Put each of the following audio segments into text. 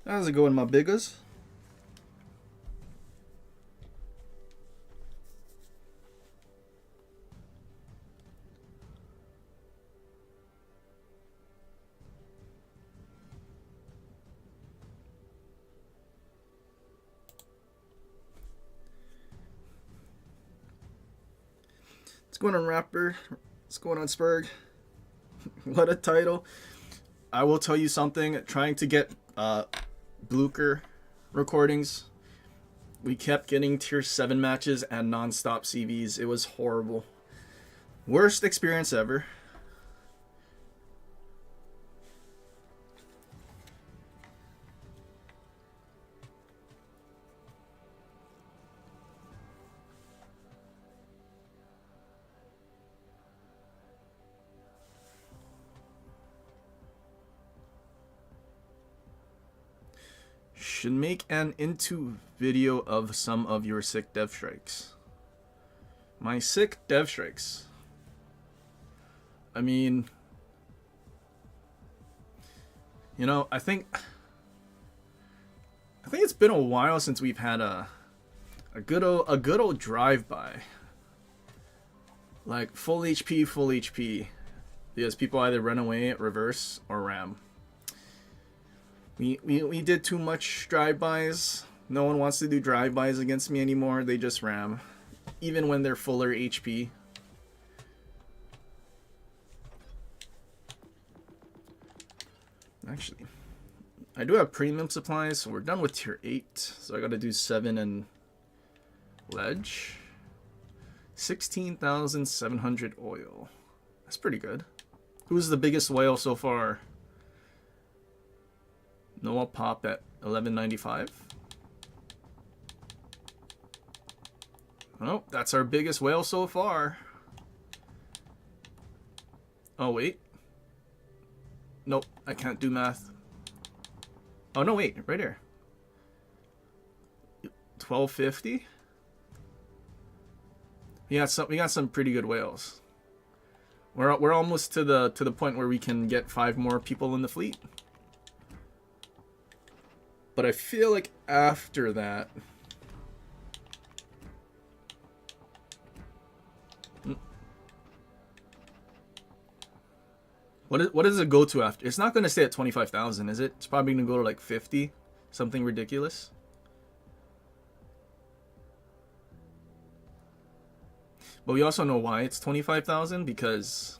How's it going, my biggers? What's going on, Rapper? What's going on, Spurg? What a title. I will tell you something. Trying to get Blucher recordings, we kept getting tier 7 matches and non-stop CVs. It was horrible. Worst experience ever. Should make an into video of some of your sick dev strikes. My sick dev strikes. I mean, you know, I think it's been a while since we've had a good old drive-by. Like full HP, because people either run away, reverse, or ram. We did too much drive-bys. No one wants to do drive-bys against me anymore. They just ram, even when they're fuller HP. Actually, I do have premium supplies, so we're done with tier 8. So I gotta do 7 and ledge. 16,700 oil. That's pretty good. Who's the biggest whale so far? Noah Pop at 1195. Oh, that's our biggest whale so far. Oh, wait. Nope, I can't do math. Oh, no, wait, right here. 1250? We got some pretty good whales. We're almost to the point where we can get 5 more people in the fleet. But I feel like after that, what does it go to after? It's not going to stay at 25,000, is it? It's probably going to go to like 50, something ridiculous. But we also know why it's 25,000, because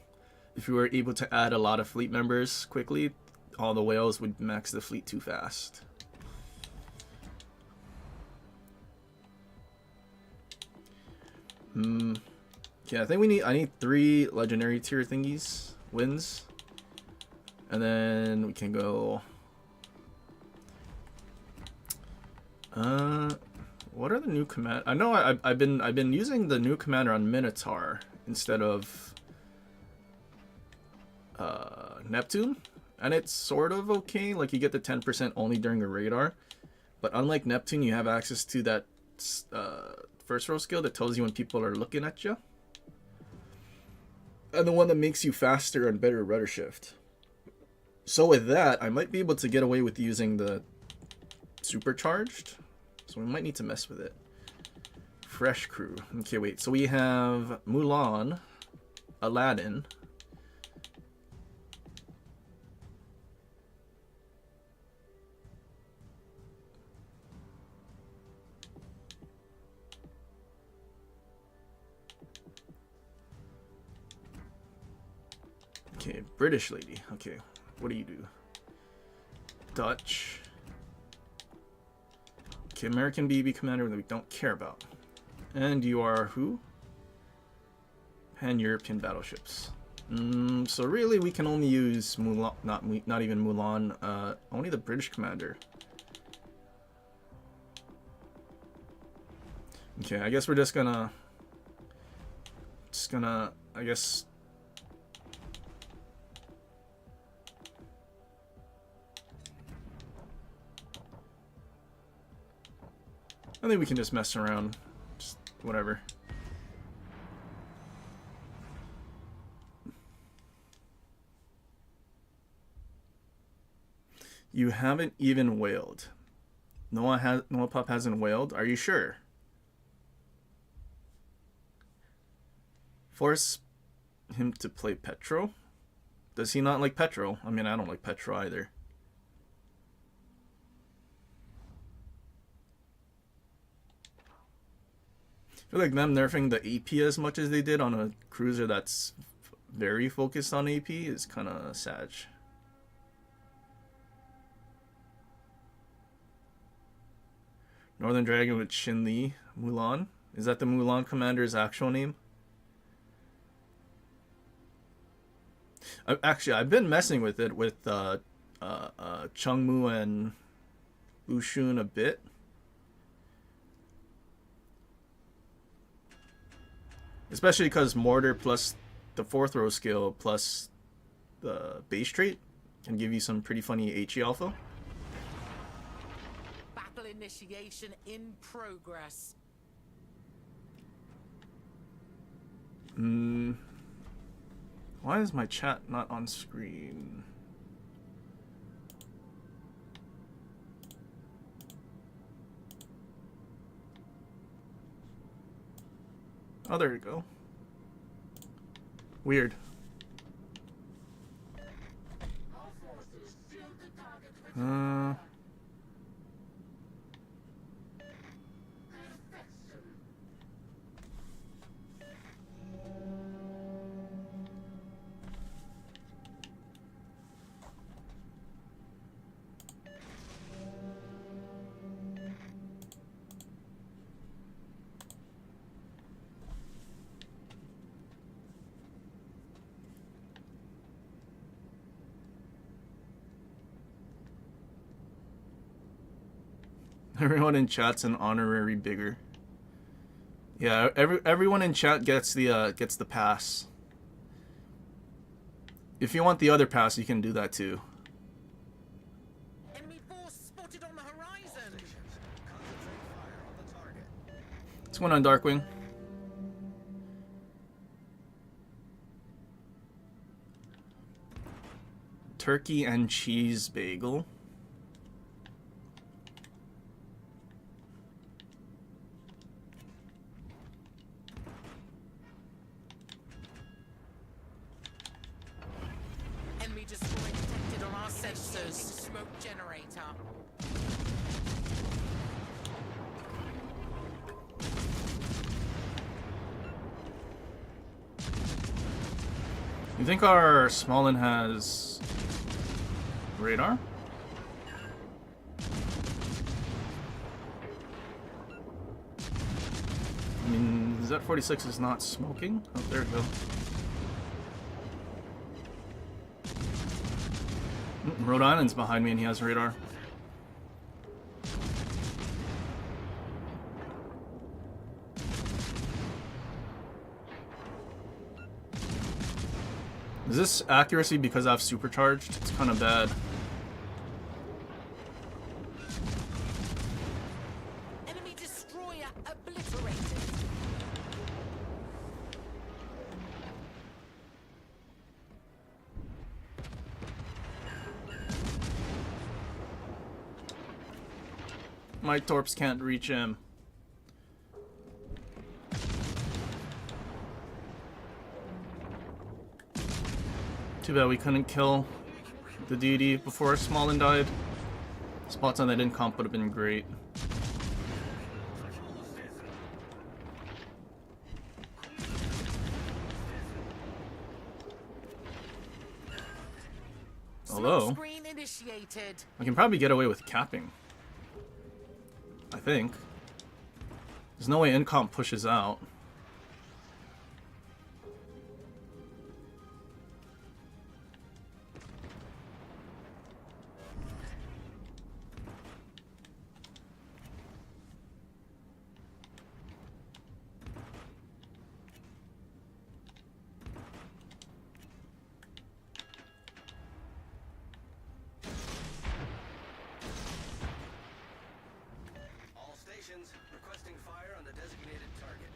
if we were able to add a lot of fleet members quickly, all the whales would max the fleet too fast. Okay, I think I need 3 legendary tier thingies, wins. And then we can go... what are the new command? I know I've been using the new commander on Minotaur instead of Neptune, and it's sort of okay. Like, you get the 10% only during the radar, but unlike Neptune, you have access to that first row skill that tells you when people are looking at you, and the one that makes you faster and better rudder shift. So with that, I might be able to get away with using the supercharged. So we might need to mess with it. Fresh crew. Okay, wait. So we have Mulan, Aladdin. Okay, British lady. Okay, what do you do? Dutch. Okay, American BB commander that we don't care about. And you are who? Pan-European battleships. So really we can only use Mulan, not even Mulan, only the British commander. Okay, I guess we're just gonna, I guess, I think we can just mess around. Just whatever. You haven't even wailed. Noah Pup hasn't wailed. Are you sure? Force him to play Petro? Does he not like Petro? I mean, I don't like Petro either. I feel like them nerfing the AP as much as they did on a cruiser that's very focused on AP is kind of sad. Northern Dragon with Shin Li Mulan. Is that the Mulan commander's actual name? I've been messing with it with Chungmu and Ushun a bit. Especially because Mortar plus the 4th row skill plus the base trait can give you some pretty funny HE alpha. Battle initiation in progress. Why is my chat not on screen? Oh, there you go. Weird. Everyone in chat's an honorary bigger. Yeah, everyone in chat gets the pass. If you want the other pass, you can do that too. Enemy force spotted on the horizon. What's going on, Darkwing? Turkey and cheese bagel. Enemy destroyed detected on our sensors. Smoke generator. You think our Smolin has radar? I mean, Z46 is not smoking. Oh, there we go. Rhode Island's behind me and he has radar. Is this accuracy because I've supercharged? It's kind of bad. Enemy destroyer obliterated. My torps can't reach him. Too bad we couldn't kill the deity before Smolin died. Spots on that incomp would have been great. Although, Screen initiated. I can probably get away with capping. I think. There's no way incomp pushes out. Requesting fire on the designated target.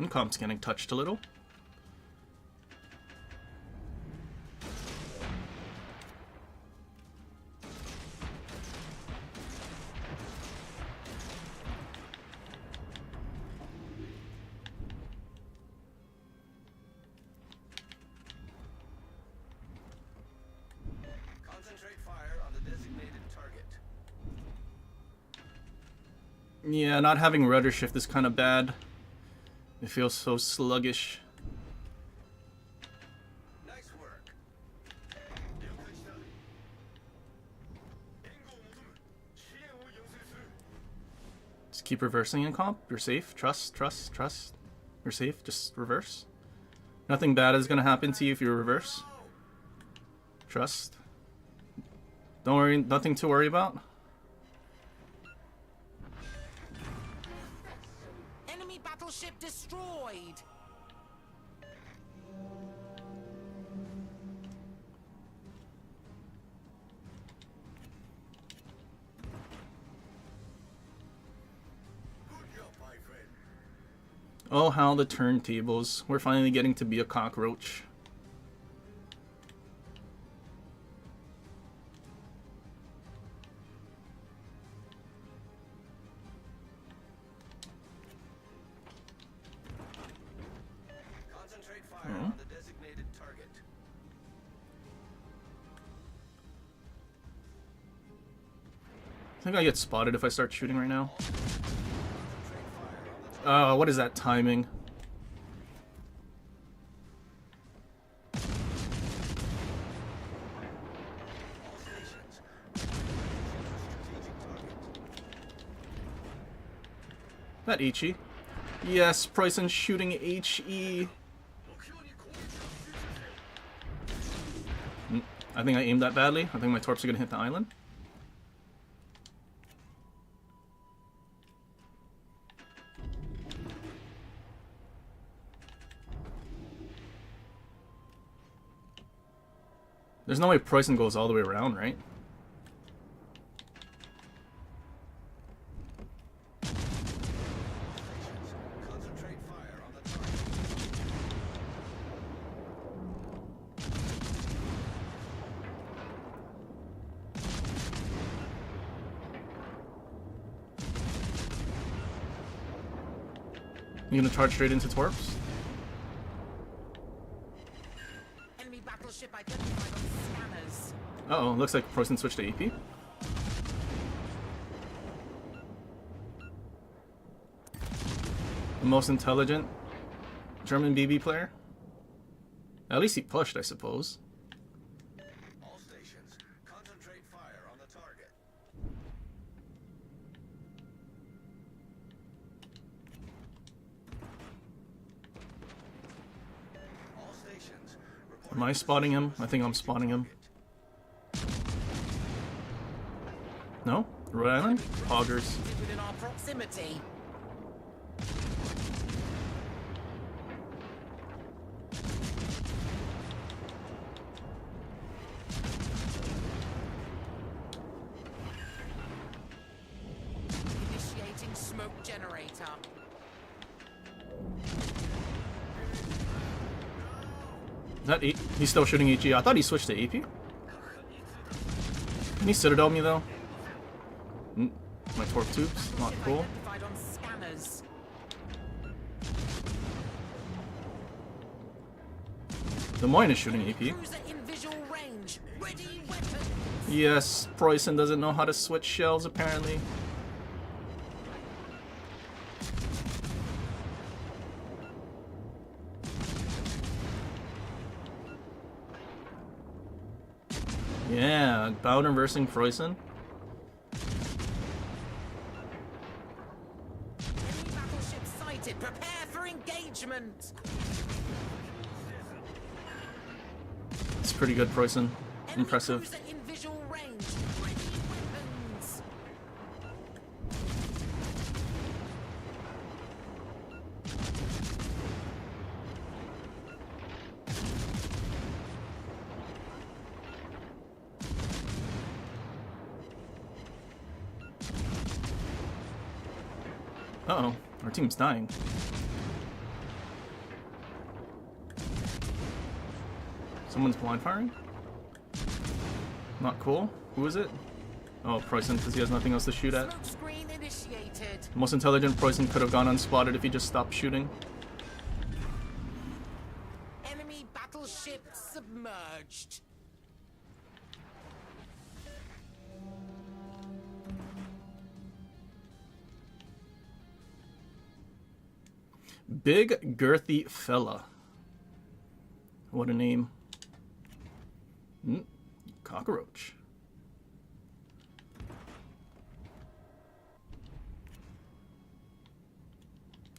Comp's getting touched a little. Concentrate fire on the designated target. Yeah, not having rudder shift is kind of bad. It feels so sluggish. Nice work. Just keep reversing in comp. You're safe. Trust, trust, trust. You're safe. Just reverse. Nothing bad is going to happen to you if you reverse. Trust. Don't worry. Nothing to worry about. Enemy battleship destroyed. Good job, my friend. Oh, how the turntables. We're finally getting to be a cockroach. Concentrate fire on the designated target. I think I get spotted if I start shooting right now. Concentrate fire on the What is that timing? all stations. Strategic target. That HE. Yes, Preussen shooting HE. I think I aimed that badly. I think my torps are gonna hit the island. There's no way Preussen goes all the way around, right? Concentrate fire on the target. You gonna charge straight into torps? Enemy battleship identified on scanners. Uh-oh, looks like Preussen switched to AP. The most intelligent German BB player. At least he pushed, I suppose. All stations. Concentrate fire on the target. All stations. Am I spotting him? I think I'm spotting him. No? Rhode Island? Hoggers. Within our proximity. Initiating smoke generator. That he's still shooting HE. I thought he switched to AP. Can he citadel me though? My torp tubes, not cool. Identified on scanners. Des Moines is shooting AP. Cruiser in visual range. Ready weapons. Yes, Preussen doesn't know how to switch shells apparently. Yeah, bound reversing Preussen. Enemy battleship sighted. Prepare for engagement. It's pretty good, Preussen. Enemy Impressive. cruiser in visual range. Ready weapons. Uh-oh, our team's dying. Someone's blind firing? Not cool. Who is it? Oh, Preußen, because he has nothing else to shoot at. Smoke screen initiated. Most intelligent Preußen could have gone unspotted if he just stopped shooting. Enemy battleship submerged. Big girthy fella. What a name. Cockroach.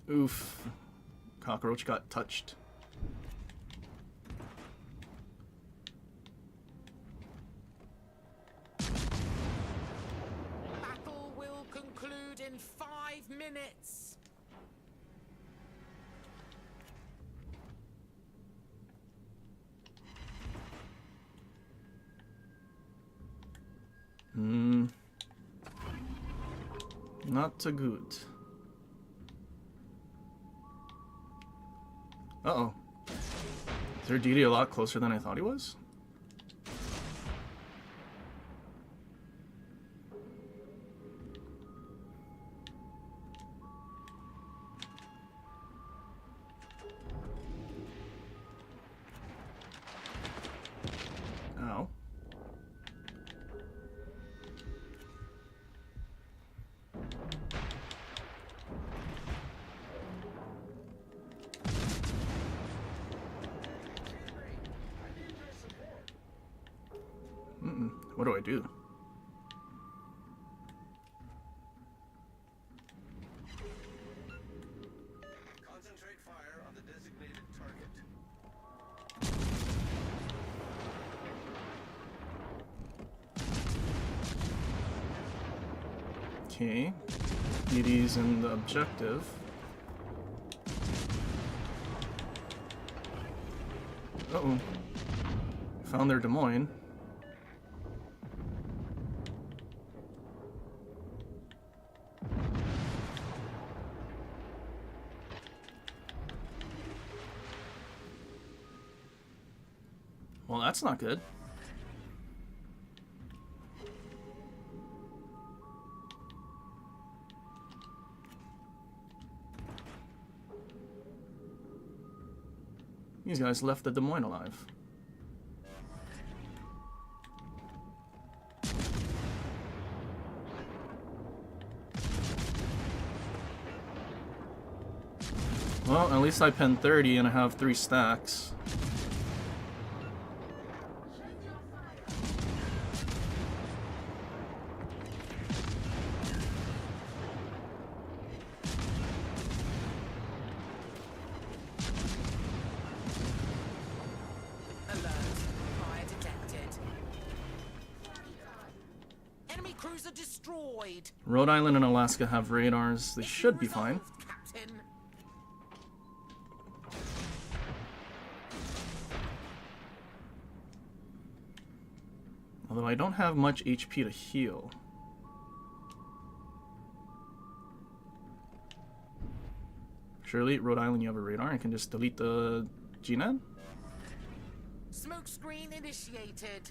Oof. Cockroach got touched. Battle will conclude in 5 minutes. Not so good. Uh-oh. Is their DD a lot closer than I thought he was? Ow. What do I do? Concentrate fire on the designated target. Okay. DD's in the objective. Uh-oh. Found their Des Moines. Well, that's not good. These guys left the Des Moines alive. Well, at least I penned 30 and I have 3 stacks. Alert. Fire detected. Enemy cruiser destroyed. Rhode Island and Alaska have radars. They should be fine. Resolved, Captain. Although I don't have much HP to heal. Surely, Rhode Island, you have a radar. I can just delete the GNAD? Smoke screen initiated.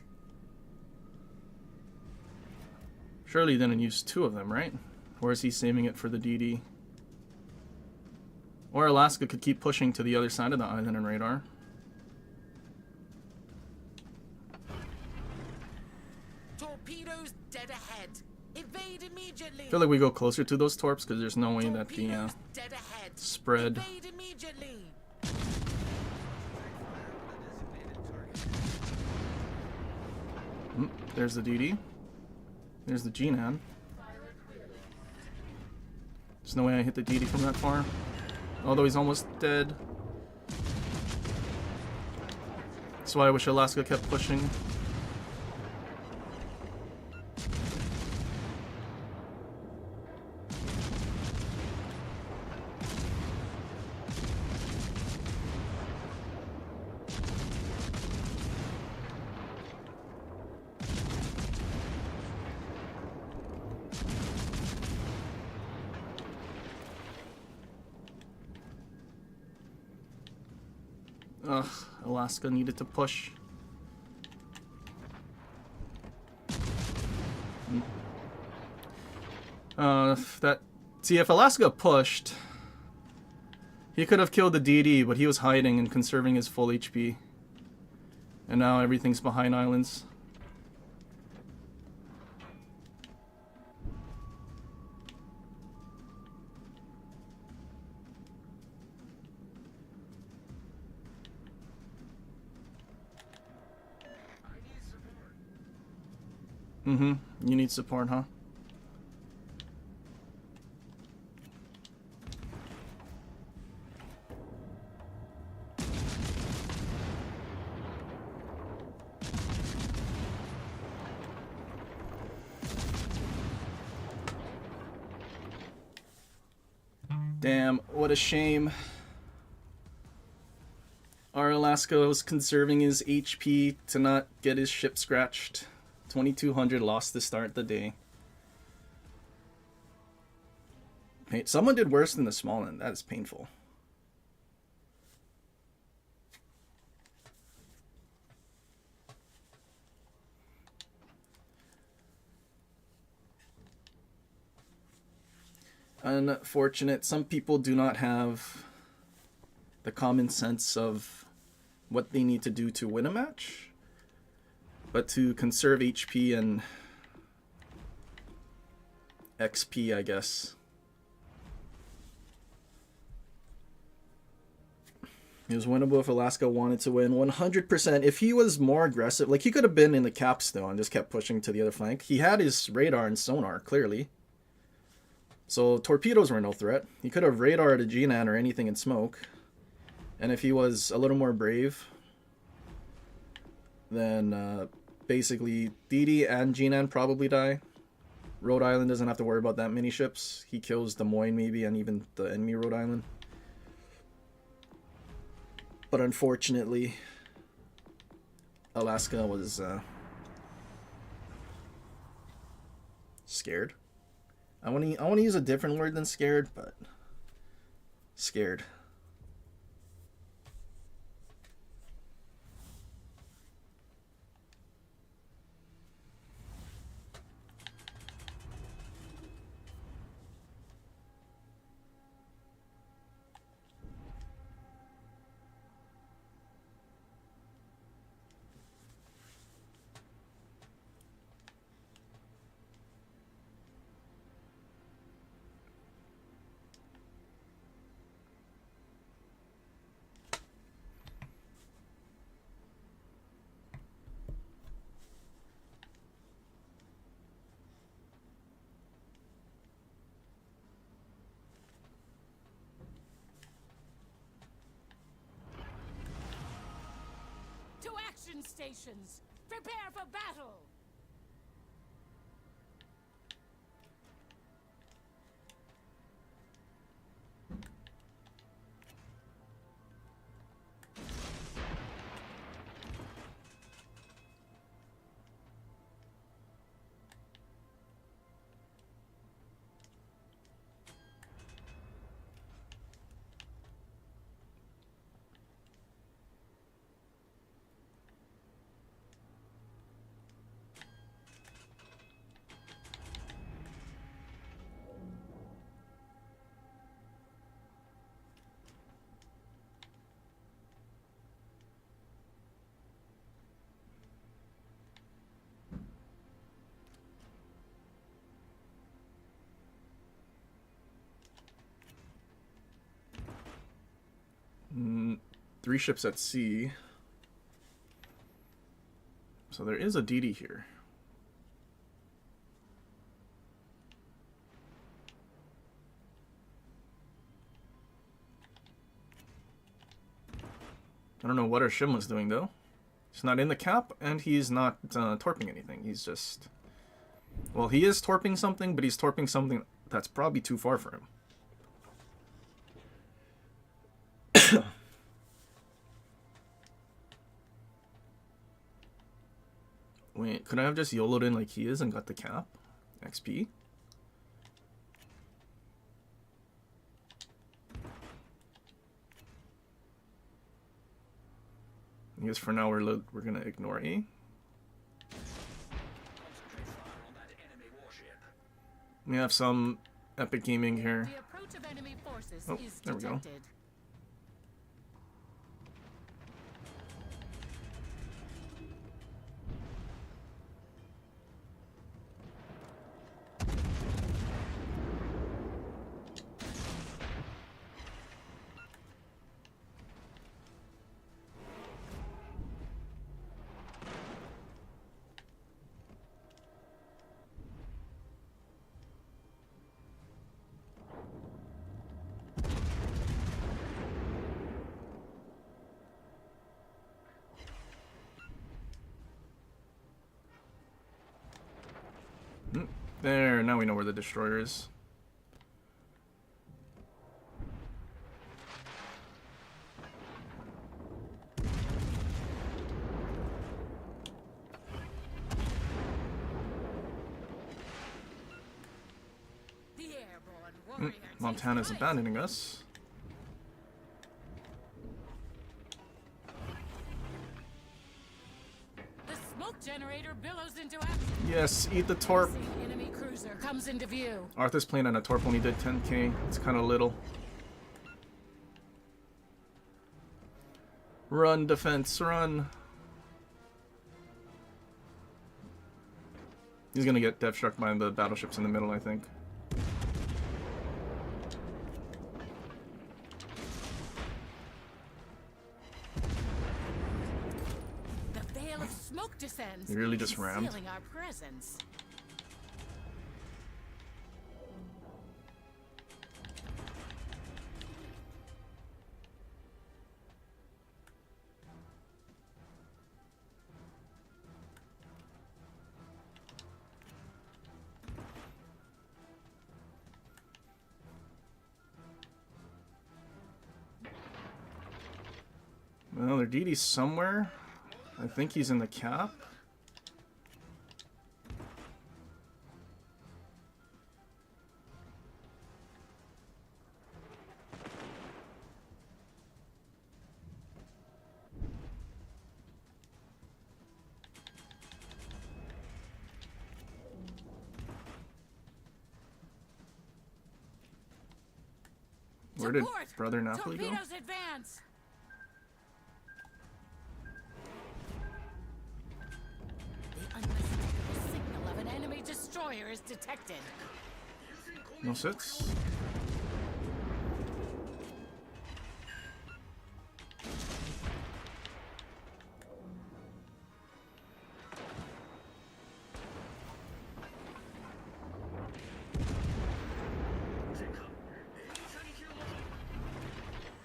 Surely he didn't use 2 of them, right? Or is he saving it for the DD? Or Alaska could keep pushing to the other side of the island and radar. Torpedoes dead ahead. Evade immediately. I feel like we go closer to those torps because there's no way that the Torpedoes dead ahead. spread. Evade immediately. There's the DD. There's the GNAD. There's no way I hit the DD from that far. Although he's almost dead. That's why I wish Alaska kept pushing. Ugh, Alaska needed to push. That... See, if Alaska pushed, he could have killed the DD, but he was hiding and conserving his full HP. And now everything's behind islands. Mm-hmm. You need support, huh? Damn, what a shame. Our Alaska was conserving his HP to not get his ship scratched. 2200 lost to start the day. Someone did worse than the small end. That is painful. Unfortunate. Some people do not have the common sense of what they need to do to win a match, but to conserve HP and XP, I guess. It was winnable if Alaska wanted to win 100%. If he was more aggressive, like he could have been in the cap still and just kept pushing to the other flank. He had his radar and sonar, clearly. So torpedoes were no threat. He could have radared a G-Nan or anything in smoke. And if he was a little more brave, then basically DD and G-Nan probably die. Rhode Island doesn't have to worry about that many ships. He kills Des Moines maybe and even the enemy Rhode Island. But unfortunately, Alaska was scared. I want to use a different word than scared, but scared. To action stations! Prepare for battle! Three ships at sea. So there is a DD here. I don't know what our Shim was doing though. He's not in the cap and he's not torping anything. He's just... Well, he is torping something, but he's torping something that's probably too far for him. Wait, could I have just YOLO'd in like he is and got the cap? XP? I guess for now we're gonna ignore E. Concentrate fire on that enemy warship. We have some epic gaming here. The approach of enemy forces Oh, is there we go. detected. There, now we know where the destroyer is. The airborne warrior takes Montana's flight. abandoning us. The smoke generator billows into action. Yes, eat the torp. The enemy cruiser comes into view. Arthur's playing on a torp when he did 10k. It's kind of little. Run, defense, run. He's gonna get death struck by the battleships in the middle, I think. The veil of smoke descends. You really just rammed? Concealing our presence. Well, their DD's somewhere. I think he's in the cap. Where did Support! Brother Napoli go? Torpedoes advance. The unmistakable signal of an enemy destroyer is detected. No sits.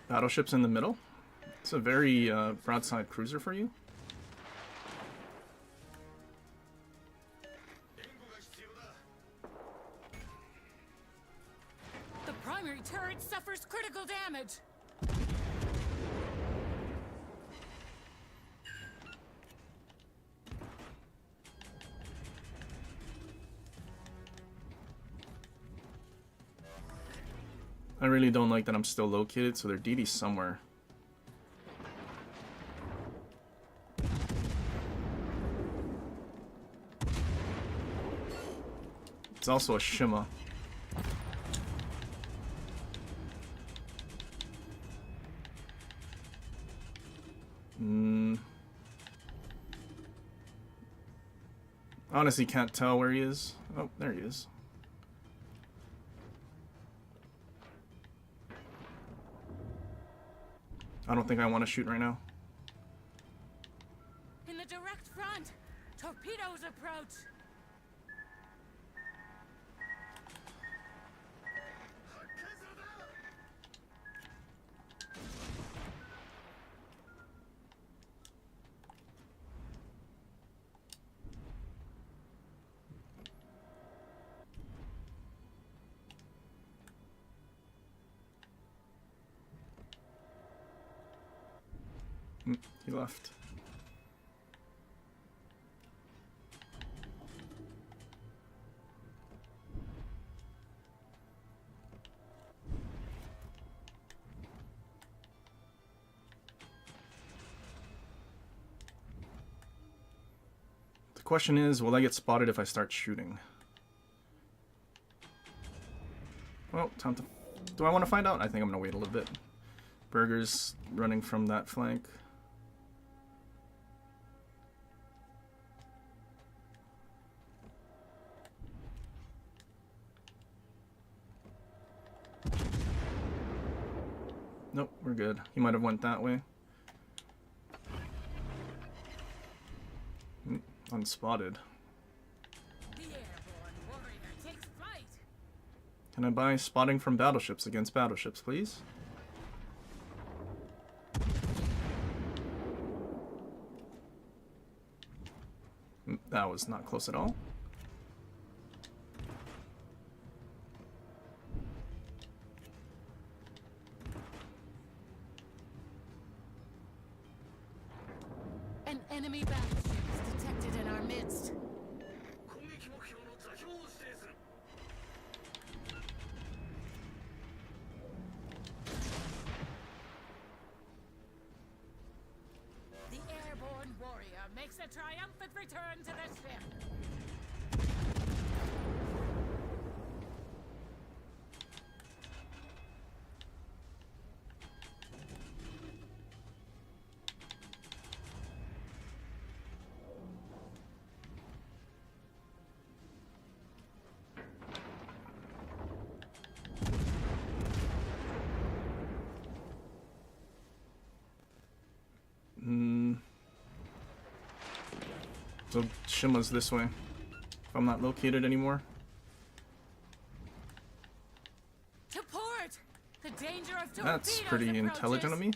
Battleships in the middle. It's a very broadside cruiser for you. The primary turret suffers critical damage. I really don't like that I'm still located, so their DD's somewhere. It's also a Shima. Honestly, can't tell where he is. Oh, there he is. I don't think I want to shoot right now. In the direct front, torpedoes approach. He left. The question is, will I get spotted if I start shooting? Well, time to... Do I want to find out? I think I'm going to wait a little bit. Burger's running from that flank. Nope, we're good. He might have went that way. Unspotted. The airborne warrior takes flight. Can I buy spotting from battleships against battleships, please? That was not close at all. An enemy battleship is detected in our midst. The airborne warrior makes a triumphant return to the ship. So Shima's this way. If I'm not located anymore. To port! The danger of torpedoes That's pretty intelligent of me.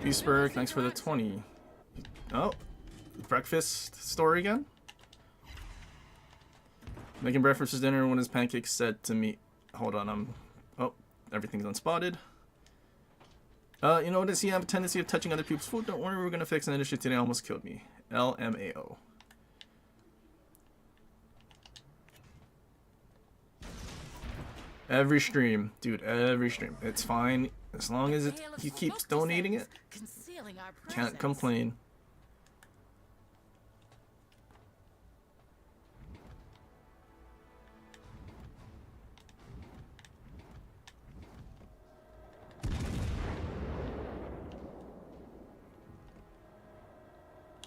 Peaceberg, thanks for the 20. Oh, breakfast story again? Making breakfast for dinner when his pancakes said to me, hold on, oh, everything's unspotted. You know, does he have a tendency of touching other people's food? Don't worry, we're gonna fix an issue today. Almost killed me. LMAO. Every stream, dude, every stream. It's fine. As long as he keeps donating it, can't complain.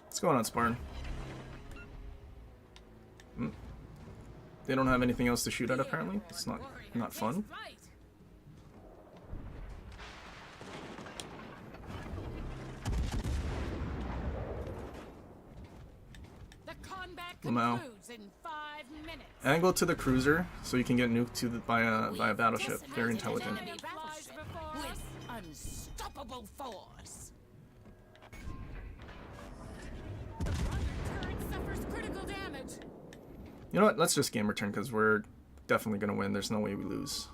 What's going on, Spartan? They don't have anything else to shoot at, apparently. It's not fun. The combat Lamau. concludes in 5 minutes. Angle to the cruiser so you can get nuked to the, by a battleship. Very intelligent. Enemy battleship with unstoppable force. The front turret suffers critical damage. You know what? Let's just game return because we're definitely gonna win. There's no way we lose.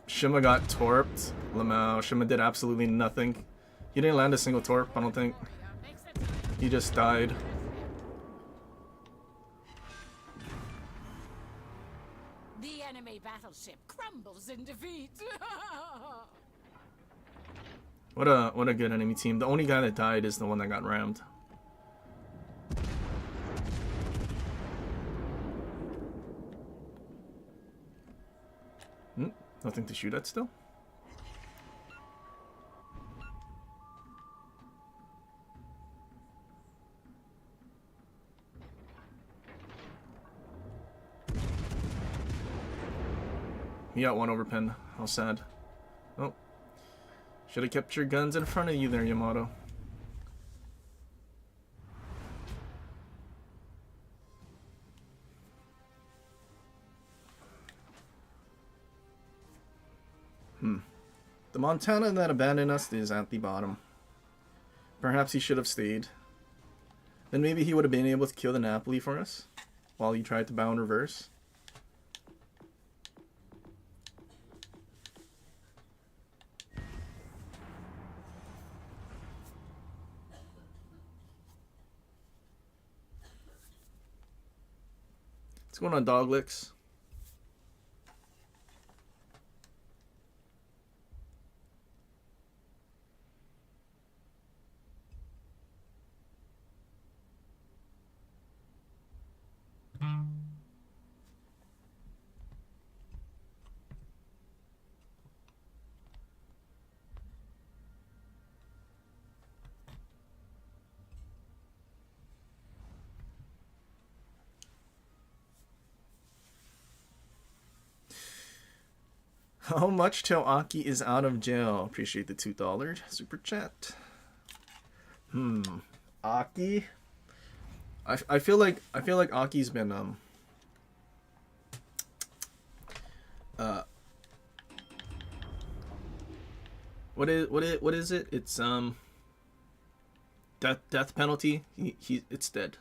Shima got torped. Lamau. Shima did absolutely nothing. He didn't land a single torp, I don't think. He just died. The enemy battleship crumbles in defeat. What a good enemy team. The only guy that died is the one that got rammed. Nothing to shoot at still. He got one overpin. How sad. Oh. Should have kept your guns in front of you there, Yamato. The Montana that abandoned us is at the bottom. Perhaps he should have stayed. Then maybe he would have been able to kill the Napoli for us while he tried to bow in reverse. What's going on, dog licks? How much till Aki is out of jail? Appreciate the $2 super chat. Aki. I feel like Aki's been what is it? It's death penalty. It's dead.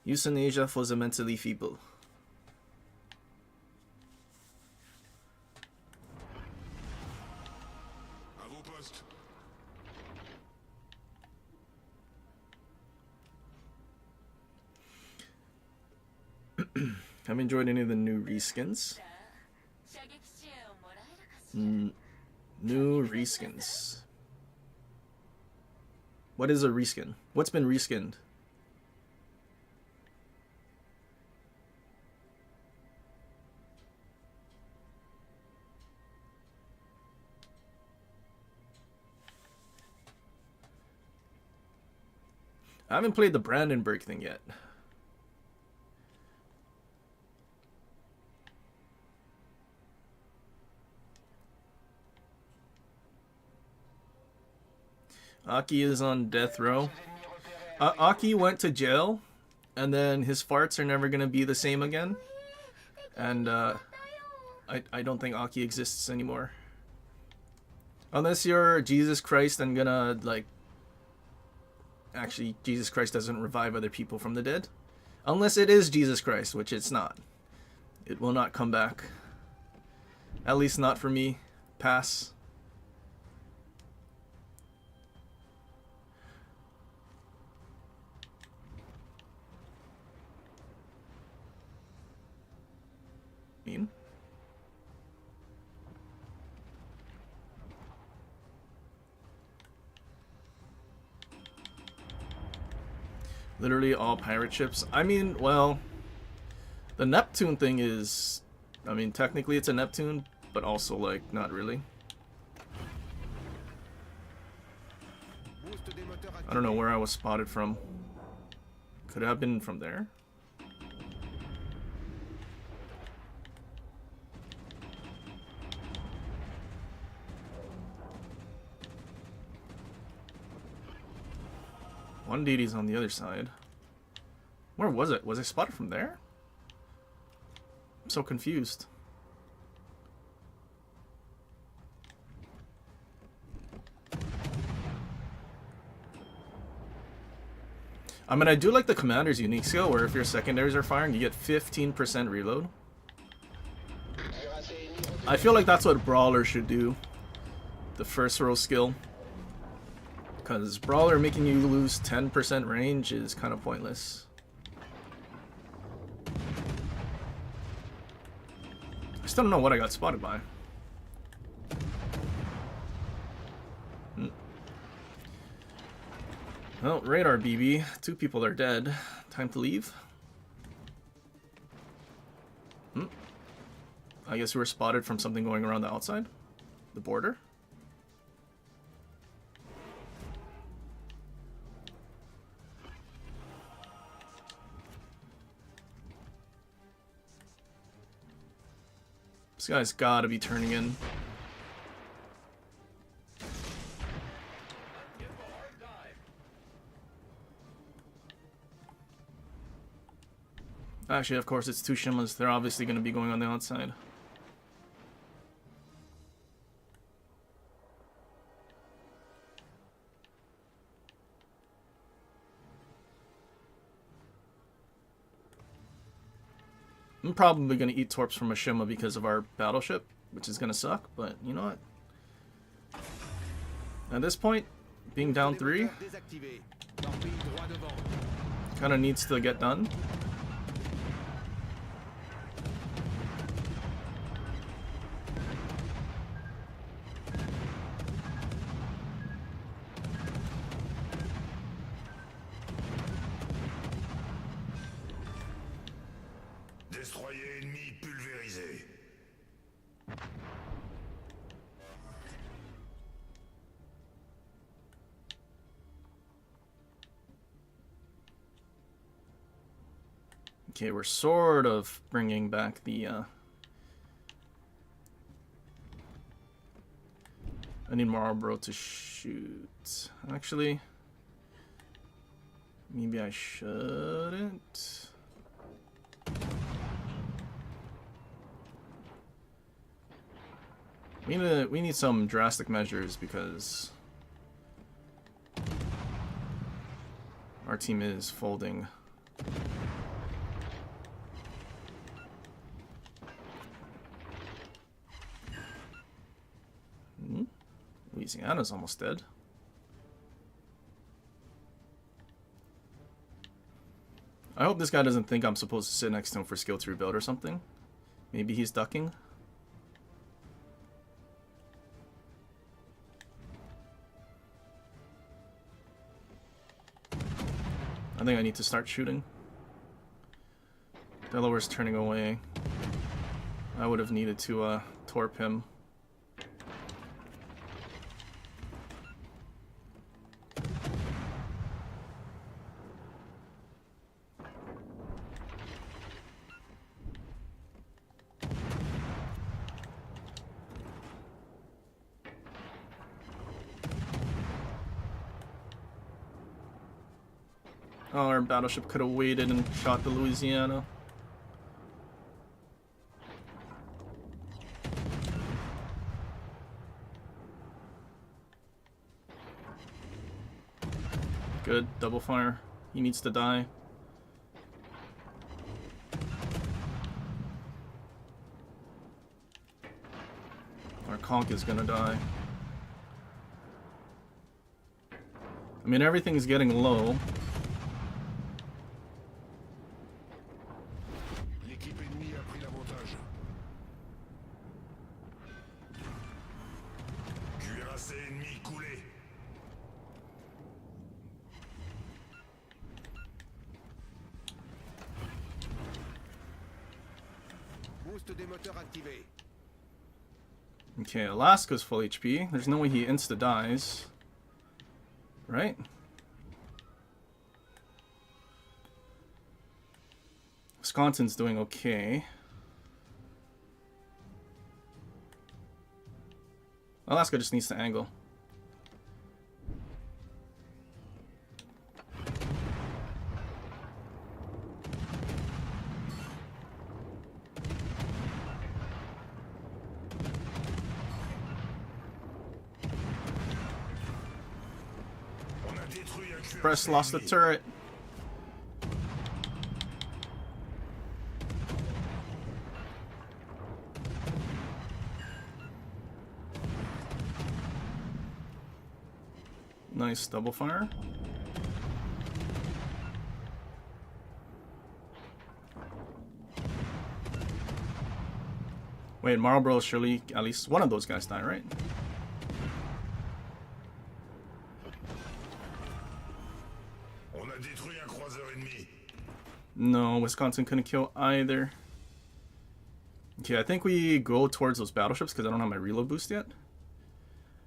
Euthanasia for the mentally feeble. Have enjoyed any of the new reskins? New reskins. What is a reskin? What's been reskinned? I haven't played the Brandenburg thing yet. Aki is on death row. Aki went to jail, and then his farts are never gonna be the same again. And I don't think Aki exists anymore. Unless you're Jesus Christ and gonna like. Actually, Jesus Christ doesn't revive other people from the dead. Unless it is Jesus Christ, which it's not. It will not come back. At least not for me. Pass. Mean. Literally all pirate ships. I mean, well, the Neptune thing is, I mean, technically it's a Neptune, but also, like, not really. I don't know where I was spotted from. Could it have been from there? One DD's on the other side. Where was it? Was I spotted from there? I'm so confused. I mean, I do like the commander's unique skill where if your secondaries are firing, you get 15% reload. I feel like that's what Brawler should do. The first row skill. Because Brawler making you lose 10% range is kind of pointless. I still don't know what I got spotted by. Well, radar BB. 2 people are dead. Time to leave. I guess we were spotted from something going around the outside. The border. This guy's gotta be turning in. Actually, of course, it's 2 Shimas. They're obviously going to be going on the outside. I'm probably going to eat torps from a Shima because of our battleship, which is going to suck, but you know what? At this point, being down 3 kind of needs to get done. Destroyer ennemi pulvérisé. Okay, we're sort of bringing back the... I need Marlboro to shoot. Actually, maybe I shouldn't. We need some drastic measures because our team is folding. Louisiana's almost dead. I hope this guy doesn't think I'm supposed to sit next to him for skill to rebuild or something. Maybe he's ducking. I think I need to start shooting. Delaware's turning away. I would have needed to torp him. Oh, our battleship could have waited and shot the Louisiana. Good, double fire. He needs to die. Our conch is gonna die. I mean, everything's getting low. Okay, Alaska's full HP. There's no way he insta-dies. Right? Wisconsin's doing okay. Alaska just needs to angle. Press lost the turret. Nice double fire. Wait, Marlboro, surely at least one of those guys die, right? No, Wisconsin couldn't kill either. Okay, I think we go towards those battleships because I don't have my reload boost yet.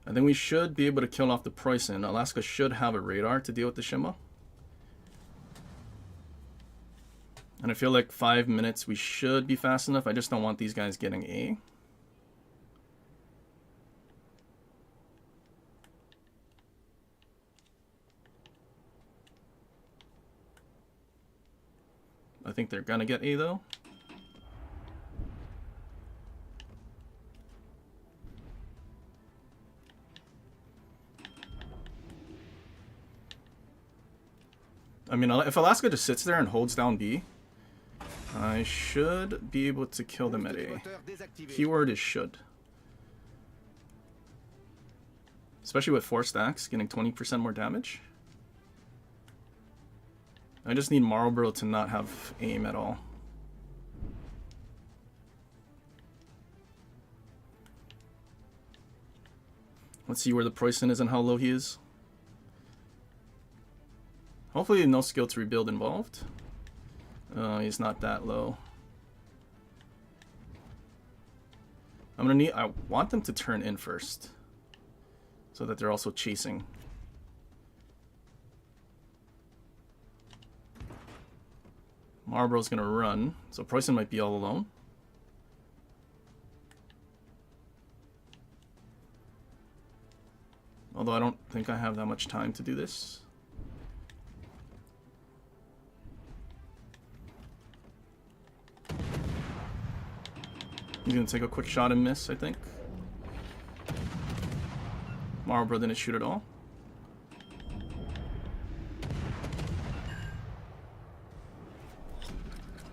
I think we should be able to kill off the Preußen. Alaska should have a radar to deal with the Shima. And I feel like 5 minutes we should be fast enough. I just don't want these guys getting A. I think they're gonna get A though. I mean, if Alaska just sits there and holds down B, I should be able to kill them at A. Keyword is should. Especially with 4 stacks, getting 20% more damage. I just need Marlboro to not have aim at all. Let's see where the Preußen is and how low he is. Hopefully no skill to rebuild involved. He's not that low. I want them to turn in first. So that they're also chasing. Marlboro's gonna run, so Preußen might be all alone. Although I don't think I have that much time to do this. He's gonna take a quick shot and miss, I think. Marlboro didn't shoot at all.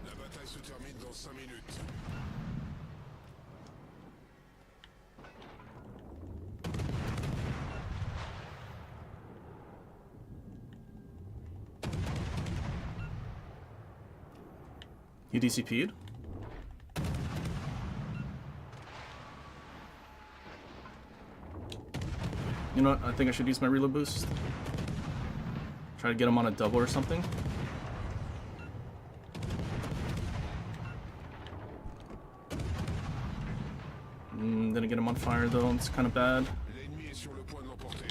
La bataille se termine dans 5 minutes. He DCP'd. You know what? I think I should use my reload boost. Try to get him on a double or something. Didn't get him on fire though. It's kind of bad. L'ennemi est sur le point de l'emporter.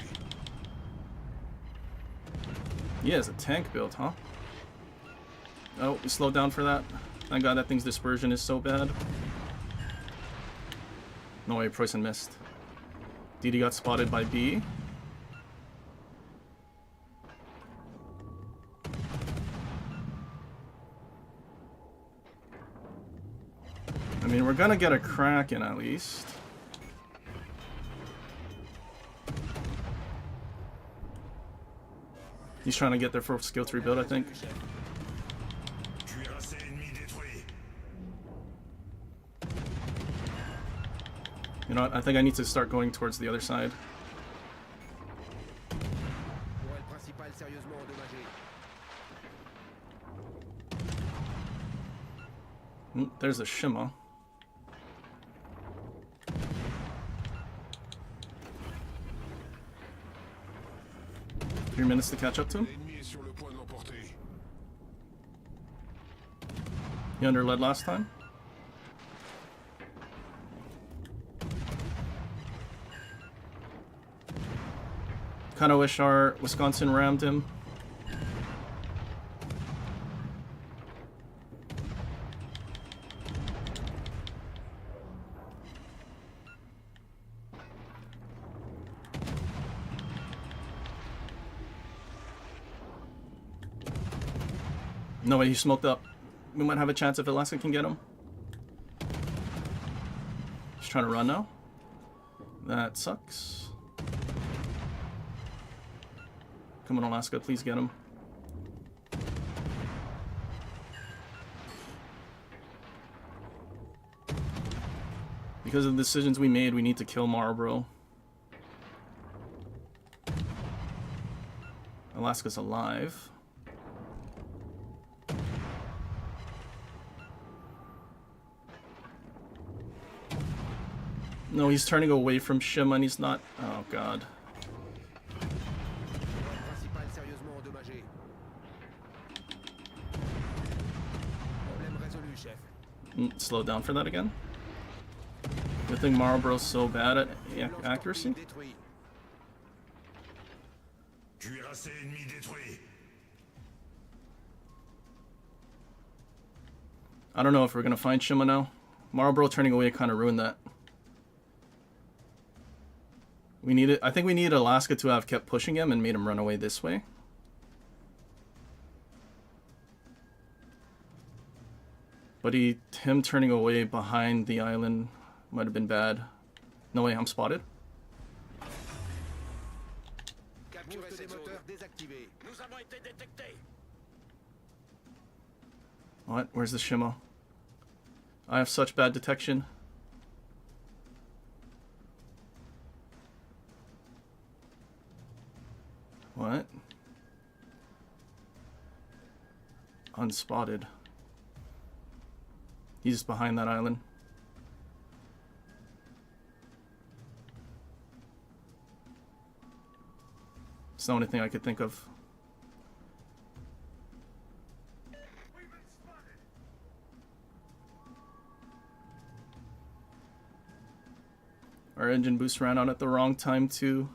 He has a tank build, huh? Oh, we slowed down for that. Thank God that thing's dispersion is so bad. No way, Preußen missed. DD got spotted by B. I mean, we're gonna get a crack in at least. He's trying to get there for skill 3 build, I think. Cuirassé ennemi détruit. You know what? I think I need to start going towards the other side. Tourelle principale sérieusement endommagée. There's a Shima. Three minutes to catch up to him. L'ennemi est sur le point de l'emporter. He underled last time. Kind of wish our Wisconsin rammed him. No way, he smoked up. We might have a chance if Alaska can get him. Just trying to run now. That sucks. Come on, Alaska, please get him. Because of the decisions we made, we need to kill Marlboro. Alaska's alive. No, he's turning away from Shima and he's not. Oh god. Tourelle principale sérieusement endommagée. Problème résolu, chef. Slow down for that again. Good thing Marlboro's so bad at accuracy. Détruit. Cuirassé ennemi détruit. I don't know if we're gonna find Shima now. Marlboro turning away kind of ruined that. We needed. I think we needed Alaska to have kept pushing him and made him run away this way. But him turning away behind the island might have been bad. No way, I'm spotted. Capturez des moteurs désactivés. Nous avons été détectés. What? Where's the Shima? I have such bad detection. What? Unspotted. He's behind that island. It's the only thing I could think of. Our engine boost ran out at the wrong time too.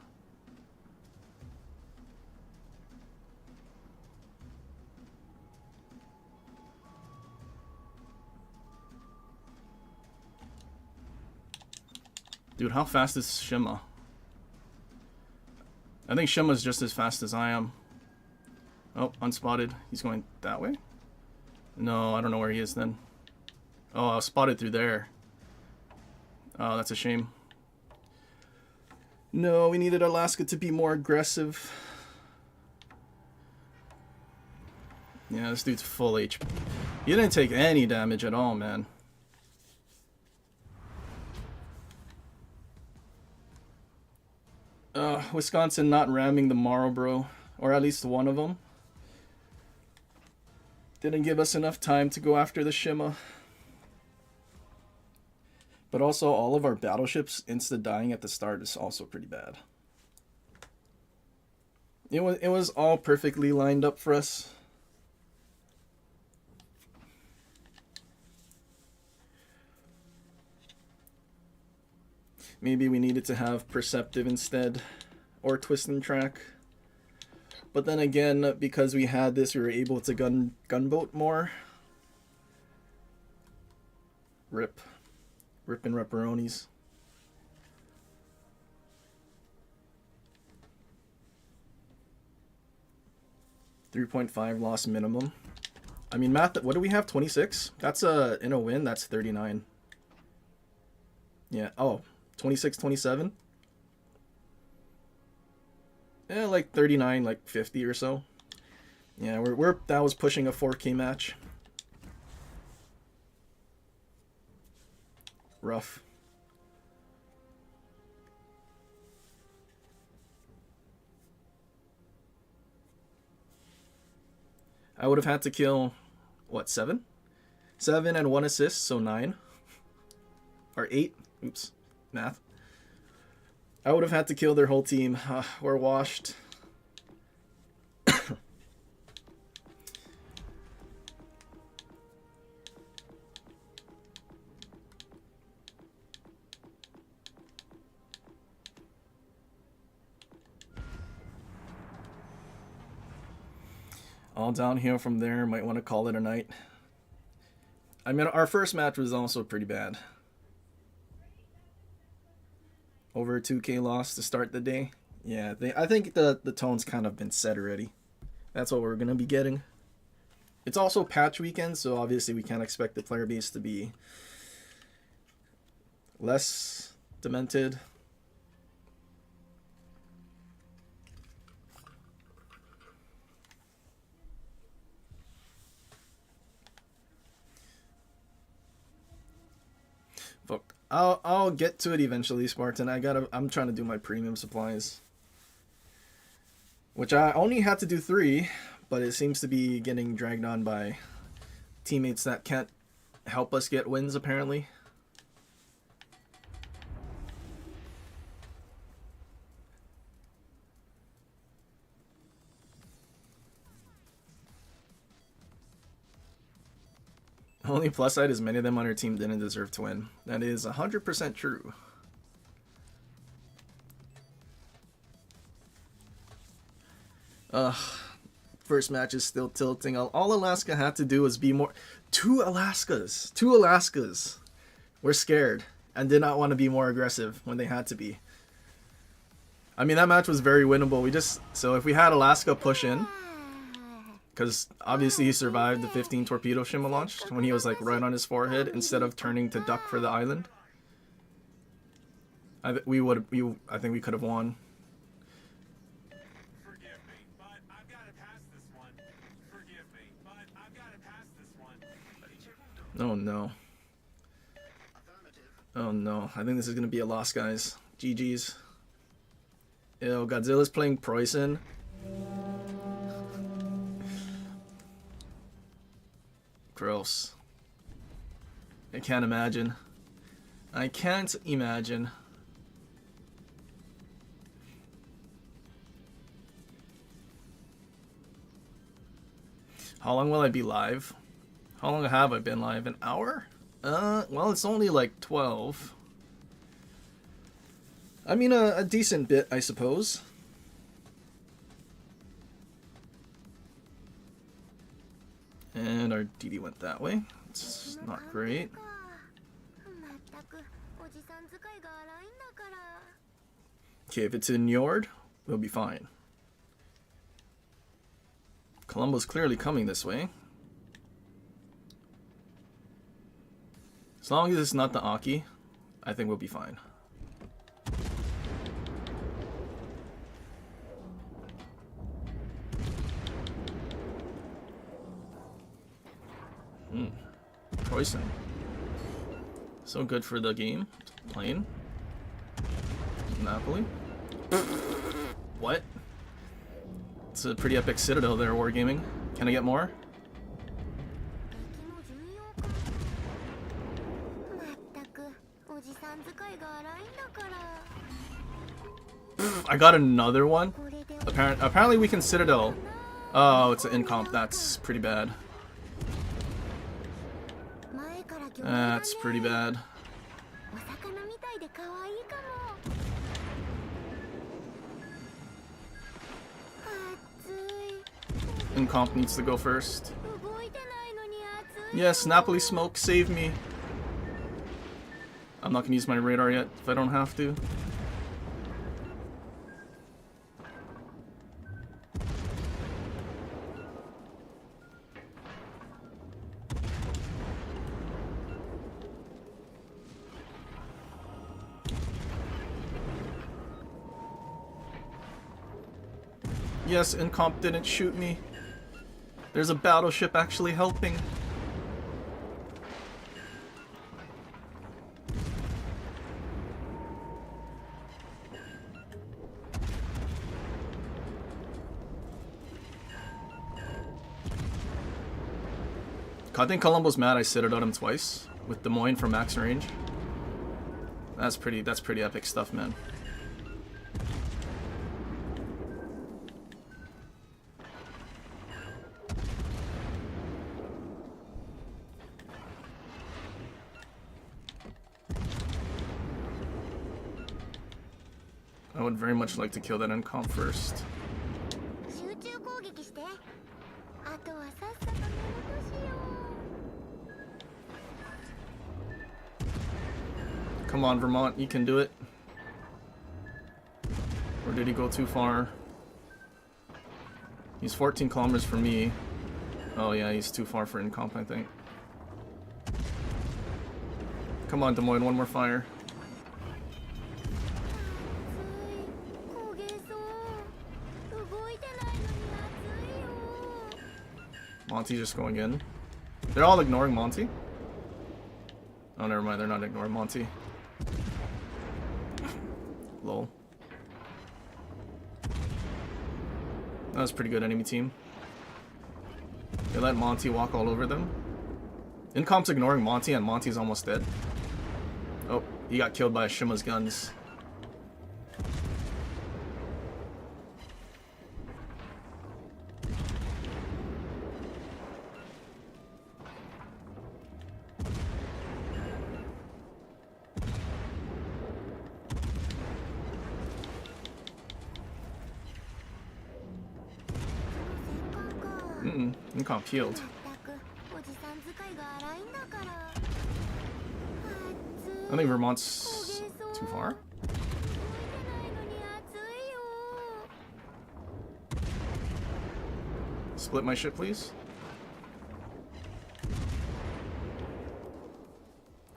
Dude, how fast is Shima? I think Shima's just as fast as I am. Oh, unspotted. He's going that way? No, I don't know where he is then. Oh, I was spotted through there. Oh, that's a shame. No, we needed Alaska to be more aggressive. Yeah, this dude's full HP. He didn't take any damage at all, man. Wisconsin not ramming the Marlboro, or at least one of them. Didn't give us enough time to go after the Shima. But also, all of our battleships insta-dying at the start is also pretty bad. It was all perfectly lined up for us. Maybe we needed to have Perceptive instead, or Twist and Track. But then again, because we had this, we were able to gunboat more. Rip and Ripperonis. .5 loss minimum. I mean, math. What do we have? 26. That's in a win. That's 39. Yeah. Oh, 26, 27. Yeah, like 39, like 50 or so. Yeah, that was pushing a 4K match. Rough. I would have had to kill, what, 7? 7 and 1 assist, so 9. Or 8. Oops, math. I would have had to kill their whole team. We're washed. All downhill from there. Might want to call it a night. I mean, our first match was also pretty bad. Over a 2K loss to start the day. Yeah, I think the tone's kind of been set already. That's what we're going to be getting. It's also patch weekend, so obviously we can't expect the player base to be less demented. Fuck. I'll get to it eventually, Spartan. I'm trying to do my premium supplies. Which I only had to do 3, but it seems to be getting dragged on by teammates that can't help us get wins, apparently. Only plus side is many of them on our team didn't deserve to win. That is 100% true. First match is still tilting. All Alaska had to do was be more... Two Alaskas were scared and did not want to be more aggressive when they had to be. I mean, that match was very winnable. So if we had Alaska push in, because obviously he survived the 15 torpedo Shima launch when he was like right on his forehead instead of turning to duck for the island. I think we could have won. Forgive me, but I've got to pass this one. Forgive me, but I've got to pass this one. Oh no. Oh no. I think this is going to be a loss, guys. GG's. Ew, Godzilla's playing Preußen. Gross. I can't imagine. I can't imagine. How long will I be live? How long have I been live? An hour? Well, it's only like 12. I mean, a decent bit, I suppose. And our DD went that way. It's not great. Okay, if it's in Njord, we'll be fine. Columbo's clearly coming this way. As long as it's not the Aki, I think we'll be fine. Poison. So good for the game. Playing. Napoli. What? It's a pretty epic citadel there, Wargaming. Can I get more? I got another one? Apparently we can citadel. Oh, it's an incomp. That's pretty bad. That's pretty bad. Incomp needs to go first. Yes, Napoli smoke, save me. I'm not gonna use my radar yet if I don't have to. Yes, Incomp didn't shoot me. There's a battleship actually helping. I think Columbo's mad I citadelled him twice with Des Moines from max range. That's pretty epic stuff, man. I would very much like to kill that Incomp first. Come on, Vermont, you can do it. Or did he go too far? He's 14 kilometers from me. Oh yeah, he's too far for Incomp, I think. Come on, Des Moines, one more fire. Monty just going in. They're all ignoring Monty. Oh, never mind, they're not ignoring Monty. Lol. That was a pretty good enemy team. They let Monty walk all over them. Incomp's ignoring Monty and Monty's almost dead. Oh, he got killed by Shima's guns. Incomp healed. I think Vermont's too far. Split my ship, please.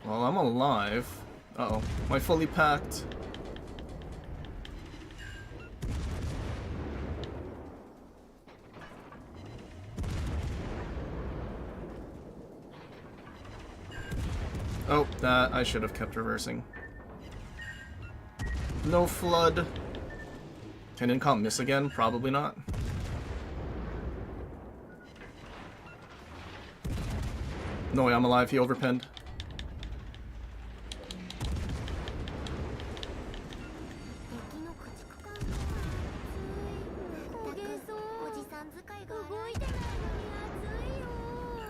Well, I'm alive. Uh-oh. Am I fully packed? Oh, that I should have kept reversing. No flood. Can Incomp miss again? Probably not. No way, I'm alive. He overpinned.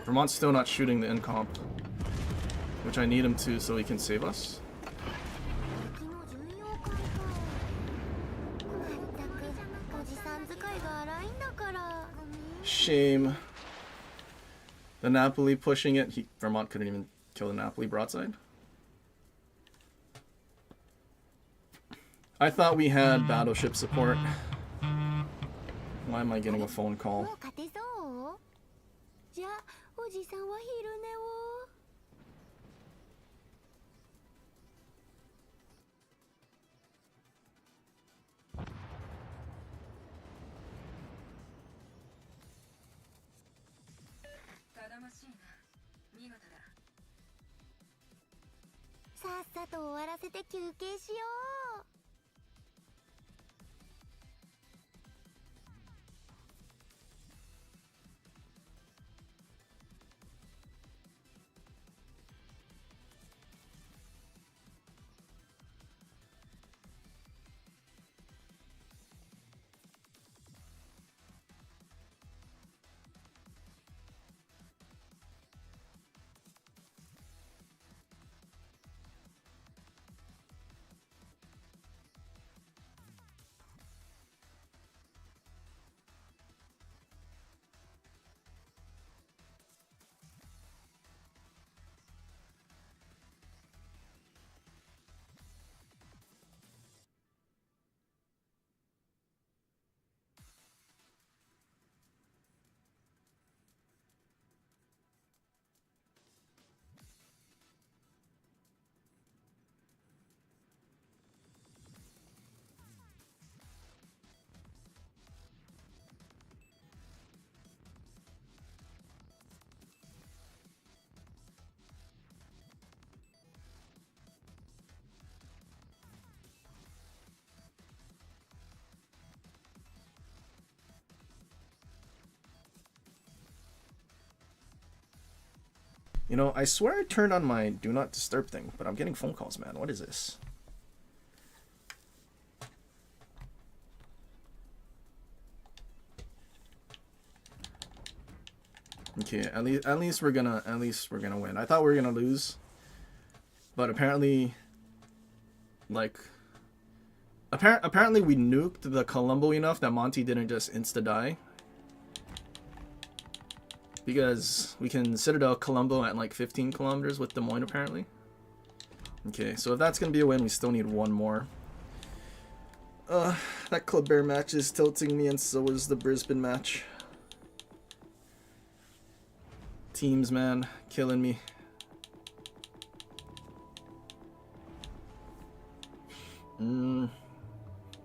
Vermont's still not shooting the Incomp, which I need him to so he can save us. Shame. The Napoli pushing it. Vermont couldn't even kill the Napoli broadside. I thought we had battleship support. Why am I getting a phone も call? う勝てそうじゃあおじさんは昼寝を頼もしいな。見事だ。さっさと終わらせて休憩しようYou know, I swear I turned on my do not disturb thing, but I'm getting phone calls, man. What is this? Okay, at least we're gonna win. I thought we were gonna lose, but apparently, like, apparently we nuked the Colombo enough that Monty didn't just insta die. Because we can Citadel Colombo at like 15 kilometers with Des Moines apparently. Okay, so if that's gonna be a win, we still need one more. That Club Bear match is tilting me, and so is the Brisbane match. Teams, man, killing me. You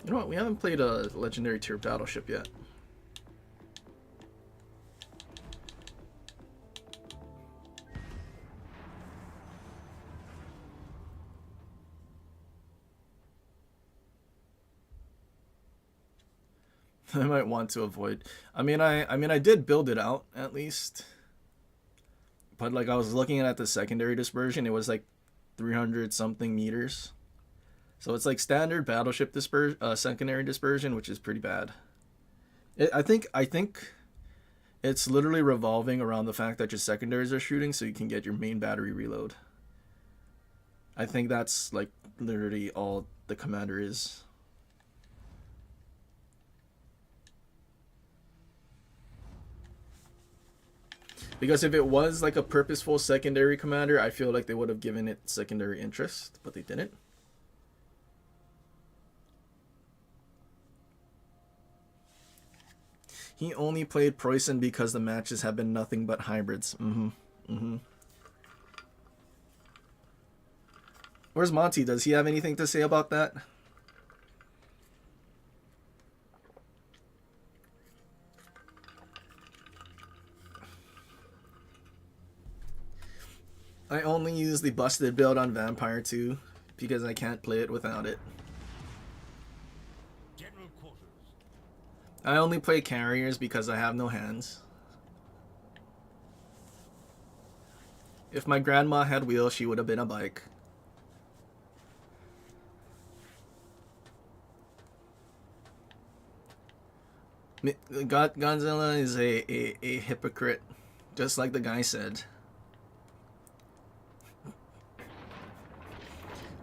know what? We haven't played a legendary tier battleship yet. I might want to avoid. I mean, I did build it out at least, but like I was looking at the secondary dispersion, it was like 300 something meters. So it's like standard battleship secondary dispersion, which is pretty bad. I think it's literally revolving around the fact that your secondaries are shooting, so you can get your main battery reload. I think that's like literally all the commander is. Because if it was like a purposeful secondary commander, I feel like they would have given it secondary interest, but they didn't. He only played Preußen because the matches have been nothing but hybrids. Where's Monty? Does he have anything to say about that? I only use the busted build on Vampire 2 because I can't play it without it. General quarters. I only play carriers because I have no hands. If my grandma had wheels, she would have been a bike. Godzilla is a hypocrite, just like the guy said.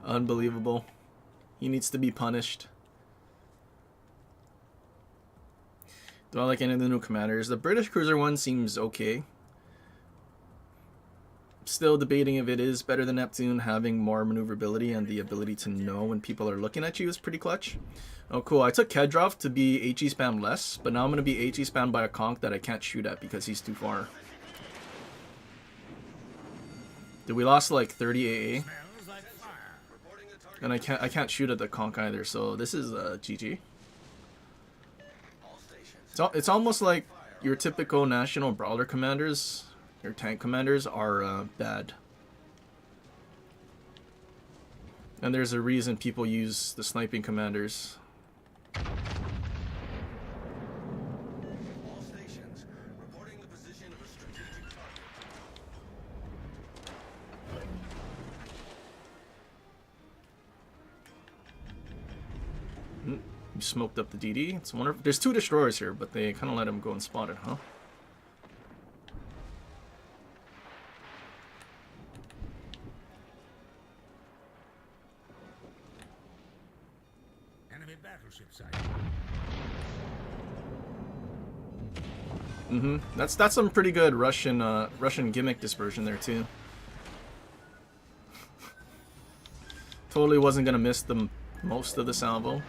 Unbelievable. He needs to be punished. Do I like any of the new commanders? The British cruiser one seems okay. still debating if it is better than Neptune. Having more maneuverability and the ability to know when people are looking at you is pretty clutch. Oh, cool. I took Kedrov to be HE spam less, but now I'm going to be HE spammed by a conch that I can't shoot at because he's too far. Dude, we lost like 30 AA. And I can't shoot at the conch either, so this is GG. It's almost like your typical national brawler commanders, your tank commanders are bad. And there's a reason people use the sniping commanders. All stations, reporting the position of a strategic target. You smoked up the DD. It's wonderful. There's 2 destroyers here, but they kind of let him go unspotted, huh? Enemy battleship site. That's some pretty good Russian gimmick dispersion there too. Totally wasn't gonna miss the most of the salvo.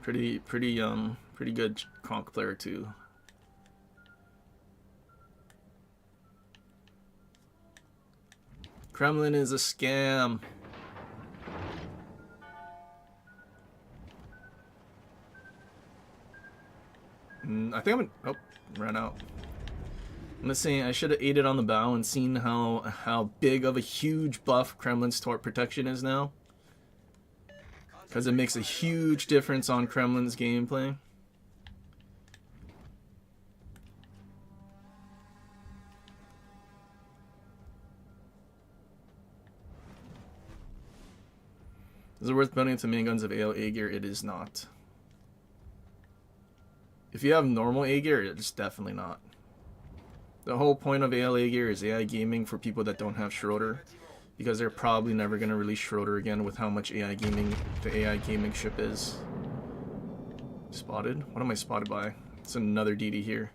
Pretty good conch player too. Kremlin is a scam. I think I'm gonna, oh, ran out. I'm just saying I should have aided on the bow and seen how big of a huge buff Kremlin's torp protection is now. Because it makes a huge difference on Kremlin's gameplay. Is it worth building into main guns of AL A gear? It is not. If you have normal A gear, it's definitely not. The whole point of AL A gear is AI gaming for people that don't have Schroeder. Because they're probably never going to release Schroeder again with how much AI gaming the AI gaming ship is. Spotted? What am I spotted by? It's another DD here.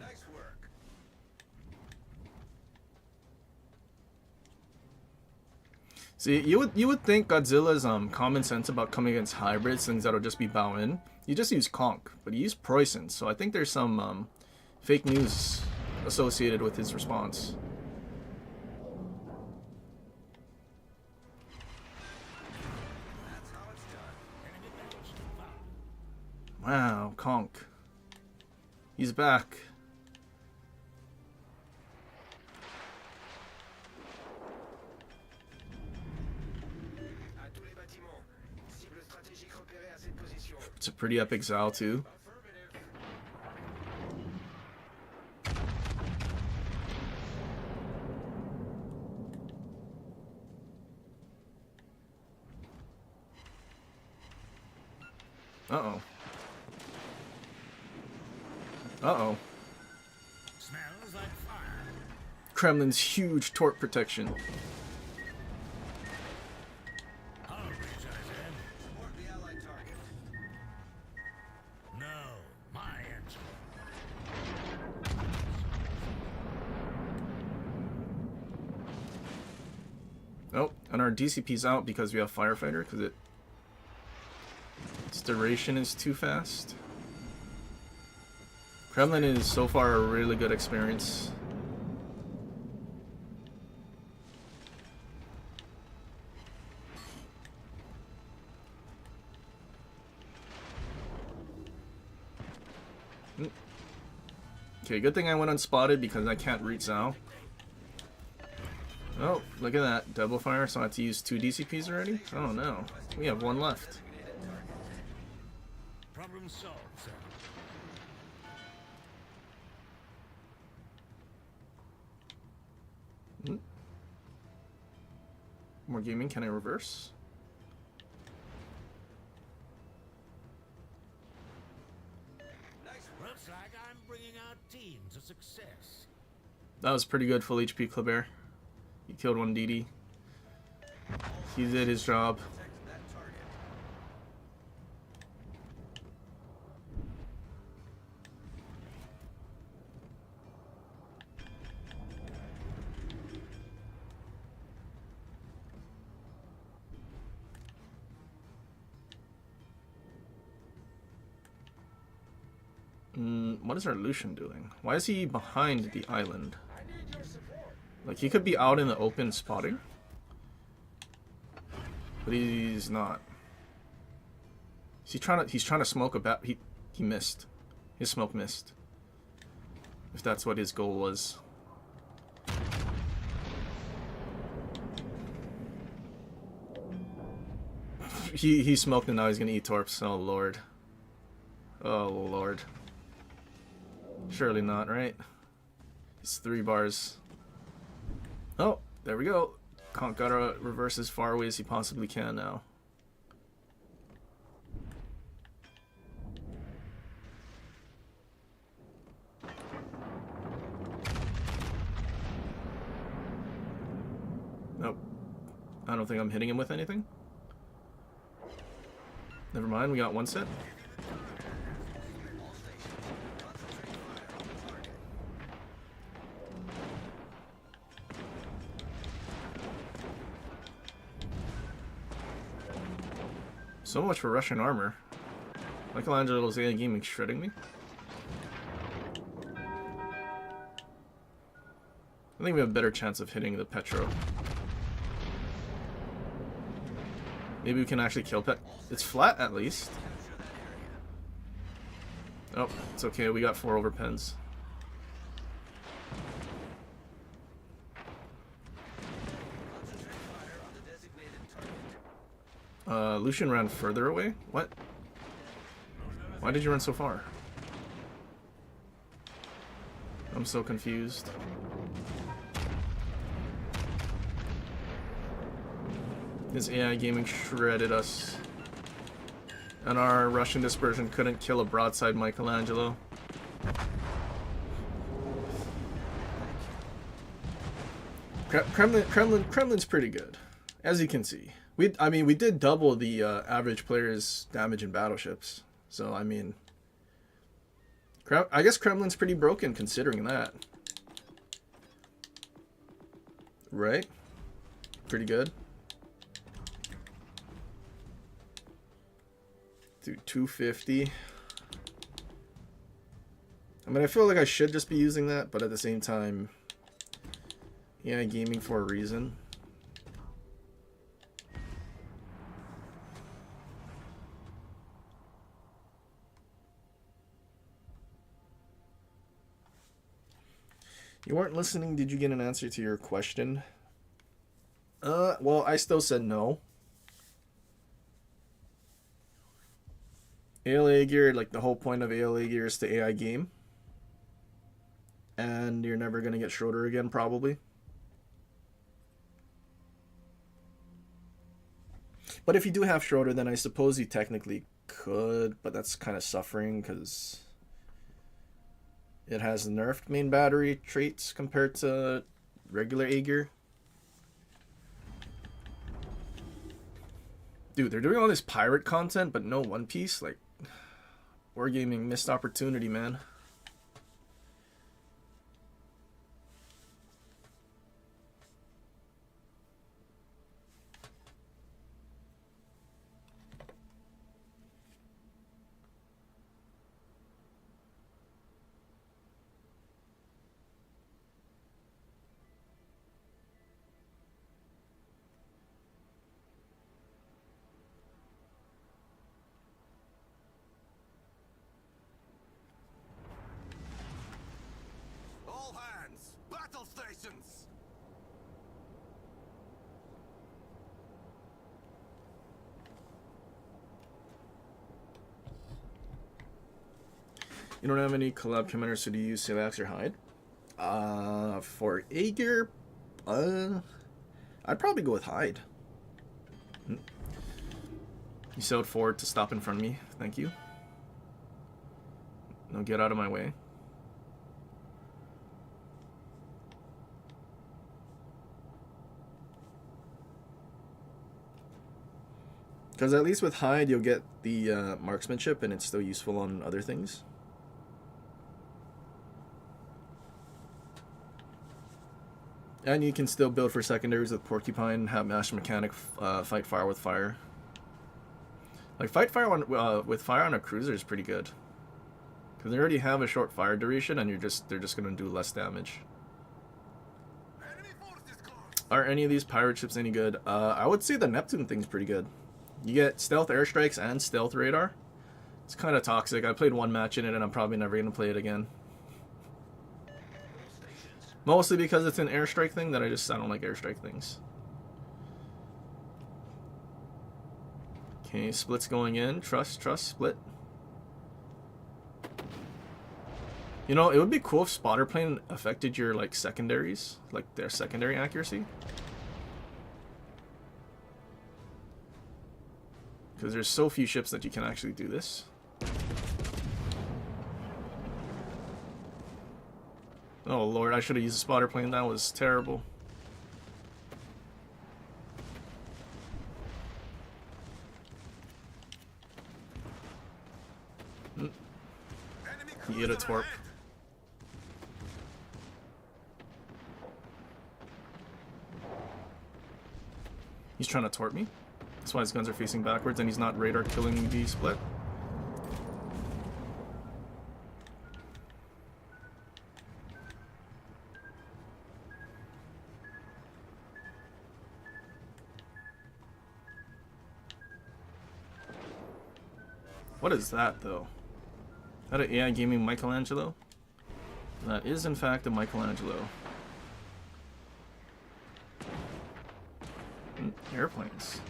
Nice work. See, you would think Godzilla's common sense about coming against hybrids, things that'll just be bow in. You just use conch, but he used Preußen, so I think there's some fake news associated with his response. That's how it's done. Wow, conch. He's back. À tous les bâtiments. Cible stratégique repérée à cette position. It's a pretty epic Zal too. Affirmative. Uh-oh. Uh-oh. Smells like fire. Kremlin's huge torp protection. Hungry, I said. Support the allied target. No, my answer. Oh, and our DCP's out because we have Firefighter, because its duration is too fast. Kremlin is so far a really good experience. Okay, good thing I went unspotted because I can't reach Zao. Oh, look at that. Double fire, so I have to use 2 DCPs already? Oh no. We have 1 left. Problem solved, sir. More gaming, can I reverse? Nice work. Looks like I'm bringing our team to success. That was pretty good. Full HP Kleber. He killed one DD. He did his job. Protect that target. What is our Lucian doing? Why is he behind the island? Like, he could be out in the open spotting. But he's not. He's trying to smoke a bat. He missed. His smoke missed. If that's what his goal was. He smoked and now he's gonna eat torps. Oh lord. Oh lord. Surely not, right? It's 3 bars. Oh, there we go. Conk gotta reverse as far away as he possibly can now. Nope. I don't think I'm hitting him with anything. Never mind, we got 1 set. So much for Russian armor. Michelangelo's AI Gaming shredding me. I think we have a better chance of hitting the Petro. Maybe we can actually kill Pet. It's flat at least. Oh, it's okay. We got 4 overpens. Lucian ran further away? What? Why did you run so far? I'm so confused. His AI Gaming shredded us. And our Russian dispersion couldn't kill a broadside Michelangelo. Kremlin's pretty good, as you can see. I mean, we did double the average player's damage in battleships. So, I mean, I guess Kremlin's pretty broken considering that. Right? Pretty good. Dude, 250. I mean, I feel like I should just be using that, but at the same time, yeah, gaming for a reason. You weren't listening. Did you get an answer to your question? Well, I still said no. ALA gear, like the whole point of ALA gear is to AI game. And you're never going to get Schroeder again, probably. But if you do have Schroeder, then I suppose you technically could, but that's kind of suffering because it has nerfed main battery traits compared to regular A-gear. Dude, they're doing all this pirate content, but no One Piece? Like, Wargaming missed opportunity, man. All hands, battle stations. You don't have any collab commanders, so do you use Silax or Hyde? For A-gear, I'd probably go with Hyde. You sailed forward to stop in front of me. Thank you. No, get out of my way. Because at least with hide, you'll get the marksmanship, and it's still useful on other things. And you can still build for secondaries with Porcupine, have Master Mechanic, fight fire with fire. Like, fight fire on, with fire on a cruiser is pretty good. Because they already have a short fire duration, and they're just going to do less damage. Are any of these pirate ships any good? I would say the Neptune thing's pretty good. You get stealth airstrikes and stealth radar. It's kind of toxic. I played one match in it, and I'm probably never going to play it again. Mostly because it's an airstrike thing that I don't like airstrike things. Okay, split's going in. Trust, split. You know, it would be cool if spotter plane affected your, like, secondaries. Like, their secondary accuracy. Because there's so few ships that you can actually do this. Oh lord, I should have used a spotter plane. That was terrible. You get a torp. He's trying to torp me. That's why his guns are facing backwards and he's not radar killing the split. What is that, though? Is that an AI gaming Michelangelo? That is, in fact, a Michelangelo. Airplanes.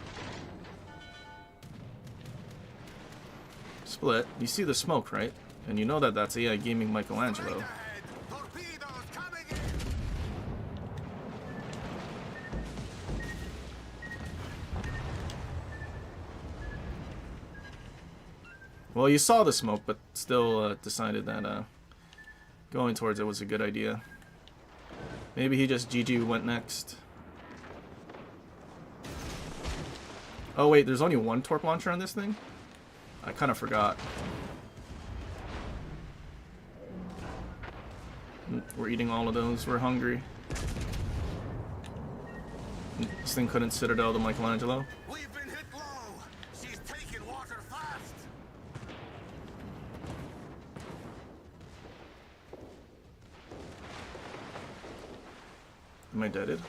Split. You see the smoke, right? And you know that that's AI gaming Michelangelo. Well, you saw the smoke, but still decided that going towards it was a good idea. Maybe he just GG went next. Oh wait, there's only one torp launcher on this thing? I kind of forgot. We're eating all of those. We're hungry. This thing couldn't citadel the Michelangelo. We've been hit low. She's taking water fast. Am I deaded?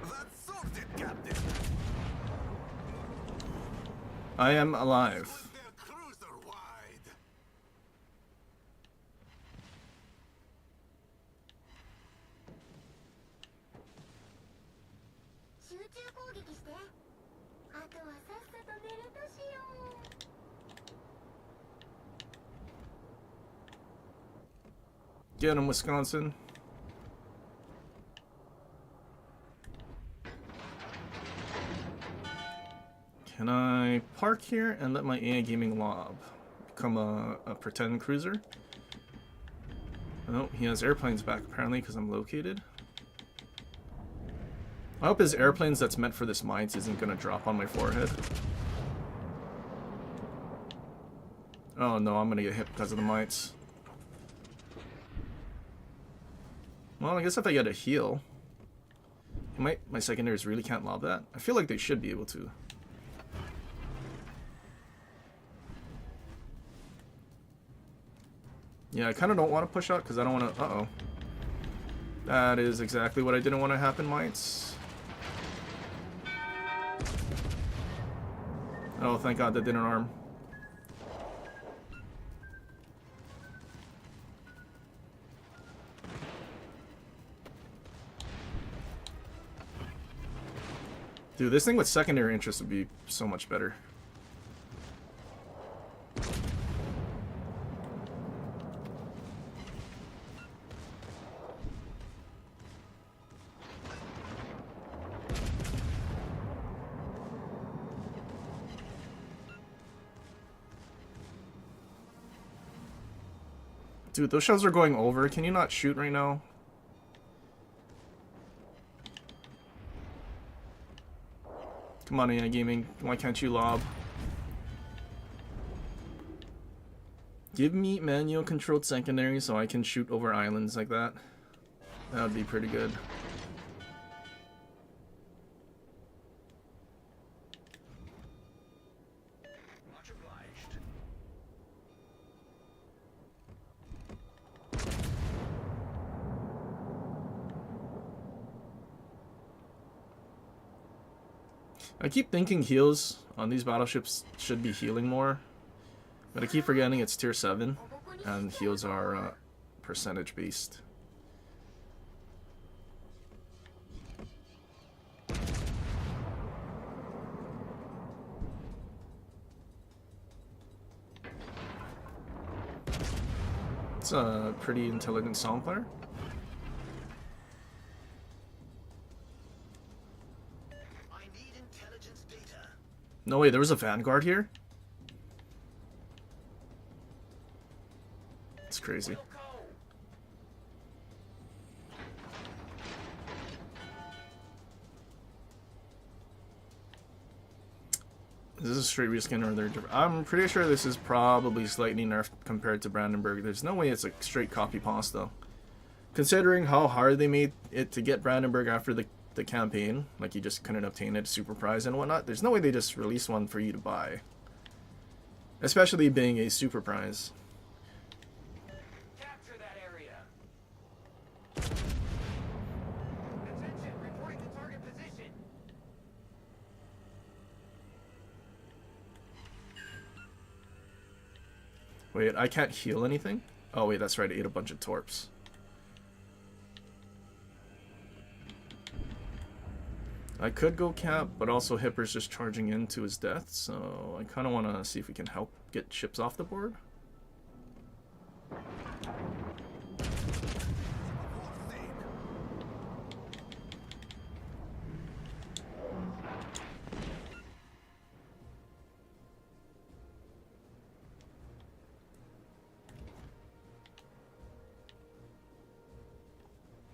That's sorted, Captain. I am alive. Their cruiser wide. Get him, Wisconsin. Can I park here and let my AI gaming lob become a pretend cruiser? Oh, he has airplanes back apparently because I'm located. I hope his airplanes that's meant for this mines isn't going to drop on my forehead. Oh no, I'm going to get hit because of the mites. Well, I guess if I get a heal, my secondaries really can't lob that. I feel like they should be able to. Yeah, I kind of don't want to push out because I don't want to... Uh-oh. That is exactly what I didn't want to happen, mites. Oh, thank God that didn't arm. Dude, this thing with secondary interest would be so much better. Dude, those shells are going over. Can you not shoot right now? Come on, AI Gaming. Why can't you lob? Give me manual controlled secondary so I can shoot over islands like that. That would be pretty good. Much obliged. I keep thinking heals on these battleships should be healing more, but I keep forgetting it's tier 7 and heals are percentage based. It's a pretty intelligent song player. I need intelligence data. No way, there was a Vanguard here? It's crazy. We'll go. Is this a straight reskin or they're different? I'm pretty sure this is probably slightly nerfed compared to Brandenburg. There's no way it's a straight copy pasta. Considering how hard they made it to get Brandenburg after the campaign, like you just couldn't obtain it super prize and whatnot, there's no way they just released one for you to buy. Especially being a super prize. Capture that area. Attention, reporting the target position. Wait, I can't heal anything? Oh wait, that's right, I ate a bunch of torps. I could go cap, but also Hipper's just charging into his death, so I kind of want to see if we can help get ships off the board.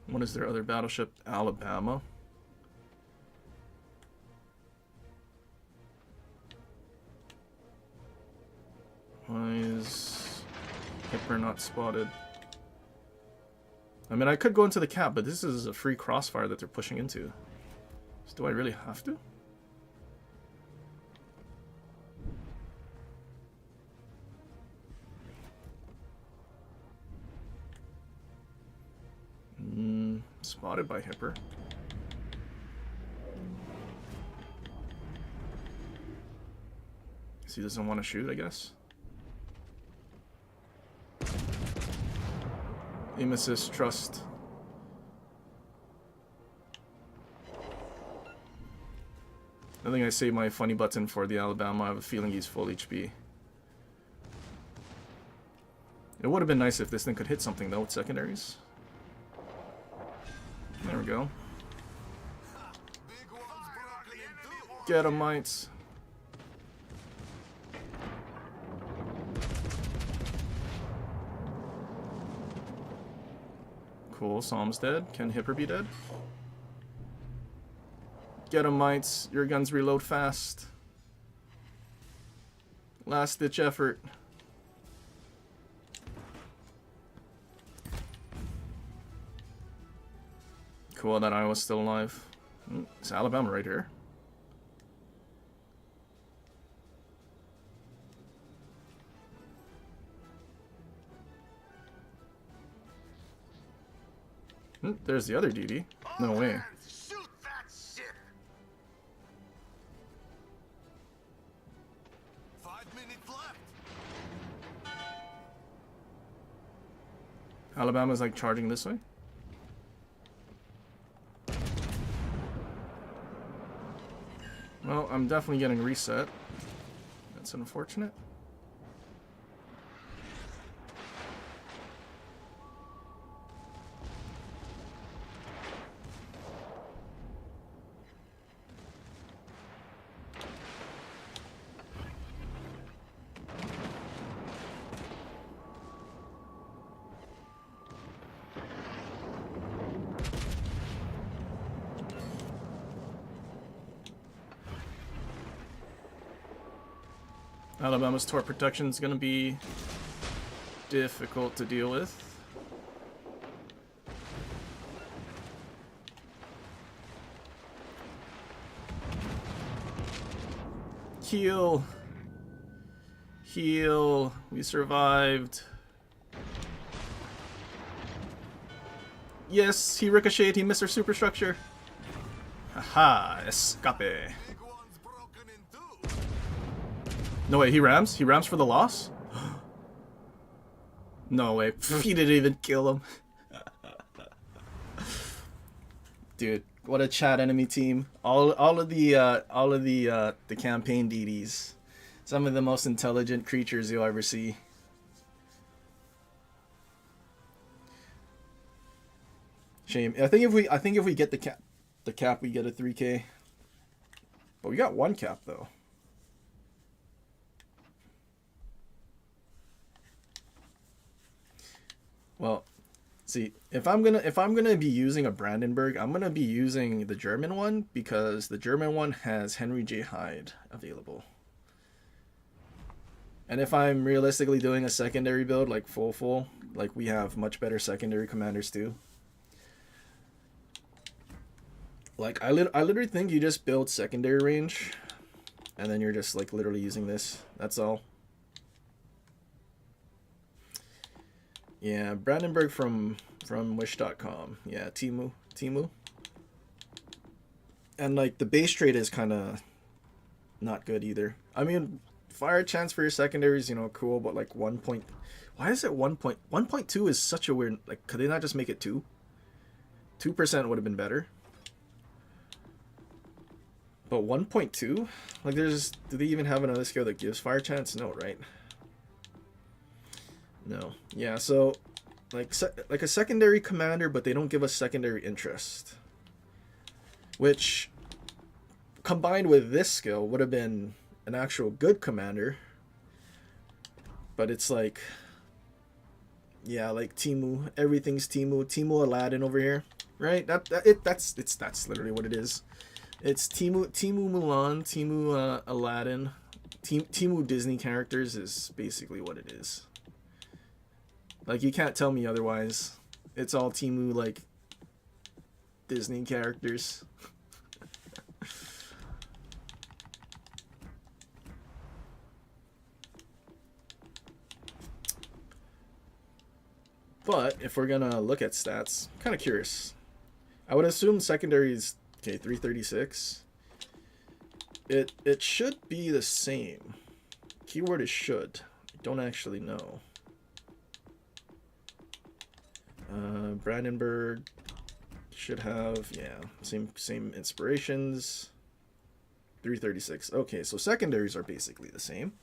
What is their other battleship? Alabama. Why is Hipper not spotted? I mean, I could go into the cap, but this is a free crossfire that they're pushing into. So do I really have to? Spotted by Hipper. He doesn't want to shoot, I guess. Aim assist, trust. I think I saved my funny button for the Alabama. I have a feeling he's full HP. It would have been nice if this thing could hit something though with secondaries. There we go. Get 'em, mites. Cool, Psalm's dead. Can Hipper be dead? Get 'em, mites. Your guns reload fast. Last ditch effort. Cool that Iowa's still alive. It's Alabama right here. There's the other DD. No way. Shoot that ship. 5 minutes left. Alabama's like charging this way. Well, I'm definitely getting reset. That's unfortunate. Alabama's torp protection is going to be difficult to deal with. Heal. Heal. We survived. Yes, he ricocheted. He missed our superstructure. Haha, escape. Big one's broken in two. No way, he rams? He rams for the loss? No way. He didn't even kill him. Dude, what a chat enemy team. All of the campaign DDs. Some of the most intelligent creatures you'll ever see. Shame. I think if we get the cap we get a 3K. But we got one cap though. Well, see, if I'm gonna be using a Brandenburg, I'm gonna be using the German one because the German one has Henry J. Hyde available. And if I'm realistically doing a secondary build like full, like we have much better secondary commanders too. Like I literally think you just build secondary range, and then you're just like literally using this. That's all. Yeah, Brandenburg from Wish.com. Yeah, Timu. And like the base trade is kind of not good either. I mean, fire chance for your secondaries, you know, cool, but like 1 point. Why is it 1.2 is such a weird, like, could they not just make it 2? 2% would have been better. But 1.2? Like, do they even have another skill that gives fire chance? No, right? No. Yeah, so like a secondary commander, but they don't give us secondary interest. Which combined with this skill would have been an actual good commander. But it's like, yeah, like Timu, everything's Timu Aladdin over here, right? That's literally what it is. It's Timu Mulan, Timu Aladdin, Timu Disney characters is basically what it is. Like, you can't tell me otherwise. It's all Timu, like, Disney characters. But, if we're gonna look at stats, I'm kind of curious. I would assume secondaries, okay, 336. It should be the same. Keyword is should. I don't actually know. Brandenburg should have, yeah, same inspirations. 336. Okay, so secondaries are basically the same.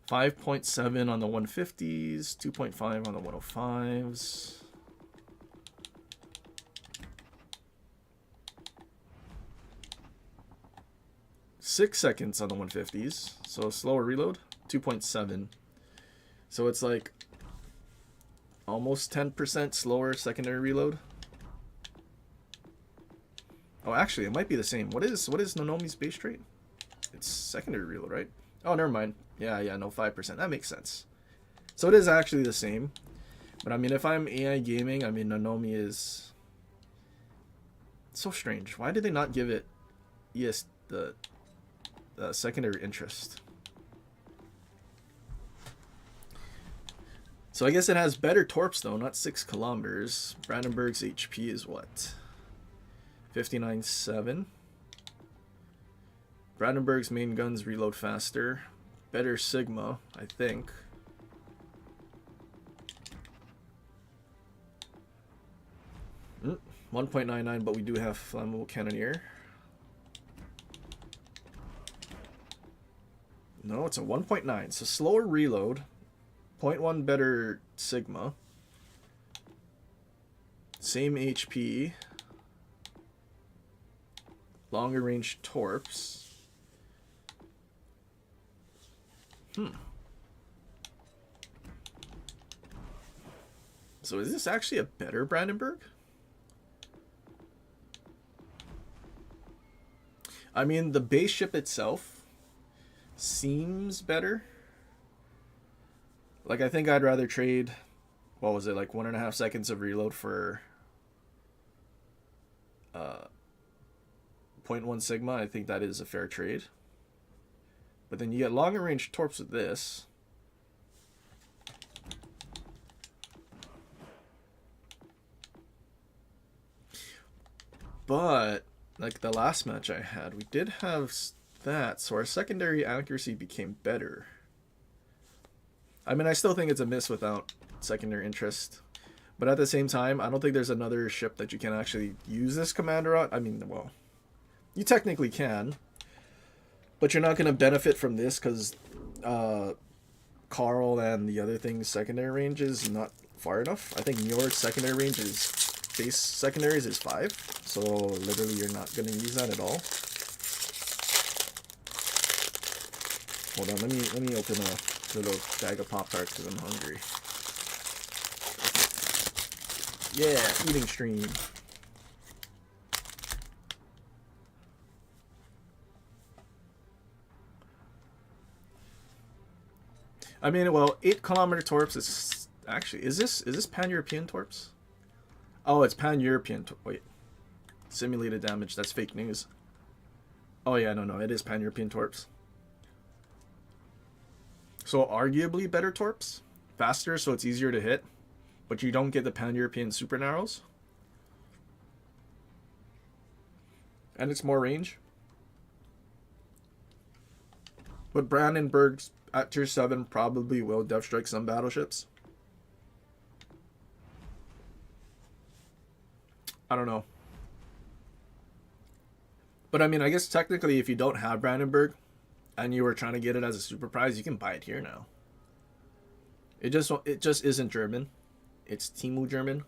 5.7 on the 150s, 2.5 on the 105s. Six seconds on the 150s, so slower reload. 2.7. So it's like almost 10% slower secondary reload. Oh, actually, it might be the same. What is Nonomi's base trait? It's secondary reload, right? Oh, never mind. Yeah, no, 5%. That makes sense. So it is actually the same. But I mean, if I'm AI gaming, I mean, Nonomi is so strange. Why did they not give it the secondary interest? So I guess it has better torps though, not 6 kilometers. Brandenburg's HP is what? 59.7. Brandenburg's main guns reload faster. Better Sigma, I think. Mm, 1.99, but we do have flammable cannoneer. No, it's a 1.9. So slower reload. 0.1 better Sigma. Same HP. Longer range torps. So is this actually a better Brandenburg? I mean, the base ship itself, seems better. Like, I think I'd rather trade, what was it, like 1.5 seconds of reload for 0.1 Sigma. I think that is a fair trade. But then you get longer range torps with this. But, like the last match I had, we did have that, so our secondary accuracy became better. I mean, I still think it's a miss without secondary interest. But at the same time, I don't think there's another ship that you can actually use this commander on. I mean, well, you technically can. But you're not going to benefit from this because Carl and the other thing's secondary range is not far enough. I think your secondary range is, base secondaries is 5. So literally you're not going to use that at all. Hold on, let me open a little bag of Pop-Tarts because I'm hungry. Yeah, eating stream. I mean, well, 8-kilometer torps is actually, is this pan-European torps? Oh, it's pan-European. Wait, simulated damage. That's fake news. Oh yeah, no, it is pan-European torps. So arguably better torps, faster, so it's easier to hit, but you don't get the pan-European super narrows, and it's more range. But Brandenburg's at tier 7 probably will death strike some battleships. I don't know. But I mean, I guess technically if you don't have Brandenburg and you were trying to get it as a super prize, you can buy it here now. It just isn't German. It's Timu German.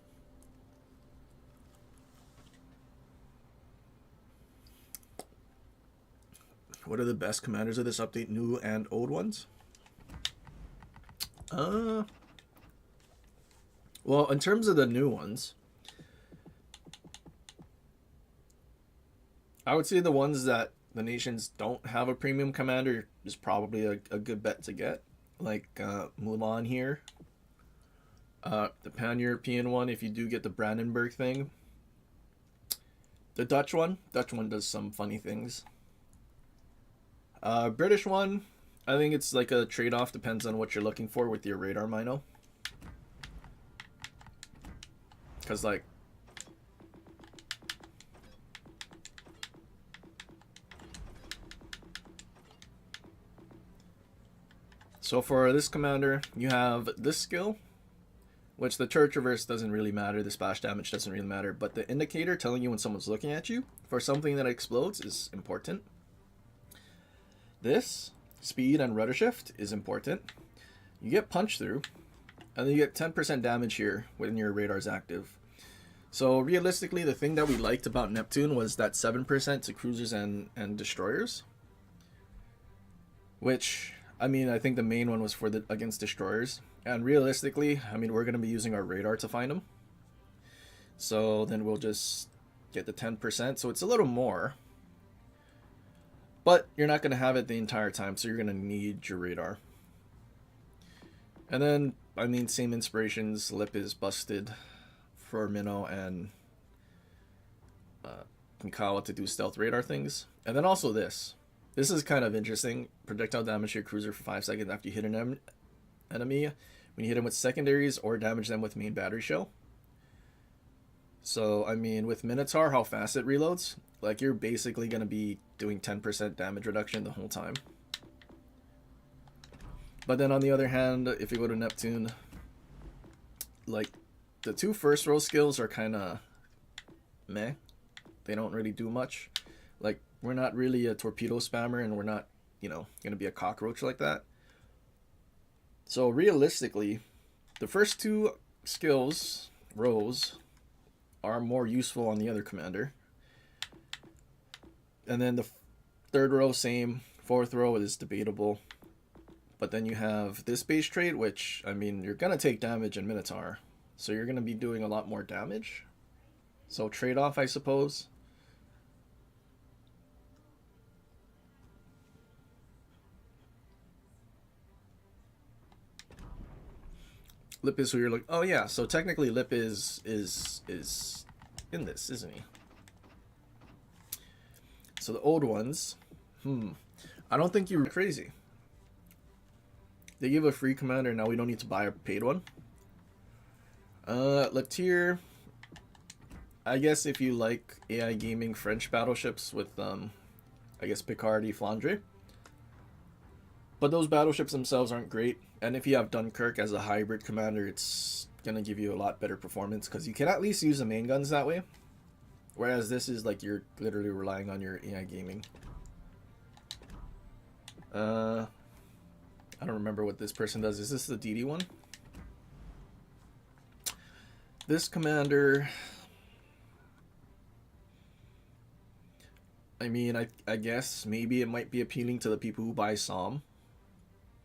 What are the best commanders of this update, new and old ones? Well, in terms of the new ones, I would say the ones that the nations don't have a premium commander is probably a good bet to get. Like Mulan here. The pan-European one, if you do get the Brandenburg thing. The Dutch one does some funny things. British one, I think it's like a trade-off, depends on what you're looking for with your radar mino. Because like, so for this commander, you have this skill, which the turret traverse doesn't really matter, the splash damage doesn't really matter, but the indicator telling you when someone's looking at you for something that explodes is important. This, speed and rudder shift, is important. You get punch through, and then you get 10% damage here when your radar's active. So realistically, the thing that we liked about Neptune was that 7% to cruisers and destroyers. Which, I mean, I think the main one was for the against destroyers. And realistically, I mean, we're going to be using our radar to find them. So then we'll just get the 10%. So it's a little more. But you're not going to have it the entire time, so you're going to need your radar. And then, I mean, same inspirations. Lip is busted for Minnow and Kinkawa to do stealth radar things. And then also this. This is kind of interesting. Projectile damage your cruiser for 5 seconds after you hit an enemy. When you hit them with secondaries or damage them with main battery shell. So, I mean, with Minotaur, how fast it reloads, like, you're basically going to be doing 10% damage reduction the whole time. But then on the other hand, if you go to Neptune, like, the 2 first row skills are kind of meh. They don't really do much. Like, we're not really a torpedo spammer, and we're not, you know, going to be a cockroach like that. So realistically, the first 2 skills, rows, are more useful on the other commander. And then the 3rd row, same. 4th row is debatable. But then you have this base trait, which, I mean, you're going to take damage in Minotaur. So you're going to be doing a lot more damage. So trade-off, I suppose. Lip is who you're like. Oh yeah, so technically Lip is in this, isn't he? So the old ones, I don't think you're crazy. They give a free commander, now we don't need to buy a paid one. Latier, I guess if you like AI gaming French battleships with, I guess Picardy, Flandre. But those battleships themselves aren't great. And if you have Dunkirk as a hybrid commander, it's going to give you a lot better performance. Because you can at least use the main guns that way. Whereas this is like you're literally relying on your AI gaming. I don't remember what this person does. Is this the DD one? This commander... I mean, I guess maybe it might be appealing to the people who buy Psalm.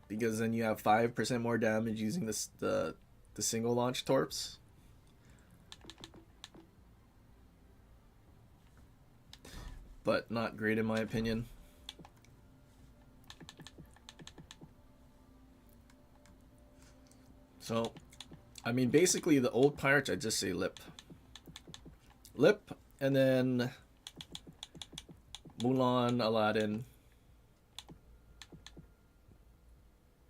Because then you have 5% more damage using this the single launch torps. But not great in my opinion. So, I mean, basically the old pirates, I'd just say Lip. Lip, and then Mulan, Aladdin,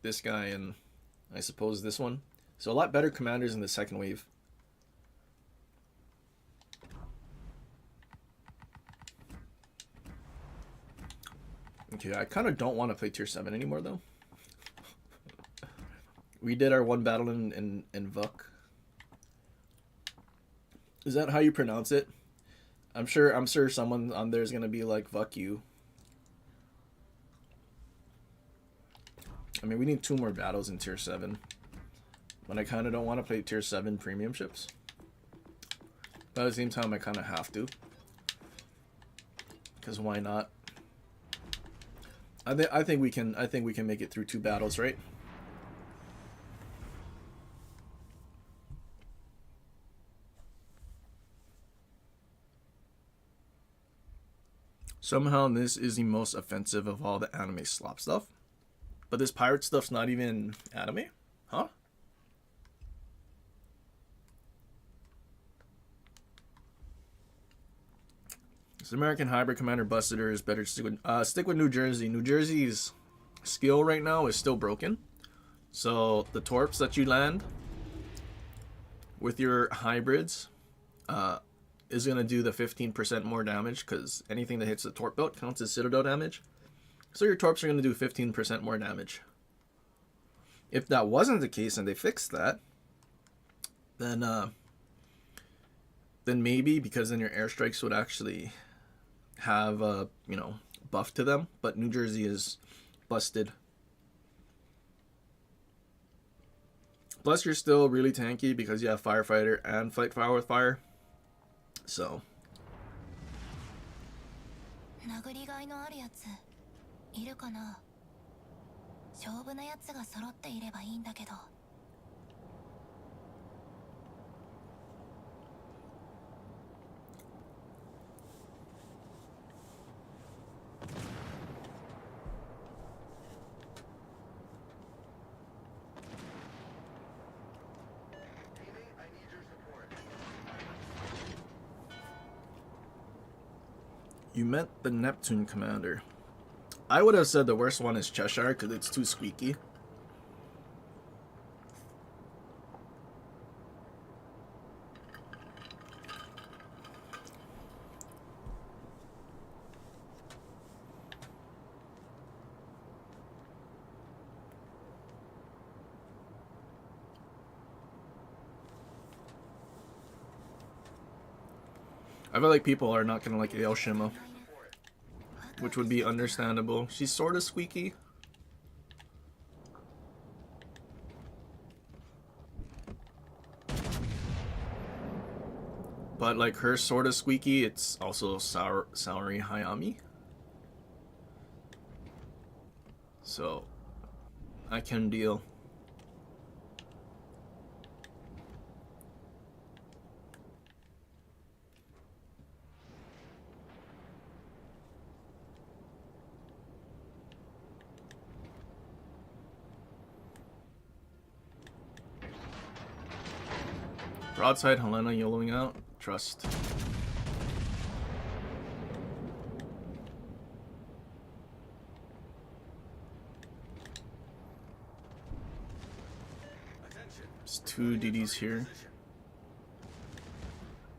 this guy, and I suppose this one. So a lot better commanders in the second wave. Okay, I kind of don't want to play tier 7 anymore though. We did our one battle in Vuk. Is that how you pronounce it? I'm sure someone on there is gonna be like, "Fuck you." I mean, we need 2 more battles in tier 7. But I kind of don't want to play tier 7 premium ships. But at the same time, I kind of have to. Because why not? I think we can make it through 2 battles, right? Somehow this is the most offensive of all the anime slop stuff. But this pirate stuff's not even anime? Huh? This American hybrid commander busted her is better to stick with New Jersey. New Jersey's skill right now is still broken. So the torps that you land with your hybrids is going to do the 15% more damage, because anything that hits the torp belt counts as citadel damage. So your torps are going to do 15% more damage. If that wasn't the case and they fixed that, then maybe, because then your airstrikes would actually have a, buff to them. But New Jersey is busted. Plus you're still really tanky because you have firefighter and fight fire with fire. So 殴りがいのあるやついるかな。勝負なやつが揃っていればいいんだけど。you meant the Neptune commander. I would have said the worst one is Cheshire because it's too squeaky. I feel like people are not gonna like Aoshima, which would be understandable. She's sort of squeaky. But like her sort of squeaky, it's also Saori Hayami. So I can deal. Broadside, Helena YOLOing out. Trust. Attention. There's 2 DDs here.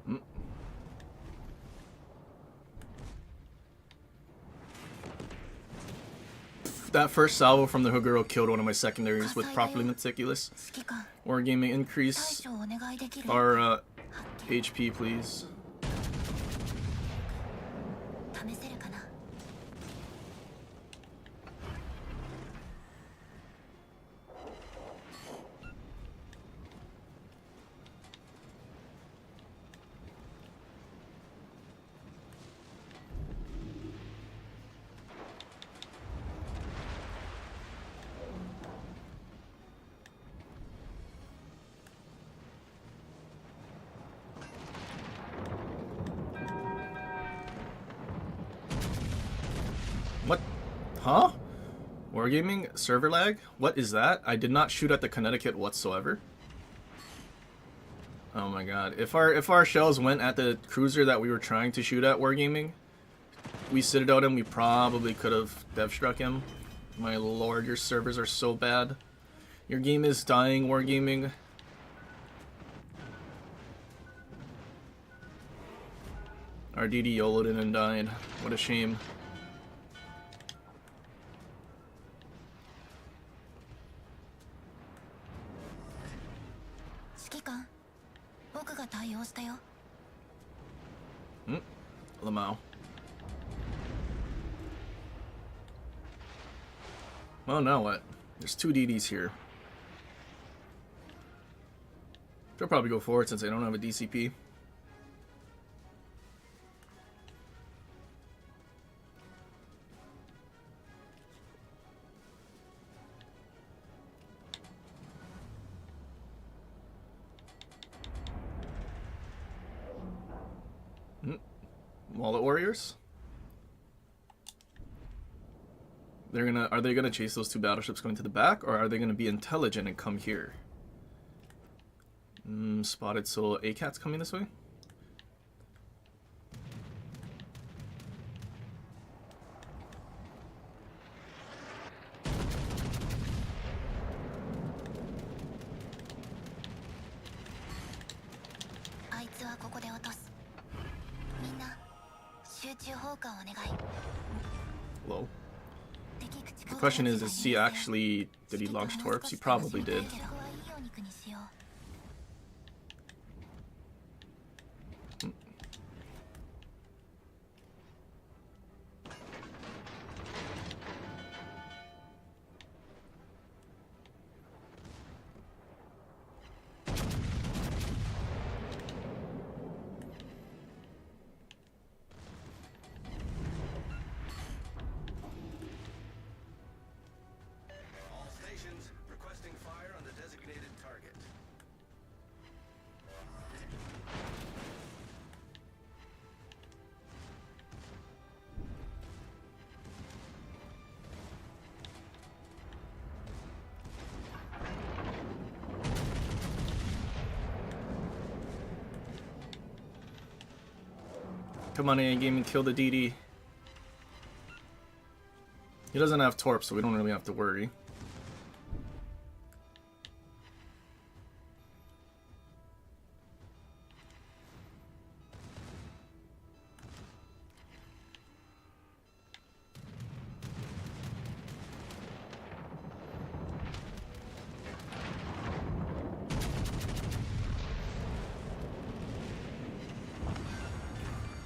Mm. That first salvo from the Hoguro killed one of my secondaries with Properly Meticulous. 指揮官 Wargaming 対 increase 処をお願いできる our HP, please. 試せるかな What? Huh? Wargaming server lag? What is that? I did not shoot at the Connecticut whatsoever. Oh my god. If our shells went at the cruiser that we were trying to shoot at, Wargaming, we citadeled him, we probably could have dev struck him. My lord, your servers are so bad. Your game is dying, Wargaming. Our DD YOLO'd in and died. What a shame. 指揮官僕が対応したよ Lamau. Well, now what? There's 2 DDs here. They'll probably go forward since I don't have a DCP. Wallet Warriors? Are they gonna chase those 2 battleships going to the back, or are they gonna be intelligent and come here? Spotted, so ACAT's coming this way? Low. The question is he actually... Did he launch torps? He probably did. All stations requesting fire on the designated target. Come on, AA Gaming, kill the DD. He doesn't have torp, so we don't really have to worry.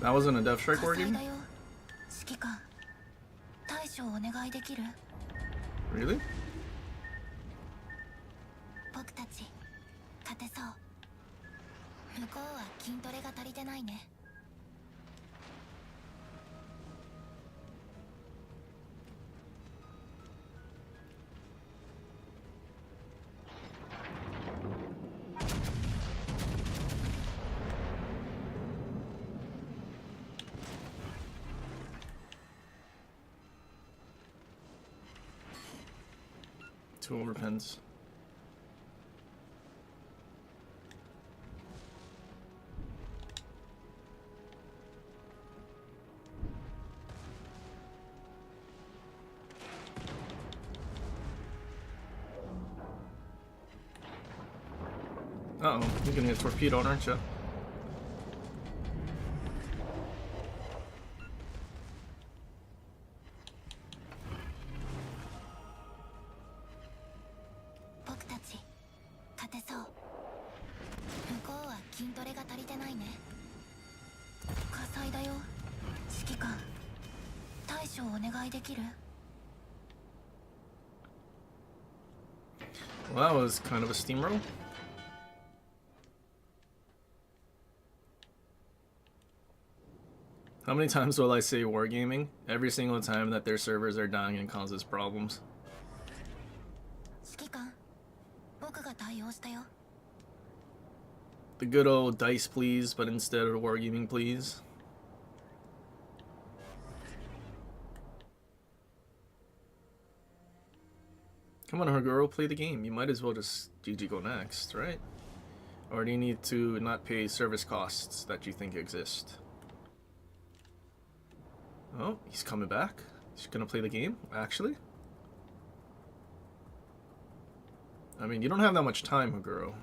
That wasn't a Death Strike war game? 指揮官対処をお願いできる Really? 僕たち勝てそう向こうは筋トレが足りてないね 2 overpens. Uh-oh, you're gonna get torpedoed, aren't you? 僕たち勝てそう。向こうは筋トレが足りてないね。火災だよ。指揮官、対処をお願いできる？ Well, that was kind of a steamroll. How many times will I say wargaming? Every single time that their servers are dying and causes problems. 指揮官、僕が対応したよ。 The good old dice please, but instead of wargaming please. Come on, Haguro, play the game. You might as well just GG go next, right? Or do you need to not pay service costs that you think exist? Oh, he's coming back. He's gonna play the game, actually. I mean, you don't have that much time, Haguro.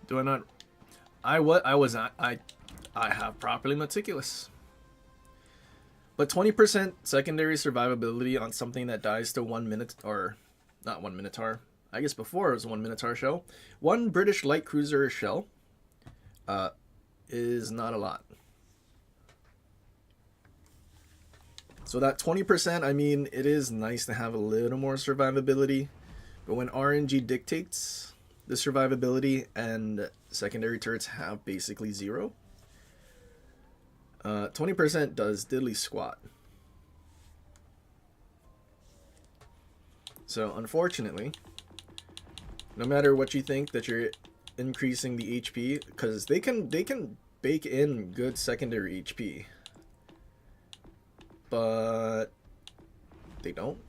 Do I not? I have properly meticulous. But 20% secondary survivability on something that dies to 1 minute, or not 1 Minotaur. I guess before it was 1 Minotaur shell. 1 British light cruiser shell is not a lot. So that 20%, I mean, it is nice to have a little more survivability. But when RNG dictates the survivability and secondary turrets have basically 0, 20% does diddly squat. So unfortunately, no matter what you think that you're increasing the HP, because they can bake in good secondary HP, but they don't.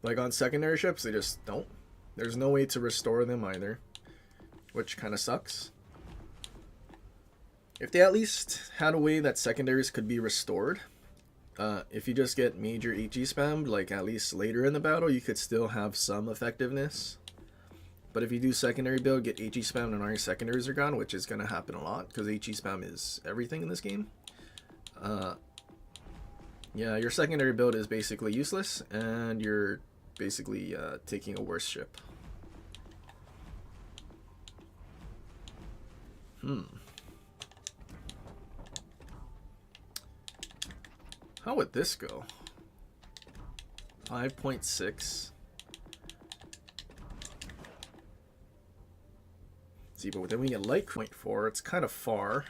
Like on secondary ships, they just don't. There's no way to restore them either, which kind of sucks. If they at least had a way that secondaries could be restored, if you just get major HE spammed, like at least later in the battle, you could still have some effectiveness. But if you do secondary build, get HE spammed and all your secondaries are gone, which is going to happen a lot, because HE spam is everything in this game. Yeah, your secondary build is basically useless, and you're basically taking a worse ship. How would this go? 5.6. See, but then we get light 0.4. It's kind of far.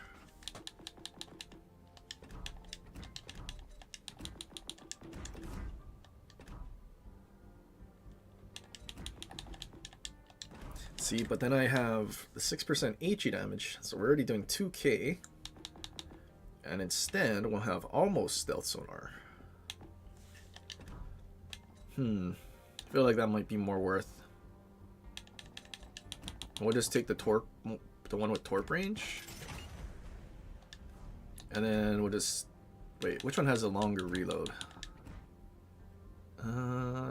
See, but then I have the 6% HE damage, so we're already doing 2k. And instead, we'll have almost stealth sonar. I feel like that might be more worth. We'll just take the torp, the one with torp range. And then we'll just... Wait, which one has a longer reload?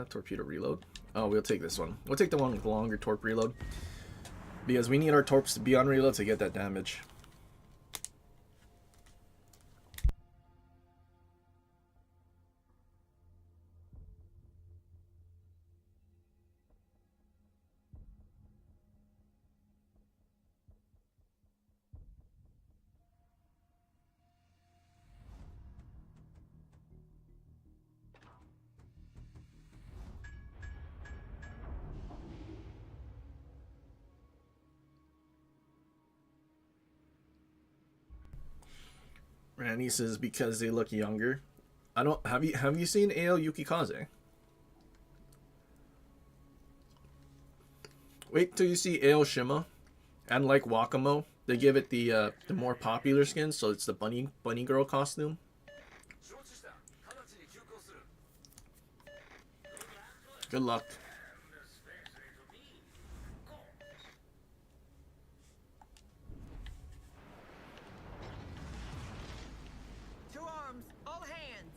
Torpedo reload. Oh, we'll take this one. We'll take the one with the longer torp reload. Because we need our torps to be on reload to get that damage. Randy says because they look younger. I don't have you seen AL Yukikaze? Wait till you see AL Shima, and like Wakamo, they give it the more popular skin, so it's the bunny girl costume. Good luck. To arms, all hands.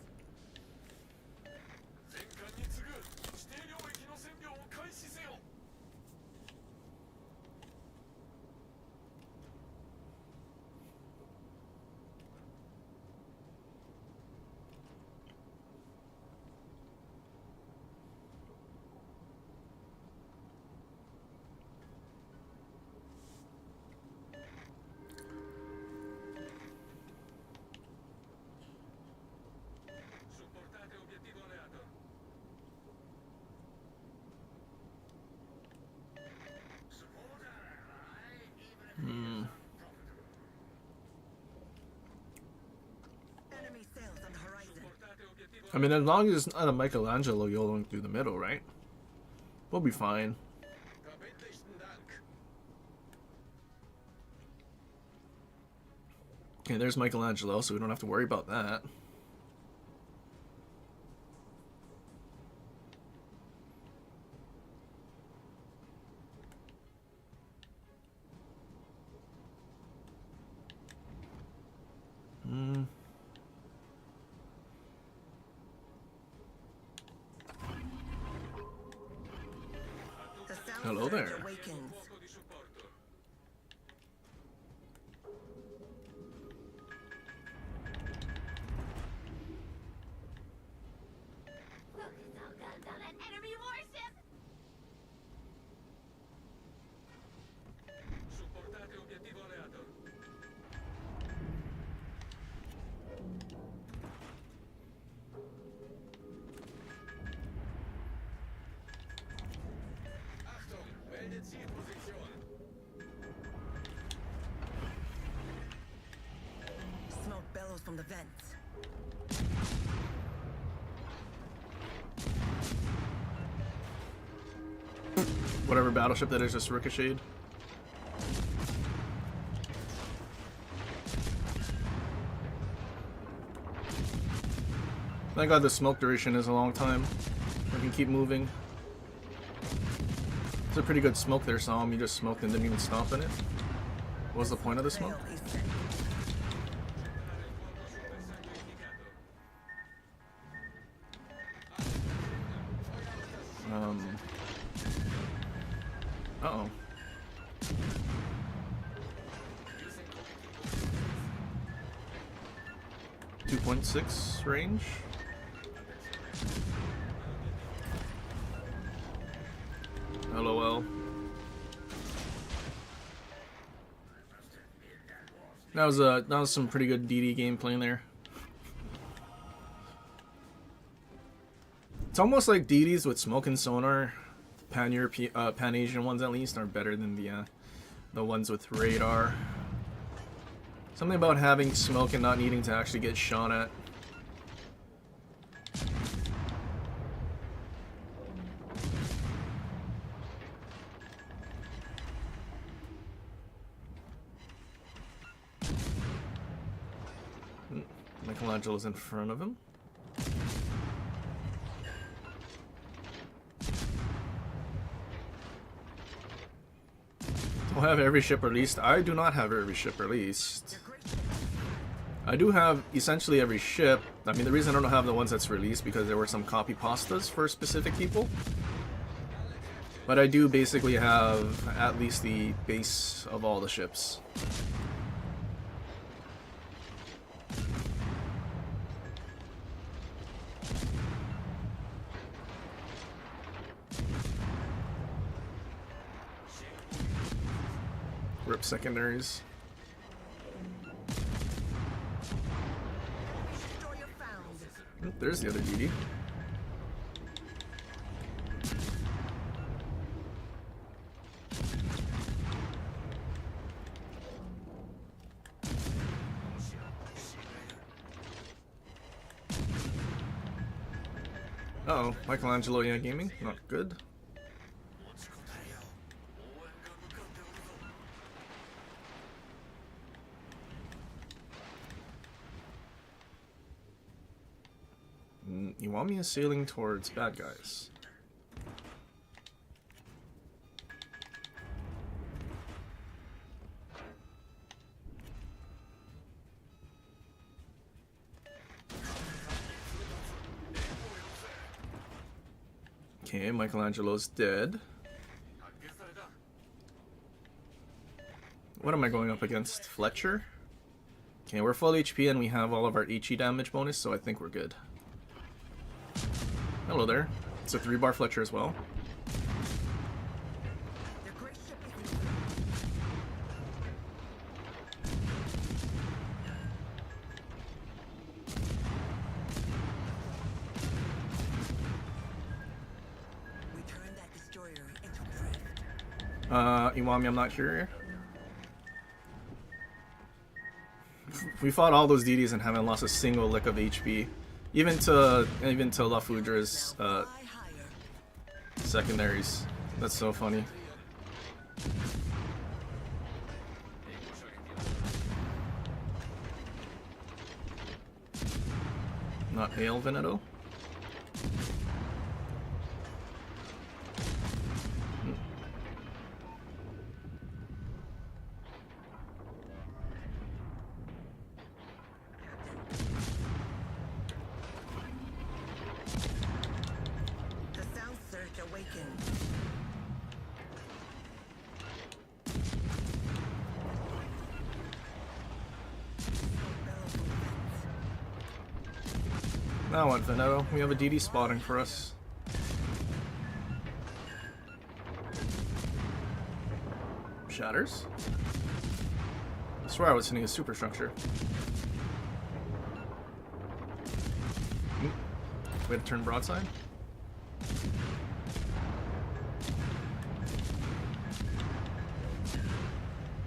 前艦に次ぐ指定領域の占領を開始せよ。Supportate obiettivo alleato. Support our ally, even if he is Enemy sails on the horizon. Supportate obiettivo I mean, as long as it's not a Michelangelo going through the middle, right? We'll be fine. Verbindlichsten Dank. Okay, there's Michelangelo, so we don't have to worry about that. The sound Hello surge there. awakens. fuoco di supporto. Focus all guns on that enemy warship! Supportate obiettivo alleato. Achtung, melde Zielposition. Smoke bellows from the vents. Whatever battleship that is just ricocheted. Thank God the smoke duration is a long time. We can keep moving. It's a pretty good smoke there, Sam. You just smoked and didn't even stop in it. What was the point of the smoke? Sail is set. Uh-oh. .6 range. LOL. That was some pretty good DD gameplay there. It's almost like DDs with smoke and sonar. Pan-Asian ones at least are better than the ones with radar. Something about having smoke and not needing to actually get shot at. Michelangelo's in front of him. I'll have every ship released. I do not have every ship released. I do have essentially every ship. I mean, the reason I don't have the ones that's released because there were some copy pastas for specific people. But I do basically have at least the base of all the ships. Rip secondaries. Destroyer found. There's the other DD. Uh-oh, Michelangelo, yeah, gaming? Not good. You want me sailing towards bad guys? Okay, Michelangelo's dead. What am I going up against? Fletcher? Okay, we're full HP and we have all of our HE damage bonus, so I think we're good. Hello there. It's a 3-bar Fletcher as well. The great ship is we turned that destroyer into drift. Iwami, I'm not sure. We fought all those DDs and haven't lost a single lick of HP. Even to La Fudra's Fly higher. secondaries. That's so funny. Not Ale Veneto? The sound surge awakened. Bellow from the vents. Now what, Veneto? We have a DD spotting for us. Shatters? I swear I was hitting a superstructure. Way to turn broadside?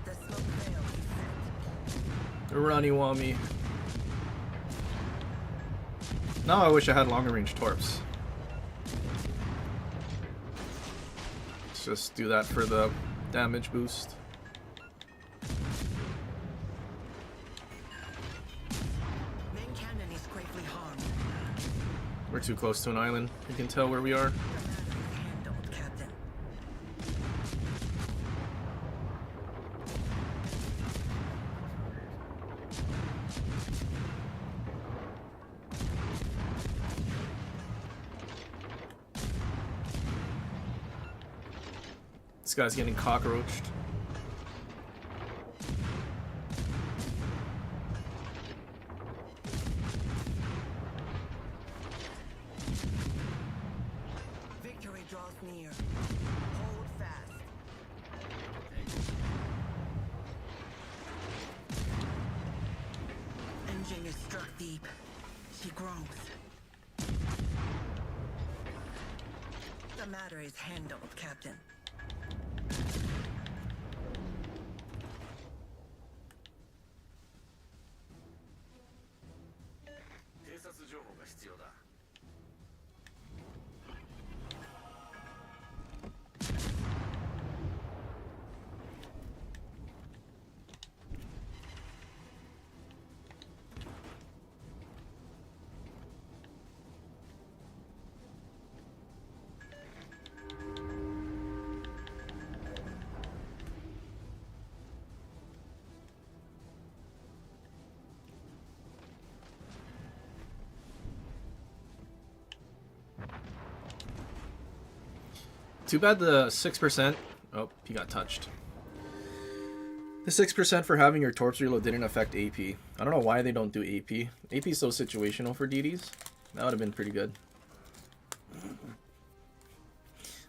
The smoke veil is Run, Iwami. Now I wish I had longer range torps. Let's just do that for the damage boost. main cannon is gravely harmed. We're too close to an island. You can tell where we are. The matter is handled, Captain. This guy's getting cockroached. Victory draws near. Hold fast. Engine is struck deep. She groans. The matter is handled, Captain. Too bad the 6%. Oh, he got touched. The 6% for having your torps reload didn't affect AP. I don't know why they don't do AP. AP is so situational for DDs. That would have been pretty good.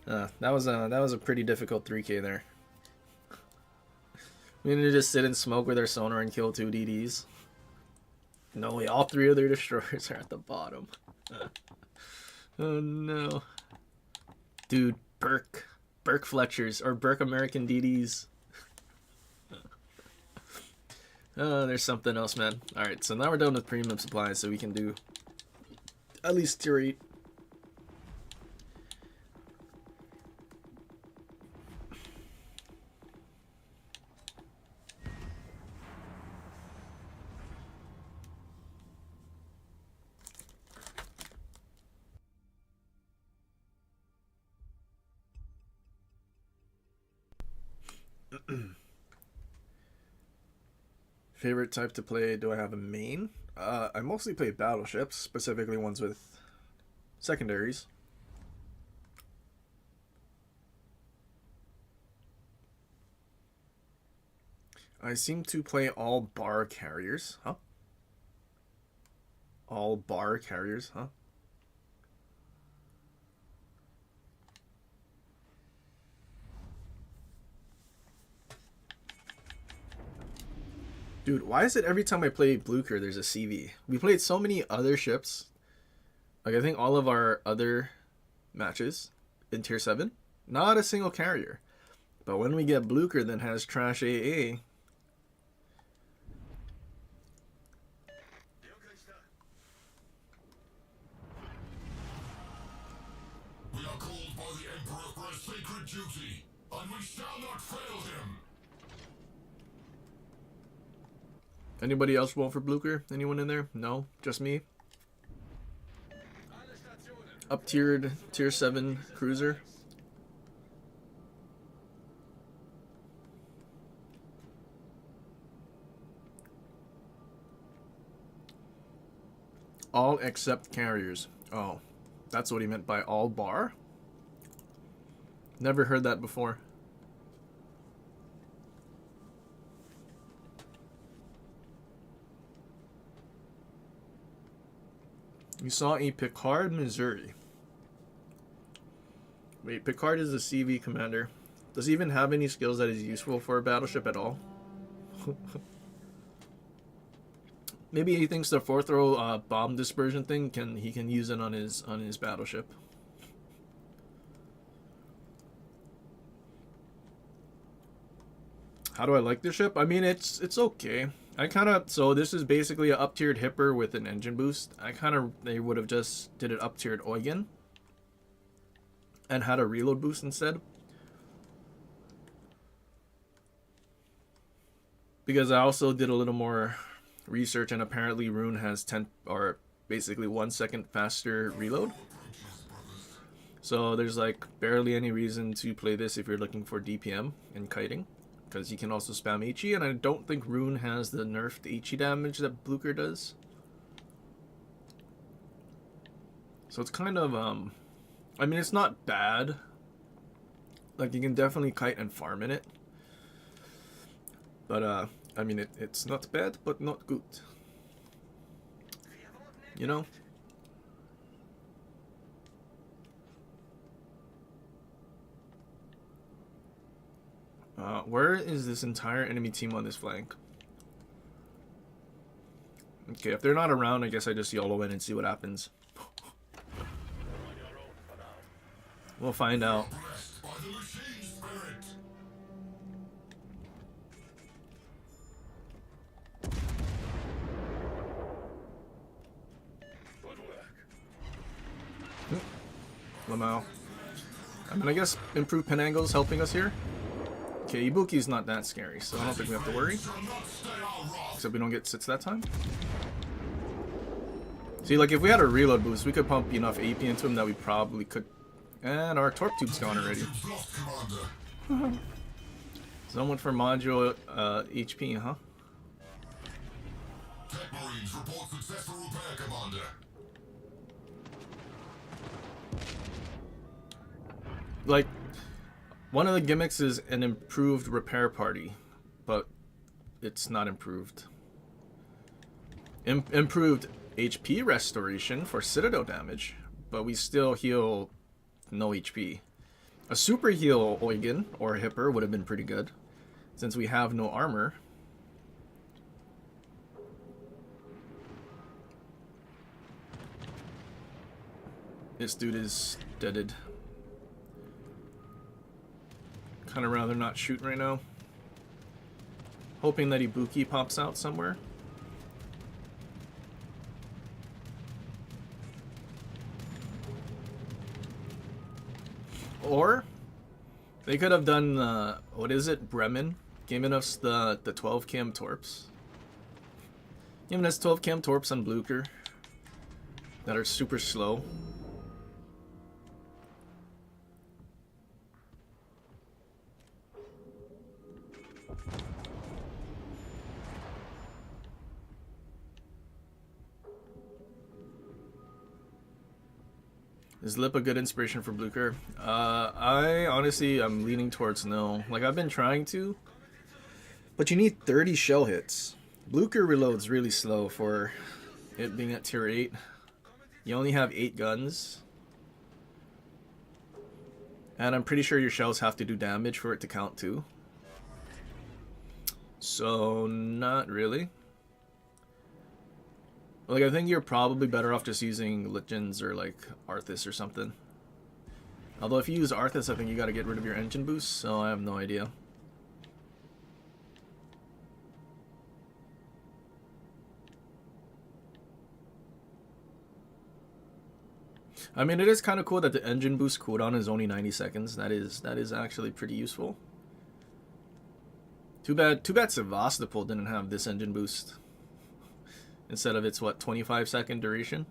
That was a pretty difficult 3K there. We need to just sit and smoke with our sonar and kill 2 DDs. No way, all 3 of their destroyers are at the bottom. Oh no. Dude, Burke Fletchers, or Burke American DDs. Oh, there's something else, man. Alright, so now we're done with premium supplies, so we can do at least tier 8. Favorite type to play? Do I have a main? I mostly play battleships, specifically ones with secondaries. I seem to play all bar carriers, huh? All bar carriers, huh? Dude, why is it every time I play Blucher there's a CV? We played so many other ships. Like, I think all of our other matches in Tier 7, not a single carrier. But when we get Blucher that has trash AA, We are called by the Emperor for a sacred duty, and we shall not fail him. anybody else vote for Blucher? Anyone in there? No? Just me? Up-tiered Tier 7 cruiser? All except carriers. Oh, that's what he meant by all bar? Never heard that before. You saw a Picard, Missouri. Wait, Picard is the CV commander. Does he even have any skills that is useful for a battleship at all? Maybe he thinks the fourth row bomb dispersion thing he can use it on his battleship. How do I like this ship? I mean, it's okay. So this is basically an up-tiered Hipper with an engine boost. They would have just did it up-tiered Eugen and had a reload boost instead. Because I also did a little more research, and apparently Rune has 10 or basically 1 second faster reload. So there's like barely any reason to play this if you're looking for DPM and kiting, because you can also spam HE, and I don't think Rune has the nerfed HE damage that Blucher does. So it's kind of I mean, it's not bad. Like, you can definitely kite and farm in it. But I mean, it's not bad, but not good. You know? Where is this entire enemy team on this flank? Okay, if they're not around, I guess I just YOLO in and see what happens. We'll find out. Lamau. I mean, I guess improved pin angles helping us here. Okay, Ibuki's not that scary, so I don't think we have to worry. Except we don't get sits that time. See, like, if we had a reload boost, we could pump enough AP into him that we probably could. And our torp tube's gone already. Someone for module HP, huh? Marines report successful repair, Commander. Like, one of the gimmicks is an improved repair party, but it's not improved. Improved HP restoration for Citadel damage, but we still heal no HP. A super heal Eugen or Hipper would have been pretty good, since we have no armor. This dude is deaded. Kind of rather not shoot right now. Hoping that Ibuki pops out somewhere. Or they could have done what is it, Bremen, giving us the 12 cam torps. Giving us 12 cam torps on Blucher that are super slow. Is Lip a good inspiration for Blucher? I honestly, I'm leaning towards no. Like, I've been trying to, But you need 30 shell hits. Blucher reloads really slow for it being at tier 8. You only have 8 guns. And I'm pretty sure your shells have to do damage for it to count too. So, not really. Like, I think you're probably better off just using Lichens or like Arthas or something. Although if you use Arthas, I think you gotta get rid of your engine boost, so I have no idea. I mean, it is kind of cool that the engine boost cooldown is only 90 seconds. That is actually pretty useful. Too bad Sevastopol didn't have this engine boost. Instead of its, what, 25-second duration?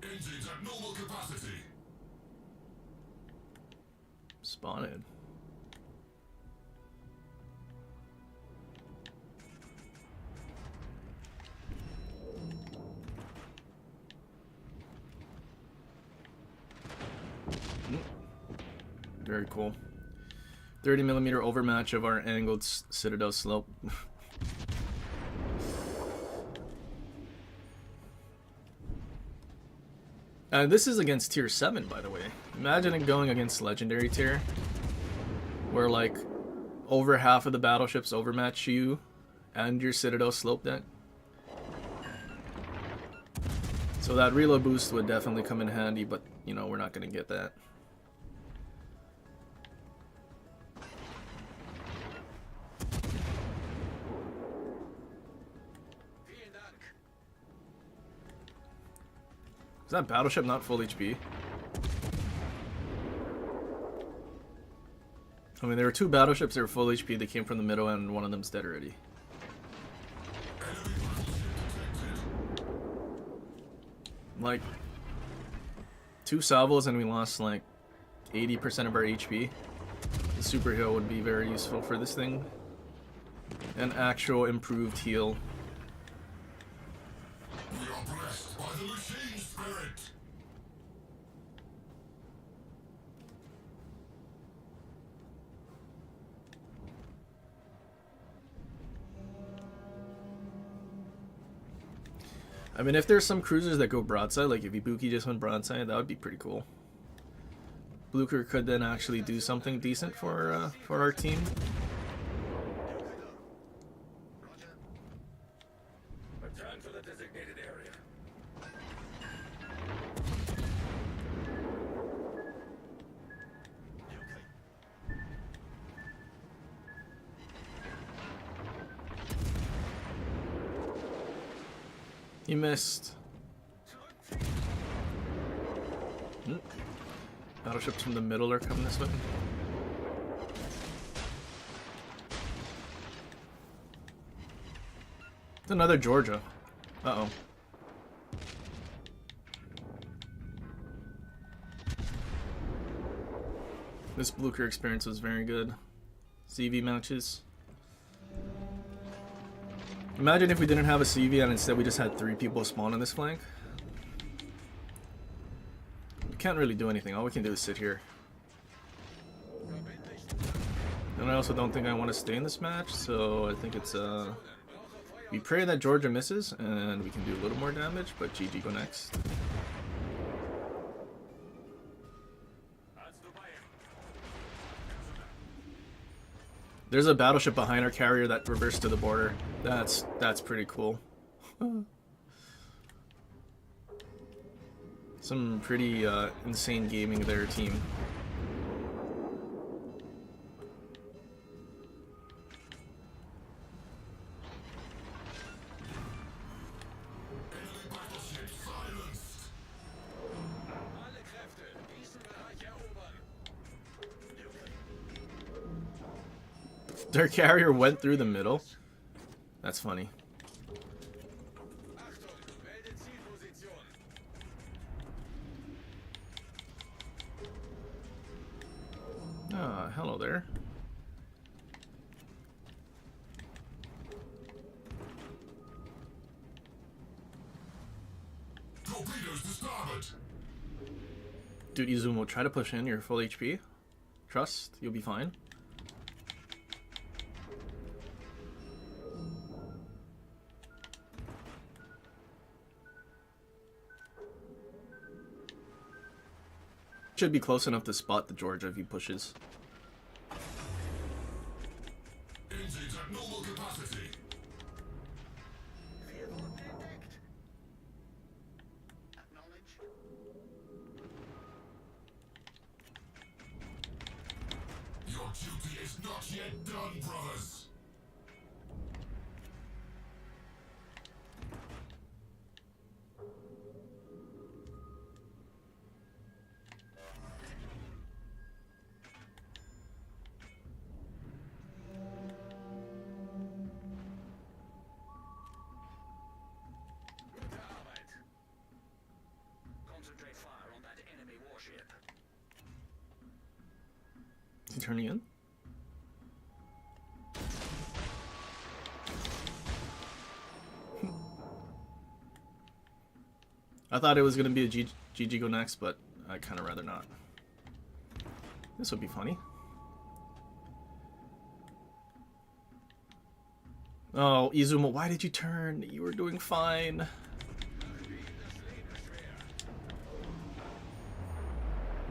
Engines at normal capacity. Spotted. Very cool. 30mm overmatch of our angled Citadel slope. This is against tier 7, by the way. Imagine it going against legendary tier, where like over half of the battleships overmatch you and your Citadel slope deck. So that reload boost would definitely come in handy, but you know, we're not going to get that. Is that battleship not full HP? I mean, there were 2 battleships that were full HP. They came from the middle, and one of them's dead already. Like, 2 salvos and we lost like 80% of our HP. The super heal would be very useful for this thing. An actual improved heal. We are blessed by the machine spirit. I mean, if there's some cruisers that go broadside, like if Ibuki just went broadside, that would be pretty cool. Blucher could then actually do something decent for our team. Return to the designated area. He missed. Battleships from the middle are coming this way. It's another Georgia. Uh-oh. This Blucher experience was very good. CV matches. Imagine if we didn't have a CV and instead we just had 3 people spawn on this flank. We can't really do anything. All we can do is sit here. And I also don't think I want to stay in this match, so I think it's we pray that Georgia misses and we can do a little more damage, but GG go next. There's a battleship behind our carrier that reversed to the border. That's pretty cool. Some pretty insane gaming there, team. Their carrier went through the middle. That's funny. Ah, hello there. Torpedoes to starboard. Dude, Izumo, try to push in. You're full HP. Trust. You'll be fine. Should be close enough to spot the Georgia if he pushes. Engines at normal capacity. Vehicle detect. Acknowledge. Your duty is not yet done, brothers. Gute Arbeit. Concentrate fire on that enemy warship. Is he turning in? I thought it was gonna be a GG go next, but I'd kind of rather not. This would be funny. Oh, Izumo, why did you turn? You were doing fine.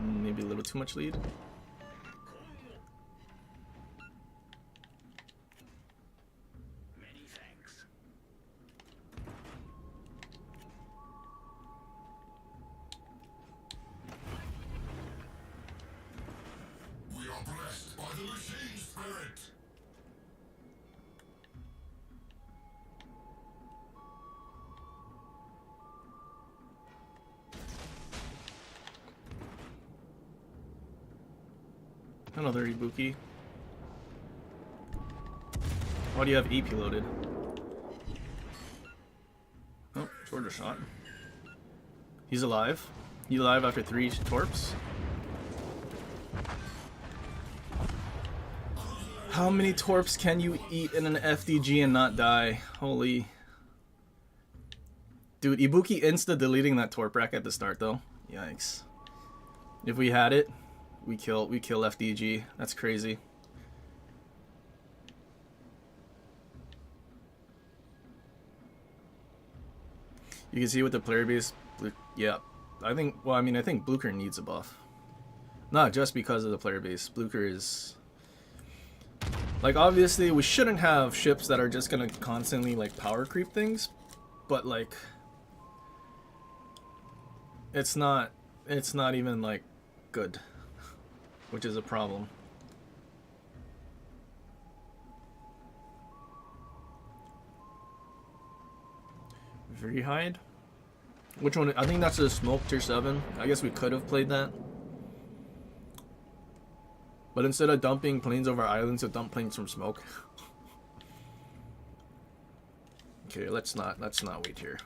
Maybe a little too much lead. Many thanks. We are blessed by the machine spirit. Another Ibuki. Why do you have EP loaded? Oh, Georgia shot. He's alive. He's alive after 3 torps. How many torps can you eat in an FDG and not die? Holy. Dude, Ibuki insta-deleting that torp rack at the start though. Yikes. If we had it, we kill FDG. That's crazy. You can see with the player base, yeah. I think Blucher needs a buff. Not just because of the player base. Blucher is... Like, obviously, we shouldn't have ships that are just gonna constantly, like, power creep things. But, like... It's not even, like, good. Which is a problem. Very hide? Which one? I think that's a smoke tier 7. I guess we could have played that. But instead of dumping planes over islands, to dump planes from smoke. Okay, let's not wait here.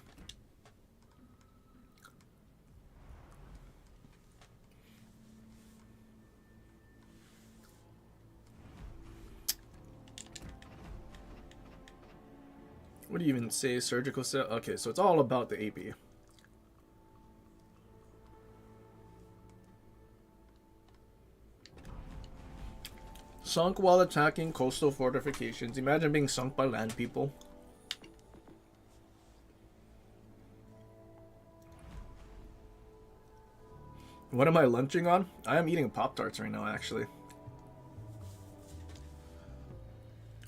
What do you even say? Surgical set? Okay, so it's all about the AP. Sunk while attacking coastal fortifications. Imagine being sunk by land people. What am I lunching on? I am eating Pop-Tarts right now, actually.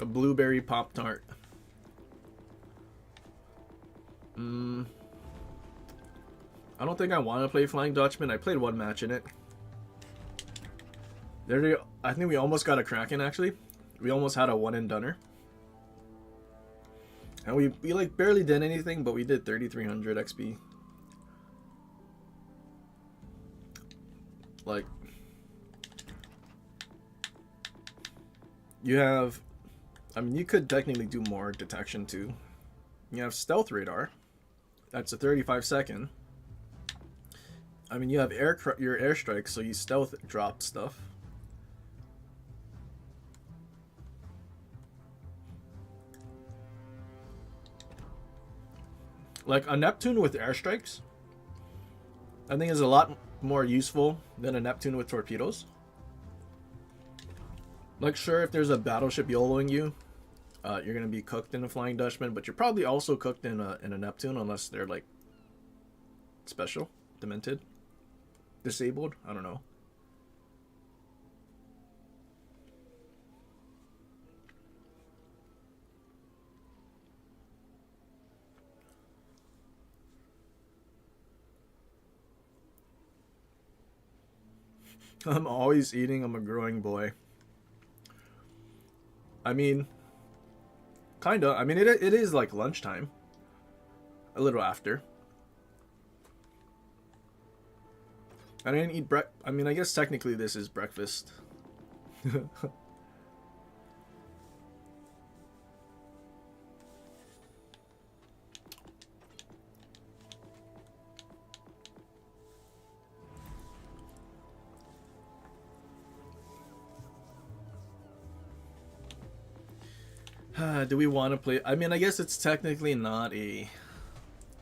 A blueberry Pop-Tart. I don't think I want to play Flying Dutchman. I played one match in it. I think we almost got a Kraken, actually. We almost had a one-and-doneer. And we like barely did anything, but we did 3,300 XP. Like, you have, I mean, you could technically do more detection too. You have stealth radar. That's a 35-second. I mean, you have your airstrike, so you stealth drop stuff. Like a Neptune with airstrikes, I think is a lot more useful than a Neptune with torpedoes. Like, sure, if there's a battleship YOLOing you, you're gonna be cooked in a Flying Dutchman, but you're probably also cooked in a Neptune unless they're like special, demented, disabled. I don't know. I'm always eating. I'm a growing boy. I mean, kinda. I mean, it is like lunchtime. A little after. I didn't eat I mean, I guess technically this is breakfast. Do we want to play? I mean, I guess it's technically not a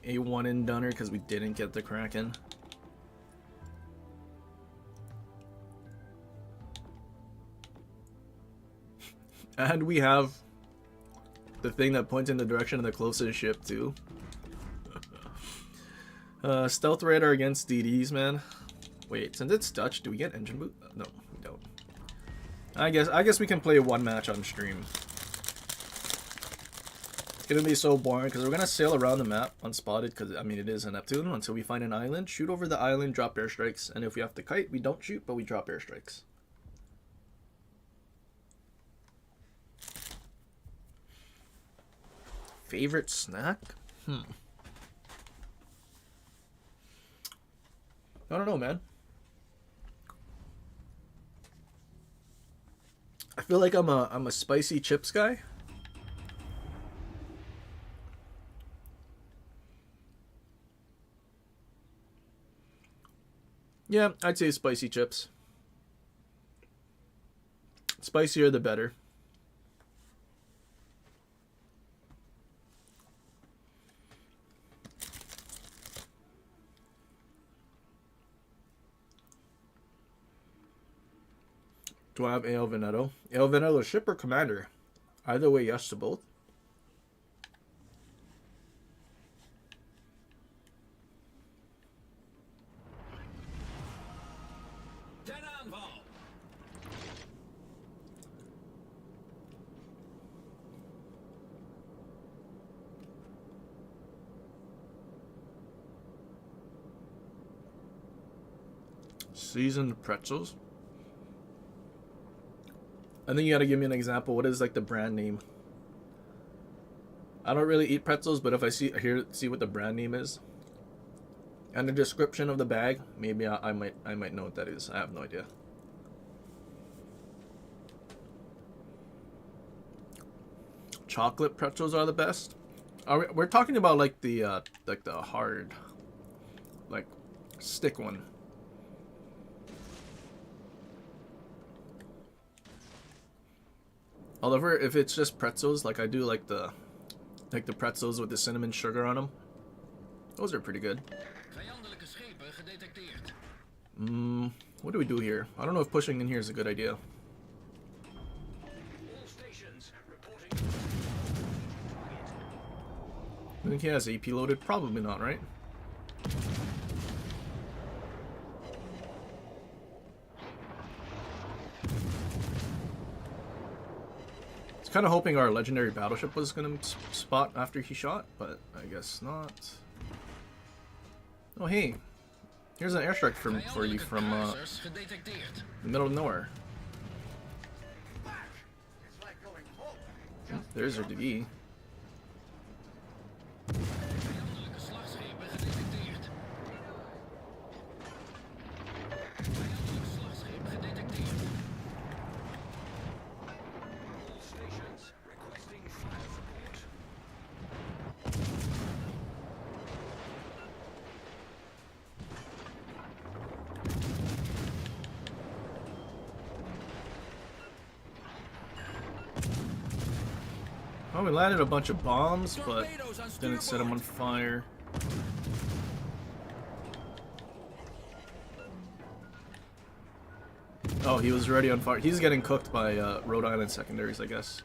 one and doneer because we didn't get the Kraken. And we have the thing that points in the direction of the closest ship too. Stealth radar against DDs, man. Wait, since it's Dutch, do we get engine boot? No, we don't. I guess we can play one match on stream. It's gonna be so boring because we're gonna sail around the map unspotted because I mean it is a Neptune until we find an island, shoot over the island, drop airstrikes, and if we have to kite, we don't shoot but we drop airstrikes. Favorite snack? I don't know, man. I feel like I'm a spicy chips guy. Yeah, I'd say spicy chips. Spicier the better. Do I have Ale Veneto? Ale Veneto ship or commander? Either way, yes to both. Ten aanval. Seasoned pretzels. I think you gotta give me an example. What is like the brand name? I don't really eat pretzels, but if I see what the brand name is and the description of the bag, maybe I might know what that is. I have no idea. Chocolate pretzels are the best. We're talking about like the hard, like stick one. However, if it's just pretzels, like I do like the pretzels with the cinnamon sugar on them. Those are pretty good. Vijandelijke schepen gedetecteerd. What do we do here? I don't know if pushing in here is a good idea. All stations reporting. I think he has AP loaded. Probably not, right? Kind of hoping our legendary battleship was gonna spot after he shot, but I guess not. Oh hey, here's an airstrike for you from the middle of nowhere. There's our DD. Vijandelijke slagschepen gedetecteerd. Vijandelijk slagschip gedetecteerd. All stations requesting fire support. Well, we landed a bunch of bombs, but didn't set them on fire. Oh, he was already on fire. He's getting cooked by Rhode Island secondaries, I guess.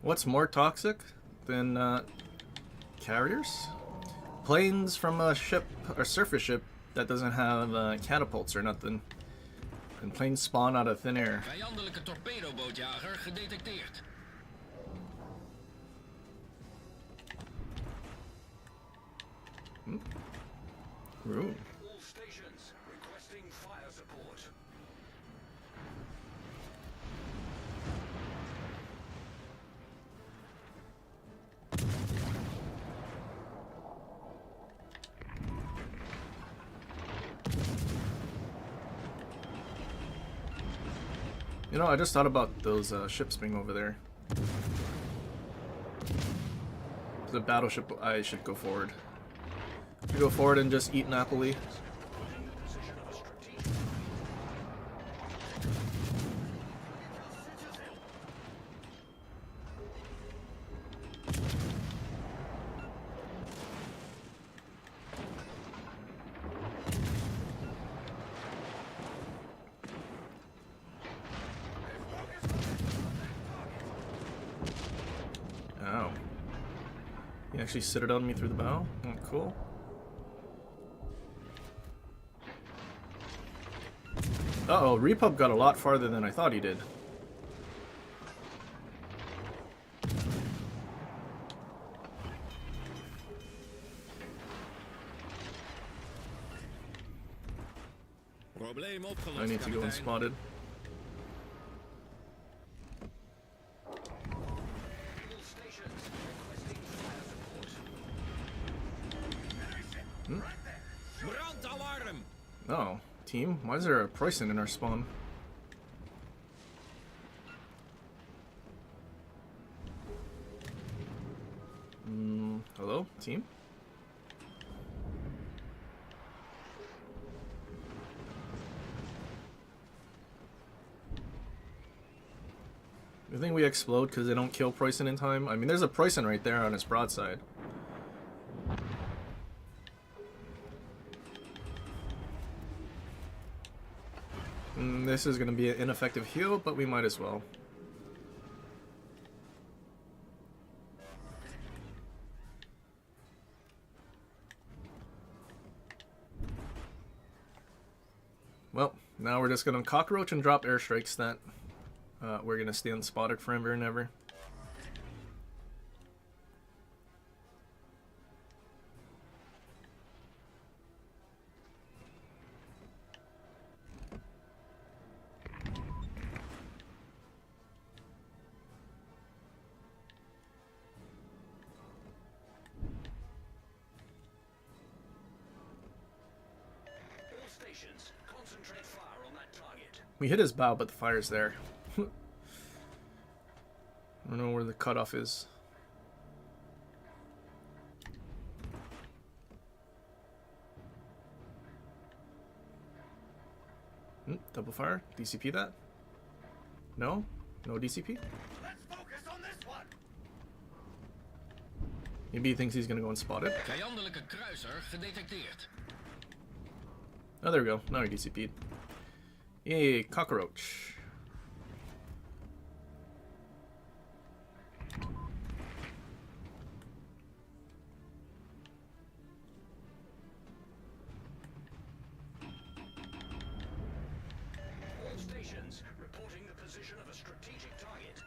What's more toxic than carriers? Planes from a ship or surface ship that doesn't have catapults or nothing. And planes spawn out of thin air. Vijandelijke torpedobootjager gedetecteerd. Ooh. All stations requesting fire support. You know, I just thought about those ships being over there. The battleship, I should go forward. Should go forward and just eat Napoli. Ow. He actually sitted on me through the bow? Oh, cool. Uh-oh, Repub got a lot farther than I thought he did. Probleem opgelost, I need to go kapitein. unspotted. All stations requesting fire support. Brandalarm! Oh, team, why is there a Preußen in our spawn? Hello, team? You think we explode because they don't kill Preußen in time? I mean, there's a Preußen right there on his broadside. This is going to be an ineffective heal, but we might as well. Well, now we're just going to cockroach and drop airstrikes that we're going to stay unspotted forever and ever. All stations concentrate fire on that target. We hit his bow, but the fire's there. I don't know where the cutoff is. Double fire? DCP that? No? No DCP? Let's focus on this one. Maybe he thinks he's gonna go unspotted. Vijandelijke kruiser gedetecteerd. Oh, there we go. Now he DCP'd. Yay, cockroach. All stations reporting the position of a strategic target.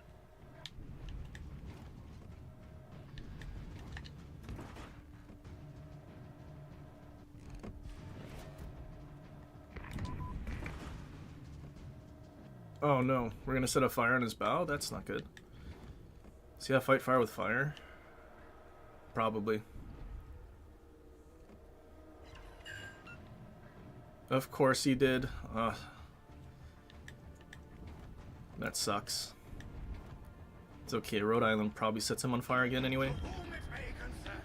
Oh no, we're gonna set a fire on his bow? That's not good. See how fight fire with fire? Probably. Of course he did. That sucks. It's okay, Rhode Island probably sets him on fire again anyway. Whom it may concern,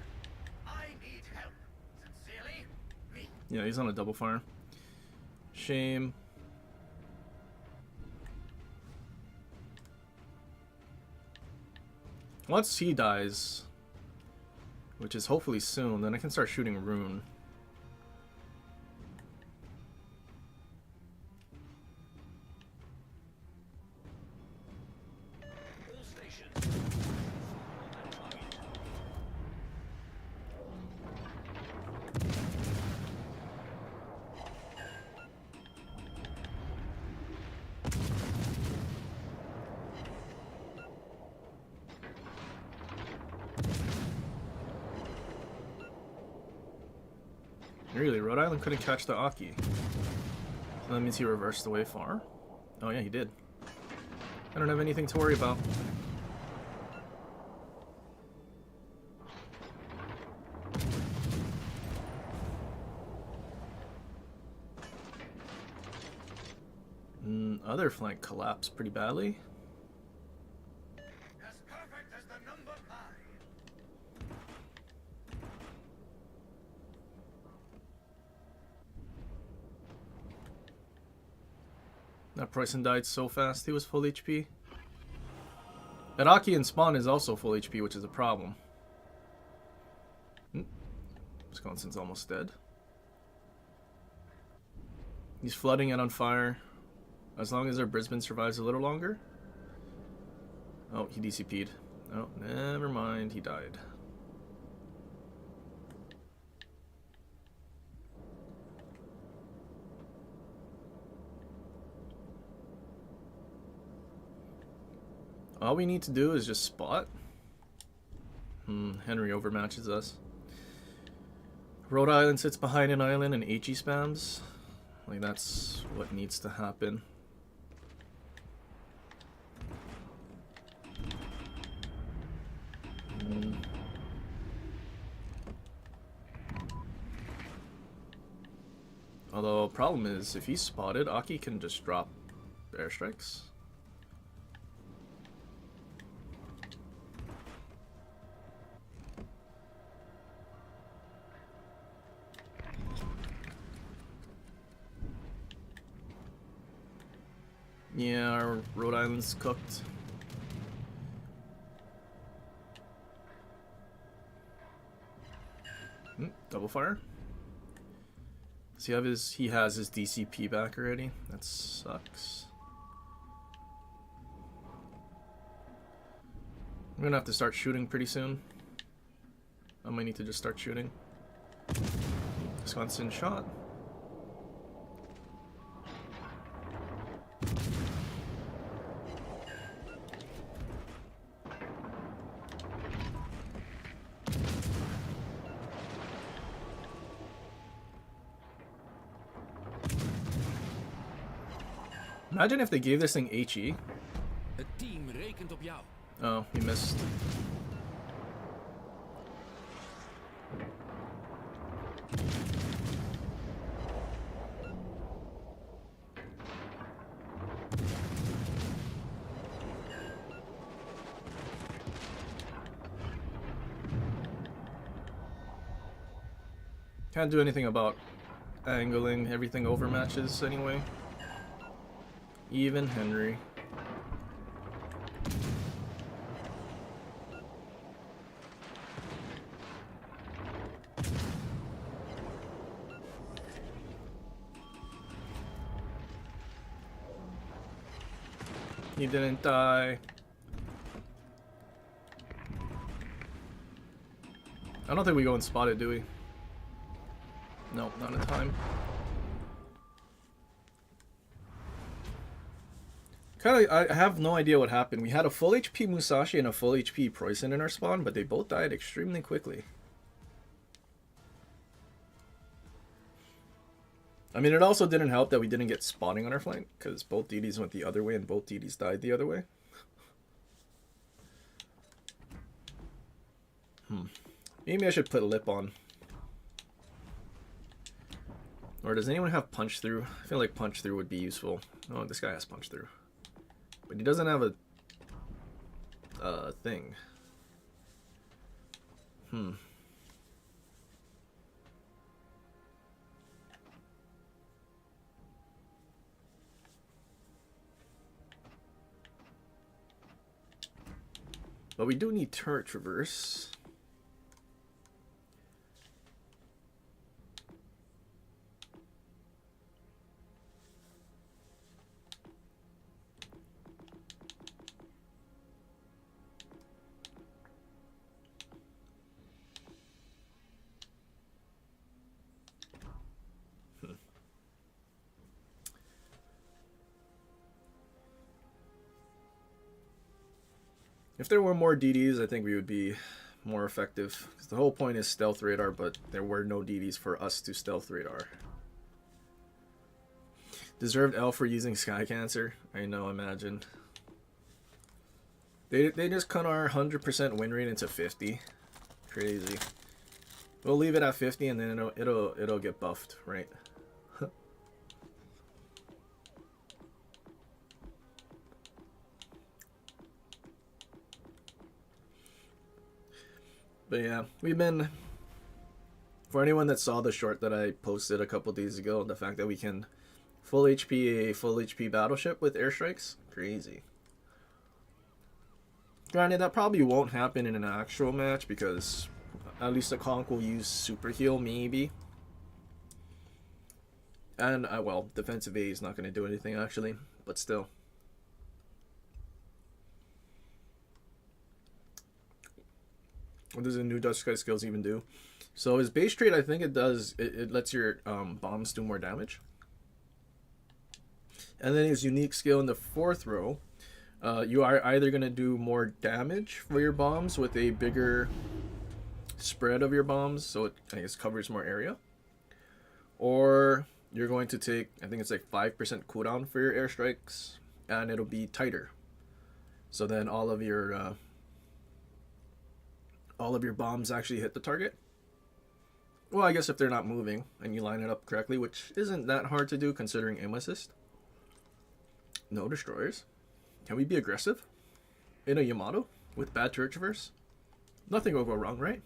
I need help. Sincerely, me. Yeah, he's on a double fire. Shame. Once he dies, which is hopefully soon, then I can start shooting Rune. All stations. Really, Rhode Island couldn't catch the Aki. So that means he reversed away far? Oh yeah, he did. I don't have anything to worry about. Other flank collapsed pretty badly. As perfect as the number pi. That Preußen died so fast, he was full HP. That Aki in spawn is also full HP, which is a problem. Wisconsin's almost dead. He's flooding it on fire. As long as our Brisbane survives a little longer. Oh, he DCP'd. Oh, never mind, he died. All we need to do is just spot. Henry overmatches us. Rhode Island sits behind an island and HE spams. Like, that's what needs to happen. Although, problem is, if he's spotted, Aki can just drop airstrikes. Yeah, our Rhode Island's cooked. Double fire. Does he have his? He has his DCP back already. That sucks. I'm gonna have to start shooting pretty soon. I might need to just start shooting. Wisconsin shot. Imagine if they gave this thing HE. Het team rekent op jou. Oh, he missed. Can't do anything about angling everything over matches anyway. Even Henry. He didn't die. I don't think we go and spot it, do we? No, not in time. I have no idea what happened. We had a full HP Musashi and a full HP Preußen in our spawn, but they both died extremely quickly. I mean, it also didn't help that we didn't get spotting on our flank, because both DDs went the other way and both DDs died the other way. Maybe I should put lip on. Or does anyone have punch through? I feel like punch through would be useful. Oh, this guy has punch through. But But he doesn't have a thing. But we do need turret traverse. If there were more DDs, I think we would be more effective. 'Cause the whole point is stealth radar, but there were no DDs for us to stealth radar. Deserved L for using Sky Cancer. I know, imagine. They just cut our 100% win rate into 50. Crazy. We'll leave it at 50 and then it'll get buffed, right? But yeah, we've been, for anyone that saw the short that I posted a couple days ago, the fact that we can full HP battleship with airstrikes, crazy. Granted, that probably won't happen in an actual match because at least the conch will use super heal, maybe. And, well, defensive A is not going to do anything actually, but still. What does the new Dutch Sky skills even do? So his base trait, I think it does, it lets your bombs do more damage. And then his unique skill in the 4th row, you are either going to do more damage for your bombs with a bigger spread of your bombs, so it, I guess, covers more area. Or you're going to take, I think it's like 5% cooldown for your airstrikes, and it'll be tighter. So then all of your bombs actually hit the target. Well, I guess if they're not moving and you line it up correctly, which isn't that hard to do considering aim assist. No destroyers. Can we be aggressive in a Yamato with bad turret traverse? Nothing will go wrong, right?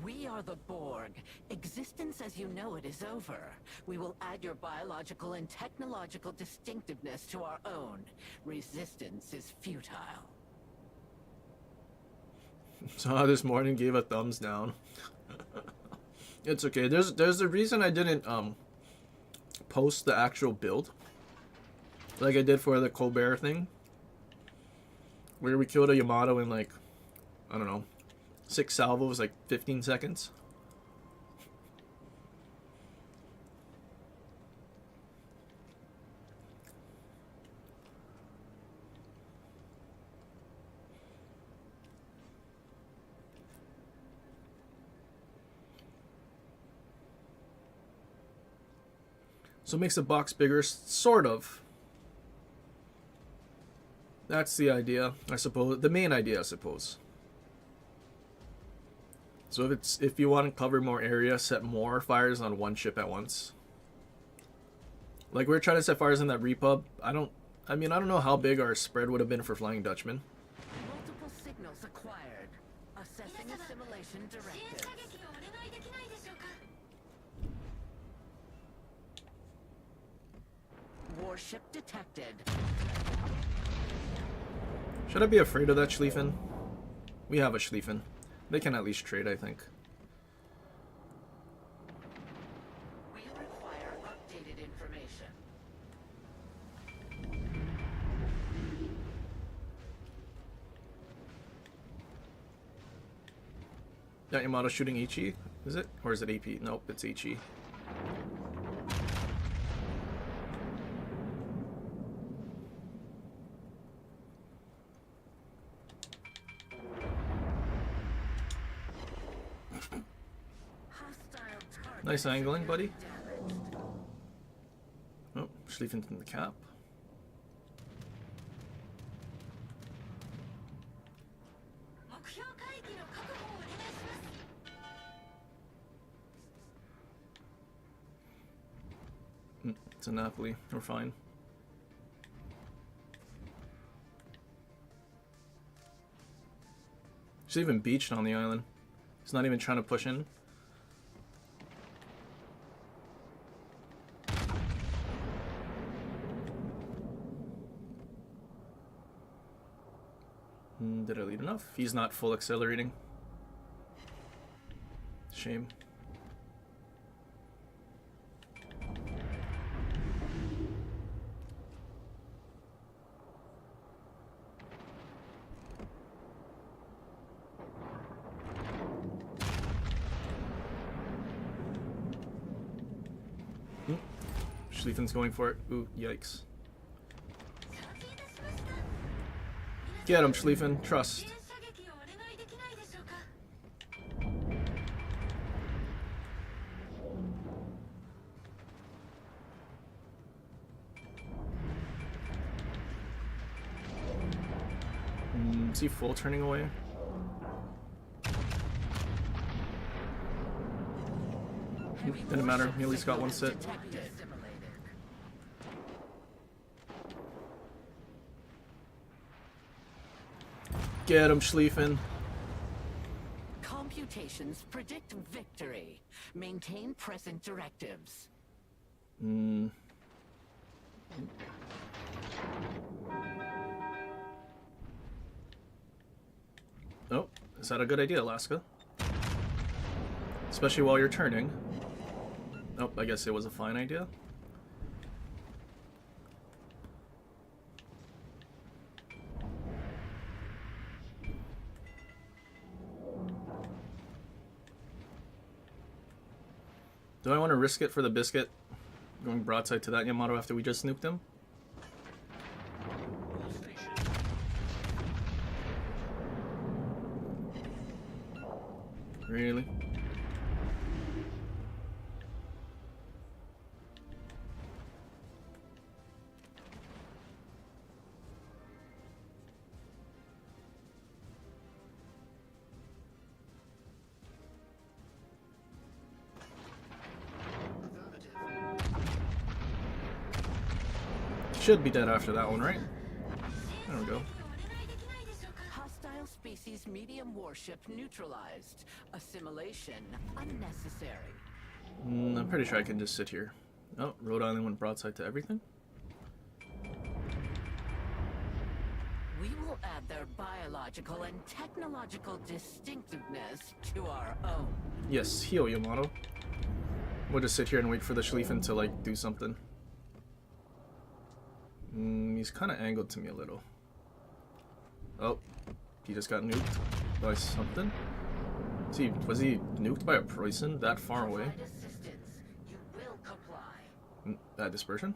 We are the Borg. Existence as you know it is over. We will add your biological and technological distinctiveness to our own. Resistance is futile. Saw this morning, gave a thumbs down. It's okay. There's a reason I didn't post the actual build like I did for the Colbert thing, where we killed a Yamato in like, I don't know, 6 salvos, like 15 seconds. So it makes the box bigger, sort of. That's the idea, I suppose. The main idea, I suppose. So if you want to cover more area, set more fires on one ship at once. Like we're trying to set fires in that repub. I don't know how big our spread would have been for Flying Dutchman. Multiple signals acquired. Assessing assimilation directives. Warship detected. Should I be afraid of that Schlieffen? We have a Schlieffen. They can at least trade, I think. We require updated information. That Yamato shooting Ichi? Is it? Or is it AP? Nope, it's Ichi. Nice angling, buddy. Oh, Schlieffen in the cap. It's a Napoli. We're fine. She's even beached on the island. He's not even trying to push in. Did I lead enough? He's not full accelerating. Shame. Schlieffen's going for it. Ooh, yikes. Get him, Schlieffen. Trust. Is he full turning away? Didn't matter. He at least got one sit. Get him, Schlieffen. Computations predict victory. Maintain present directives. Oh, is that a good idea, Alaska? Especially while you're turning. Oh, I guess it was a fine idea. Do I want to risk it for the biscuit? Going broadside to that Yamato after we just nuked him? Really? Should be dead after that one, right? There we go. Hostile species medium warship neutralized. Assimilation unnecessary. I'm pretty sure I can just sit here. Oh, Rhode Island went broadside to everything. We will add their biological and technological distinctiveness to our own. Yes, heal Yamato. We'll just sit here and wait for the Schlieffen to, like, do something. He's kind of angled to me a little. Oh, he just got nuked by something. Was he nuked by a Preußen that far away? You will comply. That dispersion?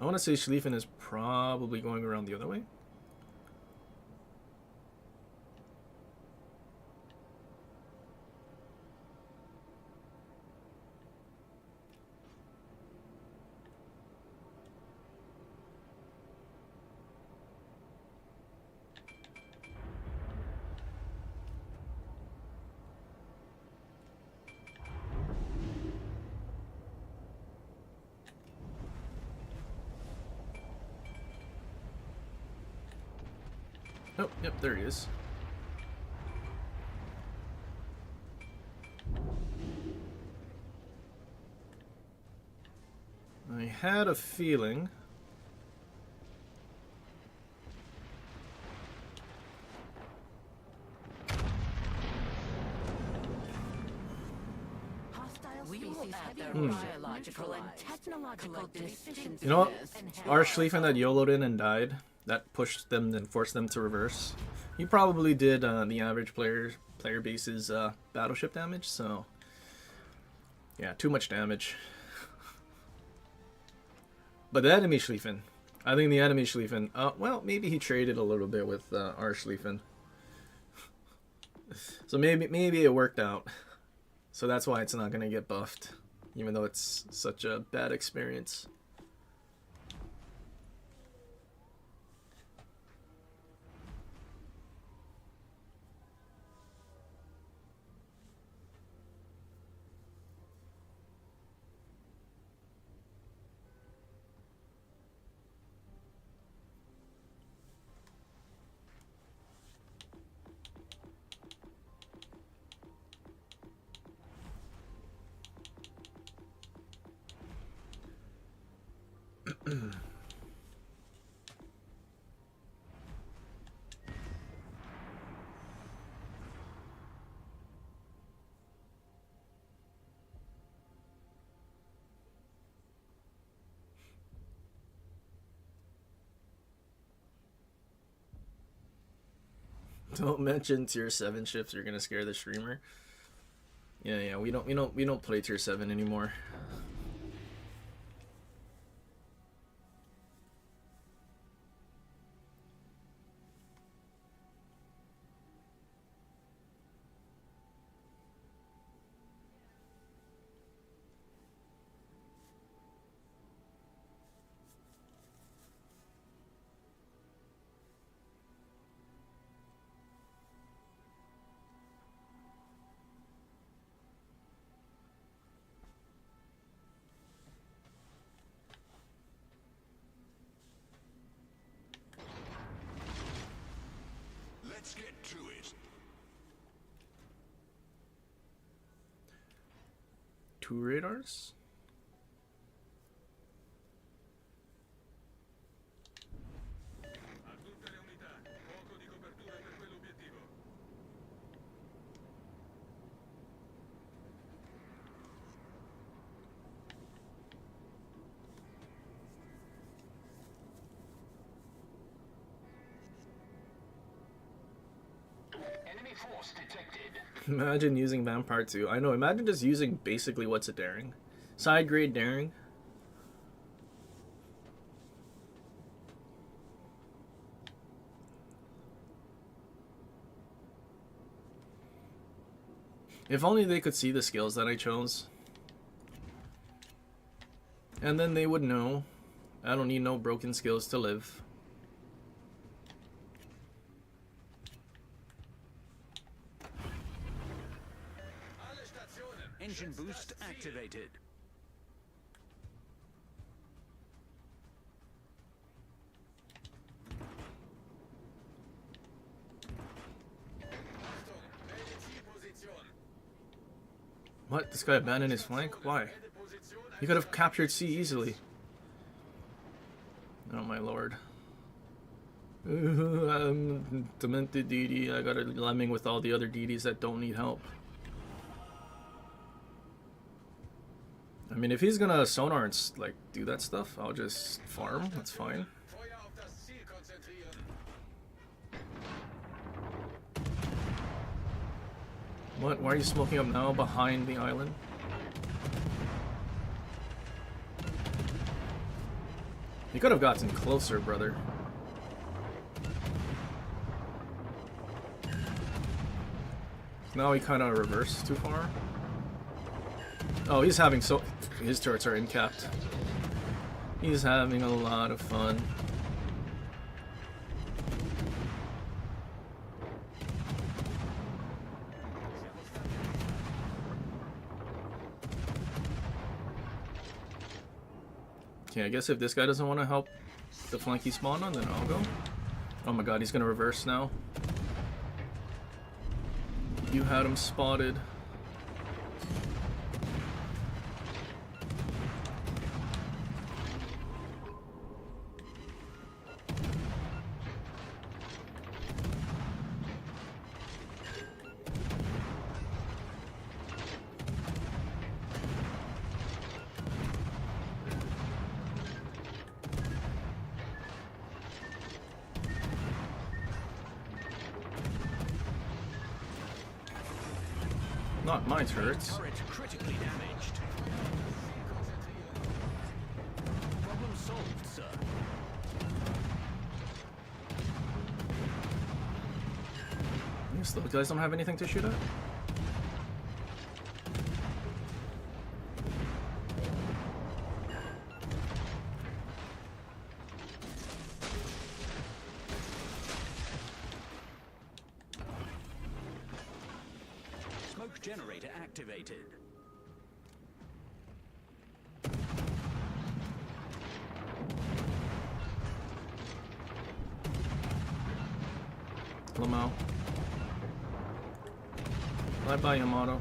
I want to say Schlieffen is probably going around the other way. Oh, yep, there he is. I had a feeling. We will add their biological and technological distinctiveness. You know what? Our Schlieffen that YOLO'd in and died, that pushed them and forced them to reverse. He probably did the average player base's battleship damage, so yeah, too much damage. But the enemy Schlieffen, I think the enemy Schlieffen, well, maybe he traded a little bit with our Schlieffen. So maybe it worked out. So that's why it's not going to get buffed, even though it's such a bad experience. Don't mention tier 7 ships. You're gonna scare the streamer. Yeah. We don't play tier 7 anymore. Let's get to it. 2 radars? A tutte le unità, poco di copertura per quell'obiettivo. Enemy force detected. Imagine using Vampire 2. I know, imagine just using basically what's a daring. Side grade daring. If only they could see the skills that I chose. And then they would know. I don't need no broken skills to live. Alle Stationen. Engine boost activated. Achtung, melde Zielposition. What? This guy abandoned his flank? Why? Melde Position. He could have captured C easily. Oh my lord. I'm demented DD. I got a lemming with all the other DDs that don't need help. I mean, if he's gonna sonar and like do that stuff, I'll just farm. That's fine. Feuer auf das Ziel konzentrieren. What? Why are you smoking up now behind the island? You could have gotten closer, brother. Now he kind of reversed too far. Oh, he's having so... His turrets are incapped. He's having a lot of fun. Okay, I guess if this guy doesn't want to help the flank he spawned on, then I'll go. Oh my god, he's gonna reverse now. You had him spotted. Not my turrets. Turret critically damaged. Problem solved, sir. Those guys don't have anything to shoot at? Smoke generator activated. Lamau. Bye-bye, Yamato.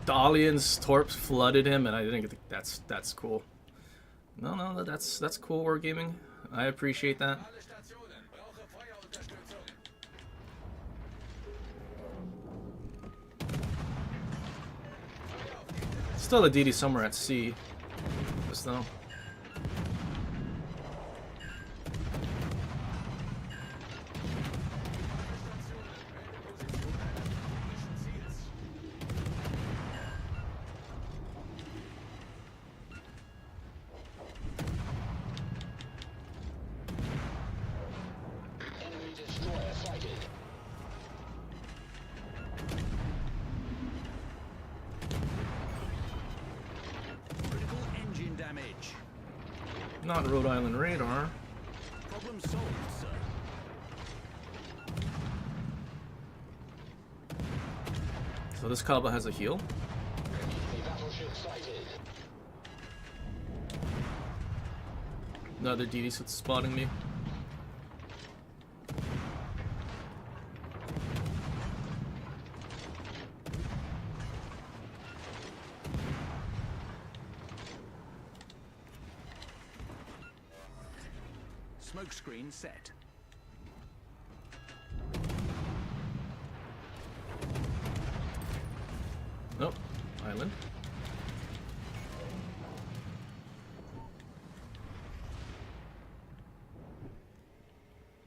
Dalian's torps flooded him, and I didn't get that's cool. No, that's cool wargaming. I appreciate that. Alle Stationen, brauche Feuerunterstützung. Still a DD somewhere at sea. Just though. Enemy destroyer sighted. Critical engine damage. Not Rhode Island radar. Problem solved, sir. So this Kaba has a heal. Enemy battleship sighted. Another DD spotting me. Smoke screen set. Nope. Island.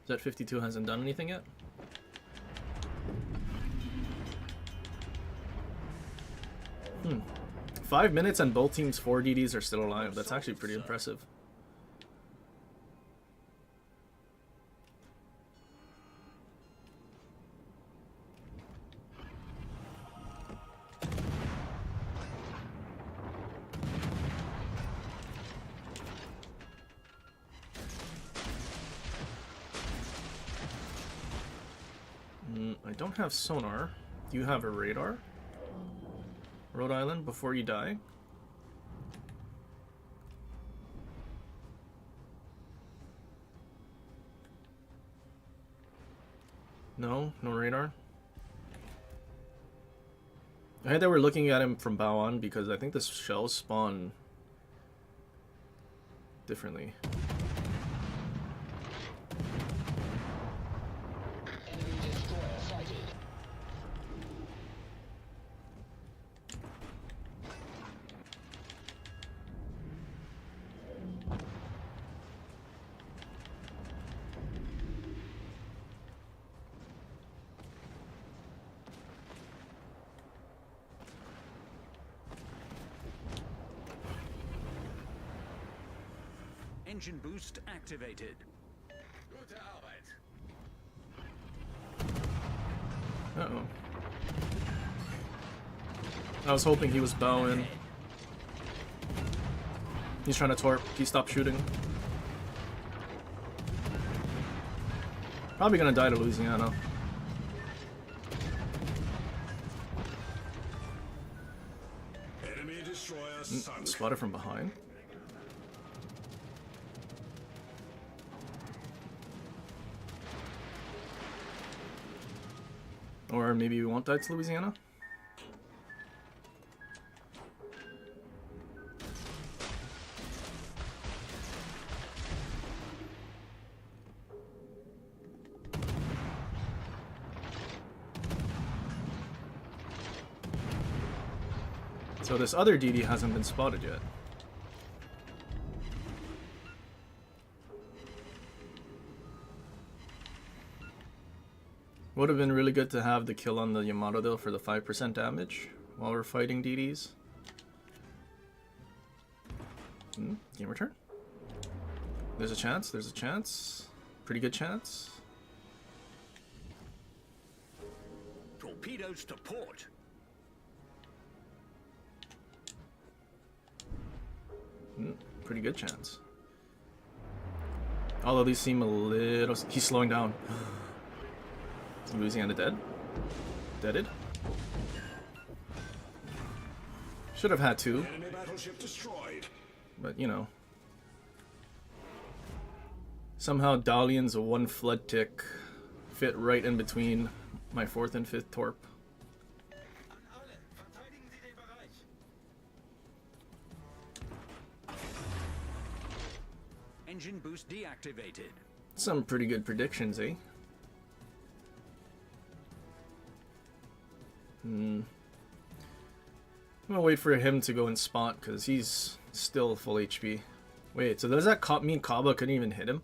Z52 hasn't done anything yet. 5 minutes and both teams' 4 DDs are still alive. That's actually pretty impressive. I don't have sonar. Do you have a radar? Rhode Island, before you die? No? No radar? I heard they were looking at him from bow on because I think the shells spawn differently. Enemy destroyer sighted. Engine boost activated. Gute Arbeit. Uh-oh. I was hoping he was bowing. He's trying to torp. He stopped shooting. Probably gonna die to Louisiana. Enemy destroyer sunk. Spotted from behind. Or maybe we won't die to Louisiana? So this other DD hasn't been spotted yet. Would have been really good to have the kill on the Yamato though for the 5% damage while we're fighting DDs. Game return. There's a chance, there's a chance. Pretty good chance. Torpedoes to port. Pretty good chance. Although these seem a little... He's slowing down. Losing on the dead. Deaded. Should have had two. Enemy battleship destroyed. But, you know. Somehow Dalian's one flood tick fit right in between my 4th and 5th torp. An alle, verteidigen Sie den Bereich. Engine boost deactivated. Some pretty good predictions, eh? I'm gonna wait for him to go and spot because he's still full HP. Wait, so does that mean Kaba couldn't even hit him?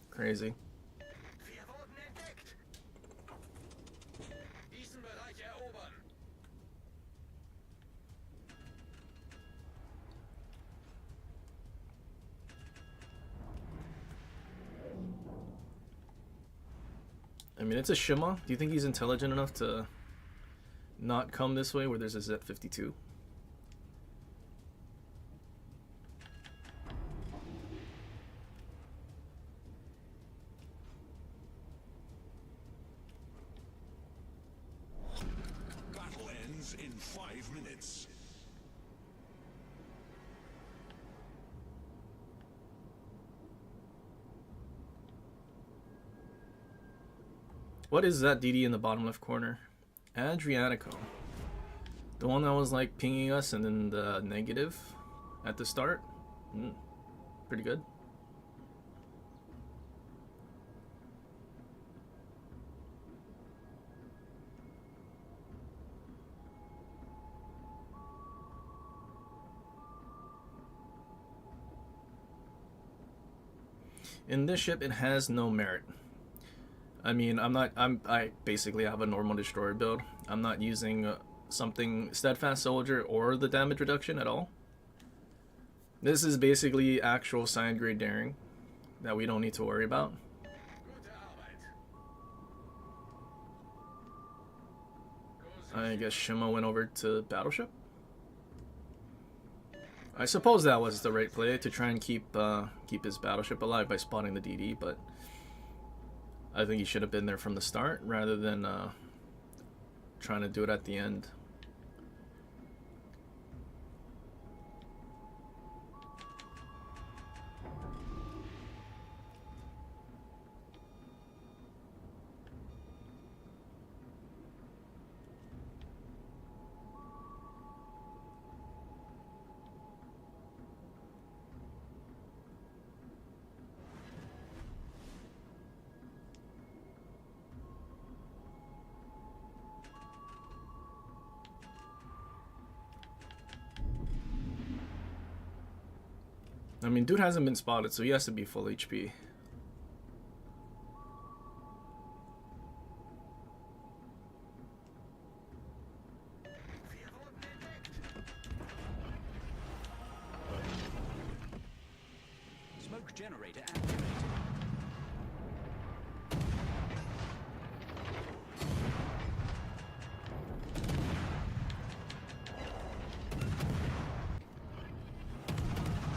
Crazy. Wir wurden entdeckt. Diesen Bereich erobern. I mean, it's a Shima. Do you think he's intelligent enough to not come this way where there's a Z52? Battle ends in 5 minutes. What is that DD in the bottom left corner? Adriatico. The one that was like pinging us and then the negative at the start? Pretty good. In this ship, it has no merit. I mean, I basically have a normal destroyer build. I'm not using something steadfast soldier or the damage reduction at all. This is basically actual side grade daring that we don't need to worry about. Gute Arbeit. I guess Shima went over to battleship. I suppose that was the right play to try and keep his battleship alive by spotting the DD, but I think he should have been there from the start rather than trying to do it at the end. I mean, dude hasn't been spotted, so he has to be full HP. Wir wurden entdeckt. Smoke generator activated.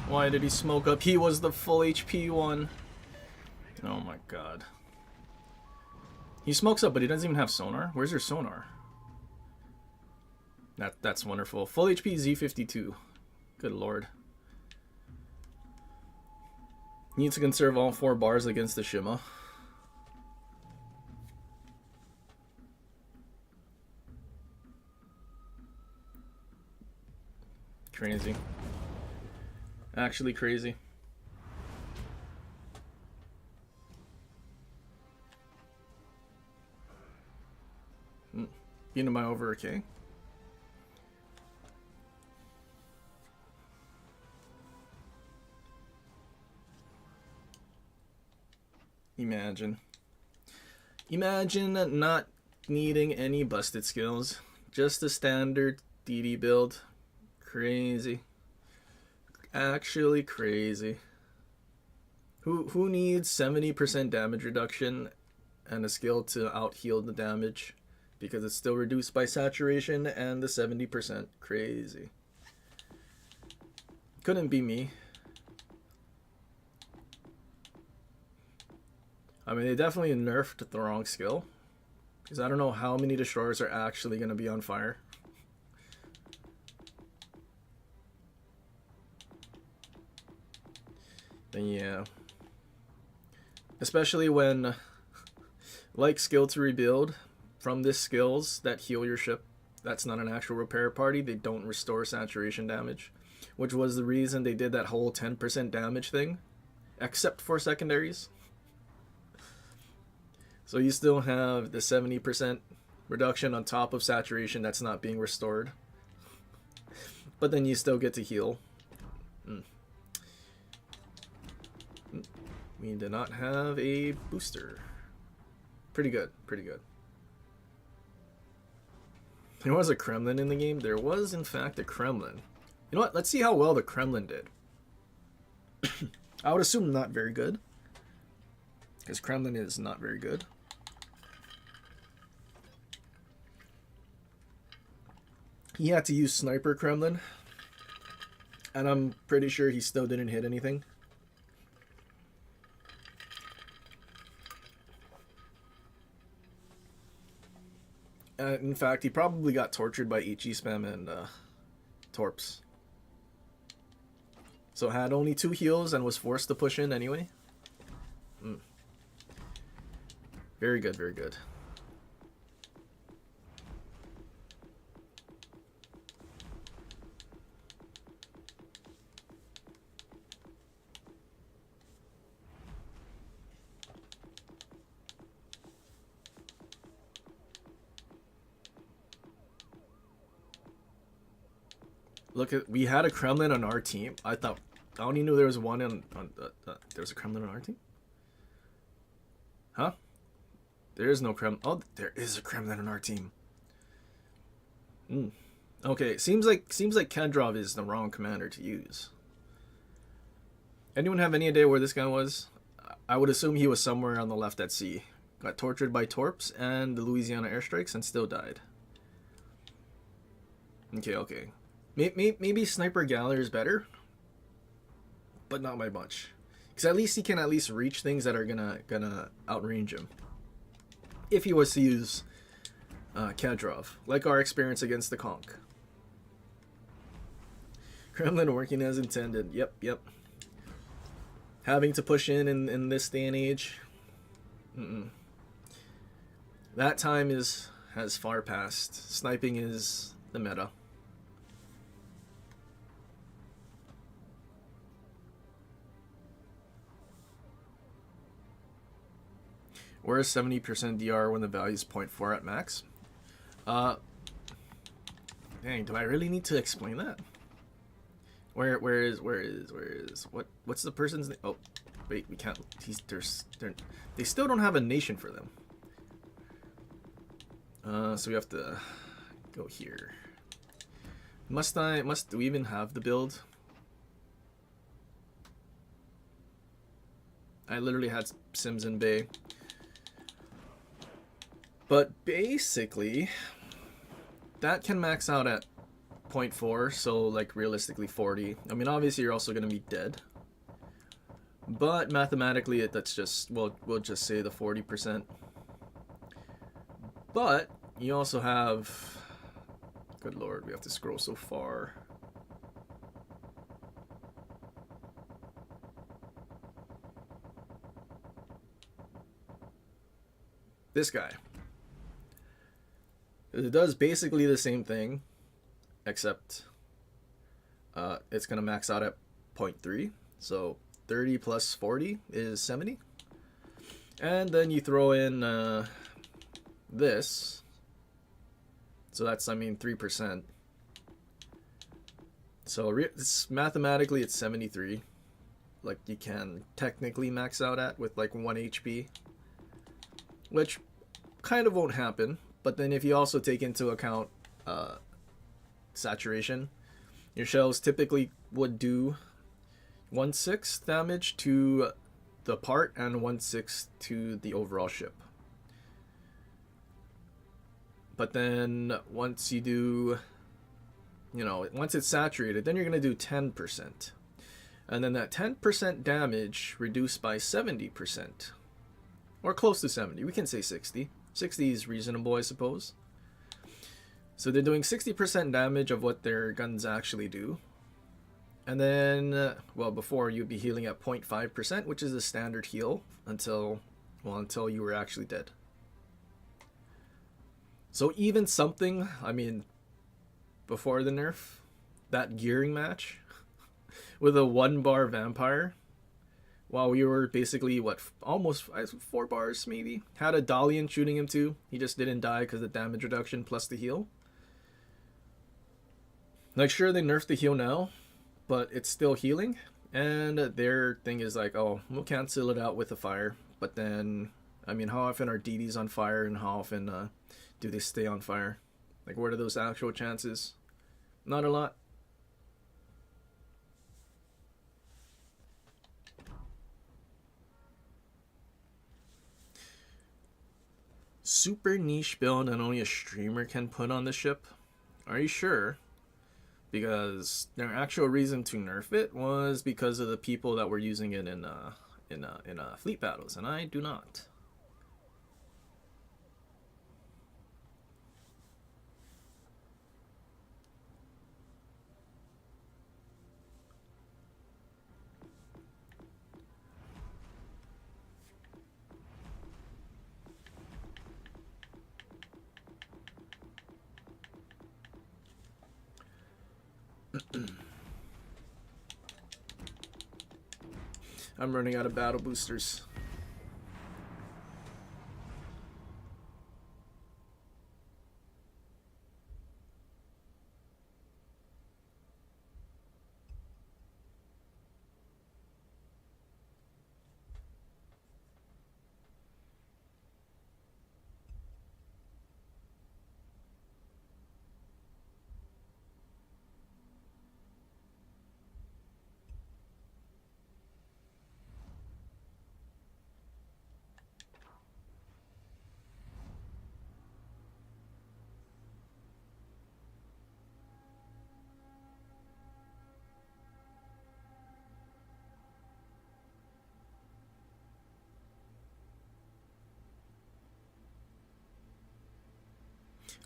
Why did he smoke up? He was the full HP one. Oh my god. He smokes up, but he doesn't even have sonar. Where's your sonar? That's wonderful. Full HP Z52. Good lord. Needs to conserve all 4 bars against the Shima. Crazy. Actually crazy. Beat him by over a K. Imagine. Imagine not needing any busted skills. Just a standard DD build. Crazy. Actually crazy. Who needs 70% damage reduction and a skill to out heal the damage? Because it's still reduced by saturation and the 70%. Crazy. Couldn't be me. I mean, they definitely nerfed the wrong skill. Because I don't know how many destroyers are actually going to be on fire. And yeah. Especially when, like skill to rebuild, from this skills that heal your ship, that's not an actual repair party, they don't restore saturation damage. Which was the reason they did that whole 10% damage thing. Except for secondaries. So you still have the 70% reduction on top of saturation that's not being restored. But then you still get to heal. We did not have a booster. Pretty good, pretty good. There was a Kremlin in the game. There was, in fact, a Kremlin. You know what? Let's see how well the Kremlin did. I would assume not very good. Because Kremlin is not very good. He had to use Sniper Kremlin. And I'm pretty sure he still didn't hit anything. In fact, he probably got tortured by HE spam and Torps. So had only 2 heals and was forced to push in anyway. Very good, very good. Look at, we had a Kremlin on our team. I only knew there was one on there's a Kremlin on our team? Huh? There is no Kremlin. Oh, there is a Kremlin on our team. Okay, seems like Kedrov is the wrong commander to use. Anyone have any idea where this guy was? I would assume he was somewhere on the left at sea. Got tortured by Torps and the Louisiana airstrikes and still died. Okay. Maybe Sniper Galler is better, but not by much. Because at least he can at least reach things that are gonna outrange him. If he was to use Kedrov, like our experience against the Conch. Kremlin working as intended. Yep. Having to push in this day and age. That time has far passed. Sniping is the meta. Where is 70% DR when the value is 0.4 at max? Dang, do I really need to explain that? Where is what's the person's name? Oh, wait, we can't. They still don't have a nation for them. So we have to go here. Must we even have the build? I literally had Sims in Bay. But basically, that can max out at 0.4, so like realistically 40. I mean, obviously you're also going to be dead. But mathematically, that's just, we'll just say the 40%. But you also have, good lord, we have to scroll so far. This guy. It does basically the same thing, except it's going to max out at 0.3. So 30 plus 40 is 70. And then you throw in this. So that's, I mean, 3%. So mathematically it's 73. Like you can technically max out at with like 1 HP. Which kind of won't happen. But then if you also take into account saturation, your shells typically would do 1/6 damage to the part and 1/6 to the overall ship. But then once you do, once it's saturated, then you're going to do 10%. And then that 10% damage reduced by 70%. Or close to 70. We can say 60. 60 is reasonable, I suppose. So they're doing 60% damage of what their guns actually do. And then, before you'd be healing at 0.5%, which is the standard heal until you were actually dead. So even something, before the nerf, that gearing match with a 1-bar vampire, while we were basically, almost 4 bars maybe, had a Dalian shooting him too. He just didn't die because of the damage reduction plus the heal. Like, sure, they nerfed the heal now, but it's still healing, and their thing is like, oh, we'll cancel it out with a fire. But then, how often are DDs on fire, and how often do they stay on fire? Like, what are those actual chances? Not a lot. Super niche build that only a streamer can put on the ship? Are you sure? Because their actual reason to nerf it was because of the people that were using it in fleet battles, and I do not. I'm running out of battle boosters.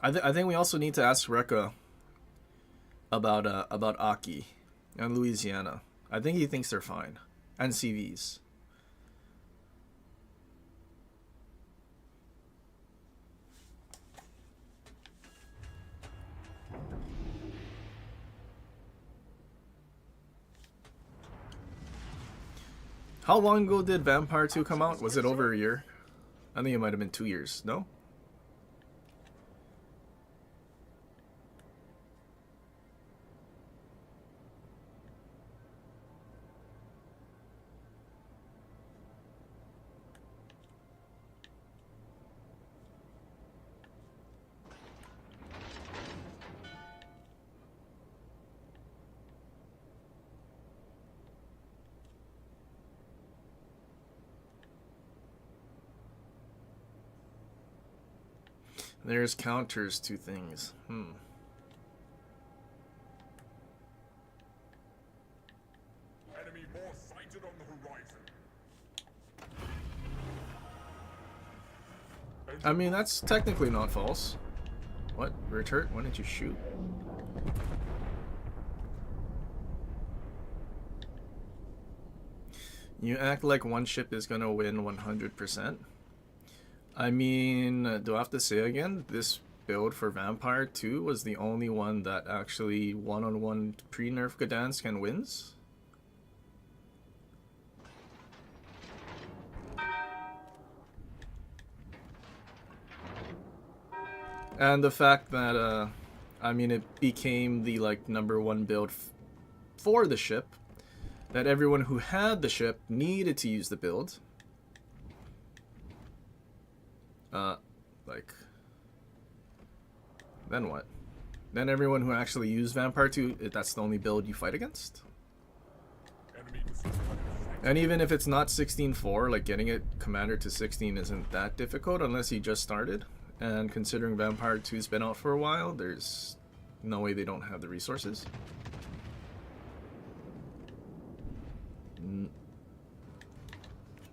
I think we also need to ask Rekka about Aki and Louisiana. I think he thinks they're fine, and CVs. How long ago did Vampire 2 come out? Was it over a year? I think it might have been 2 years. No? There's counters to things. Enemy more sighted on the horizon. That's technically not false. What? Returt? Why didn't you shoot? You act like one ship is gonna win 100%. Do I have to say again, this build for Vampire 2 was the only one that actually one-on-one pre-nerf Gdansk and wins? And the fact that, it became the, #1 build for the ship, that everyone who had the ship needed to use the build. Like, then what? Then everyone who actually used Vampire 2, that's the only build you fight against? And even if it's not 16-4, like getting it Commander to 16 isn't that difficult unless you just started. And considering Vampire 2's been out for a while, there's no way they don't have the resources.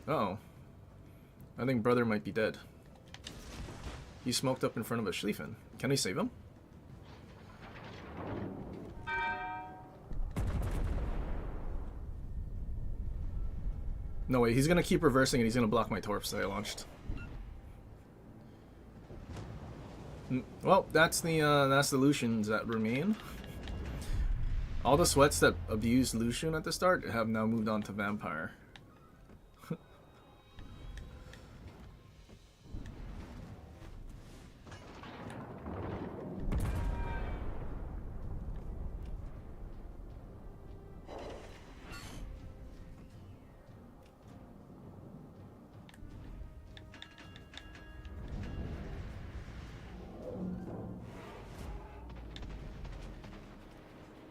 Uh-oh. I think brother might be dead. He smoked up in front of a Schlieffen. Can we save him? No way, he's gonna keep reversing and he's gonna block my torps that I launched. Well, that's the Lucians that remain. All the sweats that abused Lucian at the start have now moved on to Vampire.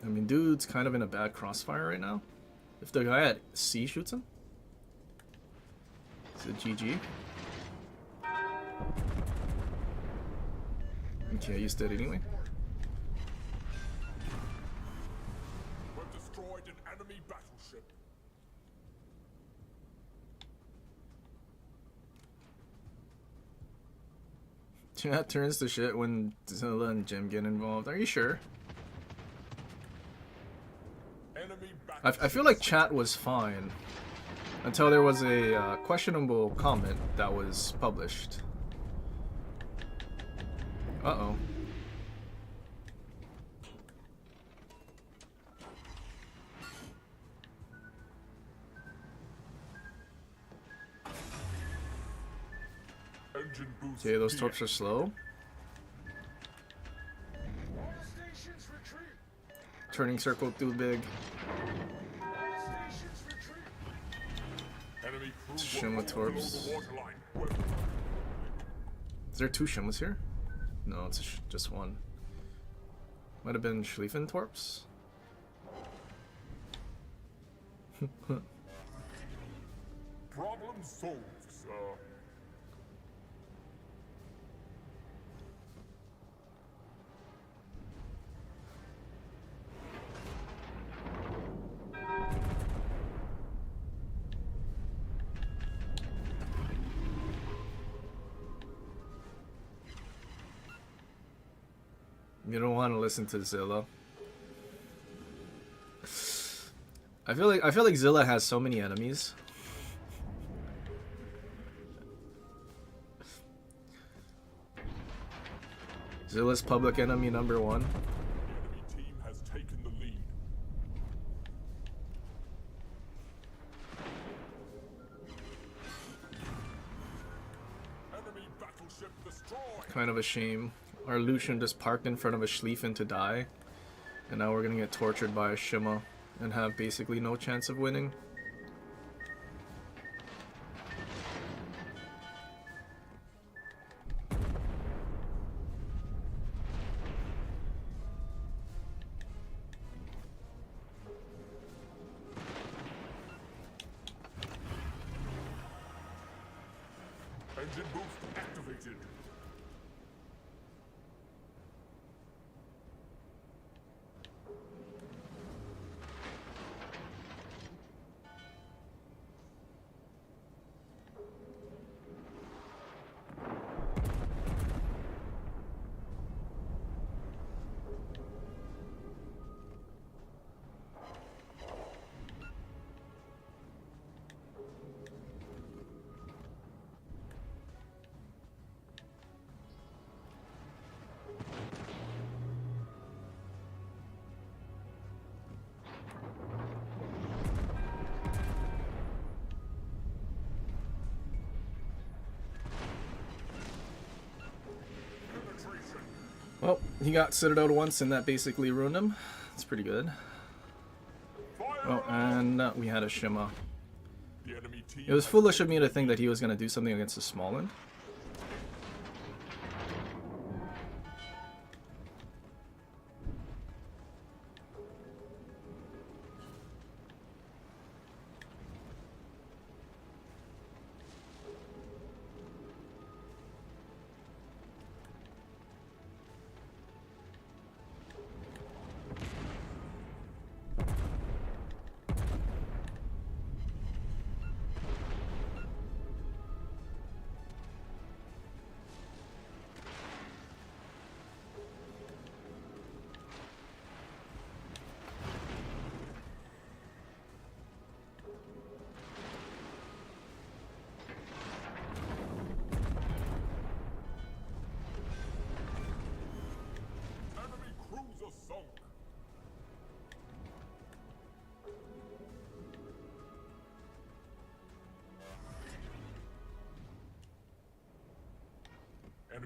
I mean, dude's kind of in a bad crossfire right now. If the guy at C shoots him, it's a GG. Okay, he's dead anyway. We've destroyed an enemy battleship. Chat turns to shit when Zilla and Jim get involved. Are you sure? I feel like chat was fine until there was a questionable comment that was published. Uh-oh. Okay, those torps are slow. Turning circle too big. Shimla torps. Is there two Shimlas here? No, it's just one. Might have been Schlieffen torps. Problem solved, sir. You don't want to listen to Zilla. I feel like Zilla has so many enemies. Zilla's public enemy number one. The enemy team has taken the lead. Enemy battleship destroyed. Kind of a shame. Our Lucian just parked in front of a Schlieffen to die. And now we're gonna get tortured by a Shima and have basically no chance of winning. Engine boost activated. Well, he got Citadel once and that basically ruined him. It's pretty good. Oh, and we had a Shima. The enemy team It was foolish of me to think that he was going to do something against the Smallland.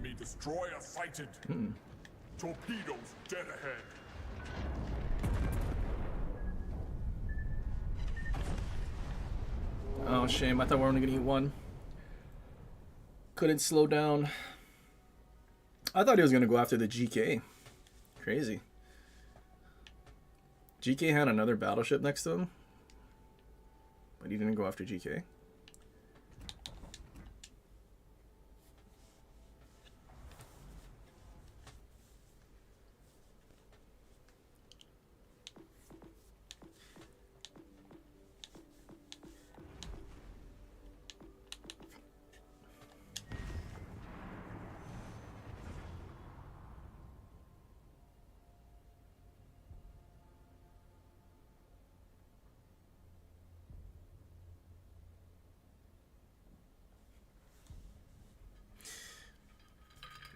Enemy destroyer sighted. Torpedoes dead ahead. Oh, shame. I thought we were only gonna eat one. Couldn't slow down. I thought he was gonna go after the GK. Crazy. GK had another battleship next to him, but he didn't go after GK.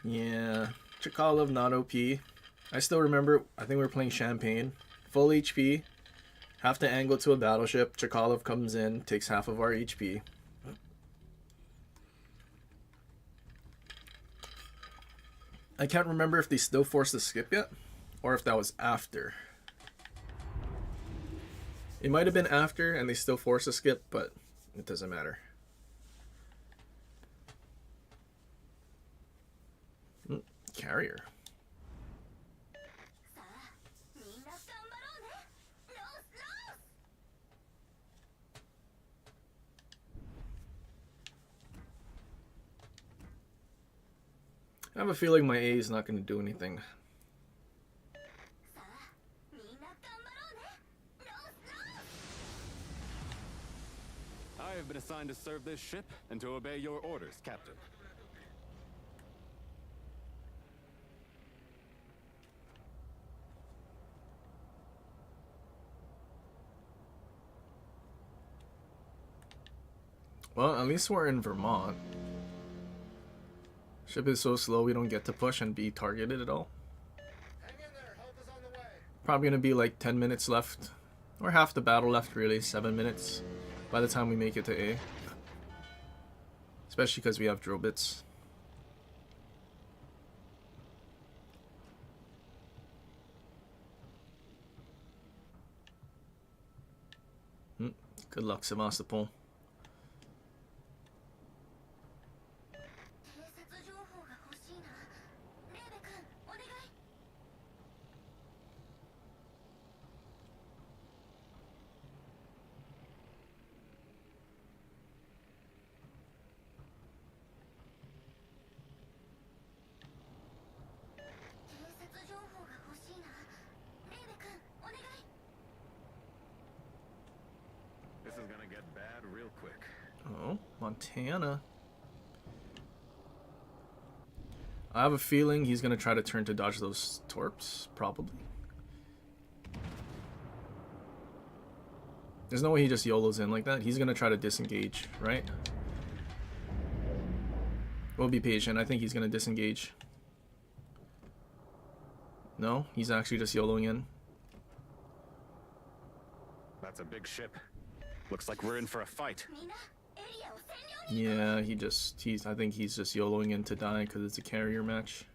Yeah, Chkalov not OP. I still remember, I think we were playing Champagne. Full HP, have to angle to a battleship. Chkalov comes in, takes half of our HP. I can't remember if they still forced the skip yet, or if that was after. It might have been after and they still forced a skip, but it doesn't matter. Carrier. I have a feeling my A is not going to do anything. I have been assigned to serve this ship and to obey your orders, Captain. Well, at least we're in Vermont. Ship is so slow we don't get to push and be targeted at all. Hang in there, help is on the way. Probably gonna be like 10 minutes left. Or half the battle left really, 7 minutes by the time we make it to A. Especially because we have drill bits. Good luck, Sevastopol. This is gonna get bad real quick. Oh, Montana. I have a feeling he's gonna try to turn to dodge those torps, probably. There's no way he just YOLOs in like that. He's gonna try to disengage, right? We'll be patient. I think he's gonna disengage. No, he's actually just YOLOing in. That's a big ship. Looks like we're in for a fight. Yeah, I think he's just YOLOing in to die because it's a carrier match.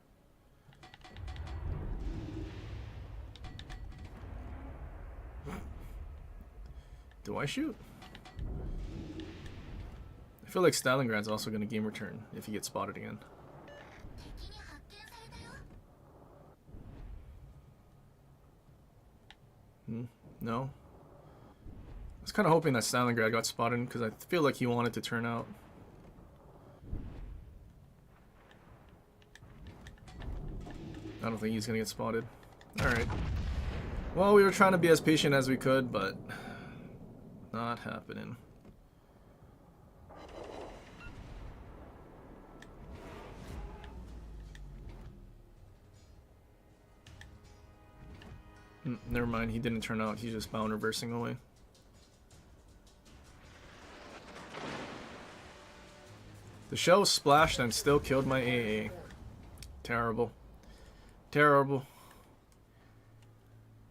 Do I shoot? I feel like Stalingrad's also going to game return if he gets spotted again. No? I was kind of hoping that Stalingrad got spotted because I feel like he wanted to turn out. I don't think he's going to get spotted. Alright. Well, we were trying to be as patient as we could, but not happening. Never mind, he didn't turn out. He's just bound reversing away. The shell splashed and still killed my AA. Terrible. Terrible.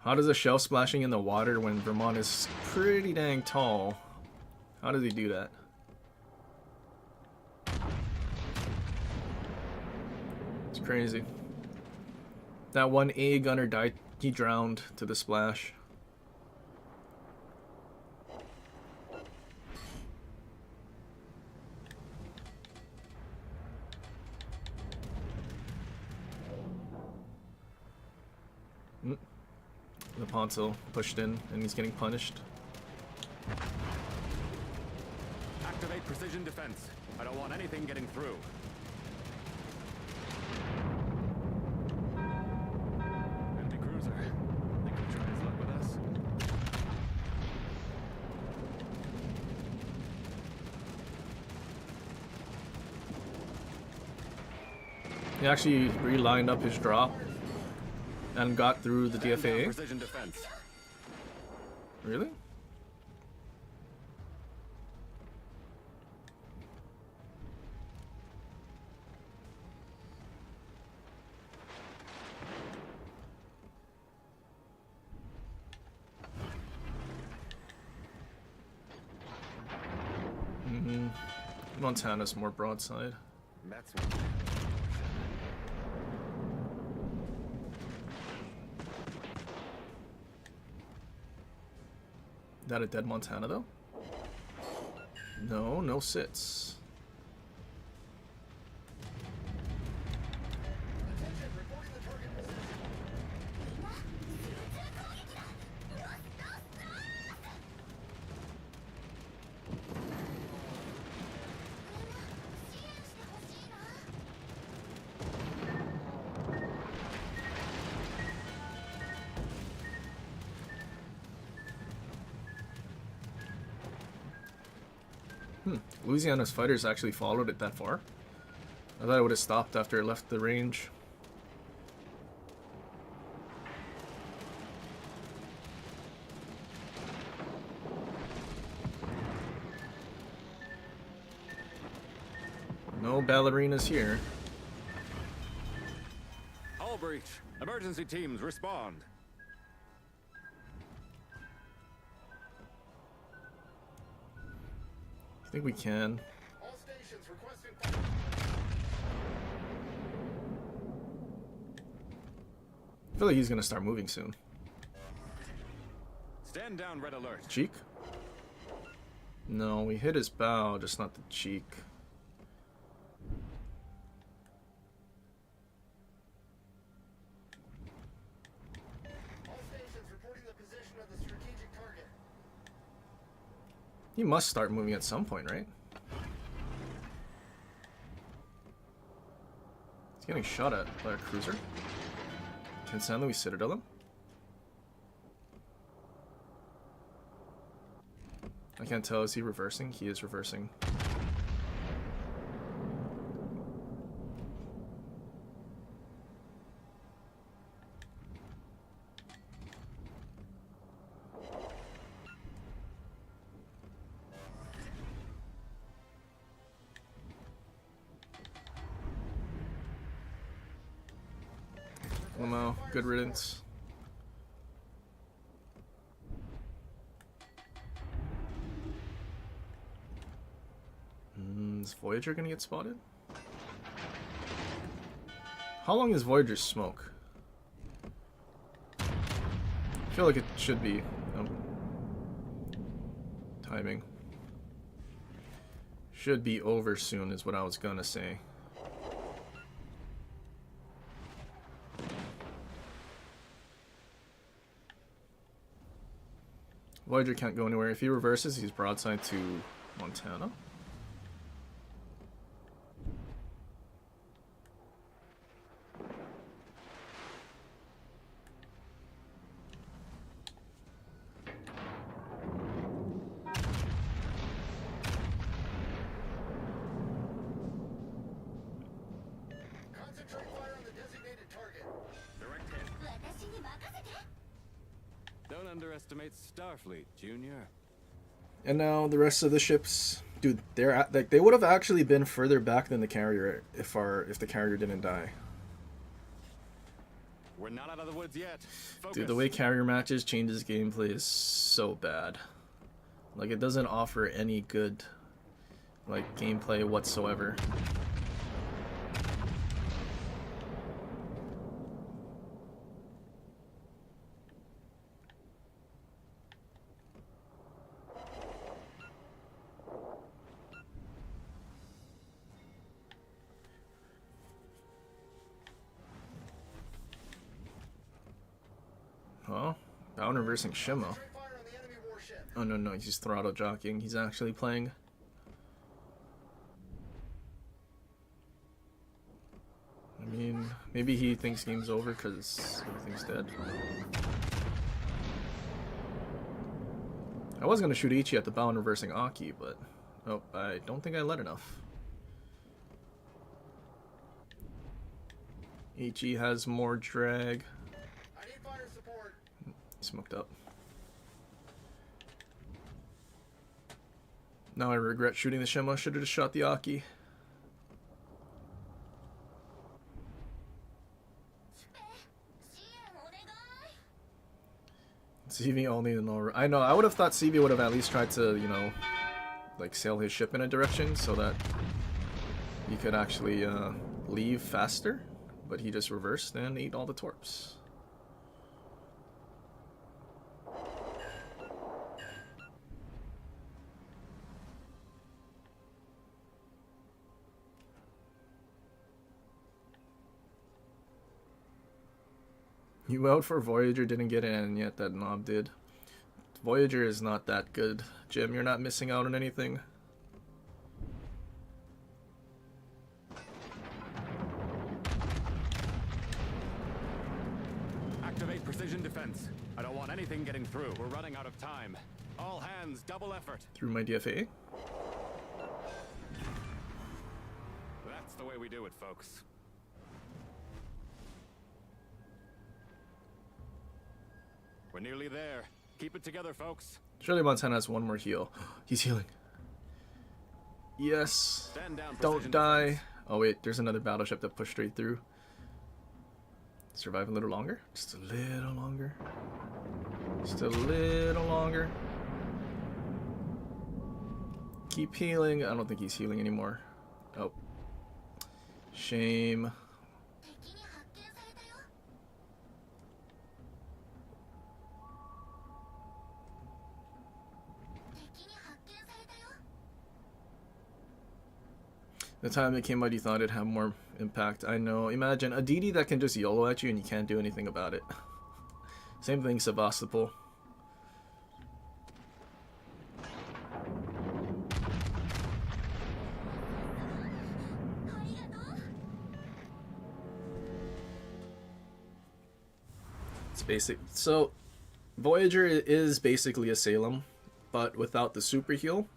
How does a shell splashing in the water when Vermont is pretty dang tall? How does he do that? crazy. That one A gunner died. He drowned to the splash. The Ponzo pushed in and he's getting punished. Activate precision defense. I don't want anything getting through. Enemy cruiser. Think he'll try his luck with us? He actually relined up his drop and got through the Stand down, DFA. precision defense. Really? Montana's more broadside. That's That a dead Montana though? No, no sits. Louisiana's fighters actually followed it that far. I thought it would have stopped after it left the range. No ballerinas here. hull breach. Emergency teams respond. I think we can. All stations requesting. I feel like he's gonna start moving soon. Stand down, red alert. Cheek? No, we hit his bow, just not the cheek. All stations reporting the position of the strategic target. He must start moving at some point, right? He's getting shot at by a cruiser. Can San Luis Citadel him? I can't tell. Is he reversing? He is reversing. Lamo, good riddance. Is Voyager gonna get spotted? How long is Voyager's smoke? I feel like it should be. Timing. Should be over soon is what I was gonna say. Voyager can't go anywhere. If he reverses, he's broadside to Montana. Concentrate fire on the designated target. Direct hit. Don't underestimate Starfleet, Junior. And now the rest of the ships, dude, they're at, like they would have actually been further back than the carrier if the carrier didn't die. We're not out of the woods yet. Focus. Dude, the way carrier matches changes gameplay is so bad. Like it doesn't offer any good like gameplay whatsoever. Huh? Down reversing Shimo. Straight fire on the enemy warship. Oh no, he's just throttle jockeying. He's actually playing. I mean, maybe he thinks game's over because everything's dead. I was gonna shoot Ichi at the bow and reversing Aki, but oh, I don't think I let enough. Ichi has more drag. I need fire support. Smoked up. Now I regret shooting the Shima. Should have just shot the Aki. CV only in the I know, I would have thought CV would have at least tried to, you know, like sail his ship in a direction so that he could actually leave faster, but he just reversed and ate all the torps. You out for Voyager, didn't get in yet, that knob did. Voyager is not that good. Jim, you're not missing out on anything. Activate precision defense. I don't want anything getting through. We're running out of time. All hands, double effort. Through my DFA. That's the way we do it, folks. We're nearly there. Keep it together, folks. Surely Montana has one more heal. He's healing. Yes. Stand down, Don't precision die. defense. Oh wait, there's another battleship that pushed straight through. Survive a little longer? Just a little longer. Just a little longer. Keep healing. I don't think he's healing anymore. Oh. Shame. The time it came out, you thought it'd have more impact. I know. Imagine a DD that can just YOLO at you and you can't do anything about it. Same thing, Sevastopol. It's basic. So, Voyager is basically a Salem, but without the super heal,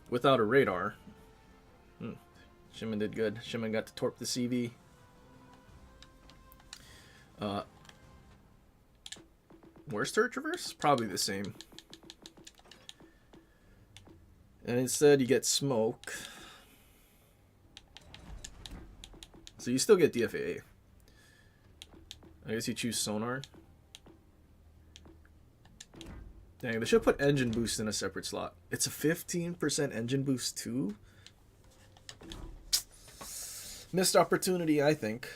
without a radar. Shimon did good. Shimon got to torp the CV. Where's turret traverse? Probably the same. And instead you get smoke. So you still get DFA. I guess you choose sonar. Dang, they should put engine boost in a separate slot. It's a 15% engine boost too? Missed opportunity, I think.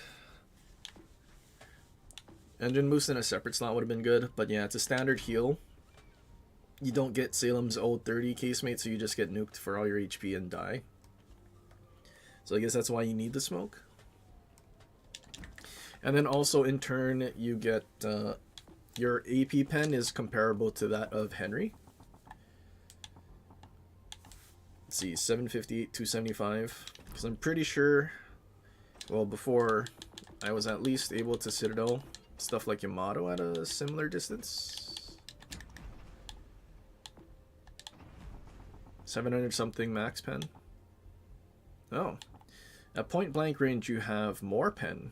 Engine boost in a separate slot would have been good, but yeah, it's a standard heal. You don't get Salem's old 30 casemate, so you just get nuked for all your HP and die. So I guess that's why you need the smoke. And then also in turn, you get your AP pen is comparable to that of Henry. Let's see, 758, 275. Because I'm pretty sure, well, before I was at least able to Citadel stuff like Yamato at a similar distance. 700 something max pen. Oh, at point blank range you have more pen,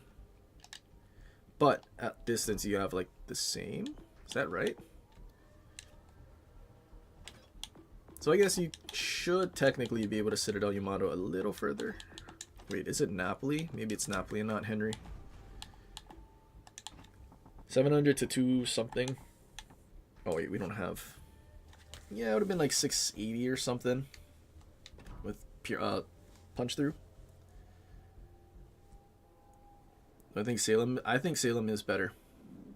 but at distance you have like the same. Is that right? So I guess you should technically be able to Citadel Yamato a little further. Wait, is it Napoli? Maybe it's Napoli and not Henry. 700 to 2 something. Oh wait, we don't have. Yeah, it would have been like 680 or something with pure punch through. I think Salem is better.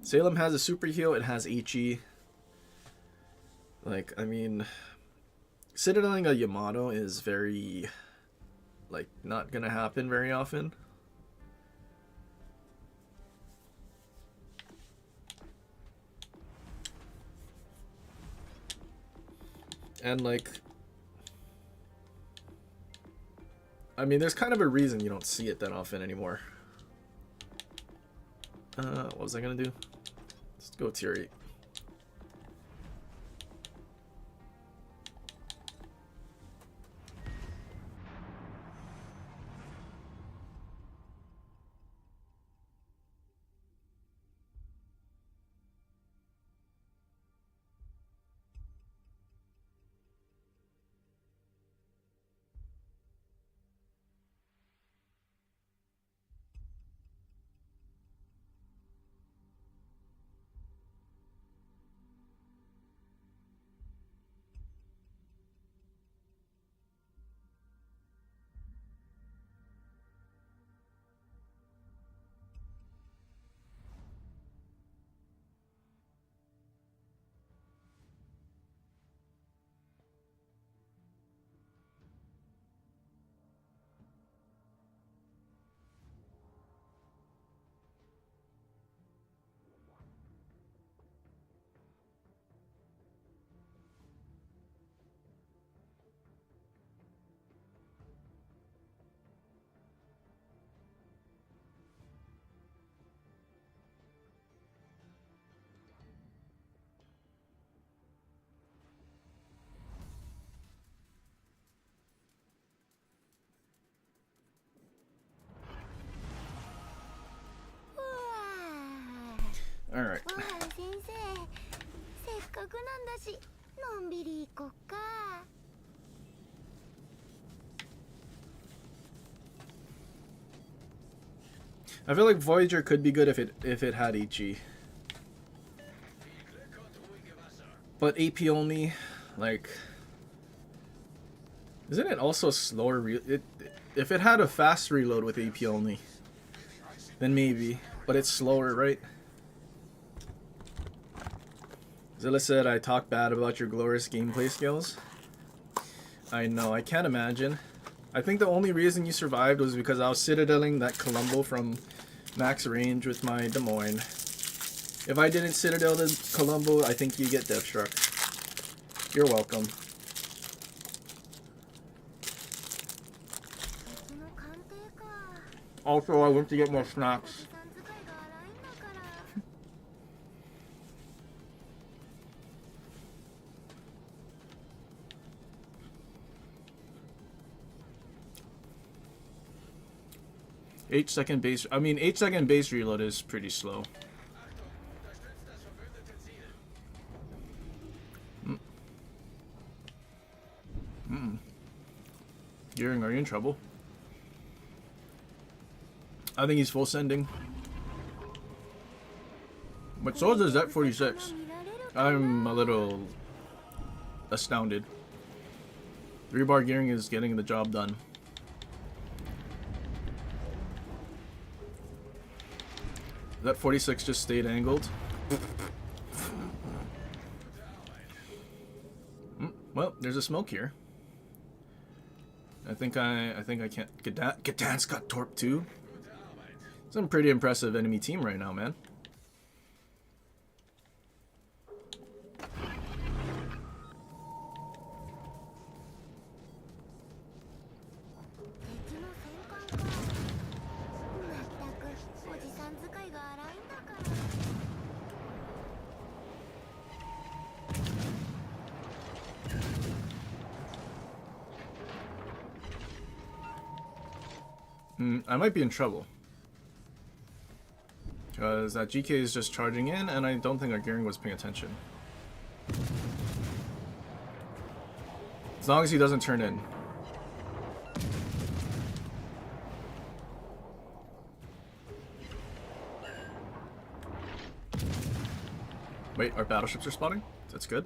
Salem has a super heal, it has HE. Like, I mean, Citadeling a Yamato is very, like, not gonna happen very often. And like, I mean, there's kind of a reason you don't see it that often anymore. What was I gonna do? Let's go tier 8. All right. ご飯先生、せっかくなんだし、のんびり行こっか。I feel like Voyager could be good if it had HE. But AP only, like, isn't it also slower? If it had a fast reload with AP only, then maybe. But it's slower, right? Zilla said I talk bad about your glorious gameplay skills. I know, I can't imagine. I think the only reason you survived was because I was citadeling that Columbo from max range with my Des Moines. If I didn't citadel the Columbo, I think you get death struck. You're welcome. Also, I went to get more snacks. Eight second base reload is pretty slow. Gearing, are you in trouble? I think he's full sending. But so is that 46. I'm a little astounded. 3-bar gearing is getting the job done. That 46 just stayed angled. Well, there's a smoke here. I think I can't. Gadan's got torp too. It's a pretty impressive enemy team right now, man. I might be in trouble. Because that GK is just charging in, and I don't think our gearing was paying attention. As long as he doesn't turn in. Wait, our battleships are spawning? That's good.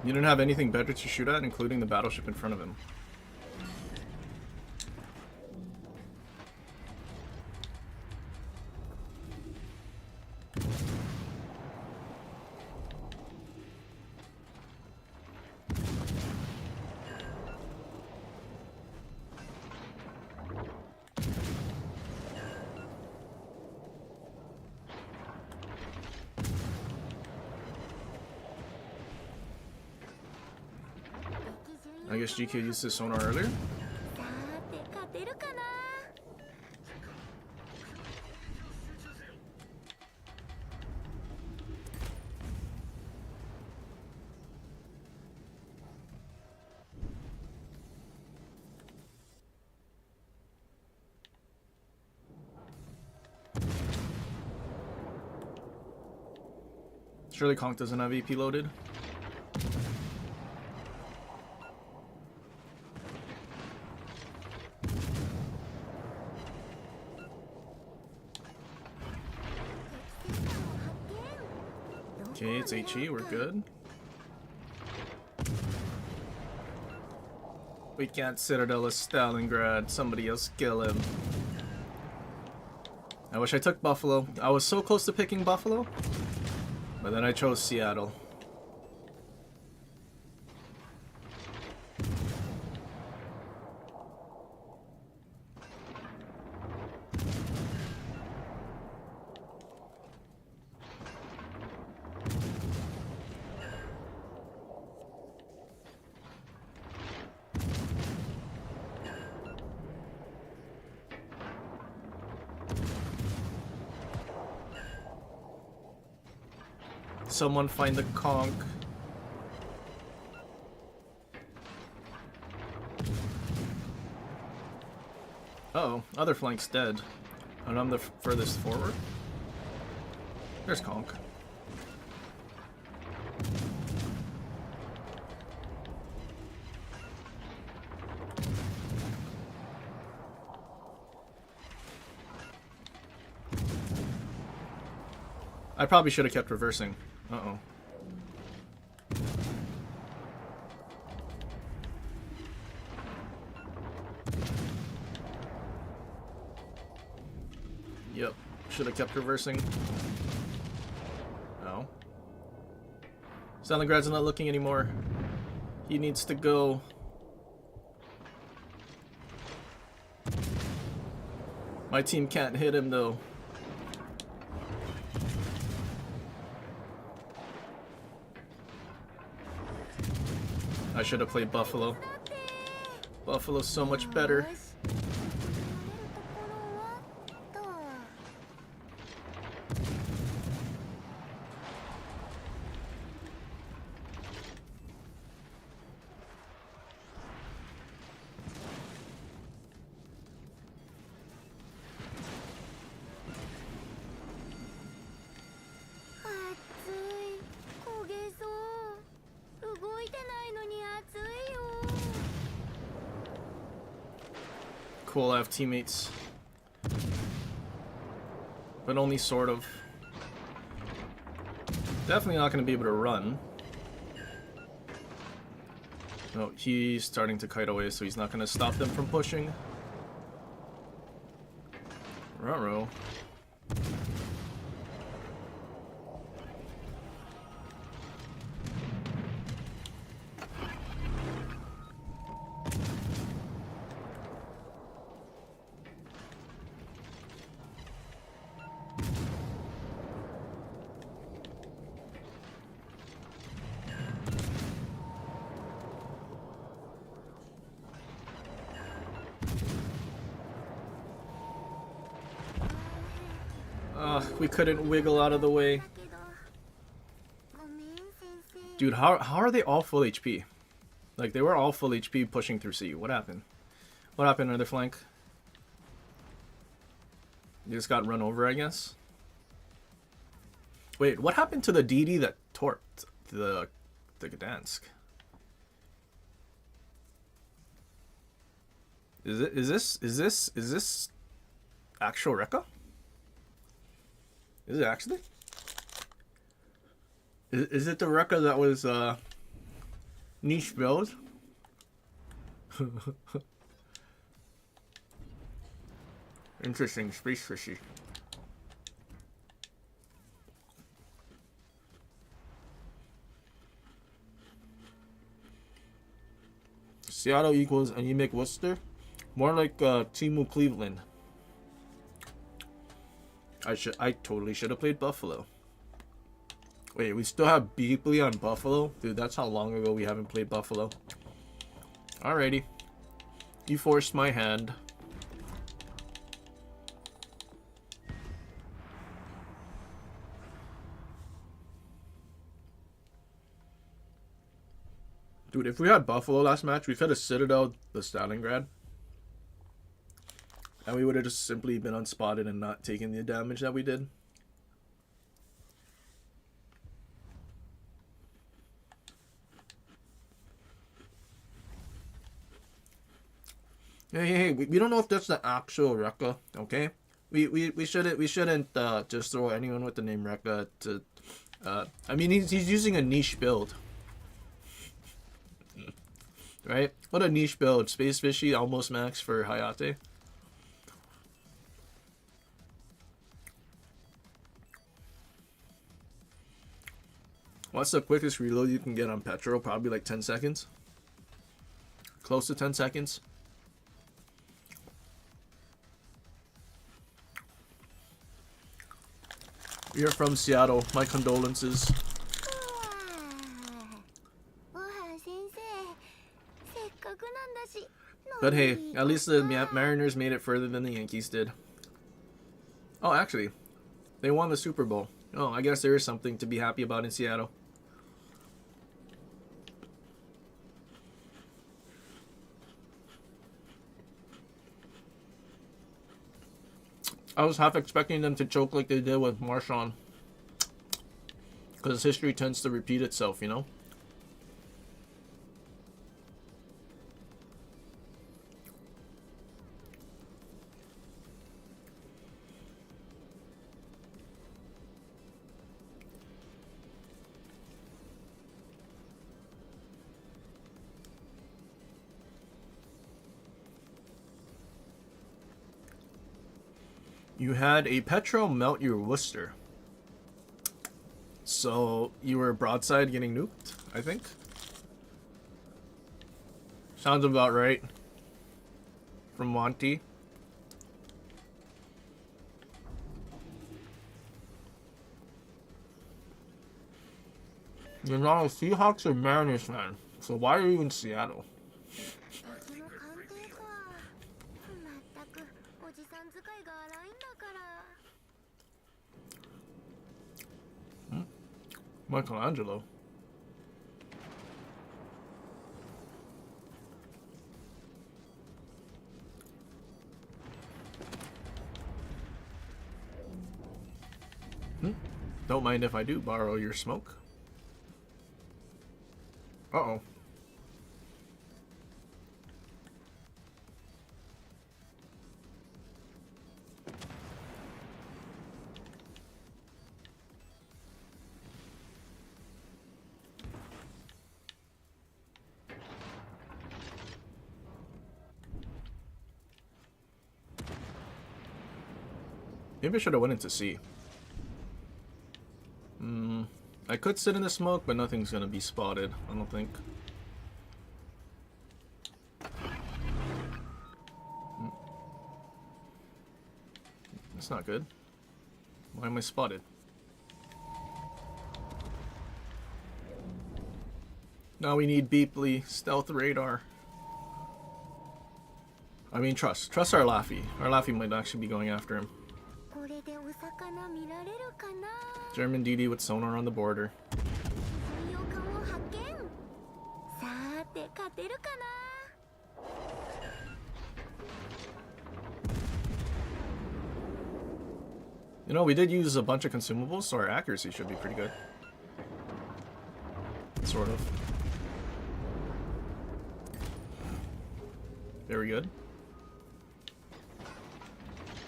You didn't have anything better to shoot at, including the battleship in front of him. I guess GK used his sonar earlier. さて勝てるかな。 Surely Conk doesn't have EP loaded. Okay, it's HE, we're good. We can't Citadel of Stalingrad, somebody else kill him. I wish I took Buffalo. I was so close to picking Buffalo, but then I chose Seattle. Someone find the conch. Uh-oh, other flank's dead. And I'm the furthest forward. There's conch. I probably should have kept reversing. Uh-oh. Yep. Should have kept reversing. No. Stalingrad's not looking anymore. He needs to go. My team can't hit him though. I should have played Buffalo. Buffalo's so much better. Cool, I have teammates. But only sort of. Definitely not going to be able to run. No, he's starting to kite away, so he's not going to stop them from pushing. Ruh-roh. We couldn't wiggle out of the way. Dude, how are they all full HP? Like, they were all full HP pushing through C. What happened? What happened on their flank? You just got run over, I guess? Wait, what happened to the DD that torped the Gdansk? Is this actual Rekka? Is it actually? Is it the Rekka that was niche build? Interesting, space fishy. Seattle equals anemic Worcester? More like Timu Cleveland. I totally should have played Buffalo. Wait, we still have Beepley on Buffalo? Dude, that's how long ago we haven't played Buffalo. Alrighty. You forced my hand. Dude, if we had Buffalo last match, we could have Citadel the Stalingrad. And we would have just simply been unspotted and not taken the damage that we did. Hey, we don't know if that's the actual Rekka, okay? We shouldn't just throw anyone with the name Rekka to I mean he's using a niche build. Right? What a niche build. Space Fishy almost max for Hayate. What's the quickest reload you can get on Petro? Probably like 10 seconds. Close to 10 seconds. You're from Seattle. My condolences. But hey, at least the Mariners made it further than the Yankees did. Oh, actually, they won the Super Bowl. Oh, I guess there is something to be happy about in Seattle. I was half expecting them to choke like they did with Marshawn. Because history tends to repeat itself, you know? You had a Petro melt your Worcester. So you were broadside getting nuked, I think. Sounds about right. From Monty. You're not a Seahawks or Mariners fan, so why are you in Seattle? Michelangelo. Don't mind if I do borrow your smoke. Uh-oh. Maybe I should have went into C. I could sit in the smoke, but nothing's gonna be spotted, I don't think. That's not good. Why am I spotted? Now we need Beeply, stealth radar. I mean, trust our Laffy. Our Laffy might actually be going after him. German DD with sonar on the border. You know, we did use a bunch of consumables, so our accuracy should be pretty good. Sort of. Very good.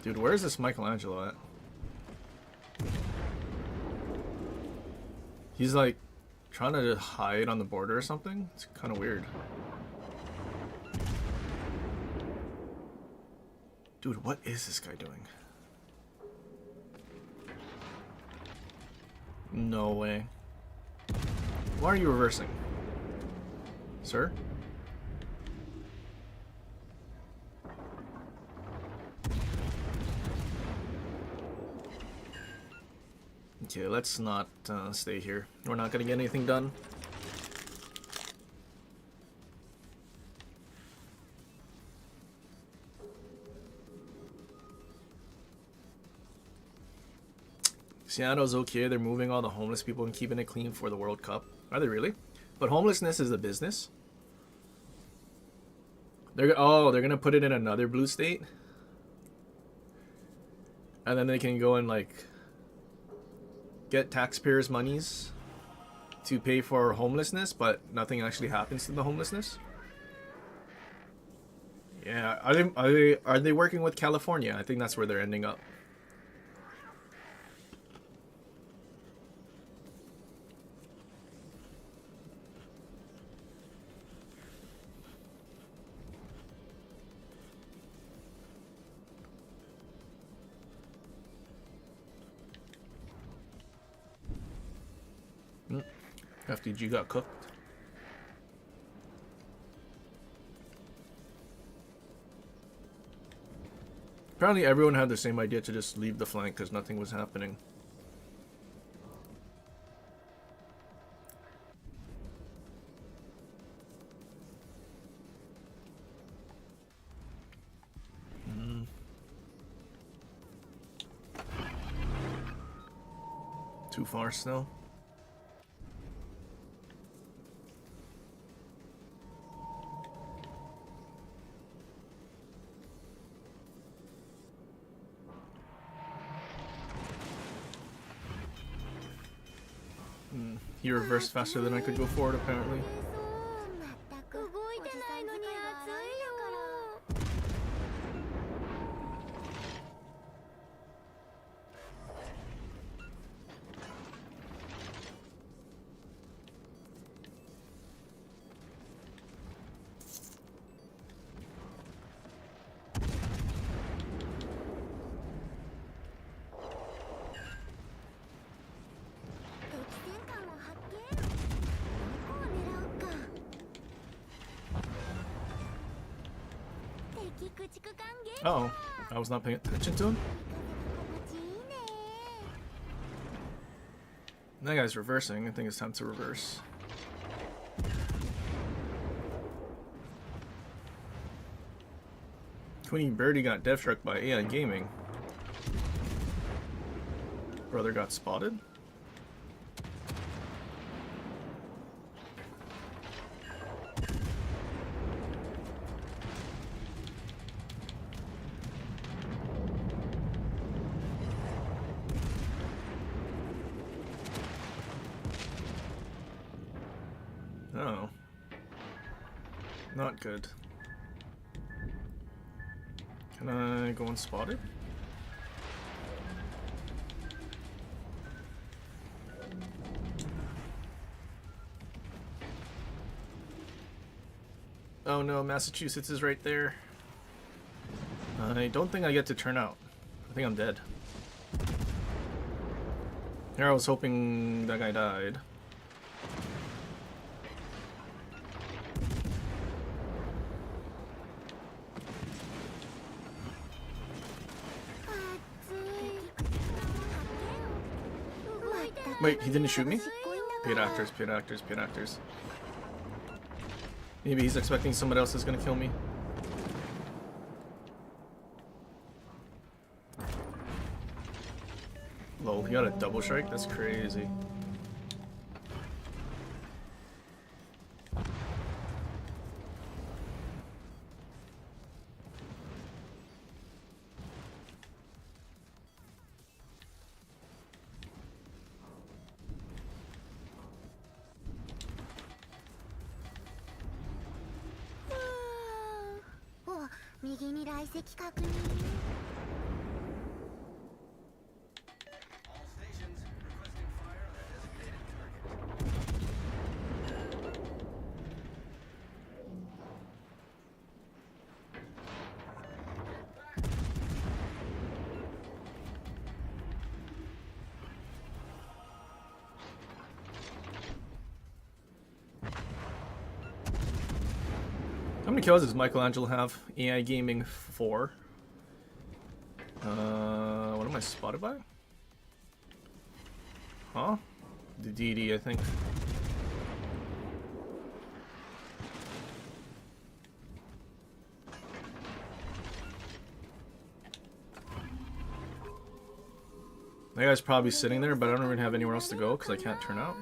Dude, where is this Michelangelo at? He's like trying to hide on the border or something. It's kind of weird. Dude, what is this guy doing? No way. Why are you reversing? Sir? Okay, let's not stay here. We're not gonna get anything done. Seattle's okay. They're moving all the homeless people and keeping it clean for the World Cup. Are they really? But homelessness is a business. They're gonna put it in another blue state, and then they can go and like get taxpayers' monies to pay for homelessness, but nothing actually happens to the homelessness. Yeah, are they working with California? I think that's where they're ending up. FDG got cooked. Apparently everyone had the same idea to just leave the flank because nothing was happening. Too far still. He reversed faster than I could go forward, apparently. Uh-oh, I was not paying attention to him. That guy's reversing. I think it's time to reverse. Queen Birdie got death struck by AI Gaming. Brother got spotted. Oh. Not good. Can I go unspotted? Oh no, Massachusetts is right there. I don't think I get to turn out. I think I'm dead. Here I was hoping that guy died. Wait, he didn't shoot me? Paid actors, paid actors, paid actors. Maybe he's expecting someone else is gonna kill me. Lol, he got a double strike? That's crazy. All stations requesting fire on a designated How many kills does Michelangelo have? AI Gaming 4. What am I spotted by? Huh? The DD, I think. That guy's probably sitting there, but I don't really have anywhere else to go because I can't turn out.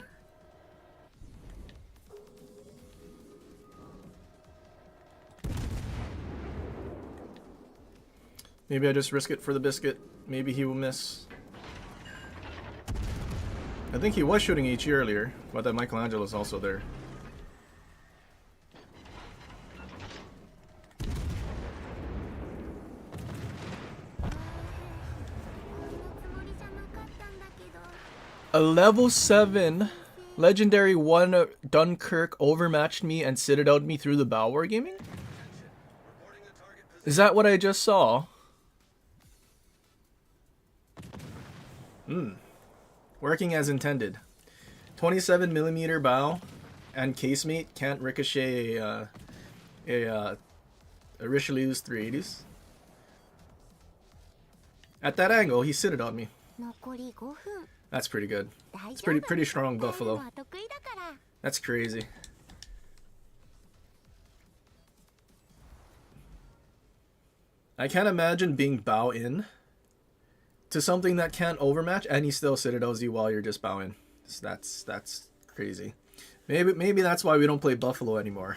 Maybe I just risk it for the biscuit. Maybe he will miss. I think he was shooting Ichi earlier, but that Michelangelo's also there. A level 7 legendary 1 Dunkirk overmatched me and citadeled me through the bow wargaming? Is that what I just saw? Working as intended. 27mm bow and casemate can't ricochet a Richelieu's 380s. At that angle, he sitted on me. That's pretty good. It's pretty strong buffalo. That's crazy. I can't imagine being bow in to something that can't overmatch and he still citadels you while you're just bowing. So that's crazy. Maybe that's why we don't play buffalo anymore.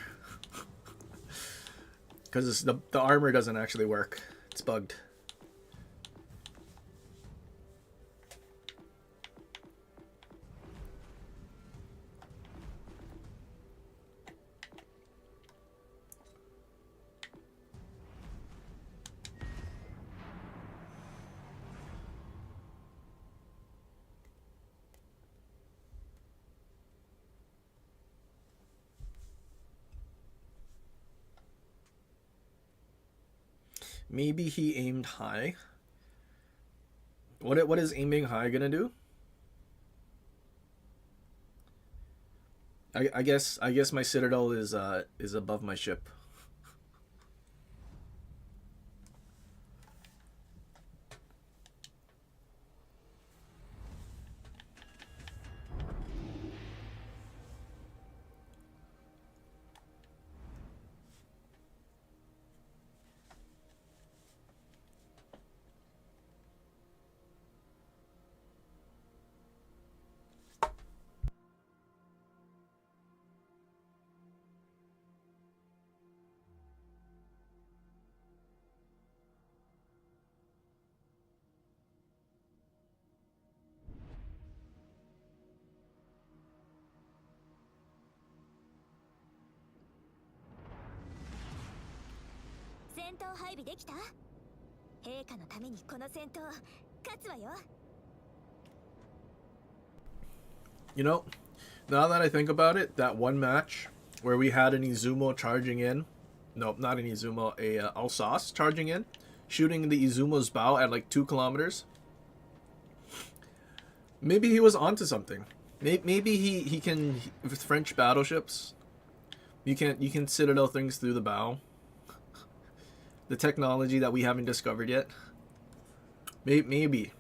Because the armor doesn't actually work. It's bugged. Maybe he aimed high. What is aiming high gonna do? I guess my citadel is above my ship. You know, now that I think about it, that one match where we had an Izumo charging in, no, not an Izumo, a Alsace charging in, shooting the Izumo's bow at like 2 kilometers. Maybe he was onto something. Maybe he can, with French battleships, you can citadel things through the bow. The technology that we haven't discovered yet. Maybe.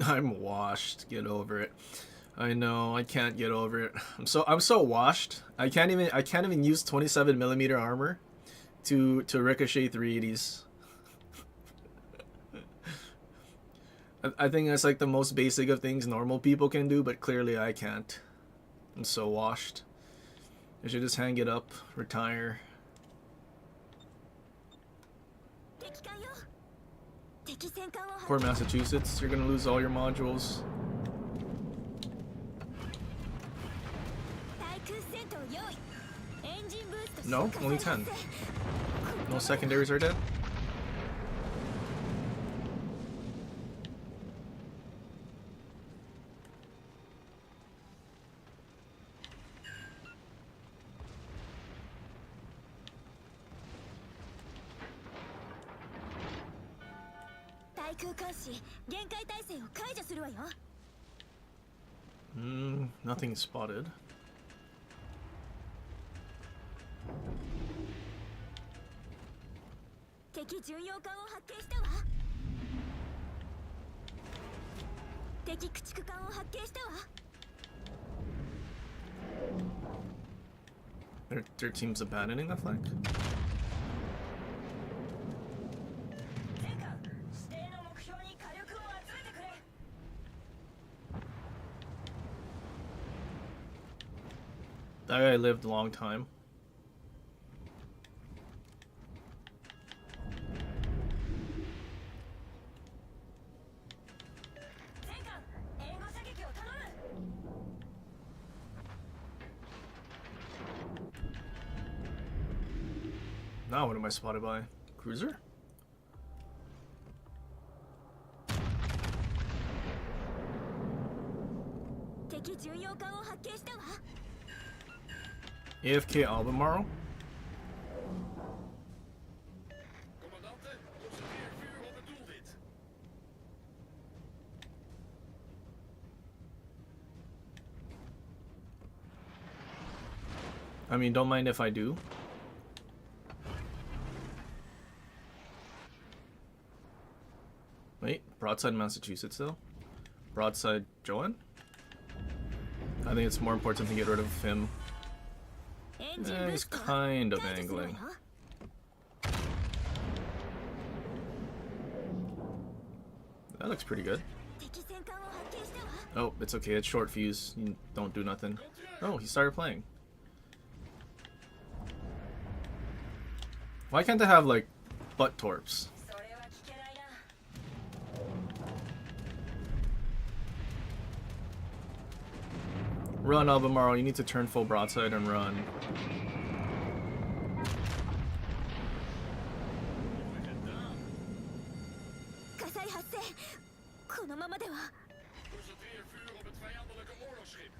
I'm washed. Get over it. I know. I can't get over it. I'm so washed. I can't even use 27mm armor to ricochet 380s. I think that's like the most basic of things normal people can do, but clearly I can't. I'm so washed. I should just hang it up, retire. Poor Massachusetts, you're gonna lose all your modules. No, only 10. No secondaries are dead. Nothing spotted. Their team's abandoning the flank. That guy lived a long time. Now what am I spotted by? Cruiser? AFK Albemarle? Commandante, observeer vuur op het doelwit. I mean, don't mind if I do. Wait, broadside Massachusetts though? Broadside Joanne? I think it's more important to get rid of him. He's kind of angling. That looks pretty good. Oh, it's okay, it's short fuse. You don't do nothing. Oh, he started playing. Why can't they have, like, butt torps? Run, Albemarle, you need to turn full broadside and run. Concentreer vuur op het vijandelijke oorlogsschip.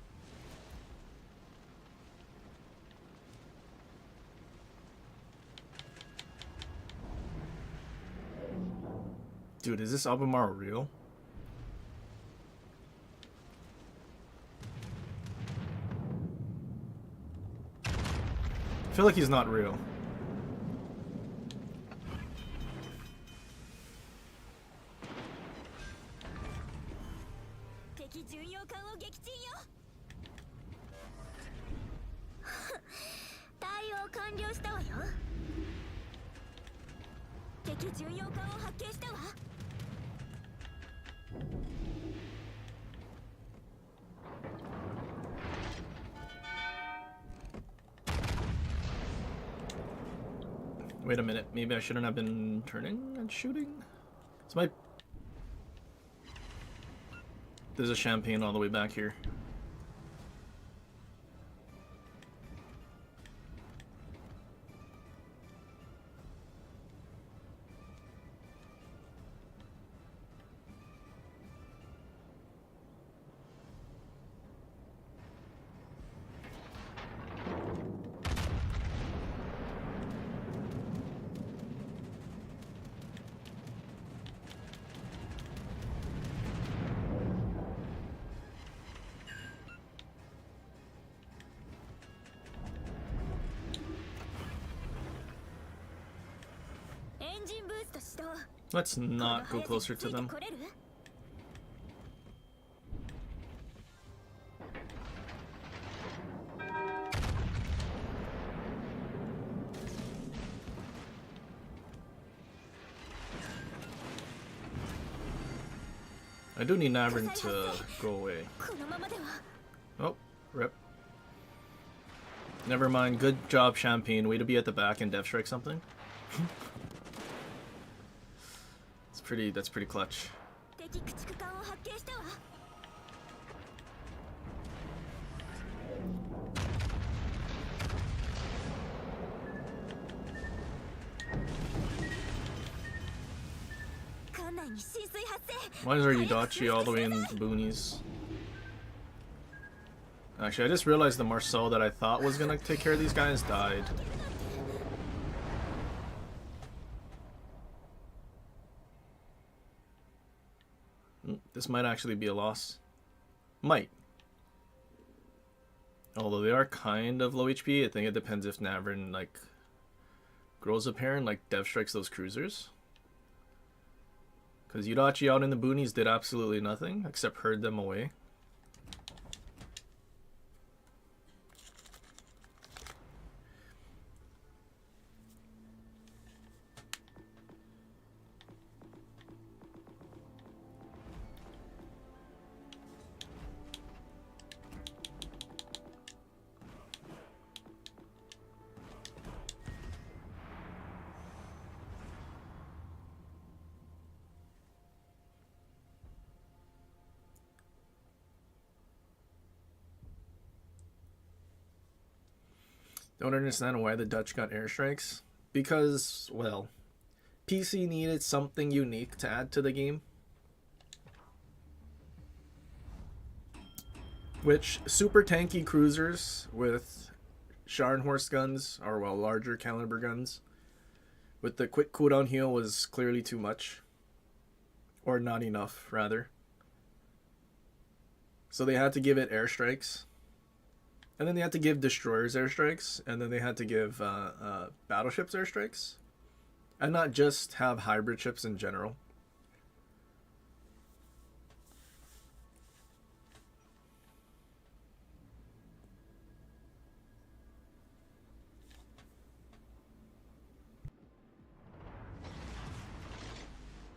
Dude, is this Albemarle real? I feel like he's not real. Wait a minute, maybe I shouldn't have been turning and shooting? It's my... There's a champagne all the way back here. Let's not go closer to them. I do need Navrin to go away. Oh, rip. Never mind. Good job, Champagne. Way to be at the back and dev strike something. That's pretty clutch. Why is our Yudachi all the way in the boonies? Actually, I just realized the Marcel that I thought was gonna take care of these guys died. This might actually be a loss. Might. Although they are kind of low HP, I think it depends if Navrin, like, grows a pair and, like, dev strikes those cruisers. Because Yudachi out in the boonies did absolutely nothing, except herd them away. Don't understand why the Dutch got airstrikes. Because, well, PC needed something unique to add to the game. Which super tanky cruisers with Scharnhorst guns, or well, larger caliber guns, with the quick cooldown heal was clearly too much. Or not enough, rather. So they had to give it airstrikes. And then they had to give destroyers airstrikes. And then they had to give battleships airstrikes. And not just have hybrid ships in general.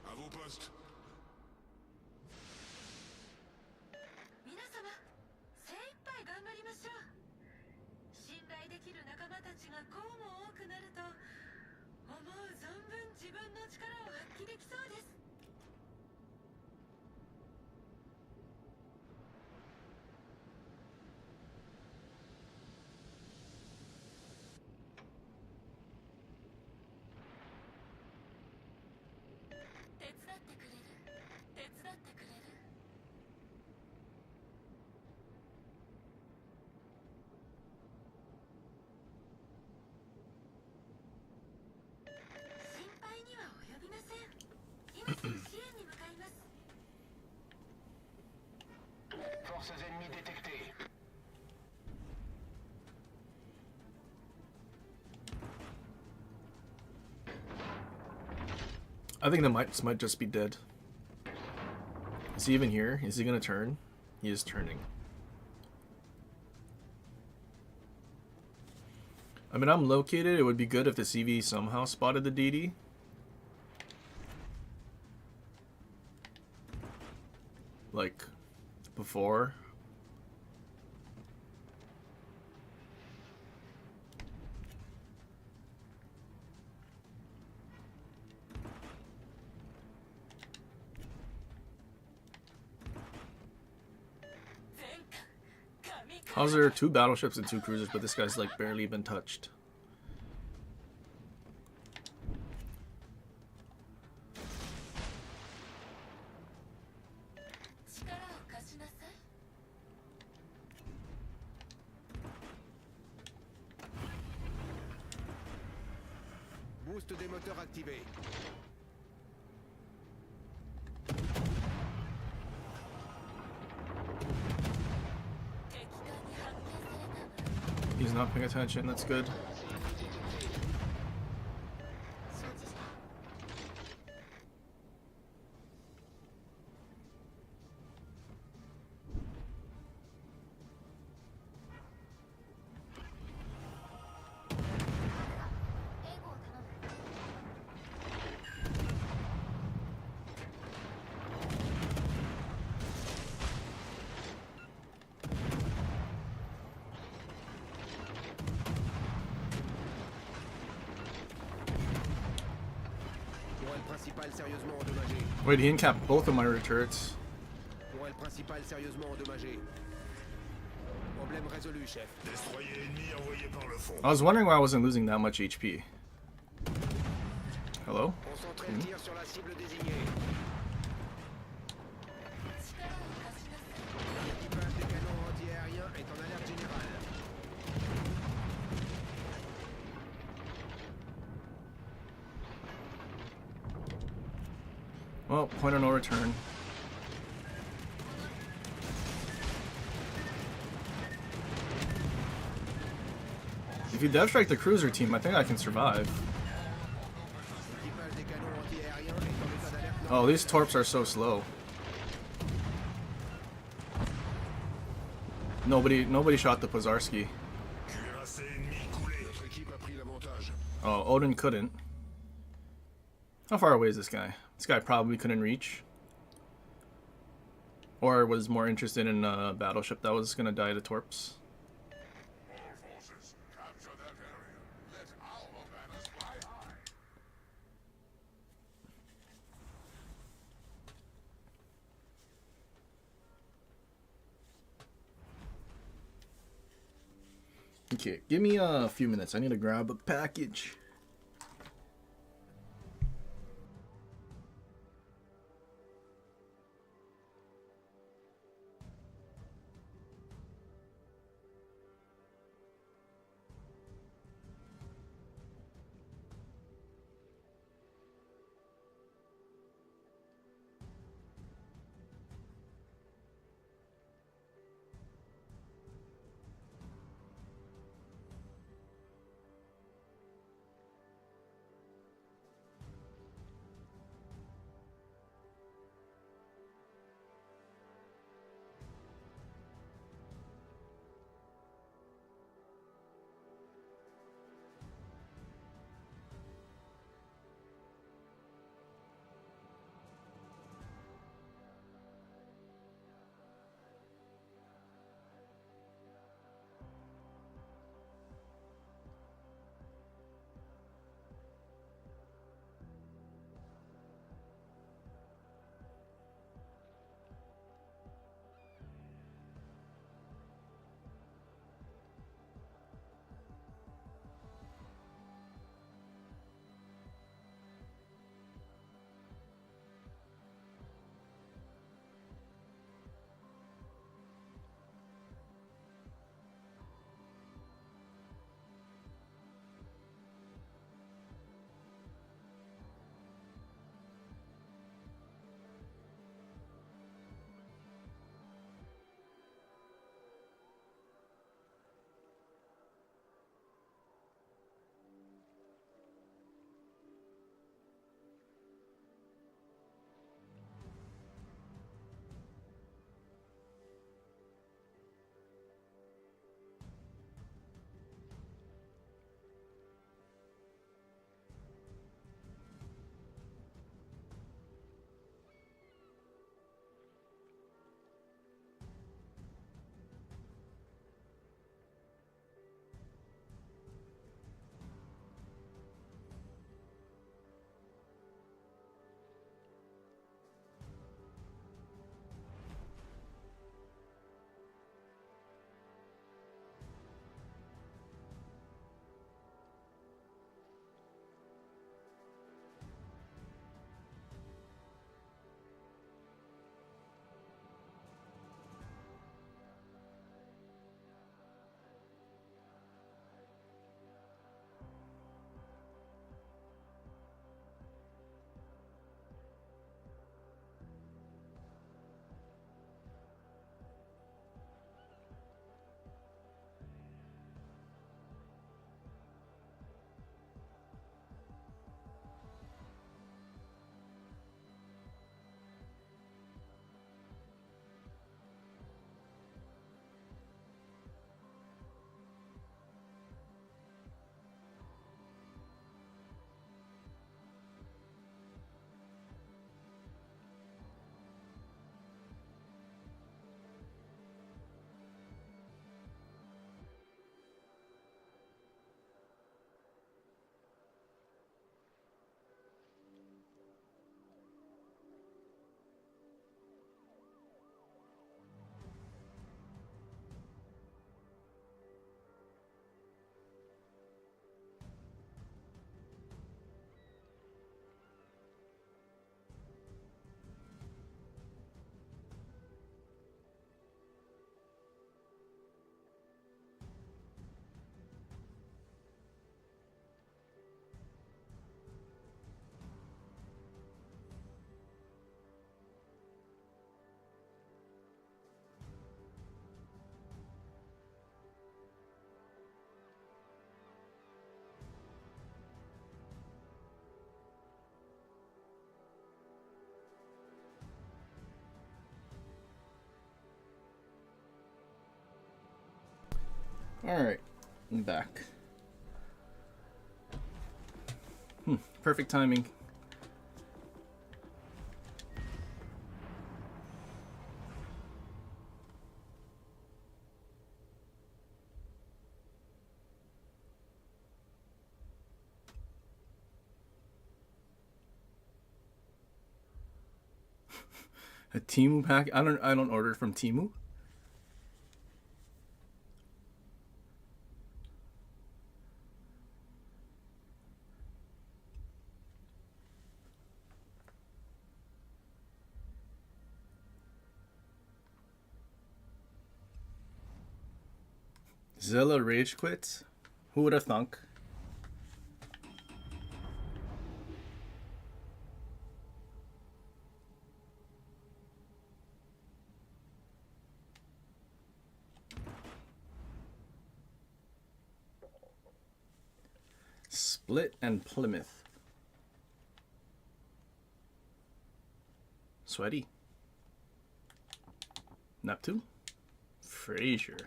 À vos postes. 皆様精一杯頑張りましょう。信頼できる仲間たちがこうも多くなると思う存分自分の力を発揮できそうです。手伝ってくれる？手伝ってくれる？心配には及びません。今すぐ支援に向かいます。 Forces ennemies détectées. I think the might just be dead. Is he even here? Is he gonna turn? He is turning. I mean, I'm located. It would be good if the CV somehow spotted the DD. Like, before. How's there 2 battleships and 2 cruisers, but this guy's like barely been touched? Boost des moteurs activé. He's not paying attention, that's good. Sérieusement endommagé. Wait, he incapped both of my rear turrets. Tourelle principale sérieusement endommagée. Problème résolu, chef. Destroyer ennemi envoyé par le fond. I was wondering why I wasn't losing that much HP. Hello? Concentrez le tir sur la cible désignée. L'équipage des canons anti-aériens est en alerte générale. Well, point of no return. If you dev strike the cruiser team, I think I can survive. L'équipage des canons anti-aériens est en état d'alerte. Oh, these torps are so slow. Nobody shot the Pozarski. Cuirassé ennemi coulé. Notre équipe a pris l'avantage. Oh, Odin couldn't. How far away is this guy? This guy probably couldn't reach. Or was more interested in a battleship that was gonna die to torps. All forces, capture that area. Let our banners fly high. Okay, give me a few minutes. I need to grab a package. Alright, I'm back. Perfect timing. A Temu pack? I don't order from Temu. Zilla rage quit? Who would have thunk? Split and Plymouth. Sweaty. Neptune. Frazier.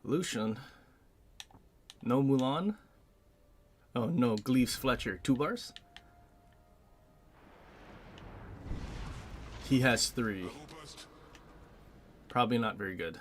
Lucian. No Mulan. Oh no, Gleaves Fletcher. 2 bars? He has 3. Probably not very good.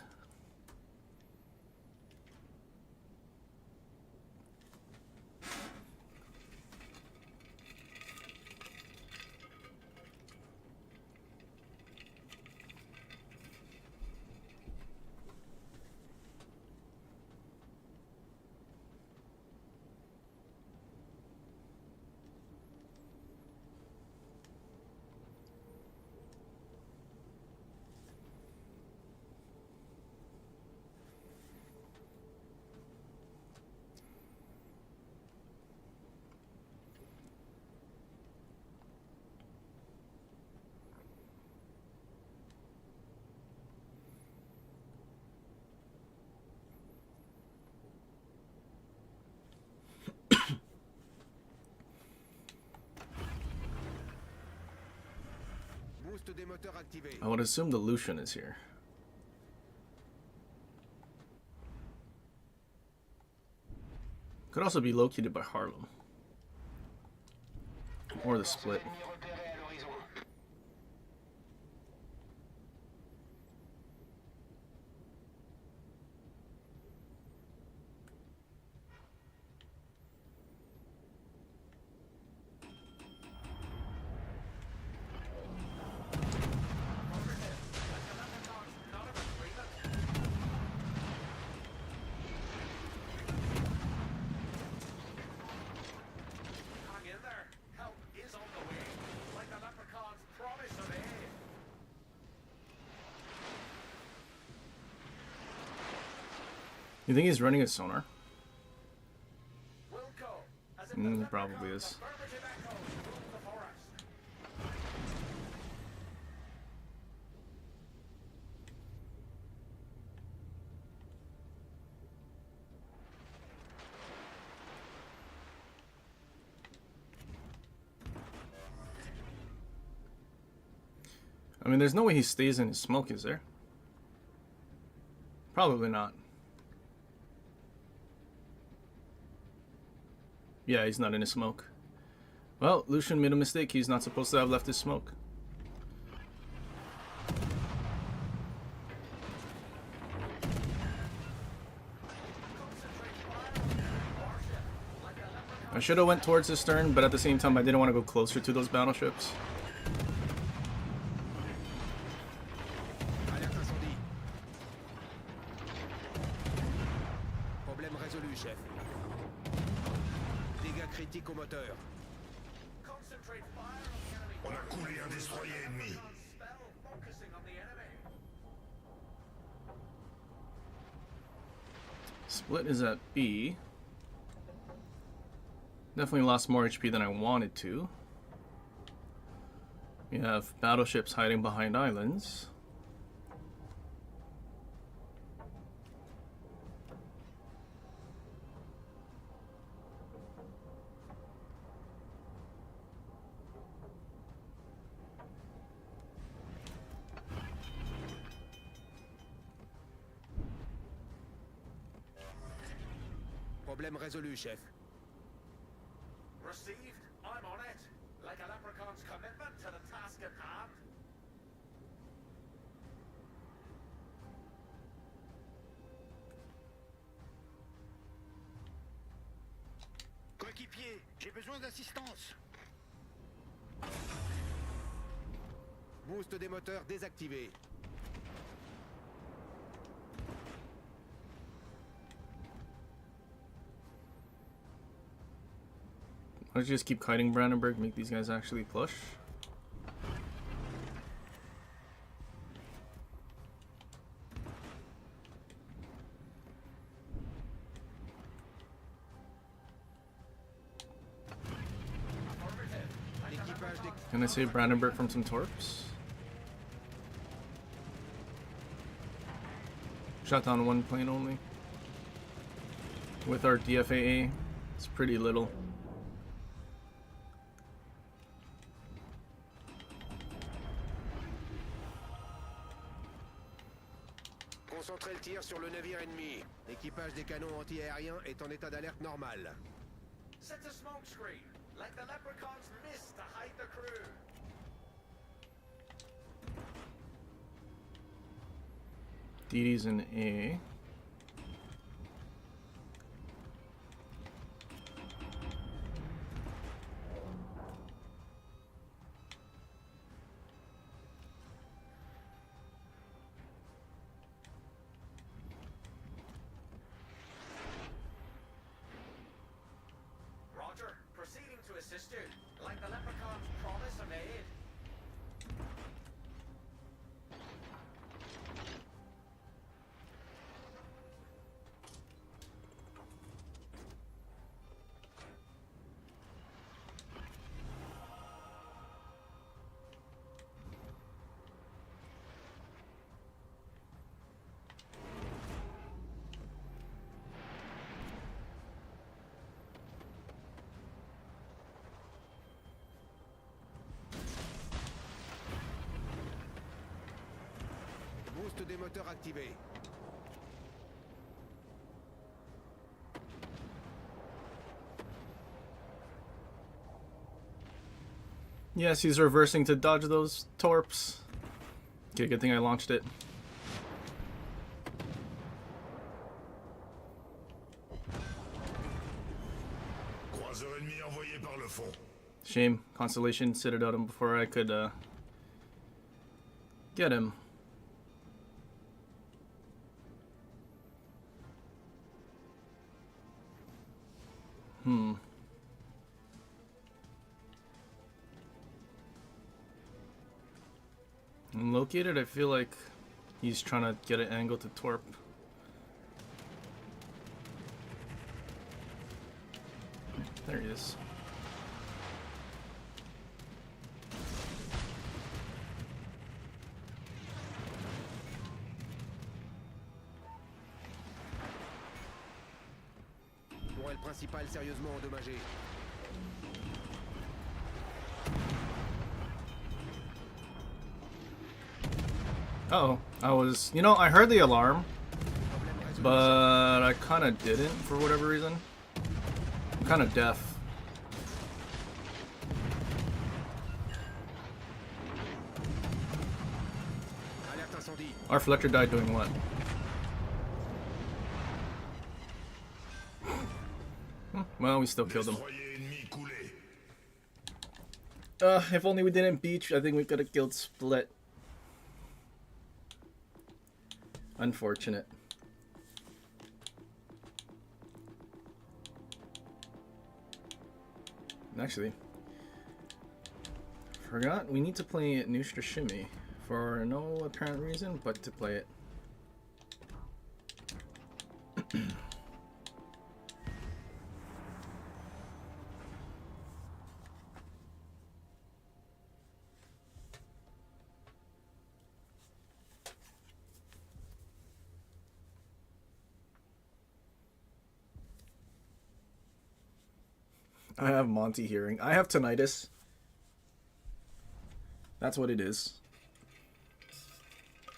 Boost des moteurs activé. I would assume the Lucian is here. Could also be located by Harlem. Or the split. Hang in there. Help is on the way. Like the leprechaun's promise of aid. You think he's running a sonar? Wilco, as if He the probably leprechaun's is. affirmative echoes rule the forest. I mean, there's no way he stays in his smoke, is there? Probably not. Yeah, he's not in his smoke. Well, Lucian made a mistake. He's not supposed to have left his smoke. I should have went towards his stern, but at the same time, I didn't want to go closer to those battleships. Alerte incendie. Problème résolu, chef. Dégâts critiques au moteur. Concentrate fire on the enemy. On a coulé un destroyer ennemi. Spell focusing on the enemy. Split is at B. Definitely lost more HP than I wanted to. We have battleships hiding behind islands. Problème résolu, chef. Received. I'm on it. Like a leprechaun's commitment to the task at hand. Coéquipier, j'ai besoin d'assistance. Boost des moteurs désactivé. Why don't you just keep kiting Brandenburg, make these guys actually push? Can I save Brandenburg from some torps? Shot down one plane only. With our DFAA, it's pretty little. Concentrez le tir sur le navire ennemi. L'équipage des canons anti-aériens est en état d'alerte normal. Set a smoke screen. Let the leprechauns miss to hide the crew. DD's in A. Roger. Proceeding to assist you. Like the leprechauns promise I made. Boost des moteurs activé. Yes, he's reversing to dodge those torps. Okay, good thing I launched it. Croiseur ennemi envoyé par le fond. Shame. Constellation sit it out him before I could get him. And located, I feel like he's trying to get an angle to torp. There he is. Tourelle principale sérieusement endommagée. Uh-oh. I heard the alarm, but I kind of didn't for whatever reason. I'm kind of deaf. Alerte incendie. Our Fletcher died doing what? Well, we still killed him. Destroyer ennemi coulé. If only we didn't beach, I think we could have killed Split. Unfortunate. Actually, forgot we need to play Nustra Shimmy for no apparent reason but to play it. I have Monty hearing. I have tinnitus. That's what it is.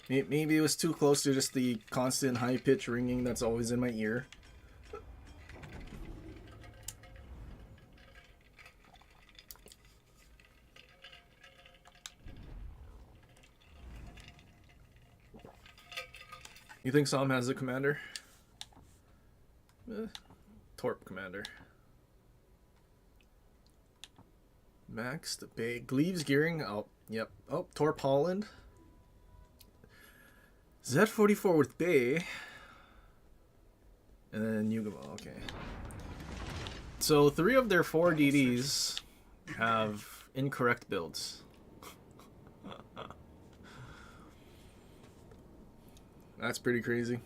Maybe it was too close to just the constant high-pitched ringing that's always in my ear. You think Sam has a commander? Torp commander. Max, the Bay, Gleaves, Gearing, oh, yep. Oh, Torp Holland. Z44 with Bay. And then Yugamo, okay. So 3 of their 4 DDs have incorrect builds. That's pretty crazy.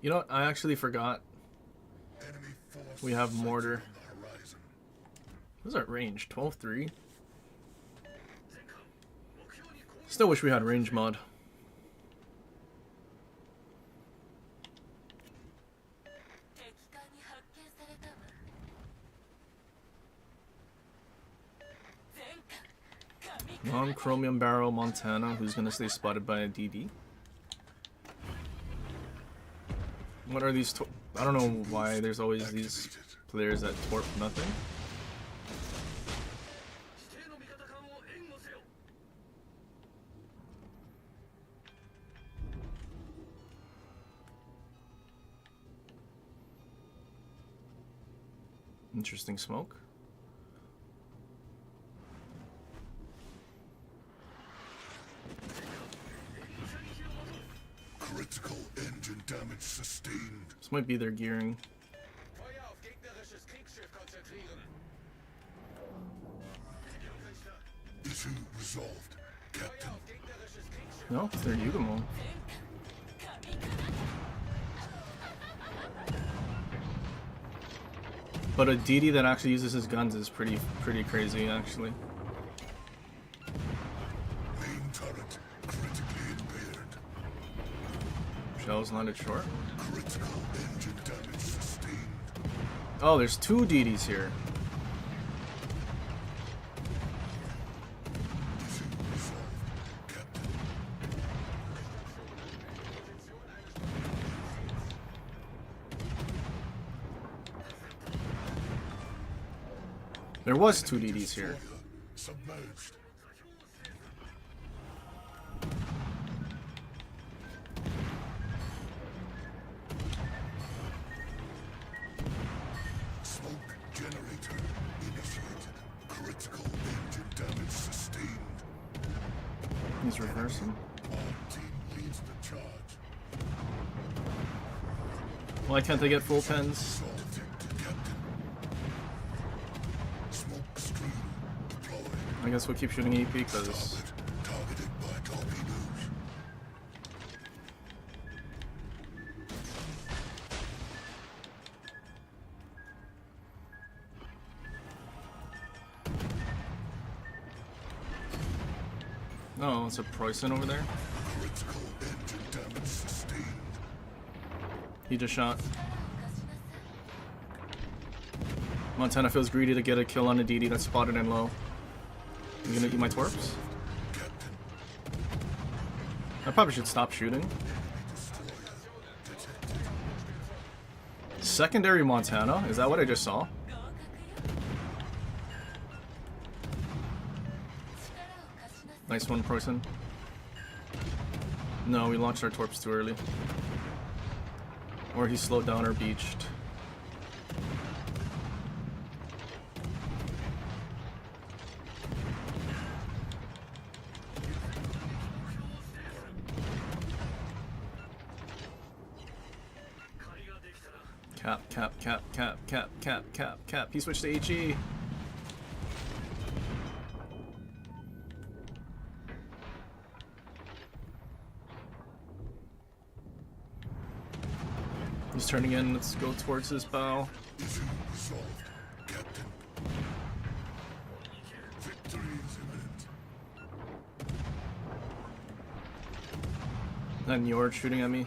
You know what? I actually forgot. Enemy force We have mortar. on the horizon. What's our range? 12-3? Still wish we had range mod. 敵艦に発見されたわ。前艦神 Non-chromium barrel Montana, who's gonna stay spotted by a DD. What are these? I don't know why there's always these players that torp nothing. Interesting smoke. Critical engine damage sustained. This might be their gearing. Feuer auf gegnerisches Kriegsschiff konzentrieren. Issue resolved, Captain. Auf gegnerisches Kriegsschiff. No, it's their Yugamo. But a DD that actually uses his guns is pretty crazy, actually. Main turret critically impaired. Shells landed short. Critical engine damage sustained. Oh, there's two DDs here. Issue resolved, Captain. There was two DDs here. Destroyer submerged. Smoke generator initiated. Critical engine damage sustained. He's reversing. Our team leads the charge. Why can't they get full pens? Detected, Captain. Smoke screen deployed. I guess we'll keep shooting EP because Targeted by torpedoes. no, it's a Preußen over there. Critical engine damage sustained. He just shot. Montana feels greedy to get a kill on a DD that's spotted and low. You gonna eat my torps? Captain. I probably should stop shooting. Secondary Montana? Is that what I just saw? Nice one, Preußen. No, we launched our torps too early. Or he slowed down or beached. Cap. He switched to HE. He's turning in. Let's go towards his bow. Issue resolved, Captain. Victory is imminent. That Njord shooting at me.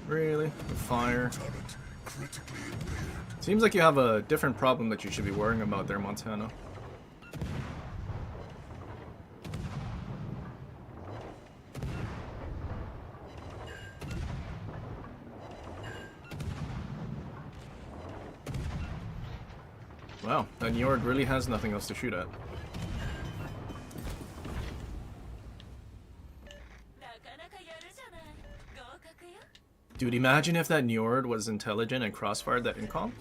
Really? The fire. Turret critically impaired. Seems like you have a different problem that you should be worrying about there, Montana. Wow, that Njord really has nothing else to shoot at. Dude, imagine if that Njord was intelligent and crossfired that incom.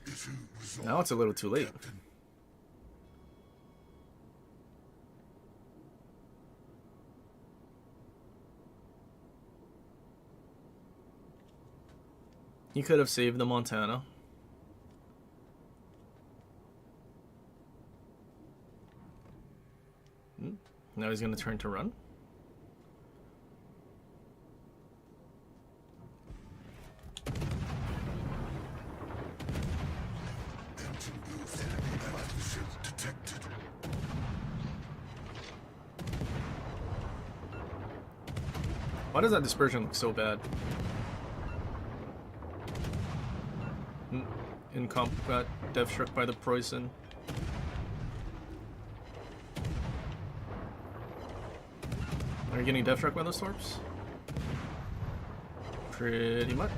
Issue resolved. Now it's a little too late. Captain. He could have saved the Montana. Now he's gonna turn to run. Why does that dispersion look so bad? Incomp got death struck by the poison. Are you getting death struck by those torps? Pretty much.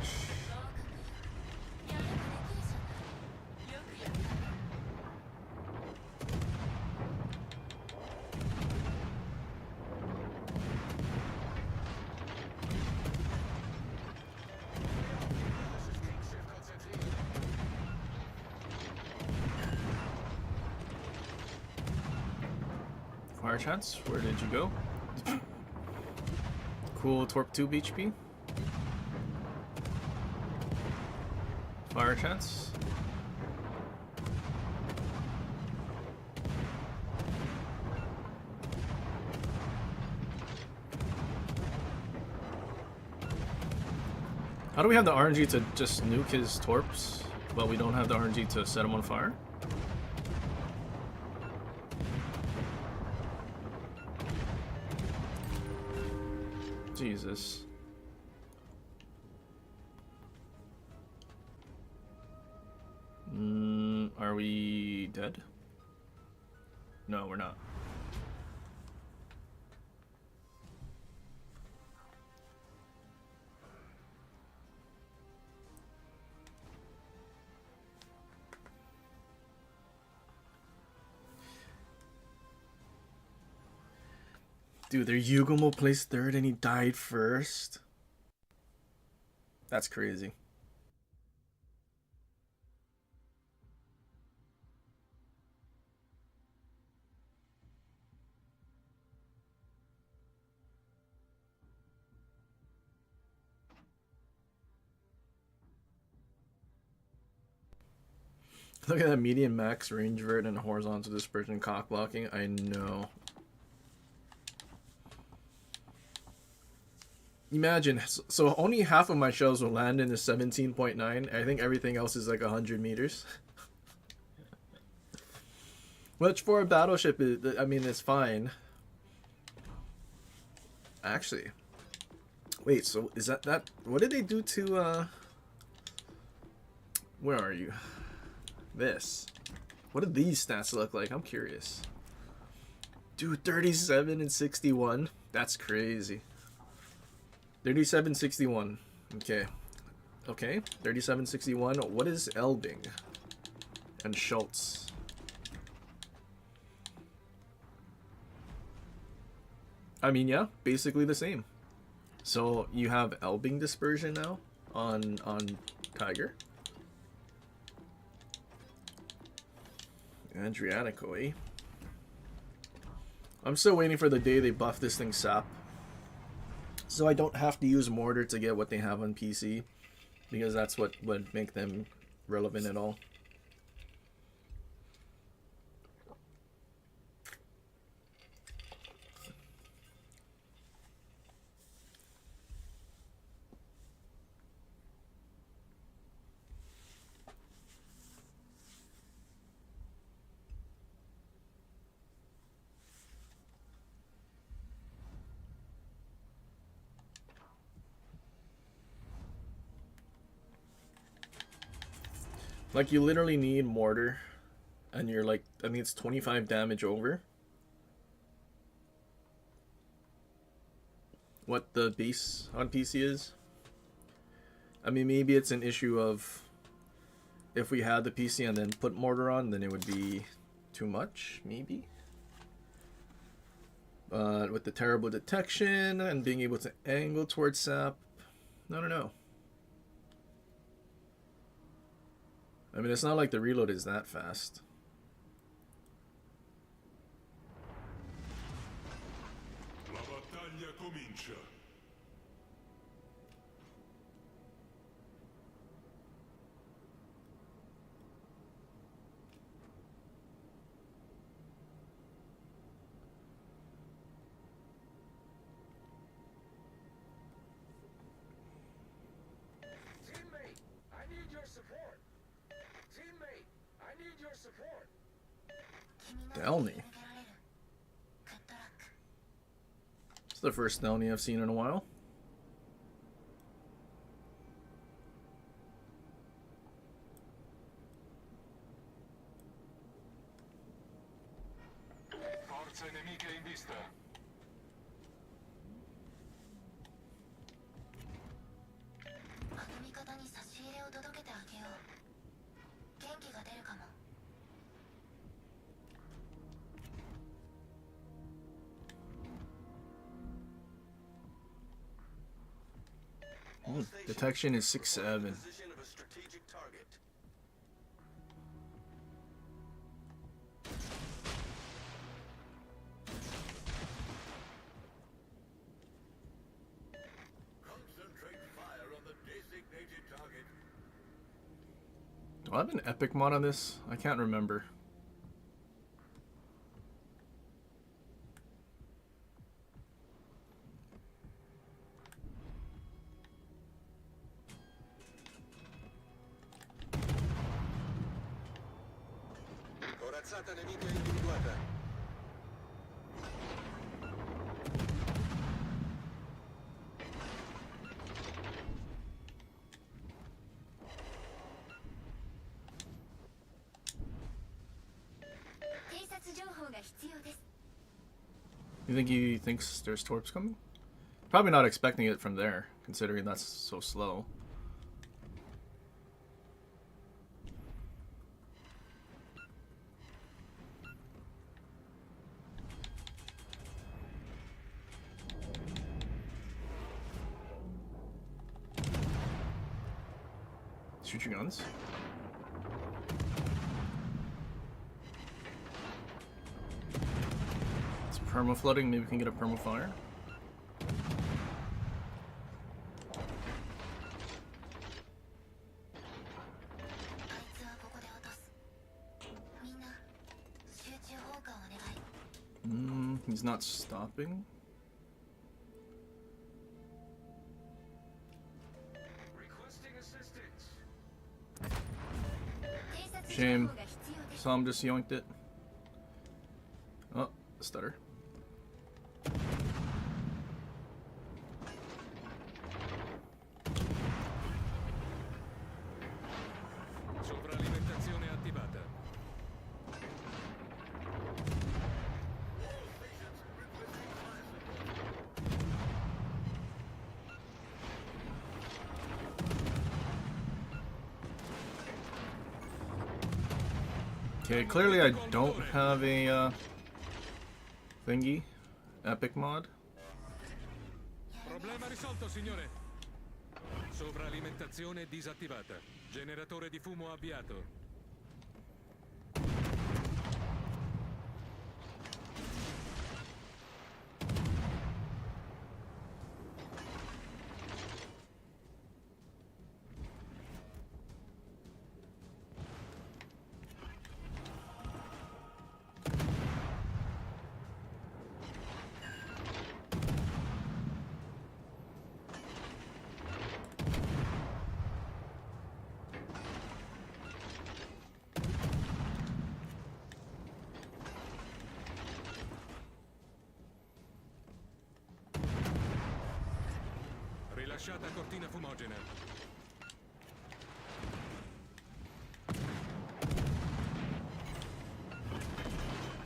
Fire chance, where did you go? Cool torp tube HP. Fire chance. How do we have the RNG to just nuke his torps, but we don't have the RNG to set him on fire? Jesus. Are we dead? No, we're not. Dude, their Yugumo placed third and he died first. That's crazy. Look at that medium max range vert and horizontal dispersion cock blocking. I know. Imagine, so only half of my shells will land in the 17.9. I think everything else is like 100 meters. Which for a battleship, I mean, it's fine. Actually, wait, so is that, what did they do to, where are you? This. What do these stats look like? I'm curious. Dude, 37 and 61. That's crazy. 37, 61. Okay. Okay. 37, 61. What is Elding? And Schultz? I mean, yeah, basically the same. So you have Elbing dispersion now on Tiger. Adriatico, eh? I'm still waiting for the day they buff this thing sap. So I don't have to use mortar to get what they have on PC. Because that's what would make them relevant at all. Like, you literally need mortar, and you're like, I mean, it's 25 damage over what the base on PC is. I mean, maybe it's an issue of if we had the PC and then put mortar on, then it would be too much, maybe. But with the terrible detection and being able to angle towards sap, I don't know. I mean, it's not like the reload is that fast. La battaglia comincia. Delny. It's the first Delny I've seen in a while. Forze nemiche in vista. あの味方に差し入れを届けてあげよう。元気が出るかも。 Detection is 6-7. Position of a strategic target. Concentrate fire on the designated target. Do I have an epic mod on this? I can't remember. Corazzata nemica individuata. You think he thinks there's torps coming? Probably not expecting it from there, considering that's so slow. Shoot your guns. It's perma flooding. Maybe we can get a perma fire. He's not stopping. Requesting assistance. Shame. Sam just yoinked it. Oh, stutter. Sovralimentazione attivata. Okay, clearly I don't have a thingy, epic mod. Problema risolto, signore. Sovralimentazione disattivata. Generatore di fumo avviato. Rilasciata cortina fumogena.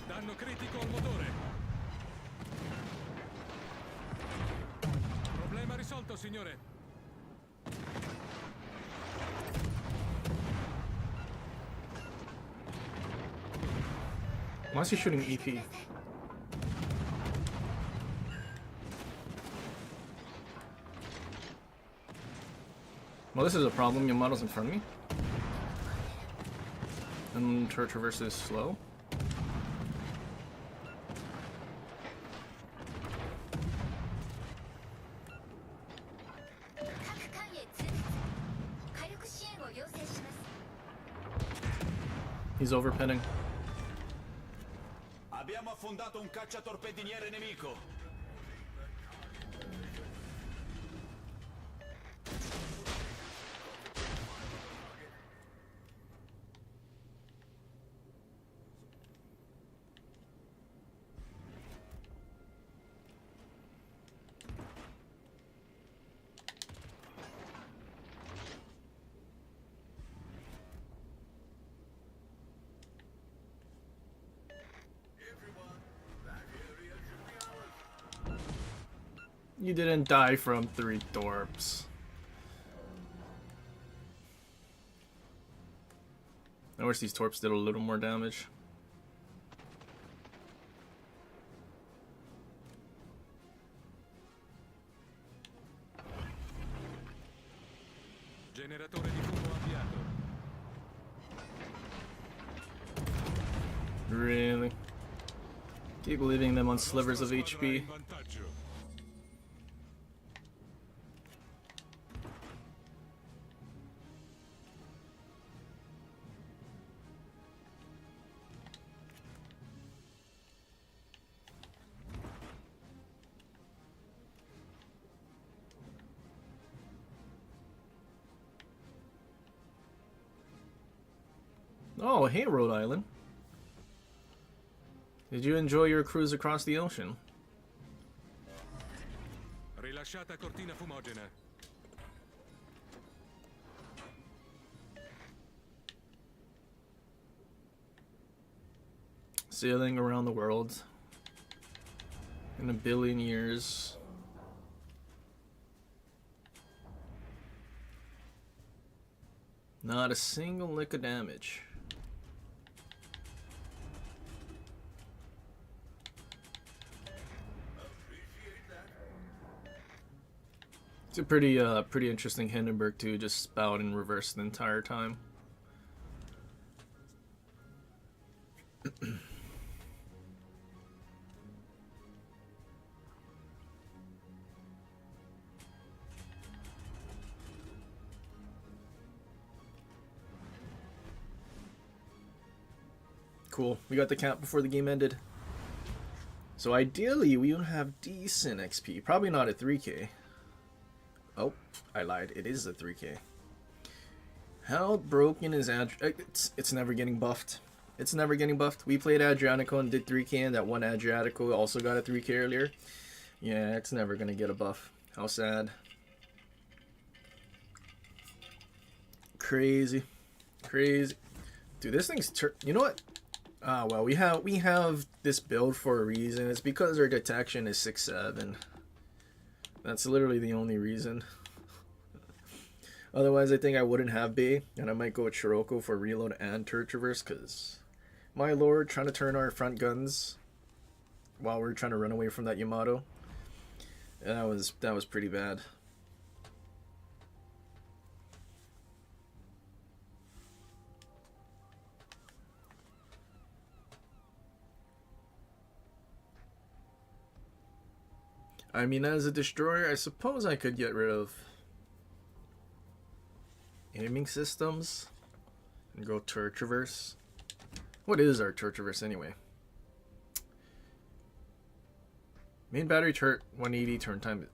Danno critico al motore. Problema risolto, signore. Why is he shooting EP? Well, this is a problem. Your model's in front of me. And turret traverse is slow. He's overpinning. Abbiamo affondato un cacciatorpediniere nemico. You didn't die from 3 torps. I wish these torps did a little more damage. Generatore di fumo avviato. Really? Keep leaving them on slivers of In HP. vantaggio. Oh, hey, Rhode Island. Did you enjoy your cruise across the ocean? Rilasciata cortina fumogena. Sailing around the world in 1 billion years. Not a single lick of damage. It's a pretty interesting Hindenburg too, just spout in reverse the entire time. Cool. We got the camp before the game ended. So ideally, we would have decent XP. Probably not at 3k. Oh, I lied. It is a 3k. How broken is it's never getting buffed. It's never getting buffed. We played Adriatico and did 3k, and that one Adriatico also got a 3k earlier. Yeah, it's never gonna get a buff. How sad. Crazy. Crazy. Dude, this thing's you know what? Ah, well, we have this build for a reason. It's because our detection is 6-7. That's literally the only reason. Otherwise, I think I wouldn't have Bay, and I might go with Scirocco for reload and turret traverse, because, my lord, trying to turn our front guns while we're trying to run away from that Yamato, that was pretty bad. I mean, as a destroyer, I suppose I could get rid of aiming systems and go turret traverse. What is our turret traverse anyway? Main battery turret 180 turn time.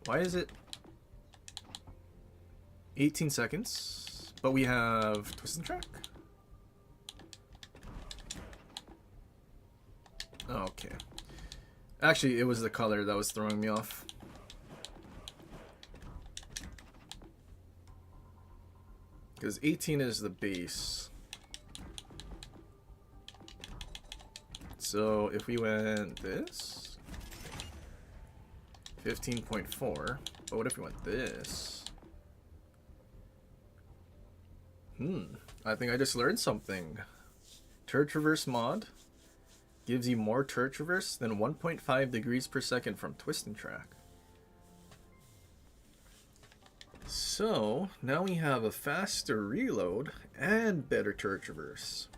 Why is it 18 seconds? But we have twist and track. Okay. Actually, it was the color that was throwing me off. Because 18 is the base. So if we went this, 15.4. But what if we went this? I think I just learned something. Turret traverse mod gives you more turret traverse than 1.5 degrees per second from twist and track. So now we have a faster reload and better turret traverse.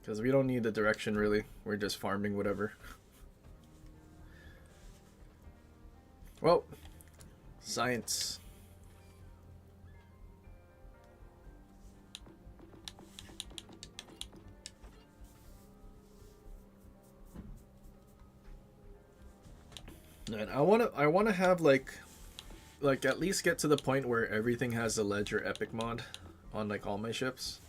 Because we don't need the direction really, we're just farming whatever. Well, science. And I wanna have like at least get to the point where everything has a ledger epic mod on like all my ships.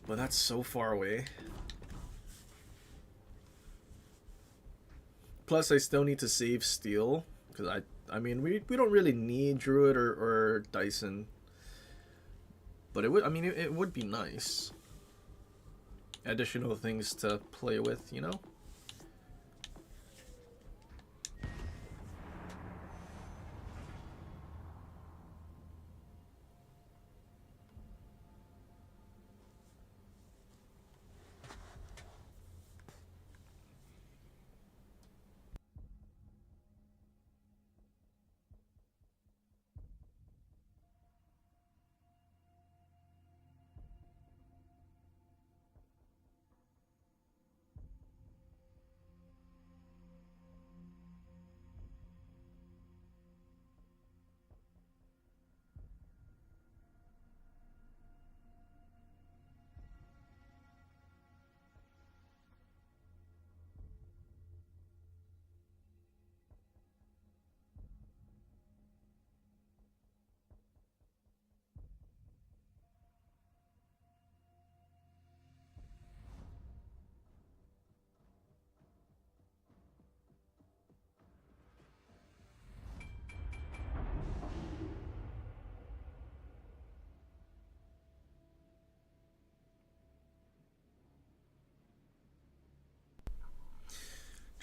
But that's so far away. Plus I still need to save steel because I mean we don't really need Druid or Dyson. But it would be nice. Additional things to play with, you know?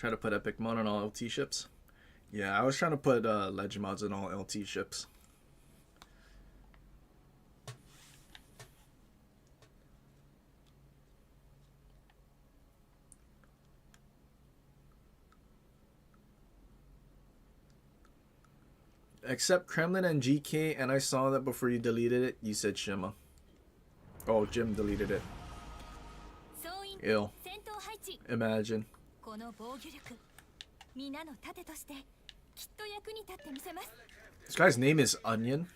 Try to put epic mod on all LT ships. Yeah, I was trying to put legend mods on all LT ships. Except Kremlin and GK, and I saw that before you deleted it, you said Shima. Oh, Jim deleted it. Ill. Imagine. This guy's name is Onion.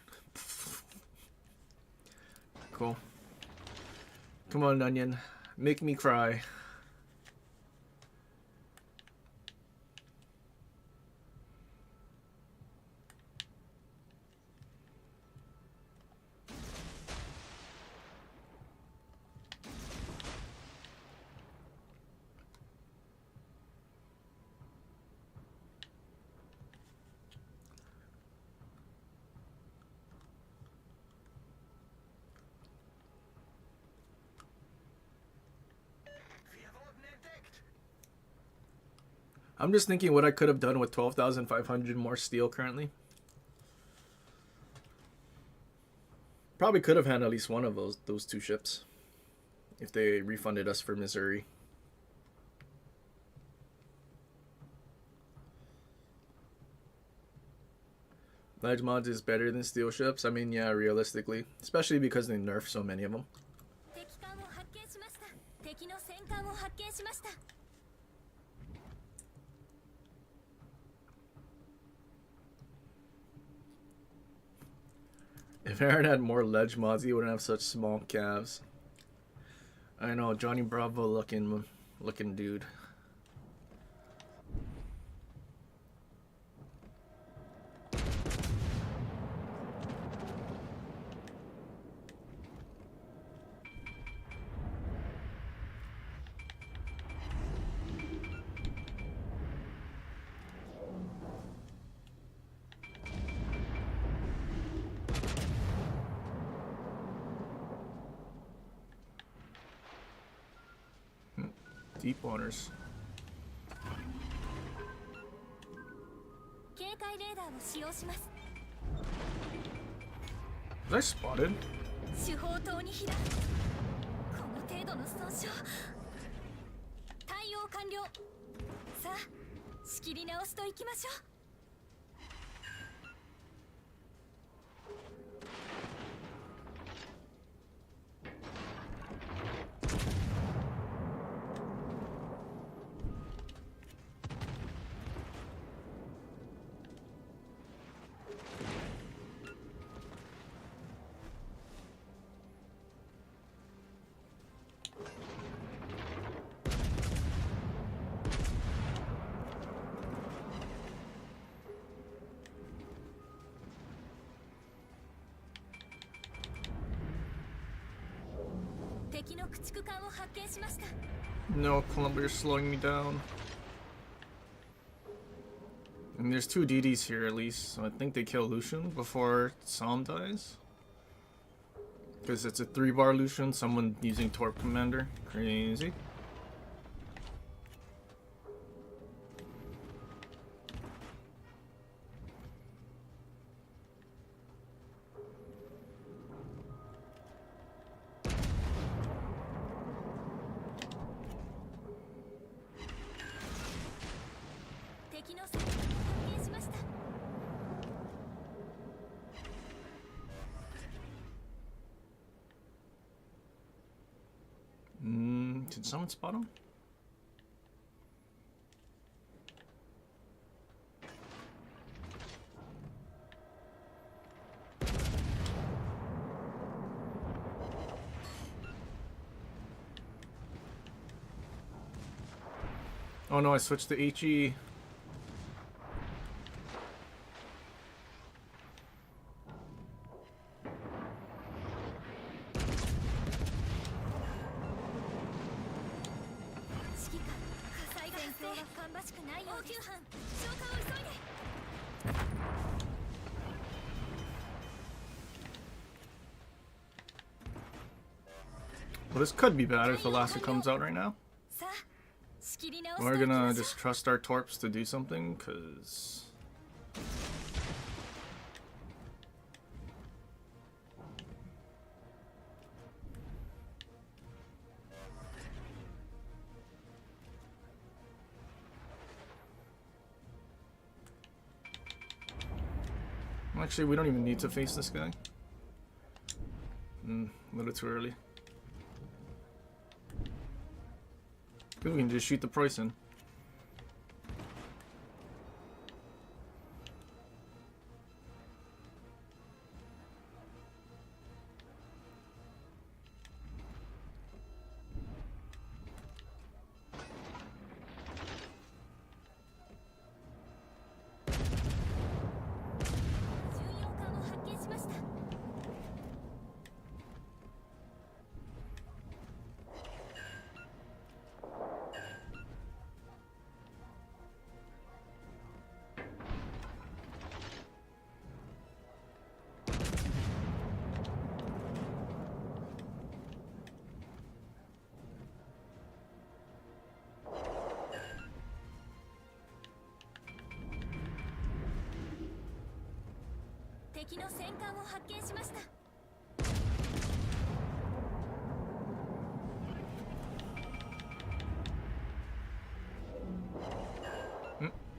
Cool. Come on, Onion. Make me cry. I'm just thinking what I could have done with 12,500 more steel currently. Probably could have had at least one of those two ships if they refunded us for Missouri. Ledge mods is better than steel ships. I mean, yeah, realistically, especially because they nerf so many of them. If Aaron had more ledge mods, he wouldn't have such small calves. I know, Johnny Bravo looking dude. Deep waters. Was I spotted? No, Columbia, you're slowing me down. And there's two DDs here at least, so I think they kill Lucian before Psalm dies. Because it's a 3-bar Lucian, someone using Torp Commander. Crazy. Did someone spot him? Oh no, I switched to HE. Well, this could be bad if Alaska comes out right now. We're gonna just trust our torps to do something, cause actually we don't even need to face this guy. A little too early. We can just shoot the poison.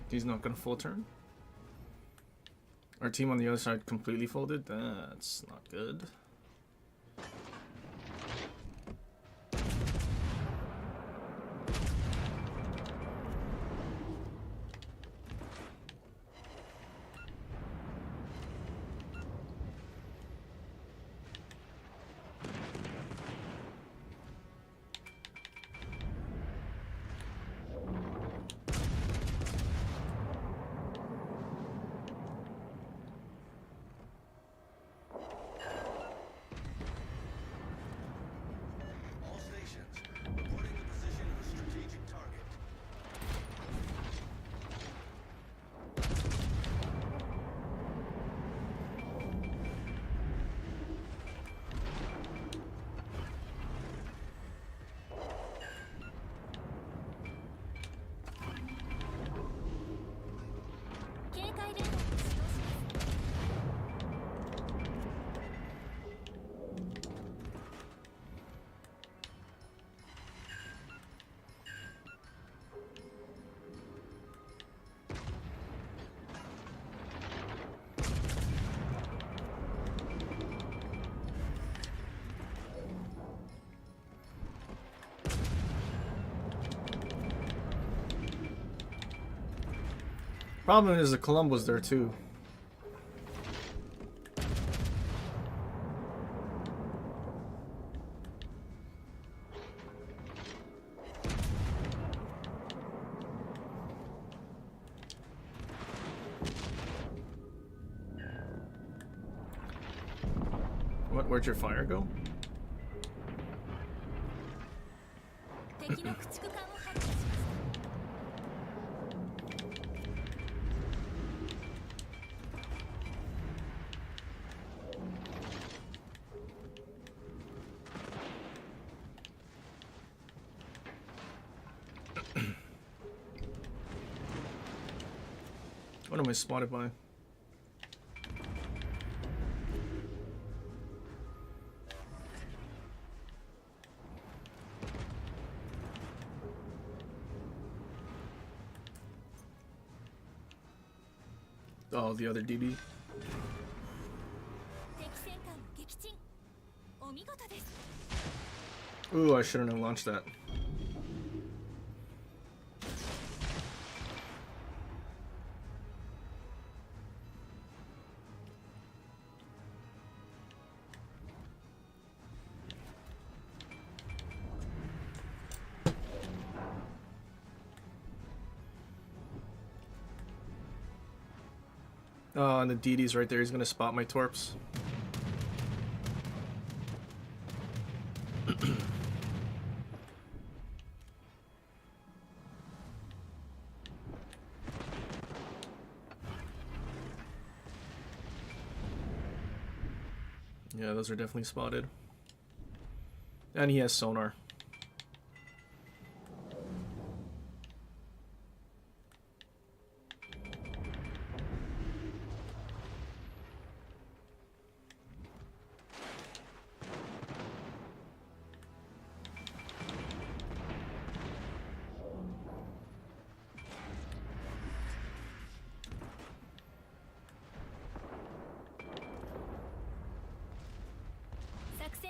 He's not gonna full turn. Our team on the other side completely folded. That's not good. Problem is the Columbo's there too. Where'd your fire go? What am I spotted by? Oh, the other DD. Ooh, I shouldn't have launched that. Oh, and the DD's right there. He's gonna spot my torps. Yeah, those are definitely spotted. And he has sonar.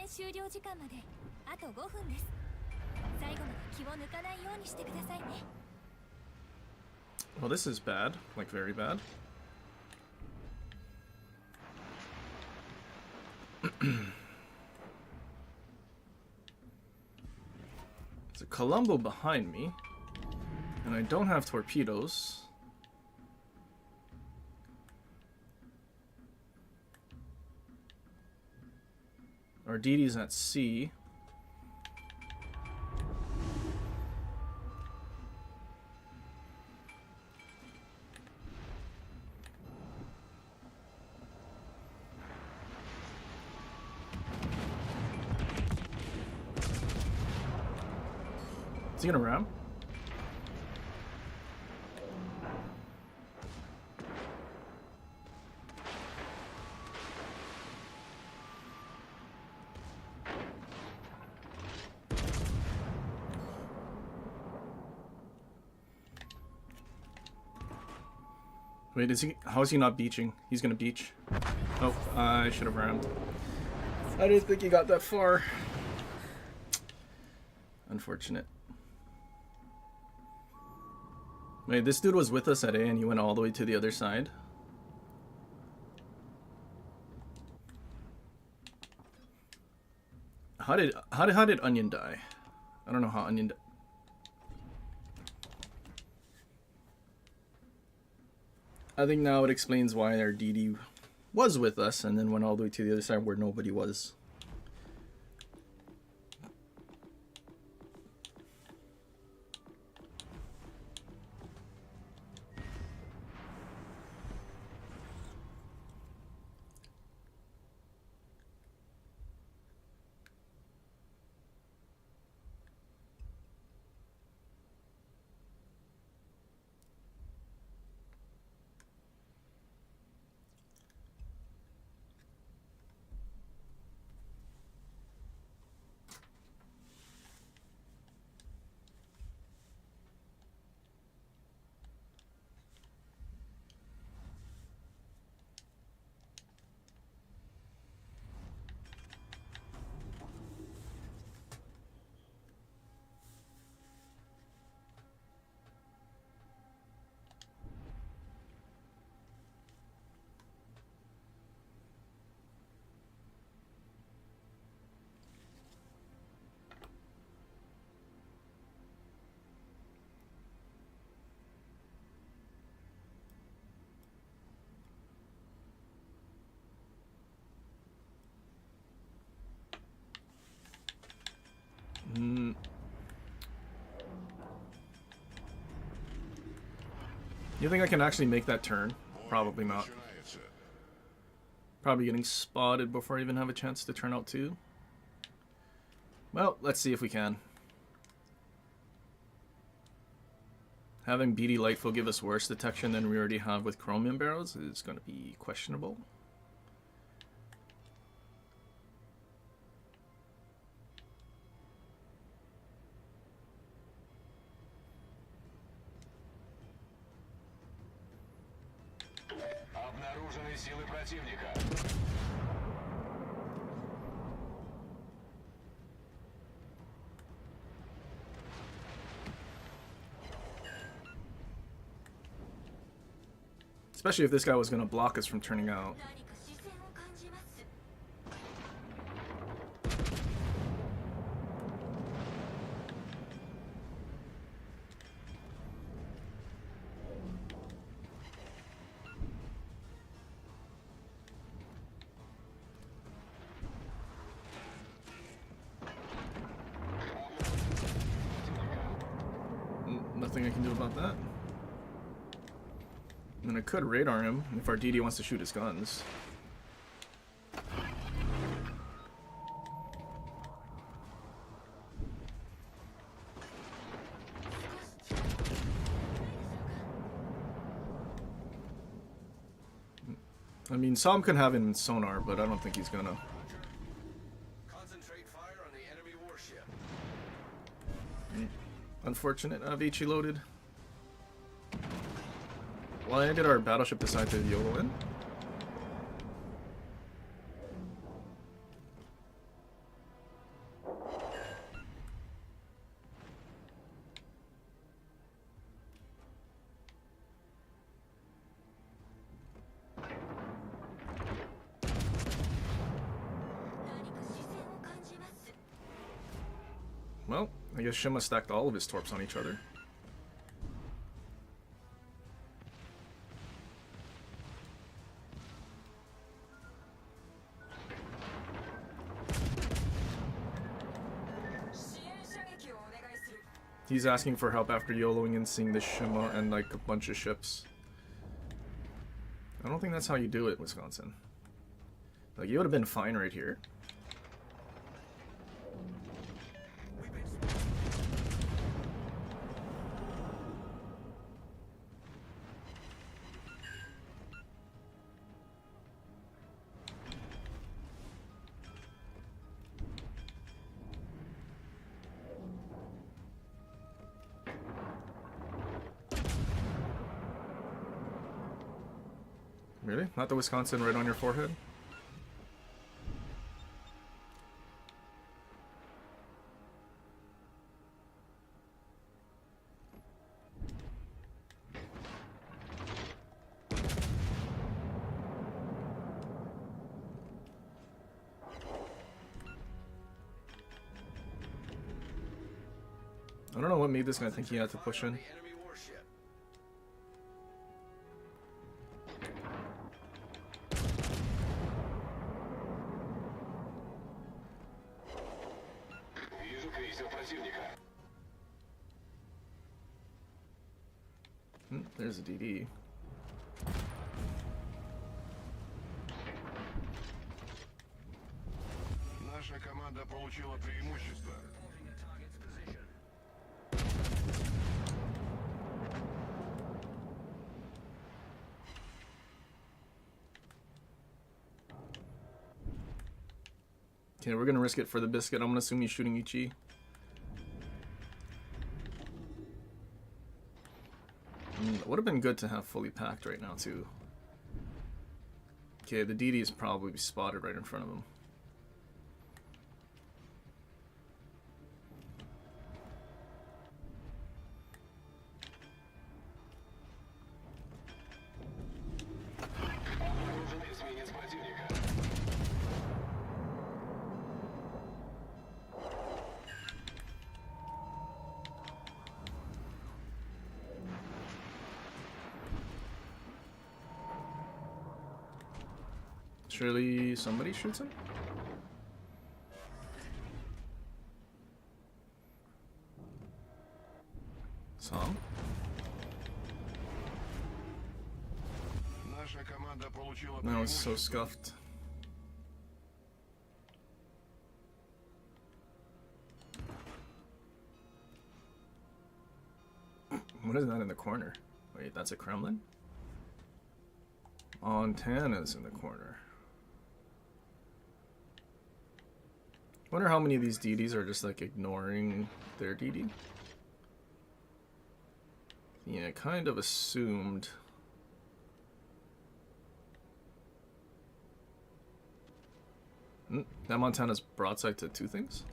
戦終了時間まであと5分です。最後まで気を抜かないようにしてくださいね。 Well, this is bad, like very bad. There's a Columbo behind me, and I don't have torpedoes. Our DD's at sea. Is he gonna ram? Wait, is he? How is he not beaching? He's gonna beach. Oh, I should have rammed. I didn't think he got that far. Unfortunate. Wait, this dude was with us at A and he went all the way to the other side. How did Onion die? I don't know how Onion died. I think now it explains why our DD was with us and then went all the way to the other side where nobody was. You think I can actually make that turn? Probably not. Probably getting spotted before I even have a chance to turn out too. Well, let's see if we can. Having BD Light will give us worse detection than we already have with chromium barrels is going to be questionable. Обнаружены силы противника. Especially if this guy was going to block us from turning out. Nothing I can do about that. And I could radar him if our DD wants to shoot his guns. I mean, Som can have him in sonar, but I don't think he's gonna. Concentrate fire on the enemy warship. Unfortunate, Avicii loaded. Why did our battleship decide to YOLO in? Well, I guess Shima stacked all of his torps on each other. He's asking for help after YOLOing and seeing the Shima and like a bunch of ships. I don't think that's how you do it, Wisconsin. Like, you would have been fine right here. Really? Not the Wisconsin right on your forehead? I don't know what made this guy think he had to push in. Enemy warship. There's a DD. Наша команда получила преимущество. Okay, we're gonna risk it for the biscuit. I'm gonna assume he's shooting Ichi. It would have been good to have fully packed right now too. Okay, the DD is probably spotted right in front of him. Surely somebody shoots him? Some? Наша команда получила That was so преимущество. scuffed. What is that in the corner? Wait, that's a Kremlin? Montana's in the corner. Wonder how many of these DDs are just like ignoring their DD. Yeah, kind of assumed. That Montana's broadside to two things?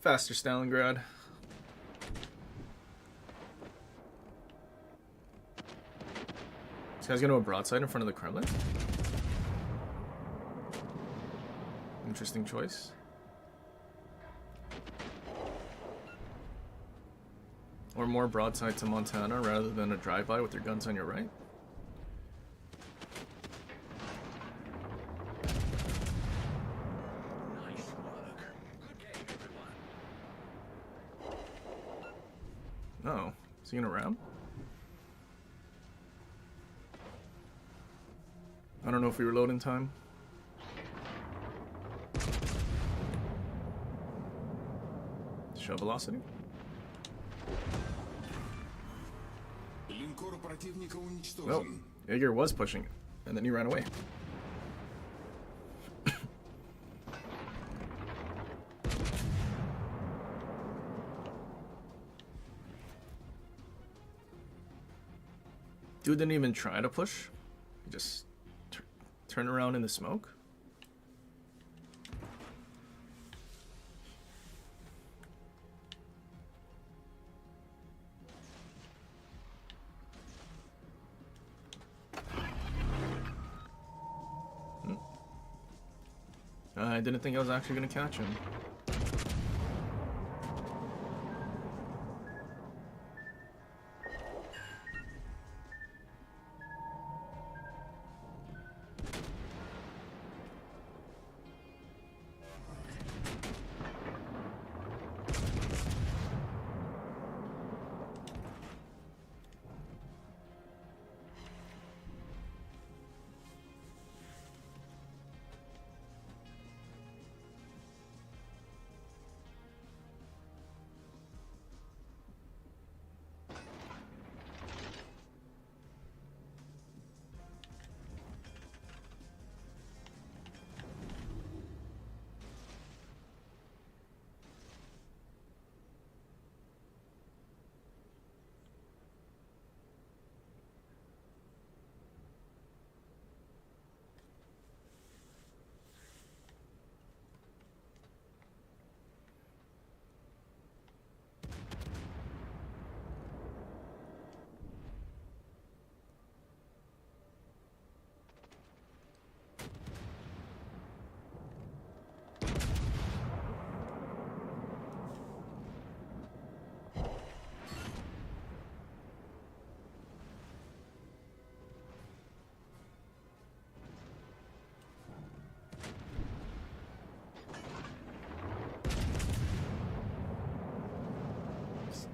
Faster, Stalingrad. This guy's gonna go broadside in front of the Kremlin? Interesting choice. Or more broadside to Montana rather than a drive-by with your guns on your right? Nice work. Good game, everyone. Oh, is he gonna ram? I don't know if we reload in time. Show velocity. Линкор противника Oh, уничтожен. Jaeger was pushing it, and then he ran away. Dude didn't even try to push. He just turned around in the smoke. I didn't think I was actually gonna catch him.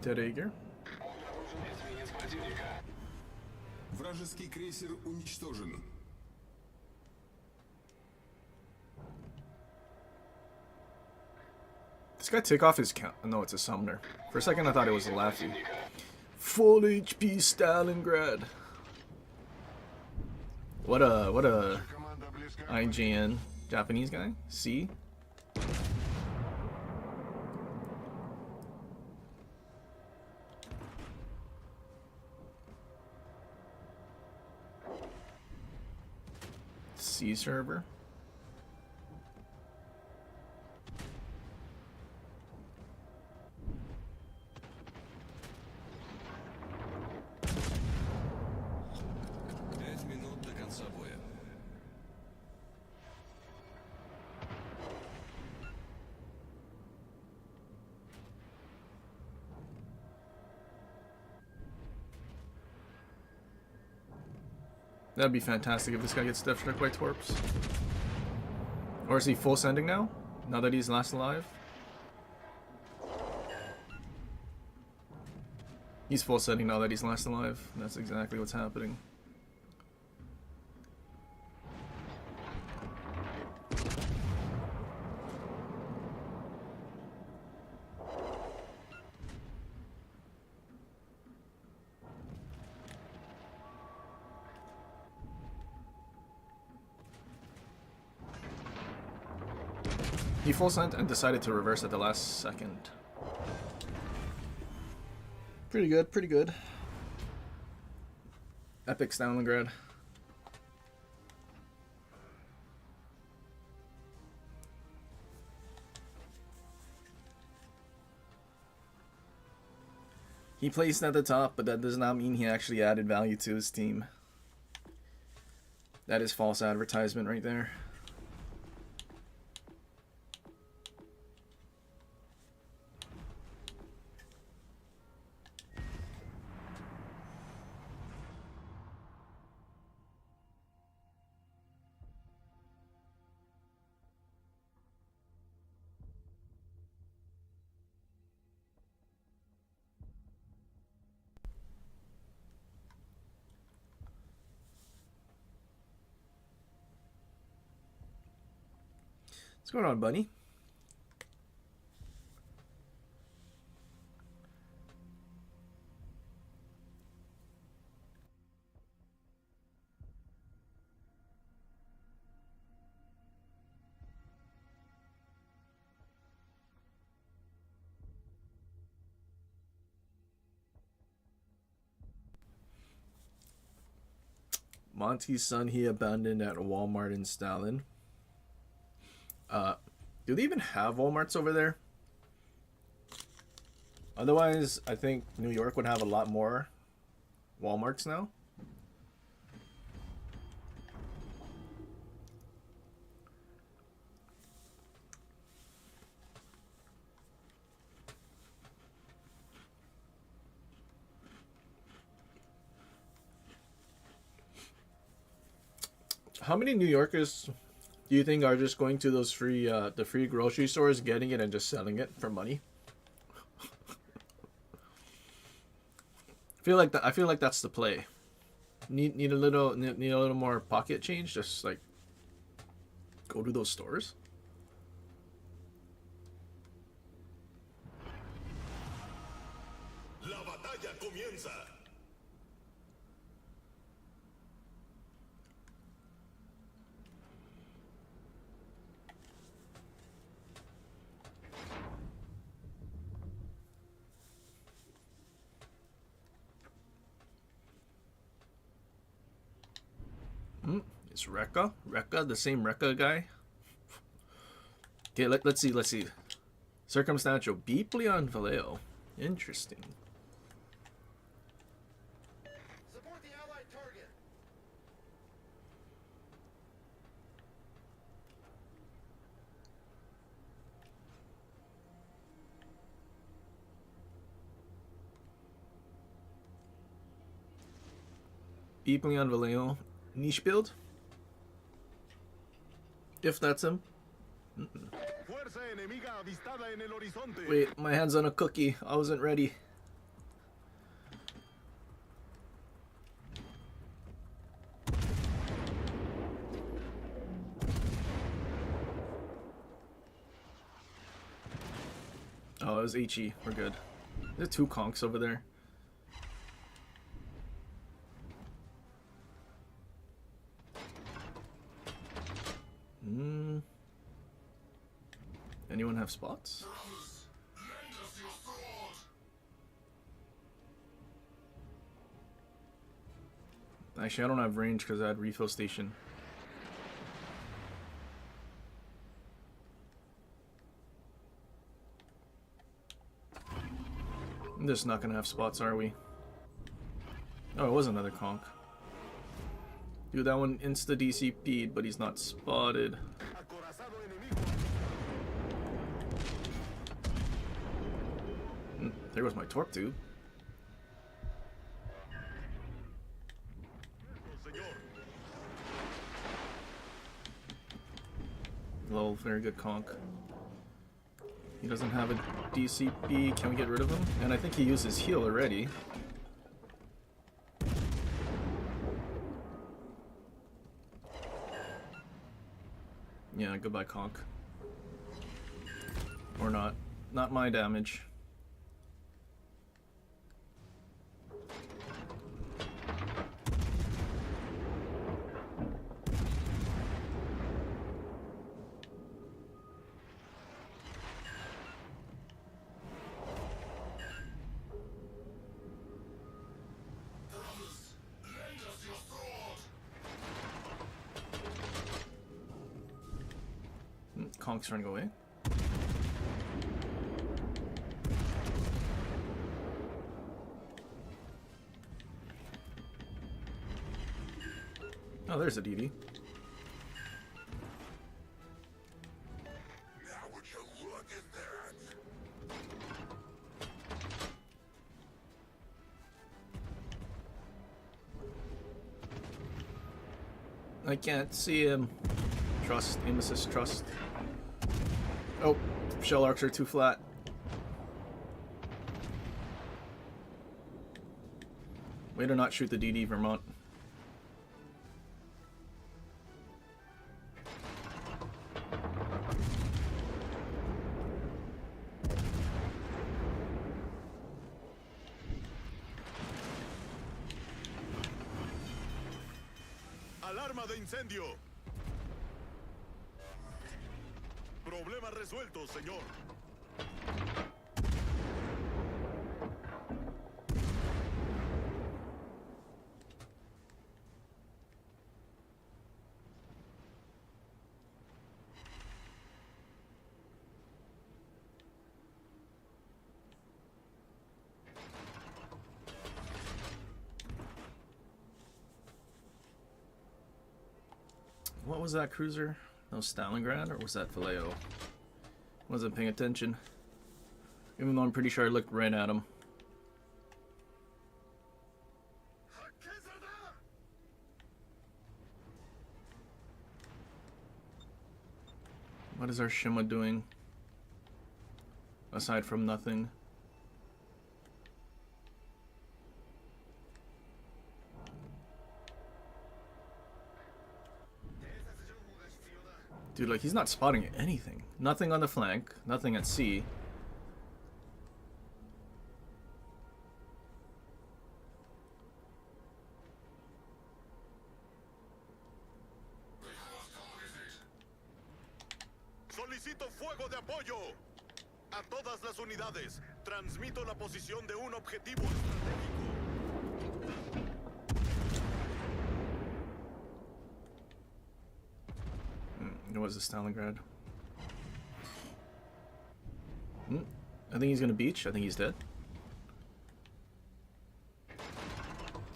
Dead Eager. Вражеский крейсер уничтожен. This guy take off his count. No, it's a summoner. For a second, I thought it was a Laffy. Full HP Stalingrad. What a IGN Japanese guy. See? C server. That'd be fantastic if this guy gets death struck by Torps. Or is he full sending now? Now that he's last alive? He's full sending now that he's last alive. That's exactly what's happening. He full sent and decided to reverse at the last second. Pretty good, pretty good. Epic Stalingrad. He placed at the top, but that does not mean he actually added value to his team. That is false advertisement right there. What's going on, buddy? Monty's son he abandoned at a Walmart in Stalin. Do they even have Walmarts over there? Otherwise, I think New York would have a lot more Walmarts now. How many New Yorkers do you think are just going to those free, the free grocery stores, getting it and just selling it for money? I feel like that's the play. Need a little more pocket change. Just like go to those stores. La batalla comienza. It's Rekka. Rekka, the same Rekka guy. Okay, let's see. Circumstantial. Deeply on Vallejo. Interesting. Support the allied target. Deeply on Vallejo. Niche build? If that's him. Fuerza enemiga avistada en el horizonte. Wait, my hand's on a cookie. I wasn't ready. Oh, it was HE. We're good. There's 2 conks over there. Anyone have spots? Actually, I don't have range because I had refill station. I'm just not gonna have spots, are we? Oh, it was another conk. Dude, that one insta DCP'd, but he's not spotted. There goes my torp tube. Lol, very good conk. He doesn't have a DCP. Can we get rid of him? And I think he used his heal already. Yeah, goodbye conk. Or not. Not my damage. Conk's running away. Oh, there's a DD. Now would you look at that? I can't see him. Trust, aim assist, trust. Oh, shell arcs are too flat. Way to not shoot the DD, Vermont. Alarma de incendio. Problema resuelto, señor. What was that cruiser? No, Stalingrad, or was that Vallejo? Wasn't paying attention. Even though I'm pretty sure I looked right at him. What is our Shima doing? Aside from nothing. Dude, like, he's not spotting anything. Nothing on the flank, nothing at sea. Solicito fuego de apoyo. A todas las unidades, transmito la posición de un objetivo estratégico. It was a Stalingrad. I think he's gonna beach. I think he's dead.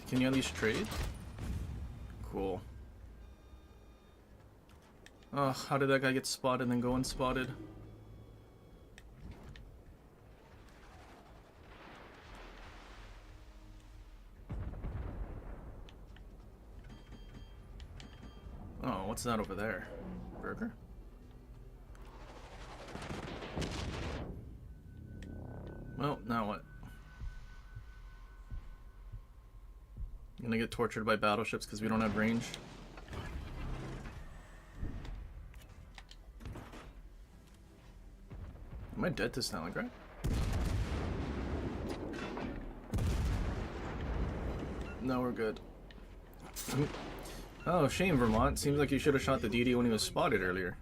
Can you at least trade? Cool. Oh, how did that guy get spotted and then go unspotted? Oh, what's that over there? Burger? Well, now what? I'm gonna get tortured by battleships because we don't have range. Am I dead to Stalingrad? No, we're good. Oh, shame, Vermont. Seems like you should have shot the DD when he was spotted earlier.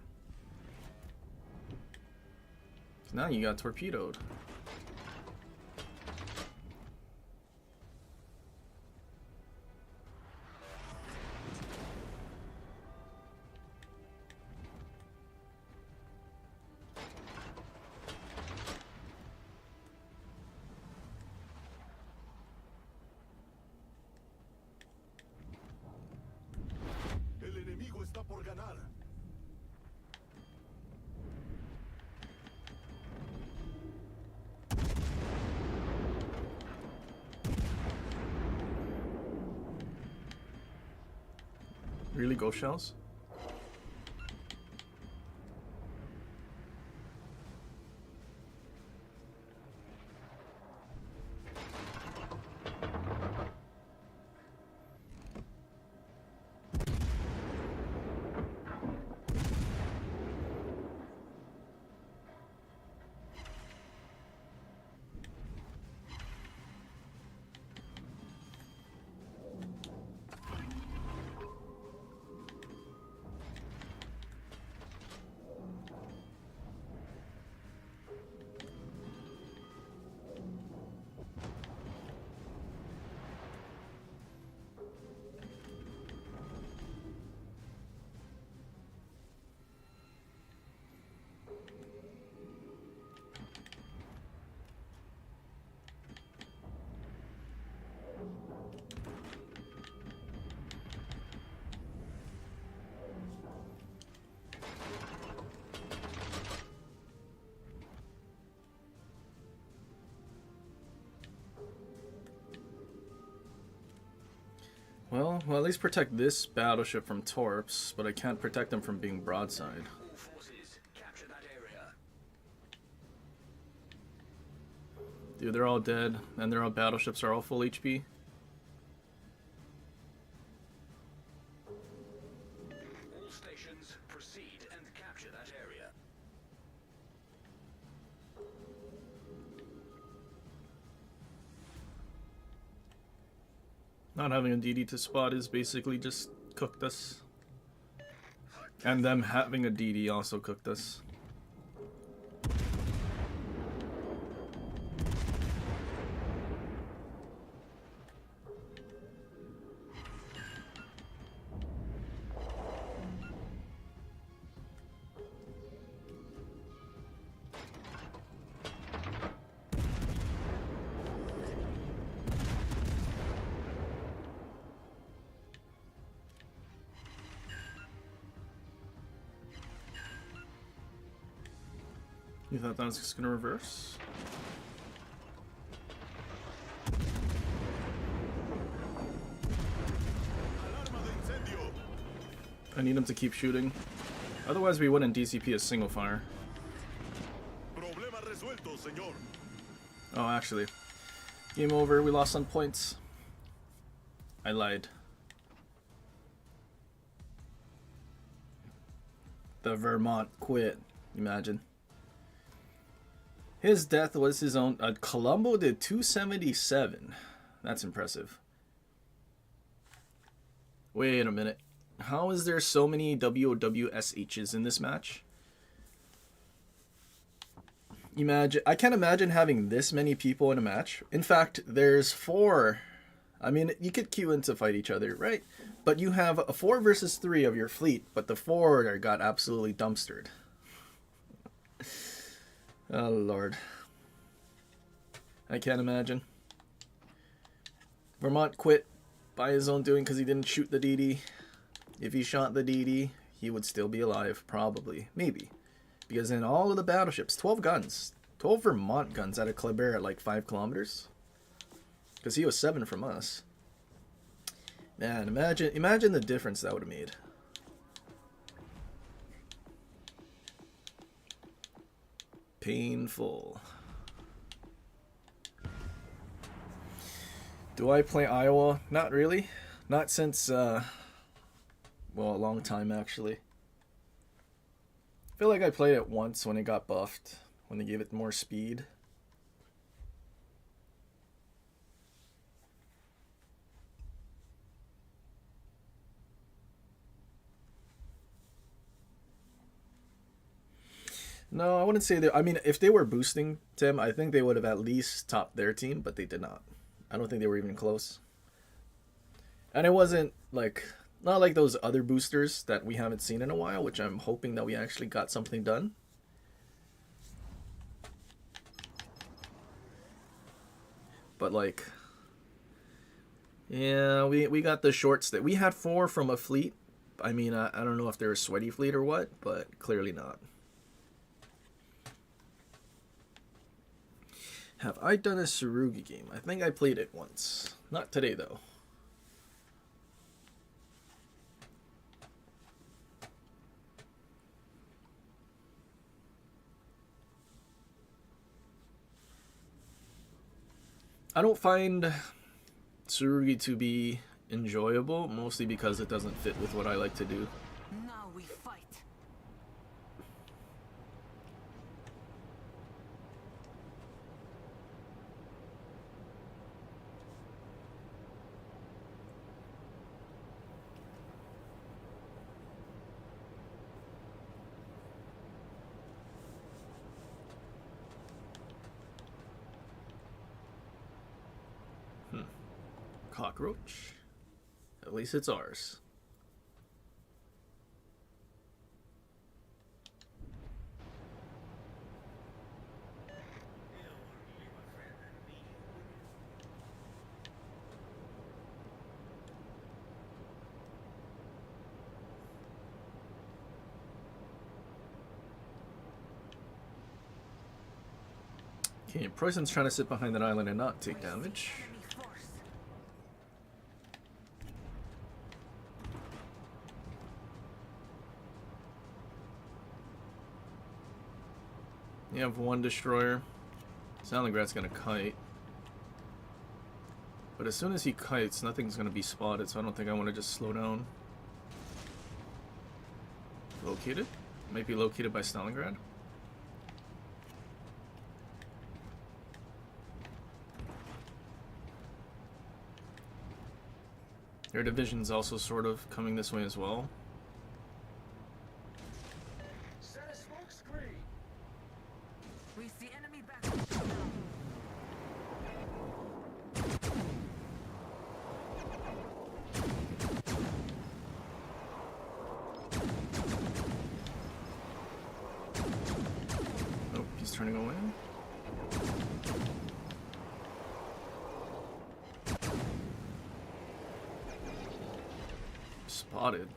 Now you got torpedoed. El enemigo está por ganar. Really, ghost shells? Well, at least protect this battleship from torps, but I can't protect them from being broadside. All forces, capture that area. Dude, they're all dead, and their battleships are all full HP. All stations, proceed and capture that area. Not having a DD to spot is basically just cooked us. And them having a DD also cooked us. You thought that was just gonna reverse? Alarma de incendio. I need him to keep shooting. Otherwise we wouldn't DCP a single fire. Problema resuelto, señor. Oh, actually. Game over. We lost on points. I lied. The Vermont quit. Imagine. His death was his own. Colombo did 277. That's impressive. Wait a minute. How is there so many WOWSHs in this match? Imagine. I can't imagine having this many people in a match. In fact, there's 4. I mean, you could queue in to fight each other, right? But you have a 4 versus 3 of your fleet, but the 4 got absolutely dumpstered. Oh, Lord. I can't imagine. Vermont quit by his own doing because he didn't shoot the DD. If he shot the DD, he would still be alive, probably. Maybe. Because in all of the battleships, 12 guns. 12 Vermont guns at a Kleber at like 5 kilometers. Because he was 7 from us. Man, imagine the difference that would have made. Painful. Do I play Iowa? Not really. Not since, well, a long time actually. I feel like I played it once when it got buffed, when they gave it more speed. No, I wouldn't say that. I mean, if they were boosting Tim, I think they would have at least topped their team, but they did not. I don't think they were even close. And it wasn't like, not like those other boosters that we haven't seen in a while, which I'm hoping that we actually got something done. But like, yeah, we got the shorts that we had 4 from a fleet. I mean, I don't know if they're a sweaty fleet or what, but clearly not. Have I done a Tsurugi game? I think I played it once. Not today, though. I don't find Tsurugi to be enjoyable, mostly because it doesn't fit with what I like to do. Now we fight. Cockroach? At least it's ours. Okay, Preußen's trying to sit behind that island and not take damage. You have 1 destroyer. Stalingrad's gonna kite. But as soon as he kites, nothing's gonna be spotted, so I don't think I want to just slow down. Located? Might be located by Stalingrad. Their division's also sort of coming this way as well. Set a smoke screen. We see enemy back. Oh, he's turning away. Spotted.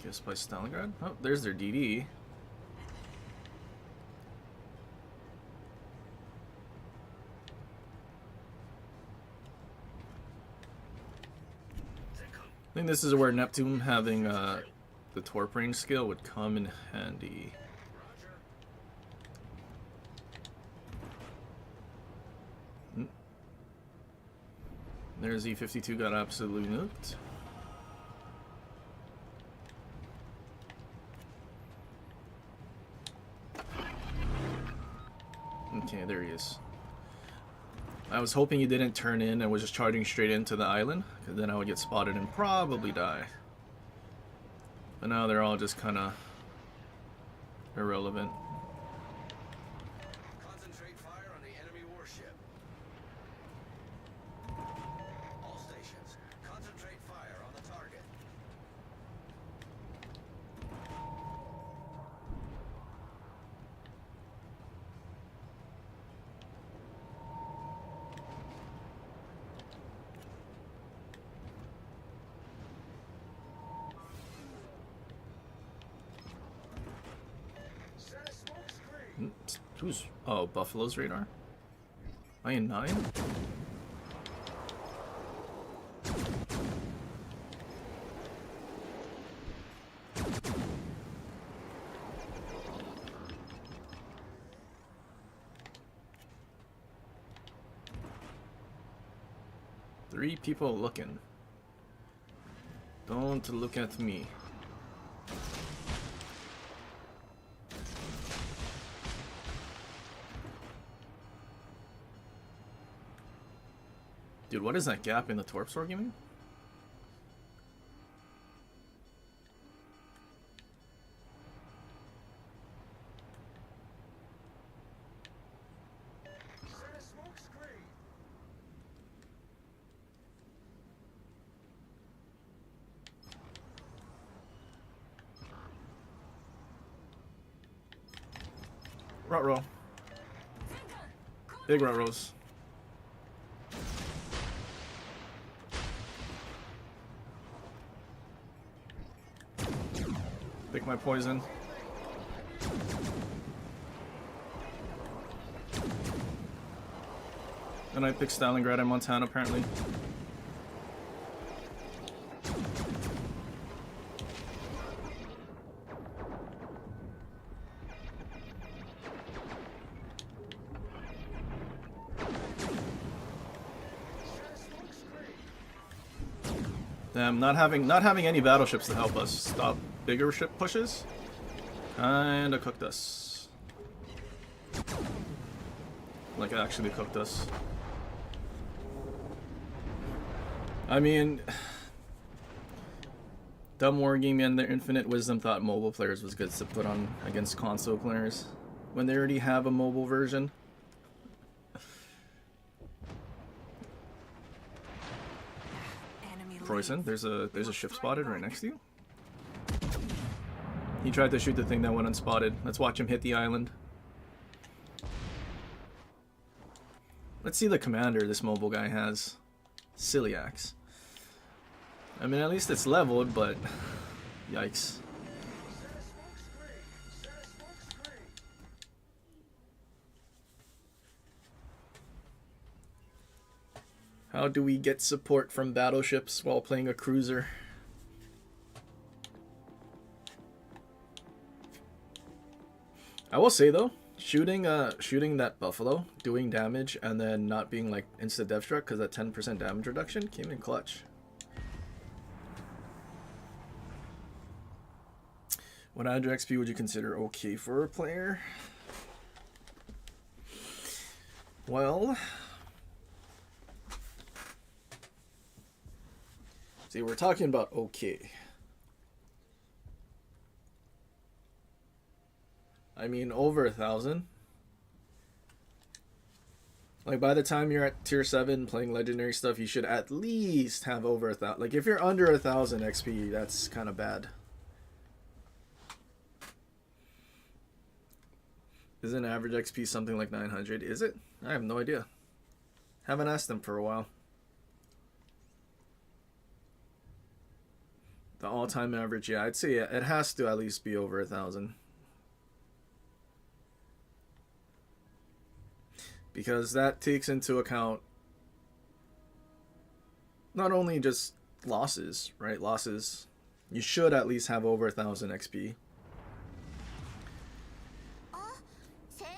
Guess by Stalingrad? Oh, there's their DD. think this is where Neptune having the torp range skill would come in handy. There's E52 got absolutely nuked. Okay, there he is. I was hoping he didn't turn in and was just charging straight into the island, because then I would get spotted and probably die. But now they're all just kind of irrelevant. Concentrate fire on the enemy warship. All stations, concentrate fire on the target. Who's... Oh, Buffalo's radar? Iron 9? Three people looking. Don't look at me. Dude, what is that gap in the torp sword giving? Rut-row. Big rut-rows. Pick my poison. And I picked Stalingrad and Montana apparently. Damn, not having any battleships to help us stop bigger ship pushes kinda cooked us. Like, it actually cooked us. I mean, Dumb Wargaming and their infinite wisdom thought mobile players was good to put on against console players when they already have a mobile version. Preußen, there's a ship spotted right next to you. He tried to shoot the thing that went unspotted. Let's watch him hit the island. Let's see the commander this mobile guy has. Celiacs. I mean, at least it's leveled, but yikes. How do we get support from battleships while playing a cruiser? I will say though, shooting that Buffalo, doing damage, and then not being like insta dev struck because that 10% damage reduction came in clutch. What Andrew XP would you consider okay for a player? Well, see, we're talking about okay. I mean, over 1,000. Like, by the time you're at tier 7 playing legendary stuff, you should at least have over 1,000. Like, if you're under 1,000 XP, that's kind of bad. Isn't average XP something like 900? Is it? I have no idea. Haven't asked them for a while. The all-time average, yeah, I'd say it has to at least be over 1,000. Because that takes into account not only just losses, right? Losses. You should at least have over 1,000 XP.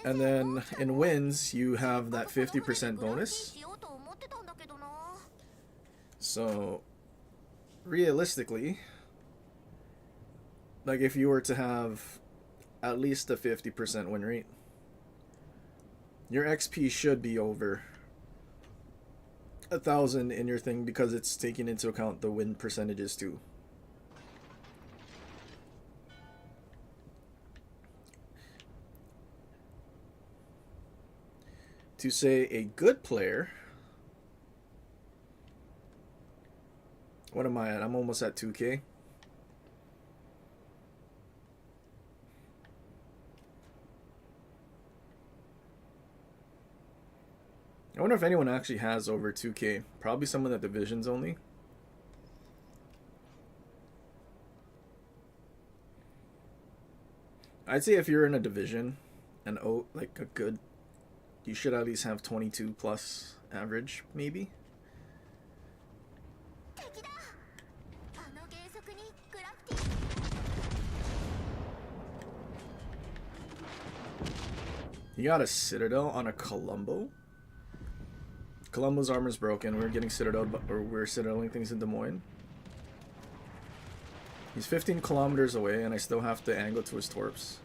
And then in wins, you have that 50% bonus. So realistically, like if you were to have at least a 50% win rate, your XP should be over 1,000 in your thing because it's taking into account the win percentages too. To say a good player, what am I at? I'm almost at 2K. I wonder if anyone actually has over 2K. Probably some of the divisions only. I'd say if you're in a division and like a good, you should at least have 22 plus average, maybe. You got a Citadel on a Colombo? Colombo's armor's broken. We're getting Citadel, or we're Citadeling things in Des Moines. He's 15 kilometers away, and I still have to angle to his torps.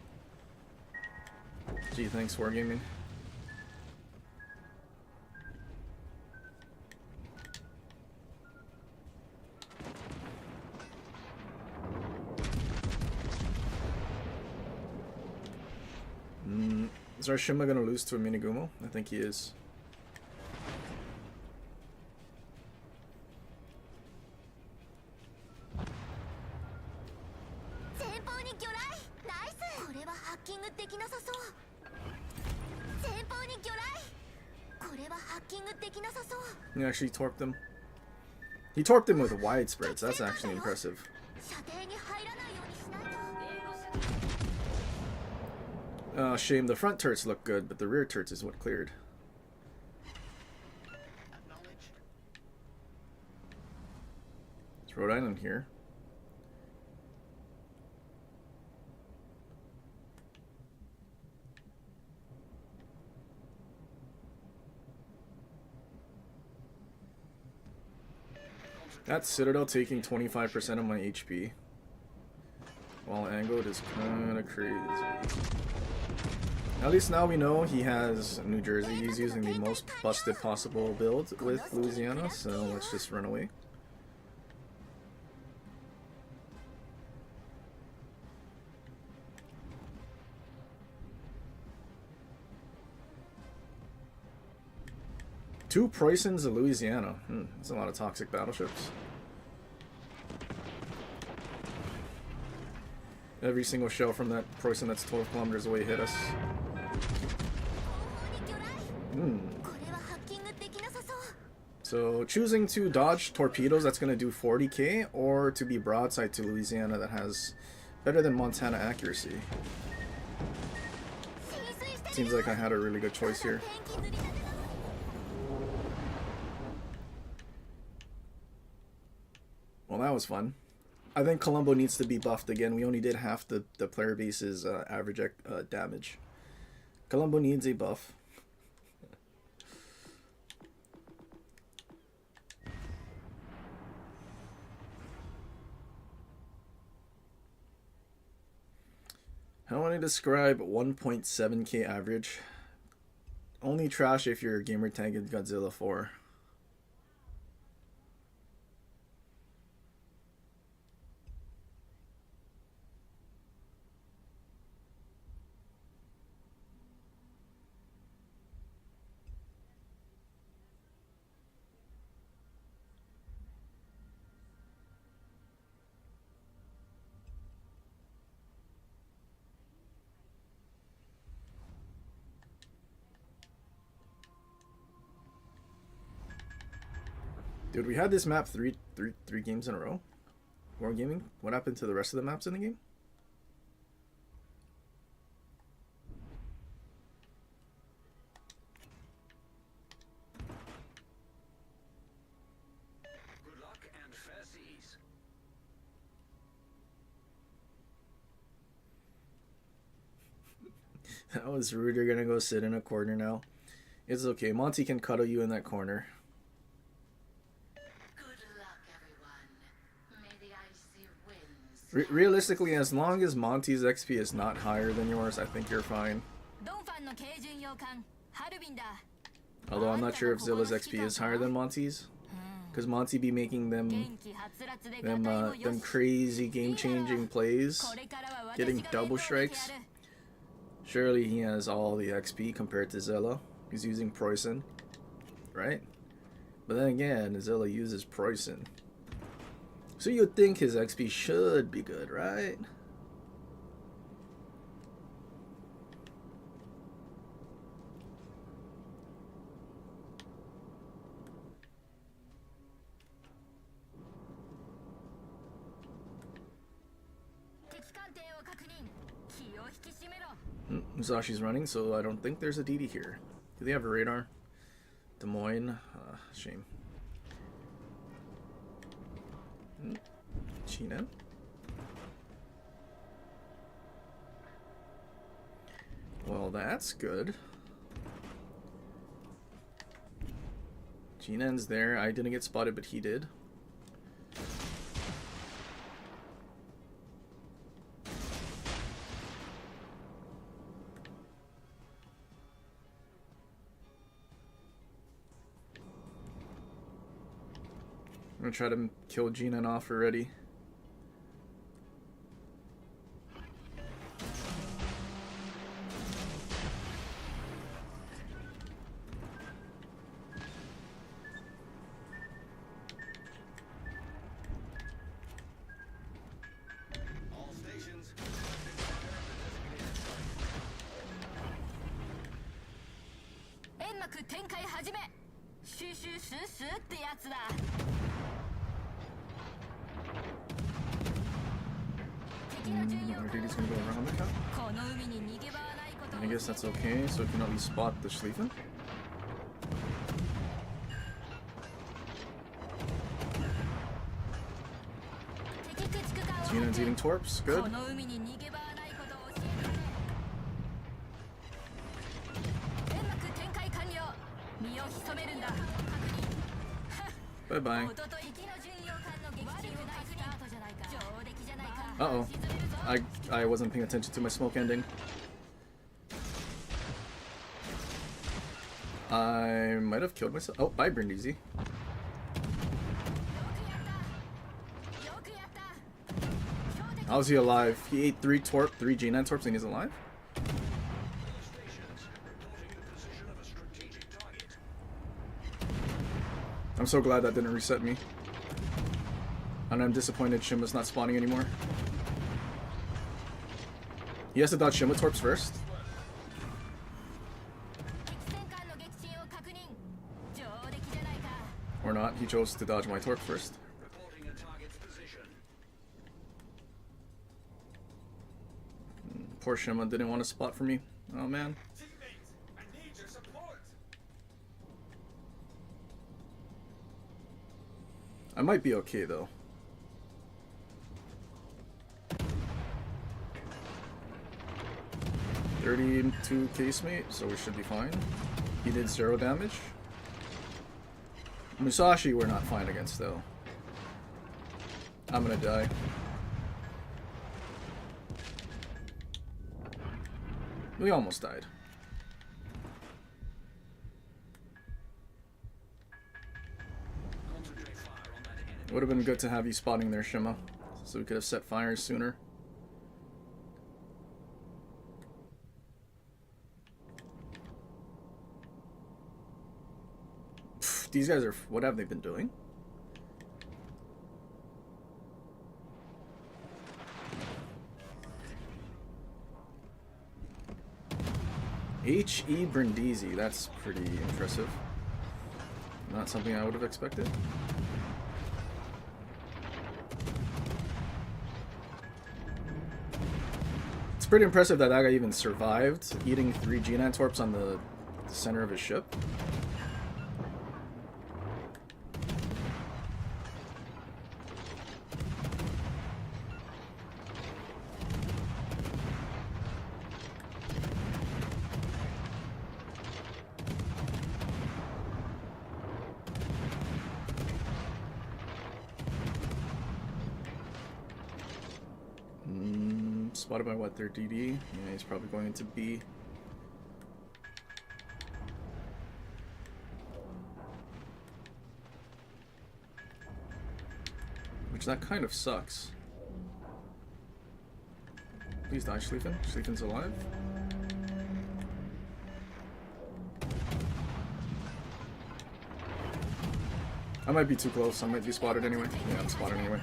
Gee, thanks, Wargaming. Is our Shima gonna lose to a Minigumo? I think he is. He actually torped him. He torped him with widespreads. That's actually impressive. Shame the front turrets look good, but the rear turrets is what cleared. It's Rhode Island here. That Citadel taking 25% of my HP while angled is kinda crazy. At least now we know he has New Jersey. He's using the most busted possible build with Louisiana, so let's just run away. Two Preussens of Louisiana. That's a lot of toxic battleships. Every single shell from that Preussen that's 12 kilometers away hit us. So choosing to dodge torpedoes, that's going to do 40k, or to be broadside to Louisiana that has better than Montana accuracy. Seems like I had a really good choice here. Well, that was fun. I think Colombo needs to be buffed again. We only did half the player base's average damage. Colombo needs a buff. How would I describe 1.7k average? Only trash if you're gamer tag in Godzilla 4. Dude, we had this map three games in a row. Wargaming. What happened to the rest of the maps in the game? Good luck and fair That was rude. You're gonna go sit in a corner now. It's okay. Monty can cuddle you in that corner. Good luck, everyone. May the icy winds. Realistically, as long as Monty's XP is not higher than yours, I think you're fine. ドンファンの軽巡洋艦ハルビンだ。 Although I'm not sure if Zilla's XP is higher than Monty's. Because Monty be making them crazy game-changing plays. Getting double strikes. Surely he has all the XP compared to Zilla. He's using Preußen. Right? But then again, Zilla uses Preußen. So you'd think his XP should be good, right? Musashi's running, so I don't think there's a DD here. Do they have a radar? Des Moines? Shame. China? Well, that's good. Jinen's there. I didn't get spotted, but he did. I'm gonna try to kill Jinen off already. All stations. 煙幕展開始め。収集スースーってやつだ。 Our duty's gonna go around the cap. I guess that's okay, so we can at least spot the Schlieffen. Jinen's eating torps, good. Bye bye. Uh-oh. I wasn't paying attention to my smoke ending. I might have killed myself. Oh, bye, Brindisi. How is he alive? He ate 3 G9 torps and he's alive? I'm so glad that didn't reset me. And I'm disappointed Shima's not spawning anymore. He has to dodge Shima torps first. Or not, he chose to dodge my torp first. Poor Shima didn't want to spot for me. Oh man. Teammates, I need your support. I might be okay though. .32 casemate, so we should be fine. He did 0 damage. Musashi we're not fine against though. I'm gonna die. We almost died. Would have been good to have you spotting there, Shima, so we could have set fires sooner. Pfft, these guys are... what have they been doing? H.E. Brindisi, that's pretty impressive. Not something I would have expected. It's pretty impressive that that guy even survived eating 3 G9 torps on the center of his ship. spotted by what, their DD? Yeah, he's probably going into B. Which that kind of sucks. Please die, Schlieffen. Schlieffen's alive. I might be too close. I might be spotted anyway. Yeah, I'm spotted anyway.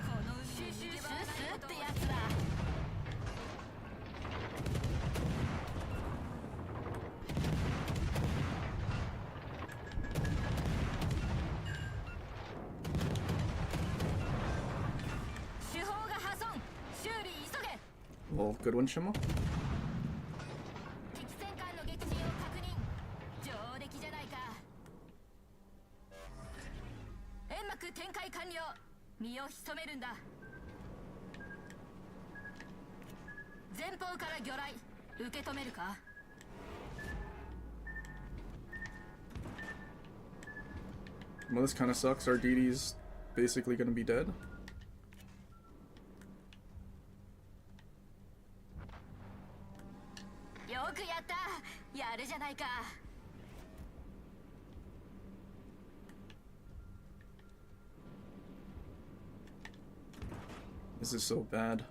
Well, good one, Shimo. Well, this kind of sucks. Our DD's basically gonna be dead. This is so bad.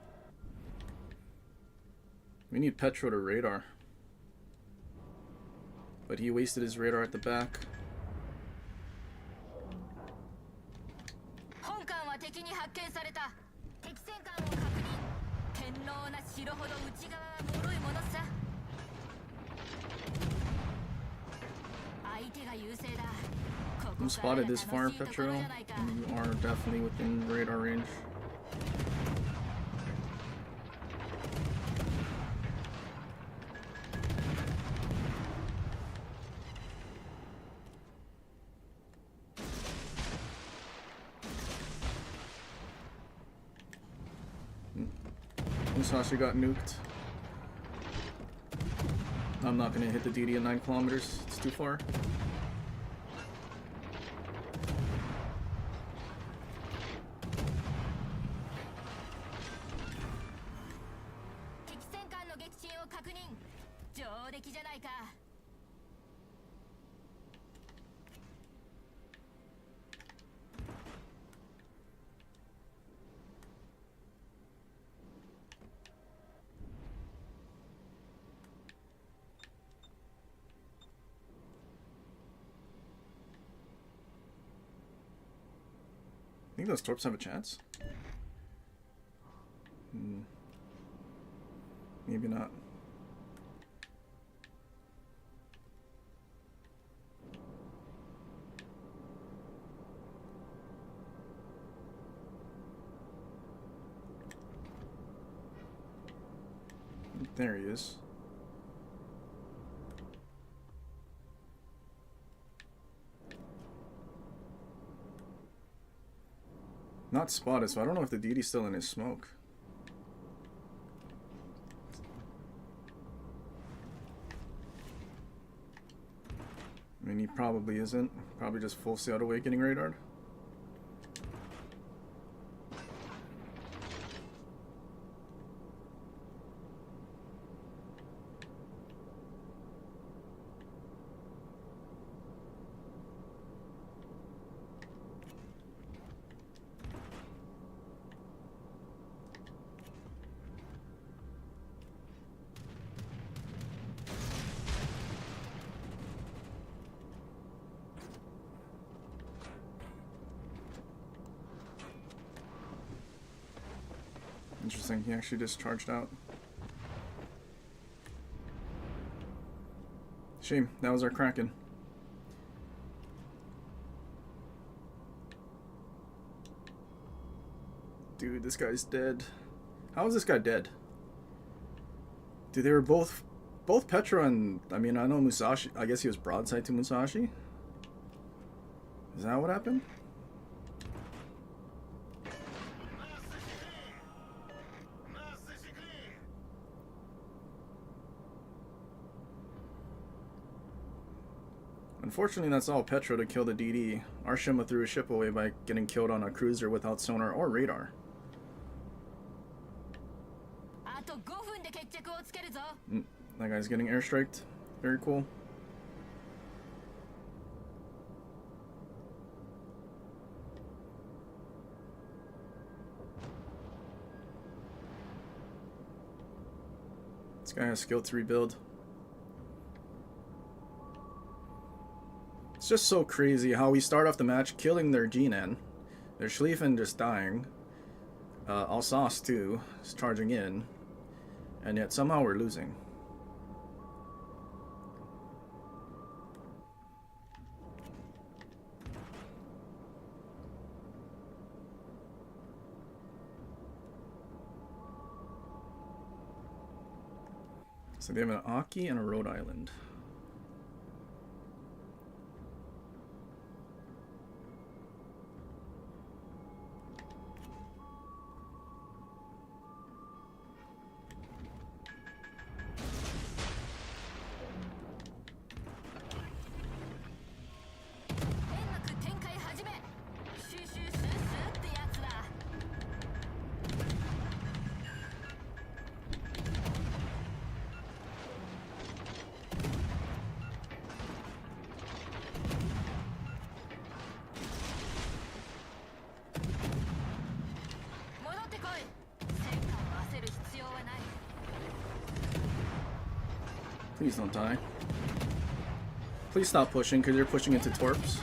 We need Petro to radar. But he wasted his radar at the back. I'm spotted this far, Petro. You are definitely within radar range. Musashi got nuked. I'm not gonna hit the DD at 9 kilometers. It's too far. I think those torps have a chance. Maybe not. There he is. Not spotted, so I don't know if the DD's still in his smoke. I mean, he probably isn't. Probably just full sailed away getting radared. Interesting, he actually just charged out. Shame, that was our Kraken. Dude, this guy's dead. How is this guy dead? Dude, they were both Petra and, I mean, I know Musashi, I guess he was broadside to Musashi? Is that what happened? Unfortunately, that's all Petro to kill the DD. Our Shima threw his ship away by getting killed on a cruiser without sonar or radar. あと5分で決着をつけるぞ。 That guy's getting airstriked. Very cool. This guy has skill to rebuild. It's just so crazy how we start off the match killing their G-Nen, their Schlieffen just dying, Alsace too is charging in, and yet somehow we're losing. So they have an Aki and a Rhode Island. Please don't die. Please stop pushing, because you're pushing into torps.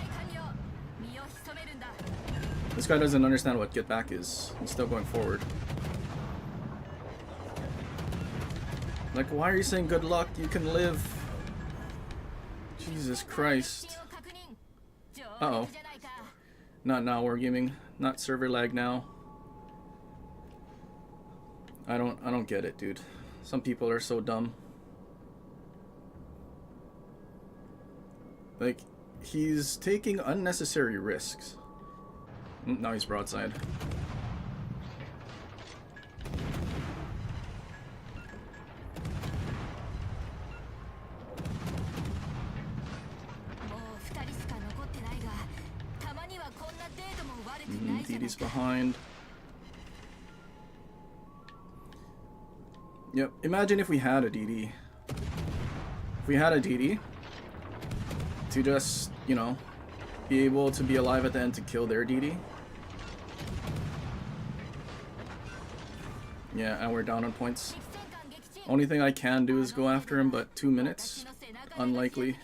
This guy doesn't understand what get back is. He's still going forward. Like, why are you saying good luck? You can live. Jesus Christ. Uh-oh. Not now, wargaming. Not server lag now. I don't get it, dude. Some people are so dumb. Like, he's taking unnecessary risks. Now he's broadside. DD's behind. Yep, imagine if we had a DD. If we had a DD to just, you know, be able to be alive at the end to kill their DD. Yeah, and we're down on points. Only thing I can do is go after him, but 2 minutes? Unlikely.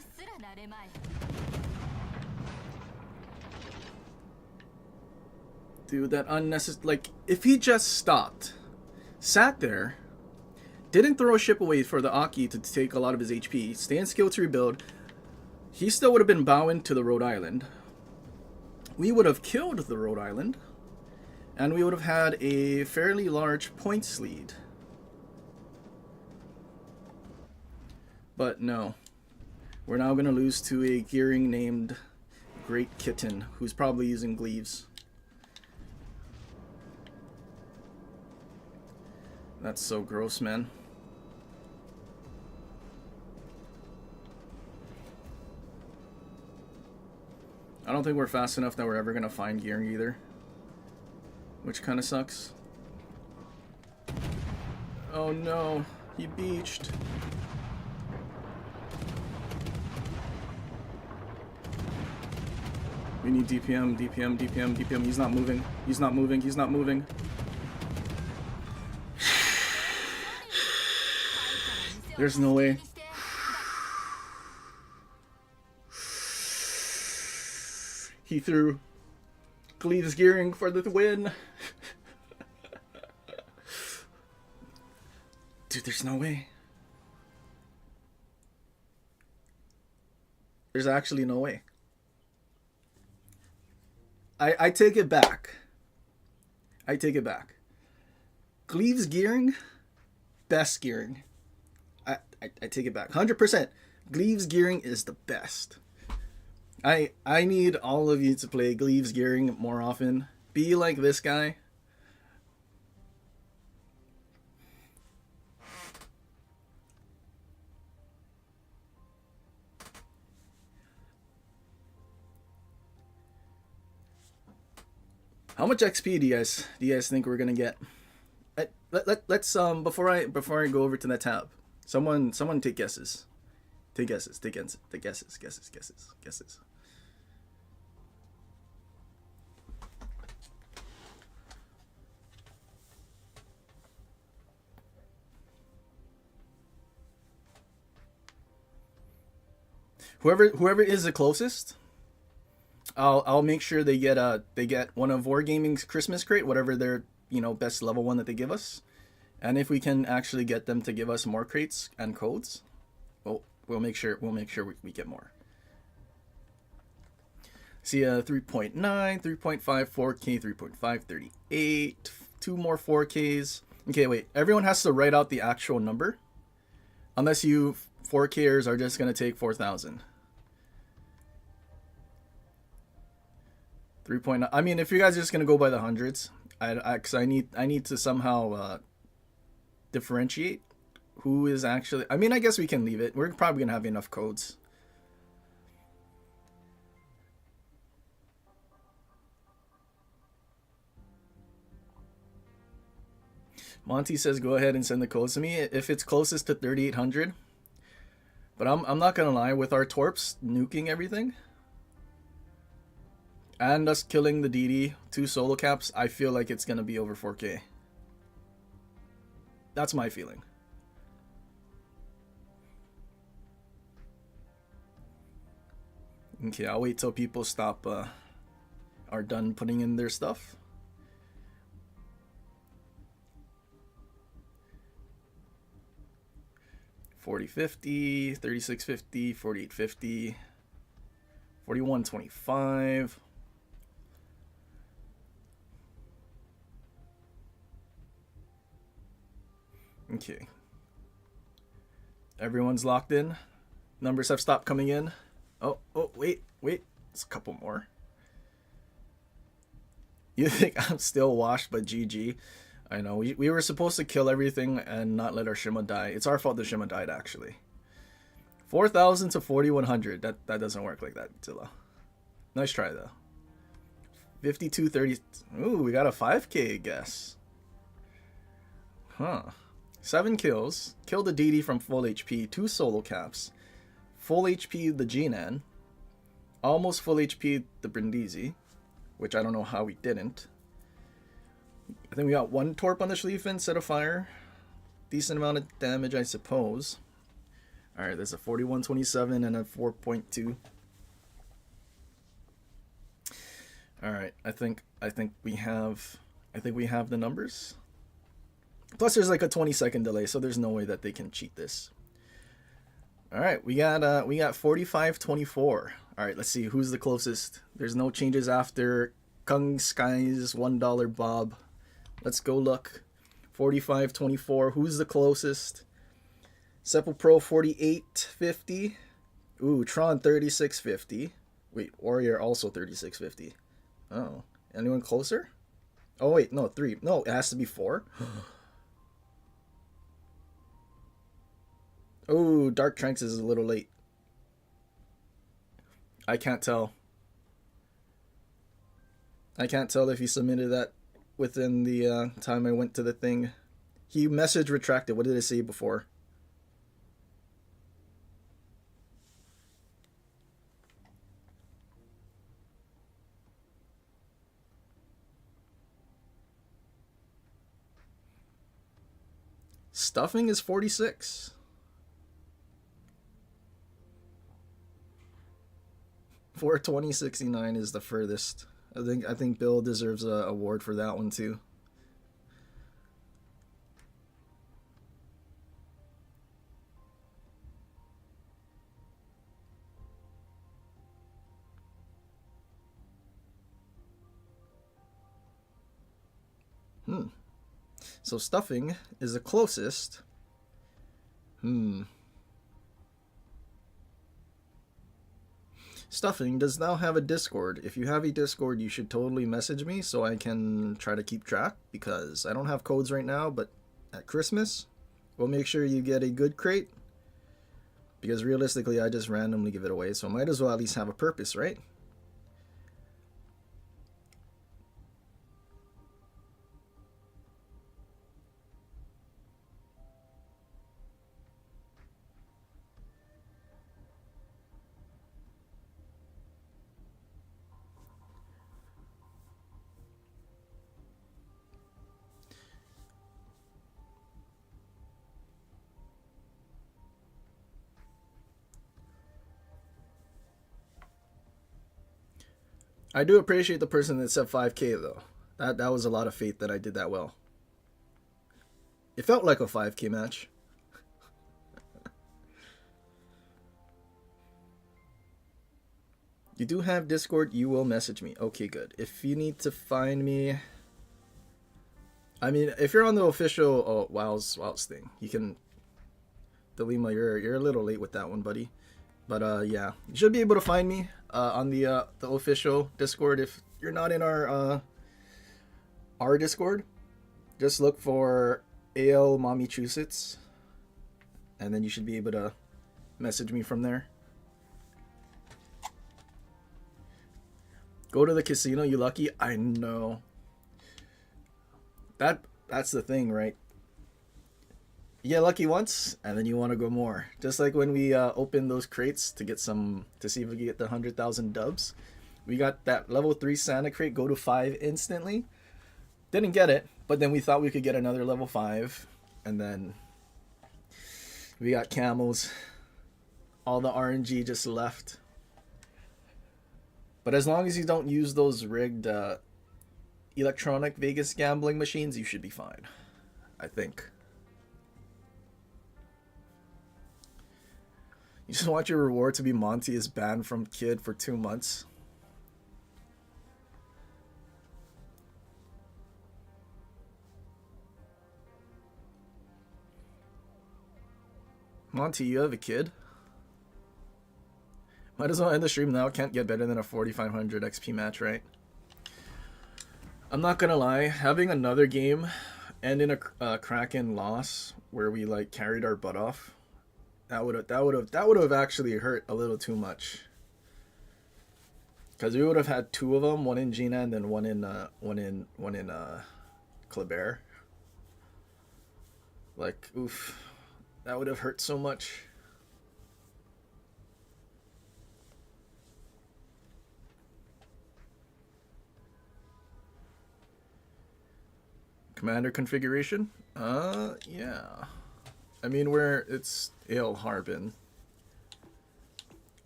Dude, that unnecessary... Like, if he just stopped, sat there, didn't throw a ship away for the Aki to take a lot of his HP, stay in skill to rebuild, he still would have been bowing to the Rhode Island. We would have killed the Rhode Island, and we would have had a fairly large points lead. But no. We're now going to lose to a gearing named Great Kitten, who's probably using Gleaves. That's so gross, man. I don't think we're fast enough that we're ever gonna find gearing either, which kind of sucks. Oh no, he beached. We need DPM, DPM, DPM, DPM. He's not moving. He's not moving. He's not moving. There's no way. He threw Gleaves gearing for the win. Dude, there's no way. There's actually no way. I take it back. I take it back. Gleaves gearing, best gearing. I take it back. 100%. Gleaves gearing is the best. I need all of you to play Gleaves gearing more often. Be like this guy. How much XP do you guys think we're gonna get? let's before I go over to that tab, someone take guesses. Take guesses. Guesses. Whoever is the closest, I'll make sure they get one of Wargaming's Christmas crate, whatever their best level one that they give us, and if we can actually get them to give us more crates and codes, we'll make sure we get more. See 3.9, 3.5, 4K, 3.5, 38, 2 more 4Ks. Okay, wait. Everyone has to write out the actual number, unless you 4Kers are just gonna take 4,000. 3.9. I mean, if you guys are just gonna go by the hundreds, cause I need to somehow differentiate who is actually. I mean, I guess we can leave it. We're probably gonna have enough codes. Monty says go ahead and send the codes to me if it's closest to 3,800. But I'm not gonna lie, with our torps nuking everything and us killing the DD 2 solo caps, I feel like it's gonna be over 4K. That's my feeling. Okay, I'll wait till people are done putting in their stuff. $40.50, $36.50, $48.50, $41.25. Okay. Everyone's locked in. Numbers have stopped coming in. Oh, wait. It's a couple more. You think I'm still washed, but GG. I know. We were supposed to kill everything and not let our Shima die. It's our fault the Shima died, actually. 4,000 to 4,100. That doesn't work like that, Zilla. Nice try, though. 52.30. Ooh, we got a 5K guess. Huh. 7 kills. Killed the DD from full HP. 2 solo caps. Full HP the Jinan. Almost full HP the Brindisi. Which I don't know how we didn't. I think we got 1 torp on the Schlieffen, set of fire. Decent amount of damage, I suppose. Alright, there's a 41.27 and a 4.2. Alright, I think we have the numbers. Plus there's like a 20-second delay, so there's no way that they can cheat this. Alright, we got 45.24. Alright, let's see who's the closest. There's no changes after Kung Sky's $1 Bob. Let's go look. 45.24. Who's the closest? Sepul Pro 48.50. Ooh, Tron 36.50. Wait, Warrior also 36.50. Oh, anyone closer? Oh wait, no, 3. No, it has to be 4. Oh, Dark Tranks is a little late. I can't tell. I can't tell if he submitted that within the time I went to the thing. He message retracted. What did it say before? Stuffing is 46. For 2069 is the furthest. I think Bill deserves an award for that one too. So stuffing is the closest. Stuffing does now have a Discord. If you have a Discord, you should totally message me so I can try to keep track, because I don't have codes right now, but at Christmas, we'll make sure you get a good crate, because realistically, I just randomly give it away, so might as well at least have a purpose, right? I do appreciate the person that said 5K though. That was a lot of faith that I did that well. It felt like a 5K match. You do have Discord, you will message me. Okay, good. If you need to find me, I mean, if you're on the official Wow's thing, you can. Delima, you're a little late with that one, buddy. But yeah, you should be able to find me on the official Discord. If you're not in our Discord, just look for AL Mommychusets, and then you should be able to message me from there. Go to the casino, you lucky. I know. That's the thing, right? You get lucky once, and then you want to go more. Just like when we opened those crates to see if we could get the 100,000 dubs. We got that level 3 Santa crate go to 5 instantly. Didn't get it, but then we thought we could get another level 5, and then we got camels. All the RNG just left. But as long as you don't use those rigged electronic Vegas gambling machines, you should be fine, I think. You just want your reward to be Monty is banned from Kid for 2 months. Monty, you have a kid? Might as well end the stream now. Can't get better than a 4,500 XP match, right? I'm not gonna lie. Having another game end in a Kraken loss where we like carried our butt off, that would have actually hurt a little too much. Because we would have had 2 of them, one in Gina and then one in Kleber. Like, oof, that would have hurt so much. Commander configuration? Yeah. I mean, it's Ale Harbin.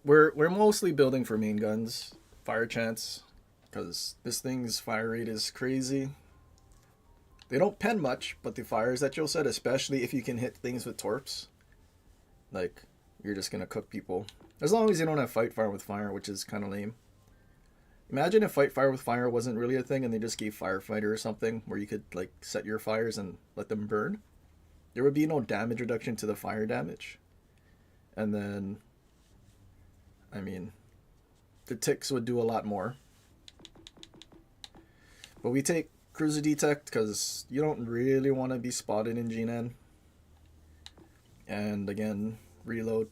We're mostly building for main guns, fire chance, because this thing's fire rate is crazy. They don't pen much, but the fires that you'll set, especially if you can hit things with torps, like, you're just gonna cook people. As long as you don't have fight fire with fire, which is kind of lame. Imagine if fight fire with fire wasn't really a thing and they just gave firefighter or something where you could like set your fires and let them burn. There would be no damage reduction to the fire damage. And then, I mean, the ticks would do a lot more. But we take cruiser detect because you don't really want to be spotted in GNN. And again, reload.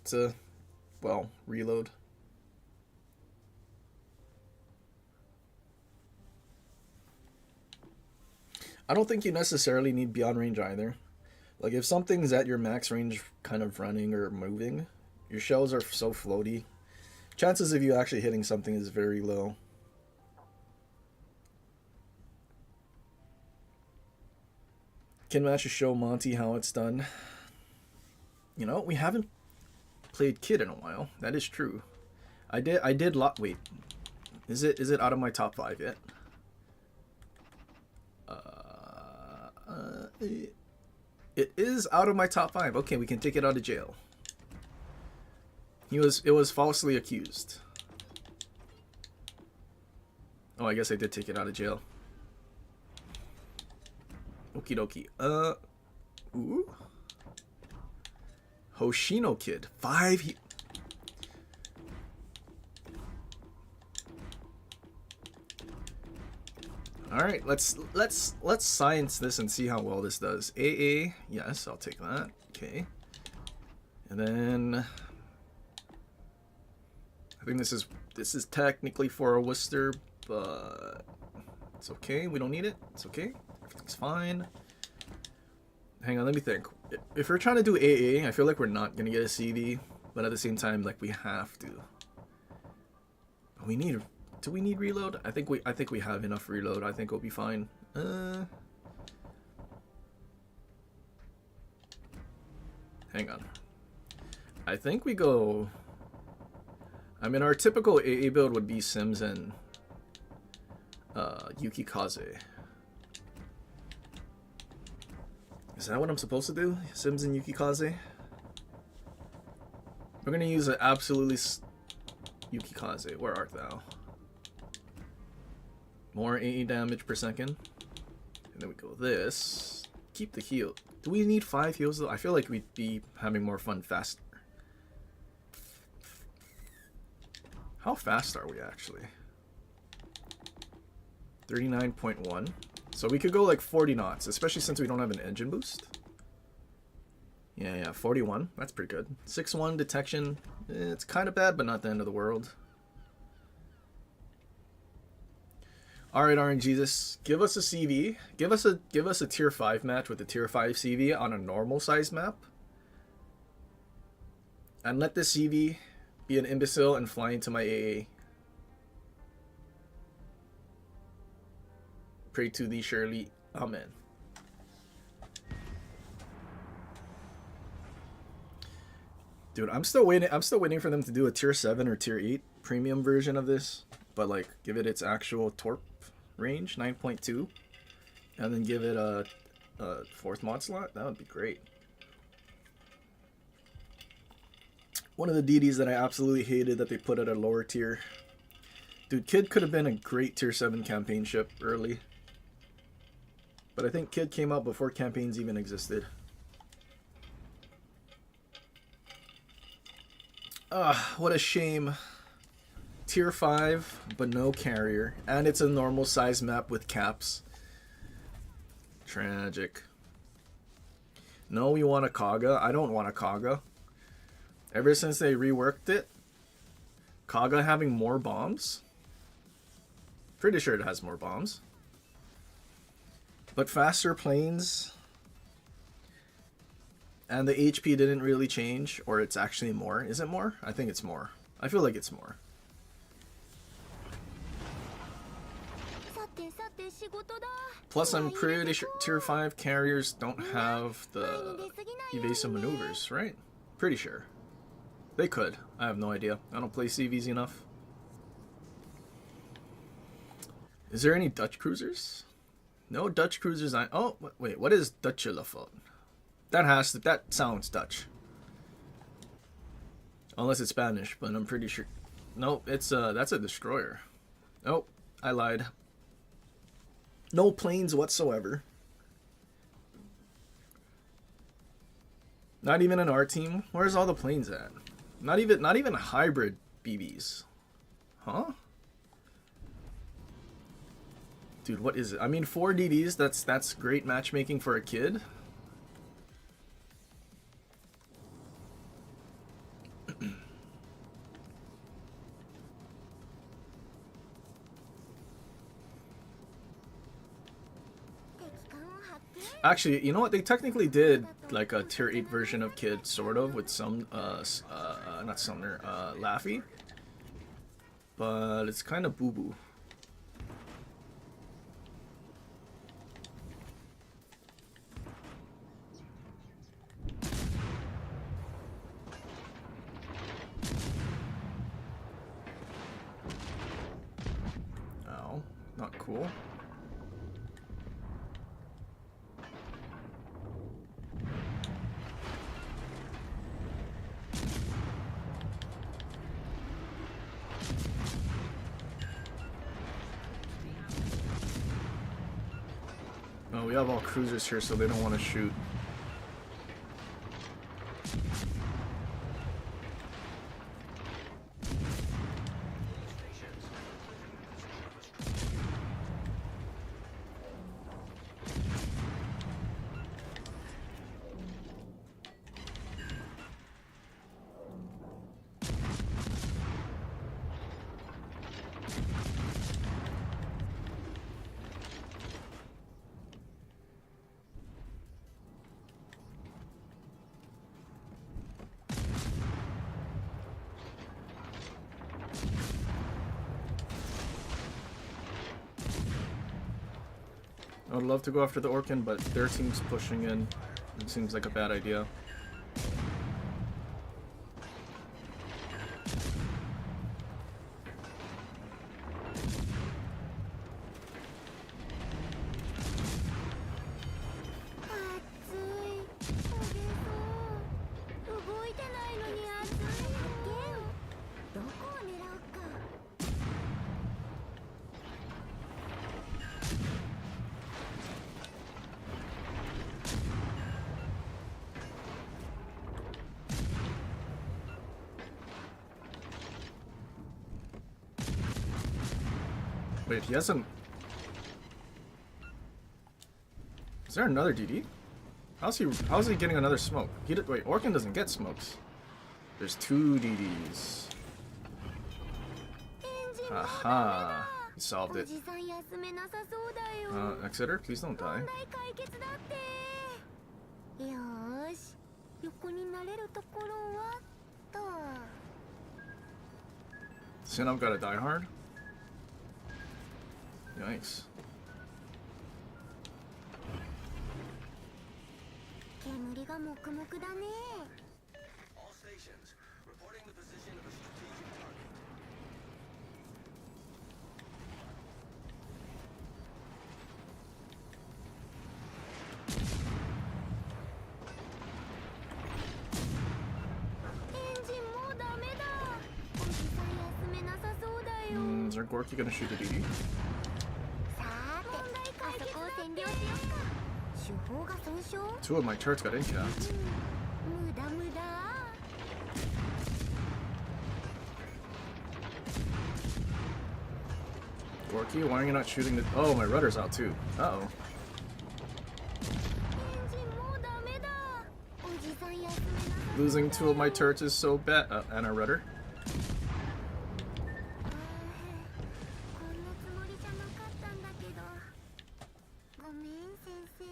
I don't think you necessarily need beyond range either. Like, if something's at your max range kind of running or moving, your shells are so floaty, chances of you actually hitting something is very low. Can matches show Monty how it's done. You know, we haven't played Kid in a while. That is true. I did wait. Is it out of my top 5 yet? It is out of my top 5. Okay, we can take it out of jail. It was falsely accused. Oh, I guess I did take it out of jail. Okie dokie. Ooh. Hoshino Kid. 5. All right, let's science this and see how well this does. AA, yes, I'll take that. Okay, and then I think this is technically for a Worcester, but it's okay. We don't need it. It's okay. Everything's fine. Hang on, let me think. If we're trying to do AA, I feel like we're not gonna get a CV, but at the same time, like we have to. We need. Do we need reload? I think we have enough reload. I think we'll be fine. Hang on. I think we go. I mean, our typical AA build would be Sims and Yukikaze. Is that what I'm supposed to do? Sims and Yukikaze? We're gonna use an absolutely Yukikaze. Where art thou? More AE damage per second. And then we go this. Keep the heal. Do we need 5 heals though? I feel like we'd be having more fun faster. How fast are we actually? 39.1. So we could go like 40 knots, especially since we don't have an engine boost. Yeah, 41. That's pretty good. 6-1 detection. It's kind of bad, but not the end of the world. Alright, RNGesus, give us a CV. Give us a tier 5 match with a tier 5 CV on a normal size map. And let this CV be an imbecile and fly into my AA. Pray to thee surely. Amen. Dude, I'm still waiting for them to do a tier 7 or tier 8 premium version of this, but like give it its actual torp range, 9.2, and then give it a 4th mod slot. That would be great. One of the DDs that I absolutely hated that they put at a lower tier. Dude, Kid could have been a great tier 7 campaign ship early. But I think Kid came out before campaigns even existed. What a shame. Tier 5, but no carrier. And it's a normal size map with caps. Tragic. No, we want a Kaga. I don't want a Kaga. Ever since they reworked it, Kaga having more bombs? Pretty sure it has more bombs. But faster planes, and the HP didn't really change, or it's actually more. Is it more? I think it's more. I feel like it's more. Plus, I'm pretty sure tier 5 carriers don't have the evasive maneuvers, right? Pretty sure. They could. I have no idea. I don't play CVs enough. Is there any Dutch cruisers? No Dutch cruisers. Oh, wait. What is Dutchelephone? That sounds Dutch. Unless it's Spanish, but I'm pretty sure. No, it's that's a destroyer. Oh, I lied. No planes whatsoever. Not even an R team. Where's all the planes at? Not even hybrid BBs. Huh? Dude, what is it? I mean, 4 DDs, that's great matchmaking for a kid. Actually, you know what? They technically did like a tier 8 version of Kid, sort of, with some, not Sumner, Laffy. But it's kind of boo-boo. Oh, not cool. Oh, we have all cruisers here, so they don't want to shoot. I would love to go after the Orkin, but their team's pushing in. It seems like a bad idea. Wait, he hasn't. Is there another DD? How's he getting another smoke? Wait, Orkin doesn't get smokes. There's 2 DDs. Aha. He solved it. Exeter, please don't die. よーし、横になれるところはと。Sinop got a die hard? Yikes. 煙が黙々だね。 All stations, reporting the position of a strategic target. Is our Gorky gonna shoot a DD? さーて、あそこを占領しよっか。手法が損傷。 2 of my turrets got incapped. 無駄無駄。 Gorky, why are you not shooting the? Oh, my rudder's out too. Uh oh. Losing 2 of my turrets is so bad. And a rudder. こんなつもりじゃなかったんだけど。ごめん先生。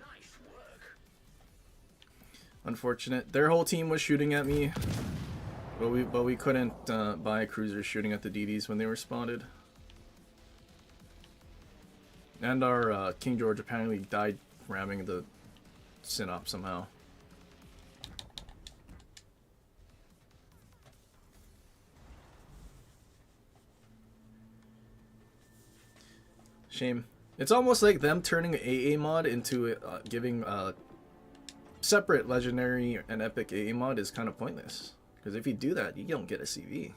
Nice work. Unfortunate. Their whole team was shooting at me, but we couldn't buy cruisers shooting at the DDs when they were spotted. And our King George apparently died ramming the Synop somehow. Shame. It's almost like them turning AA mod into giving separate legendary and epic AA mod is kind of pointless. Because if you do that, you don't get a CV.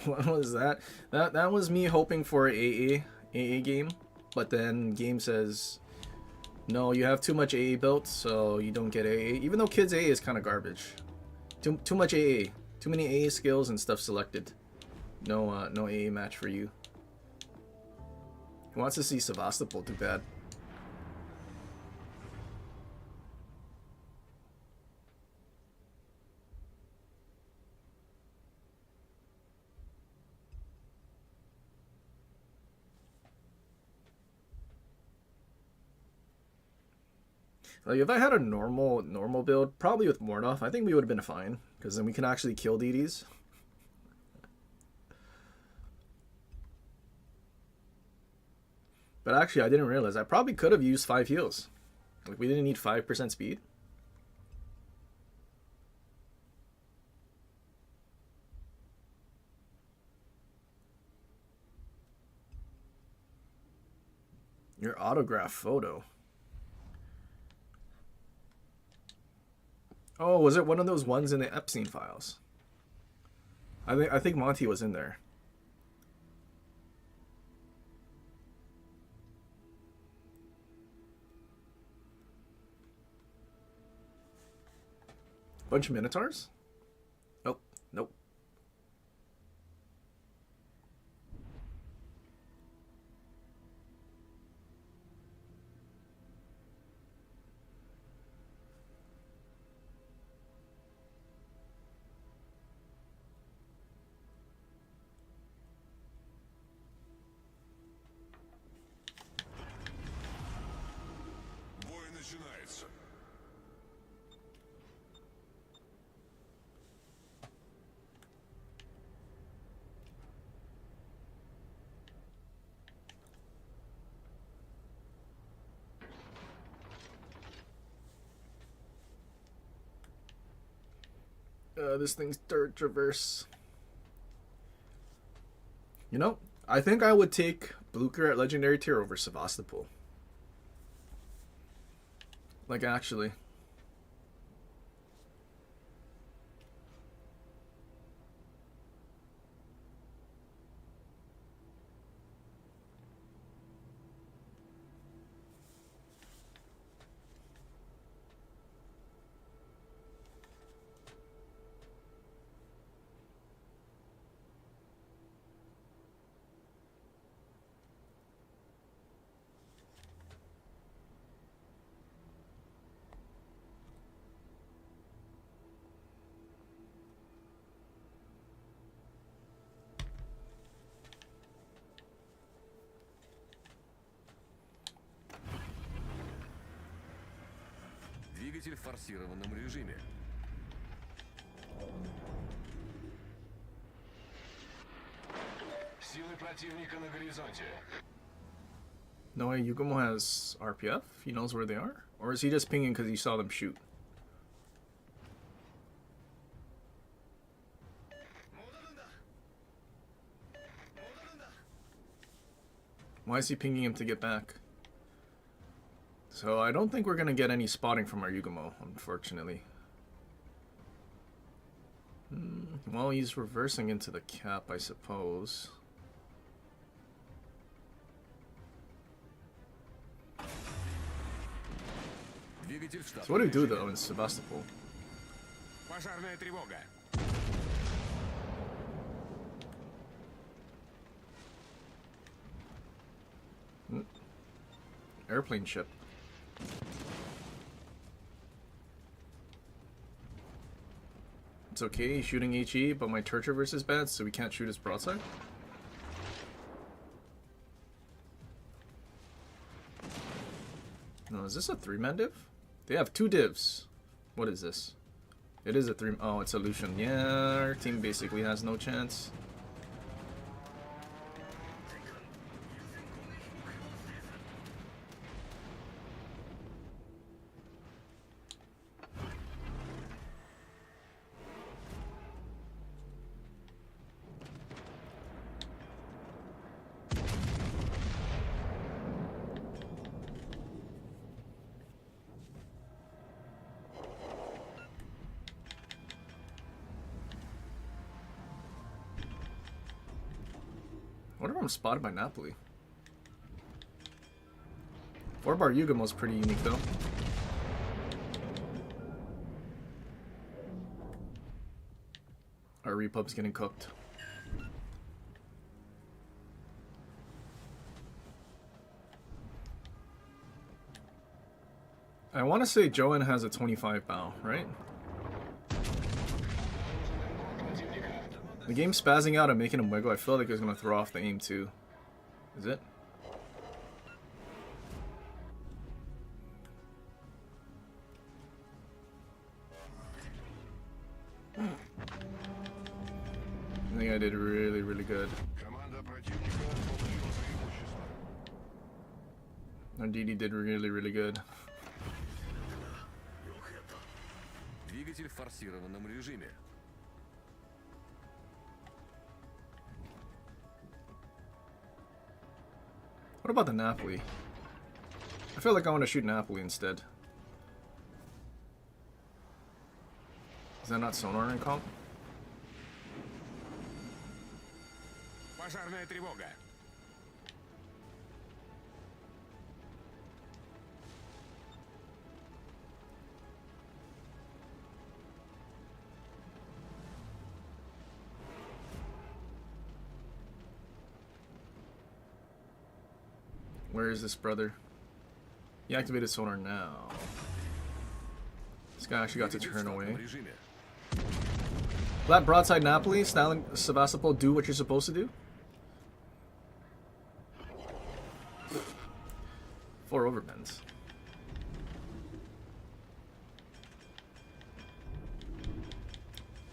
What was that? That was me hoping for a AA game, but then game says, no, you have too much AA built, so you don't get AA. Even though kids AA is kind of garbage. Too much AA. Too many AA skills and stuff selected. No AA match for you. Who wants to see Sevastopol do bad? Like if I had a normal build, probably with Mordoff, I think we would have been fine, because then we can actually kill DDs. But actually, I didn't realize I probably could have used 5 heals. Like we didn't need 5% speed. Your autograph photo. Oh, was it one of those ones in the Epstein files? I think Monty was in there. Bunch of Minotaurs? Nope. Nope. Бой начинается. This thing's dirt traverse. You know, I think I would take Blucher at Legendary tier over Sevastopol. Like, actually. Двигатель в форсированном режиме. Силы противника на горизонте. No way Yugumo has RPF? He knows where they are? Or is he just pinging because he saw them shoot? Why is he pinging him to get back? So I don't think we're going to get any spotting from our Yugumo, unfortunately. Well, he's reversing into the cap, I suppose. So what do we do though in Sebastopol? Пожарная тревога. Airplane ship. It's okay, shooting HE, but my turret traverse is bad, so we can't shoot his broadside? No, is this a 3-man div? They have 2 divs. What is this? It is a 3... Oh, it's a Lucian. Yeah, our team basically has no chance. What if I'm spotted by Napoli? 4-bar Yugumo's pretty unique though. Our repub's getting cooked. I want to say Joan has a 25 bow, right? The game's spazzing out and making him wiggle. I feel like it's going to throw off the aim too. Is it? I think I did really, really good. Ndidi did really, really good. Двигатель в форсированном режиме. What about the Napoli? I feel like I want to shoot Napoli instead. Is that not sonar in comp? Пожарная тревога. Where is this brother? He activated sonar now. This guy actually got to turn away. Let broadside Napoli, styling Sebastopol, do what you're supposed to do. 4 overbends.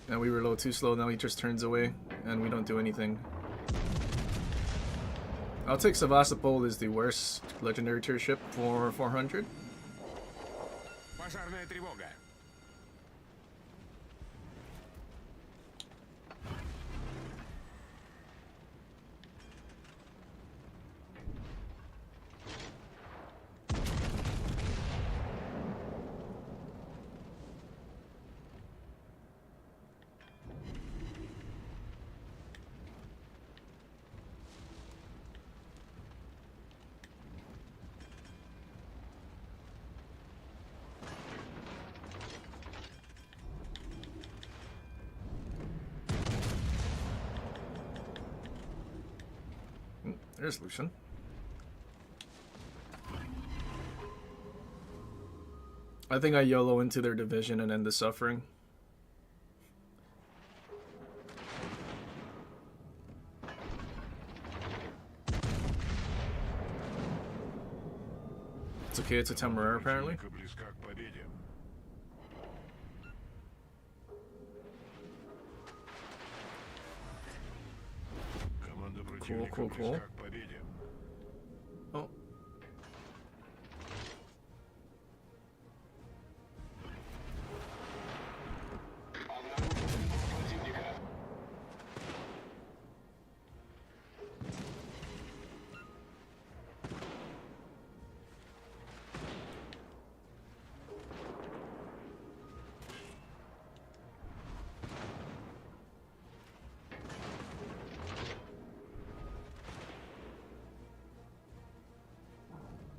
And we were a little too slow, now he just turns away, and we don't do anything. I'll take Sevastopol as the worst legendary tier ship for 400. Пожарная тревога. There's Lucian. I think I YOLO into their division and end the suffering. It's okay, it's a temporary apparently. Близка к победе. Cool, cool, cool. Oh.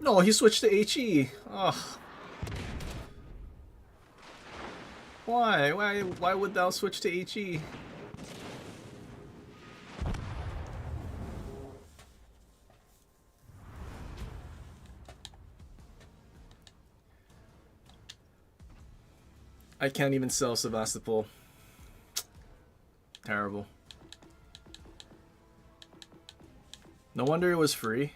No, he switched to HE. Ugh. Why? Why would thou switch to HE? I can't even sell Sevastopol. Terrible. No wonder it was free.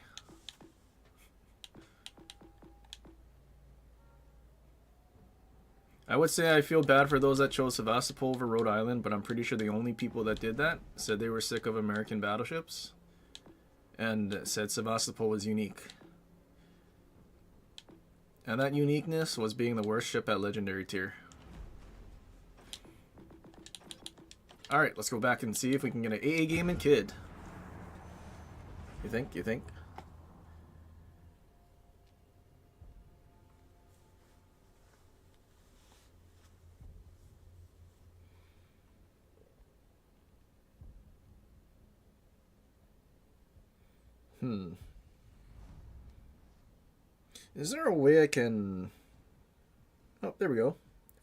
I would say I feel bad for those that chose Sevastopol over Rhode Island, but I'm pretty sure the only people that did that said they were sick of American battleships and said Sevastopol was unique. And that uniqueness was being the worst ship at Legendary tier. Alright, let's go back and see if we can get an AA game and Kid. You think? You think? Is there a way I can... Oh, there we go.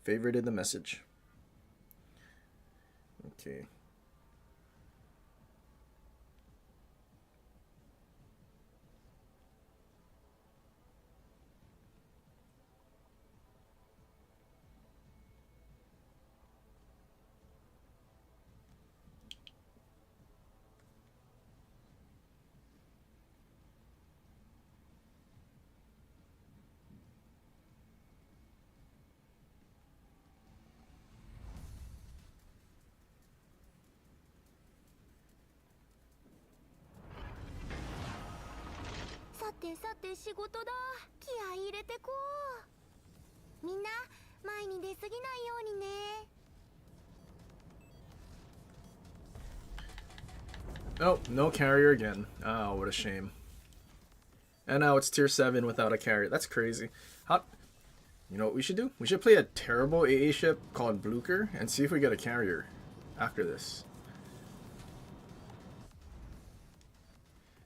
Favorited the message. Okay. Oh, no carrier again. Oh, what a shame. And now it's tier 7 without a carrier. That's crazy. How... You know what we should do? We should play a terrible AA ship called Blucher and see if we get a carrier after this.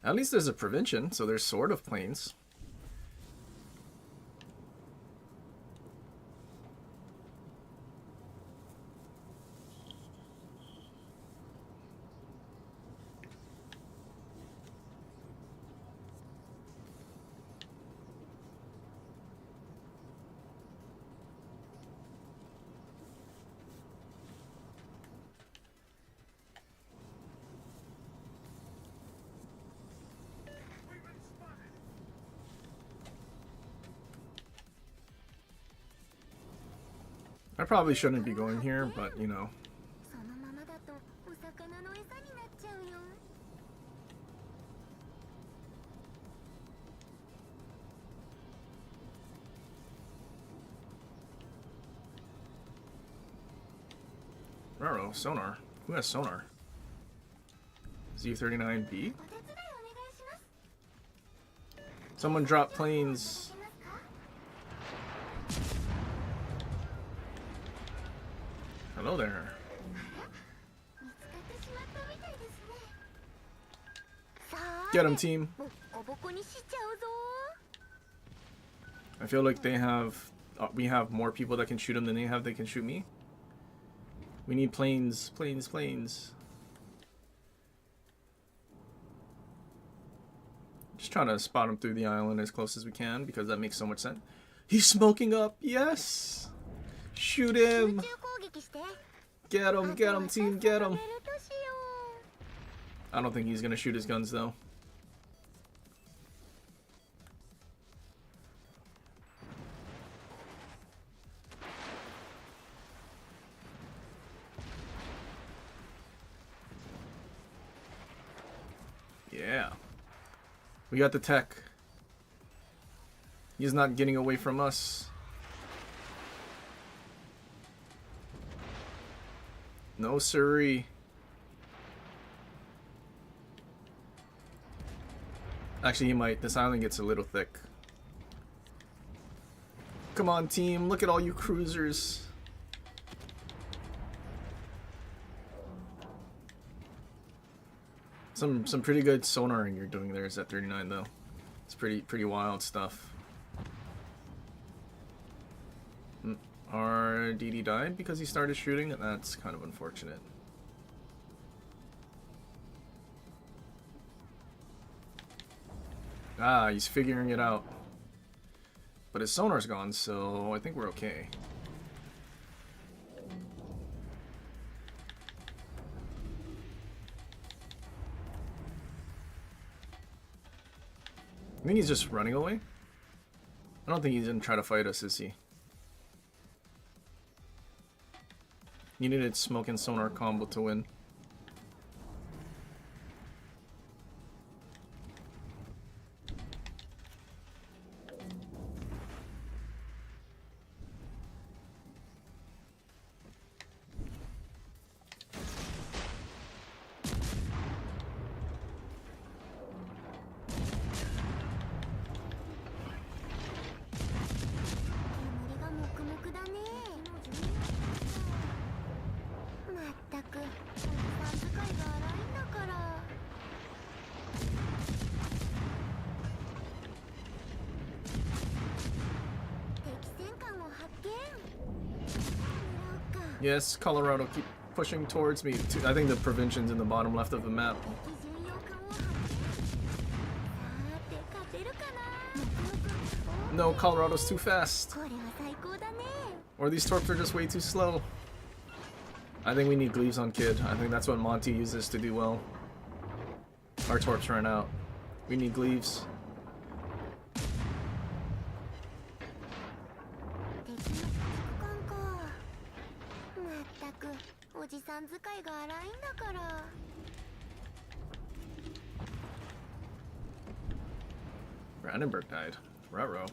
At least there's a prevention, so there's sort of planes. I probably shouldn't be going here, but you know. I don't know, sonar. Who has sonar? Z39B? Someone dropped planes. Hello there. Get him, team. I feel like they have... we have more people that can shoot him than they have that can shoot me. We need planes, planes, planes. Just trying to spot him through the island as close as we can because that makes so much sense. He's smoking up. Yes. Shoot him. Get him, team, get him. I don't think he's gonna shoot his guns though. Yeah. We got the tech. He's not getting away from us. No siree. Actually, he might. This island gets a little thick. Come on, team. Look at all you cruisers. Some pretty good sonaring you're doing there is at 39 though. It's pretty wild stuff. Our DD died because he started shooting, and that's kind of unfortunate. Ah, he's figuring it out. But his sonar's gone, so I think we're okay. I think he's just running away. I don't think he's gonna try to fight us, is he? You needed smoke and sonar combo to win. Yes, Colorado, keep pushing towards me. I think the Provincian's in the bottom left of the map. No, Colorado's too fast. Or these torps are just way too slow. I think we need Gleaves on Kid. I think that's what Monty uses to do well. Our torps ran out. We need Gleaves. Brandenburg died. Ruh-roh.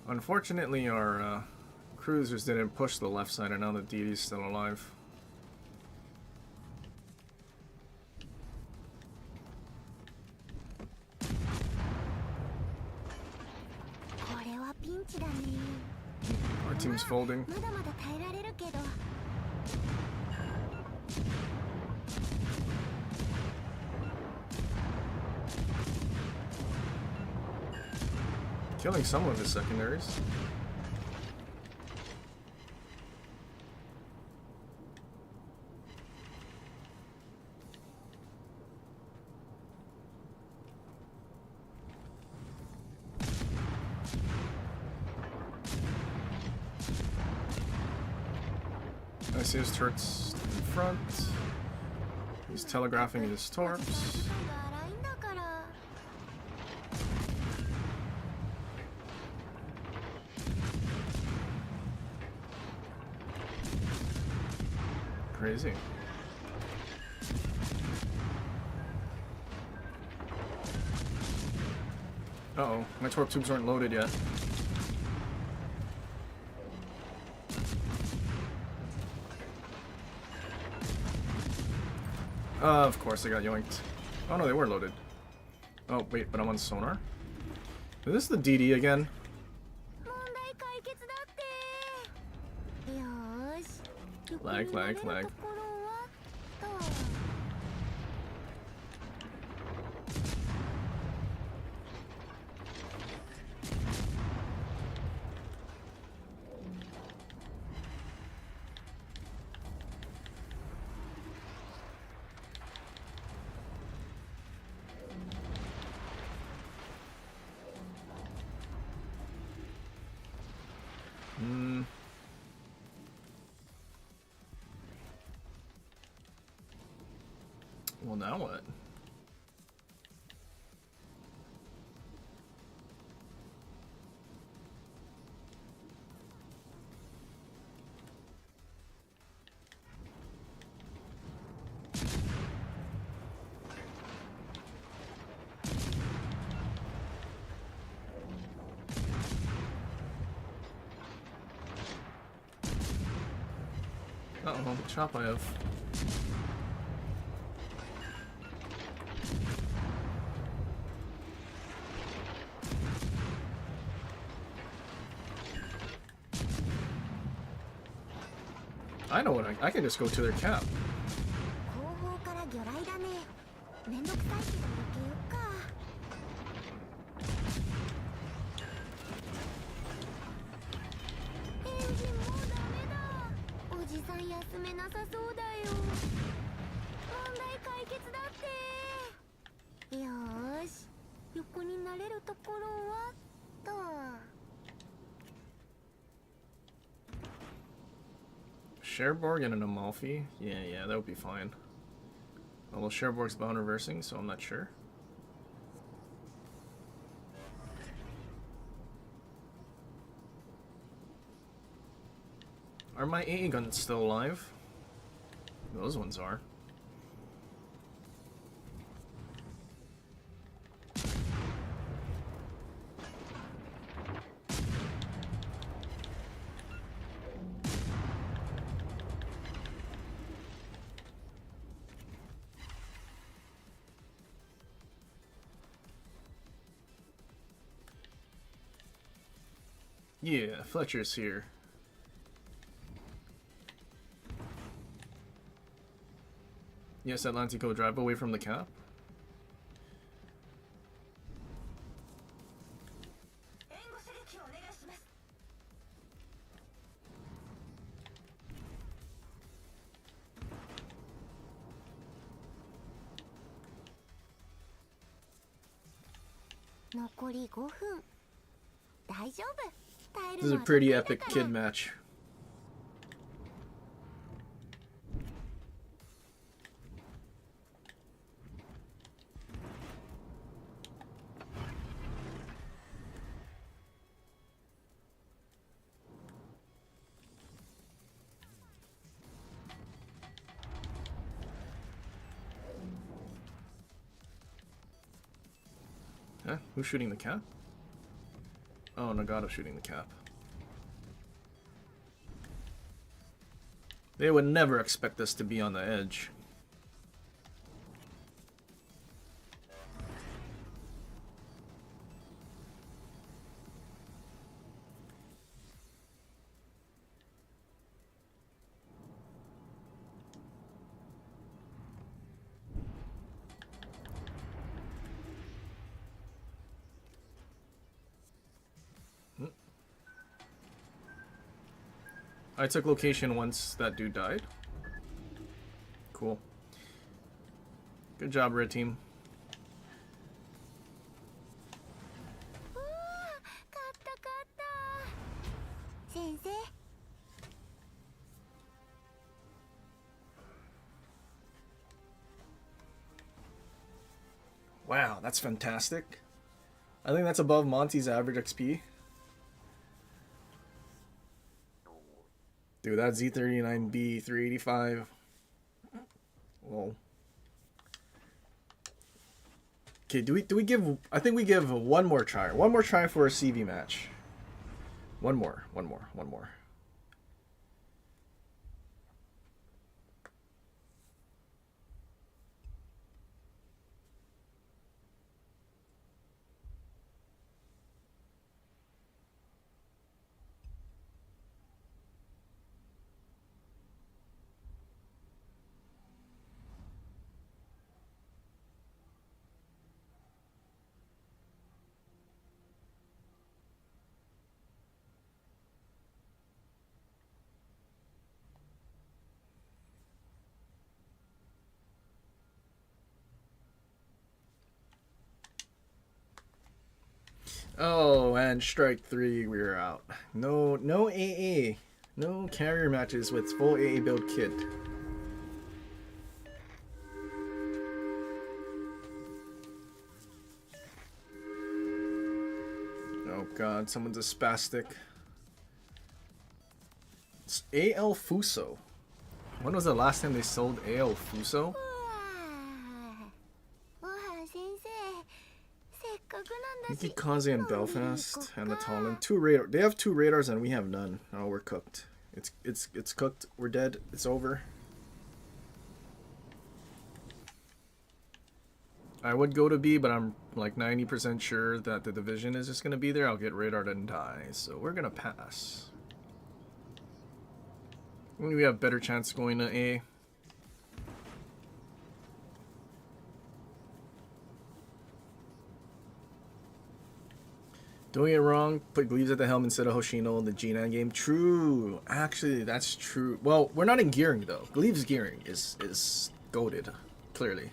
Unfortunately, our cruisers didn't push the left side, and now the DD's still alive. Our team's folding. Killing some of his secondaries. I see his turrets in front. He's telegraphing his torps. Crazy. Uh-oh, my torp tubes aren't loaded yet. Of course I got yoinked. Oh no, they were loaded. Oh wait, but I'm on sonar? Is this the DD again? Lag, lag, lag. now what? Uh-oh, chop I have. I know what I can just go to their cap. 後方から魚雷だね。めんどくさいけど避けよっか。エンジンもうダメだ。おじさん休めなさそうだよ。問題解決だって。よーし、横になれるところはと。Cherbourg and an Amalfi? Yeah, that would be fine. Although Cherbourg's bound reversing, so I'm not sure. Are my AA guns still alive? Those ones are. Yeah, Fletcher's here. Yes, Atlantico, drive away from the cap. This is a pretty epic kid match. Huh? Who's shooting the cap? Oh, Nagato's shooting the cap. They would never expect us to be on the edge. I took location once that dude died. Cool. Good job, red team. Wow, that's fantastic. I think that's above Monty's average XP. Dude, that Z39B 385. Whoa. Okay, do we give, I think we give one more try. One more try for a CV match. One more. Oh, and strike 3, we were out. No AA. No carrier matches with full AA build kit. Oh god, someone's a spastic. It's AL Fuso. When was the last time they sold AL Fuso? ご飯先生、せっかくなんだし。 Nikikaze and Belfast and the Talon. Two radar. They have 2 radars and we have none. Oh, we're cooked. It's cooked. We're dead. It's over. I would go to B, but I'm like 90% sure that the division is just gonna be there. I'll get radared and die. So we're gonna pass. We have better chance going to A. Doing it wrong, put Gleaves at the helm instead of Hoshino in the G9 game. True. Actually, that's true. Well, we're not in gearing, though. Gleaves gearing is goated, clearly.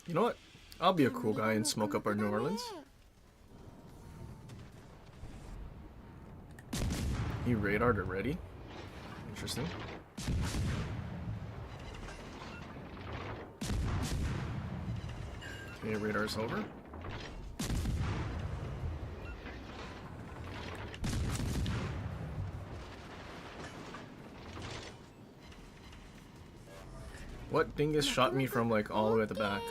You know what? I'll be a cool guy and smoke up our New Orleans. He radared already. Interesting. Okay, radar's over. What dingus shot me from like all the way at the back?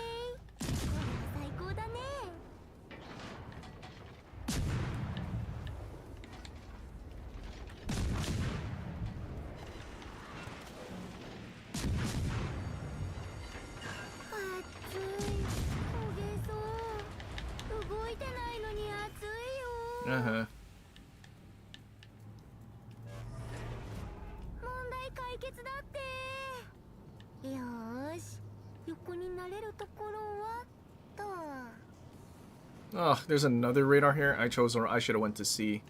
Uh-huh. Oh, there's another radar here. I should have went to C.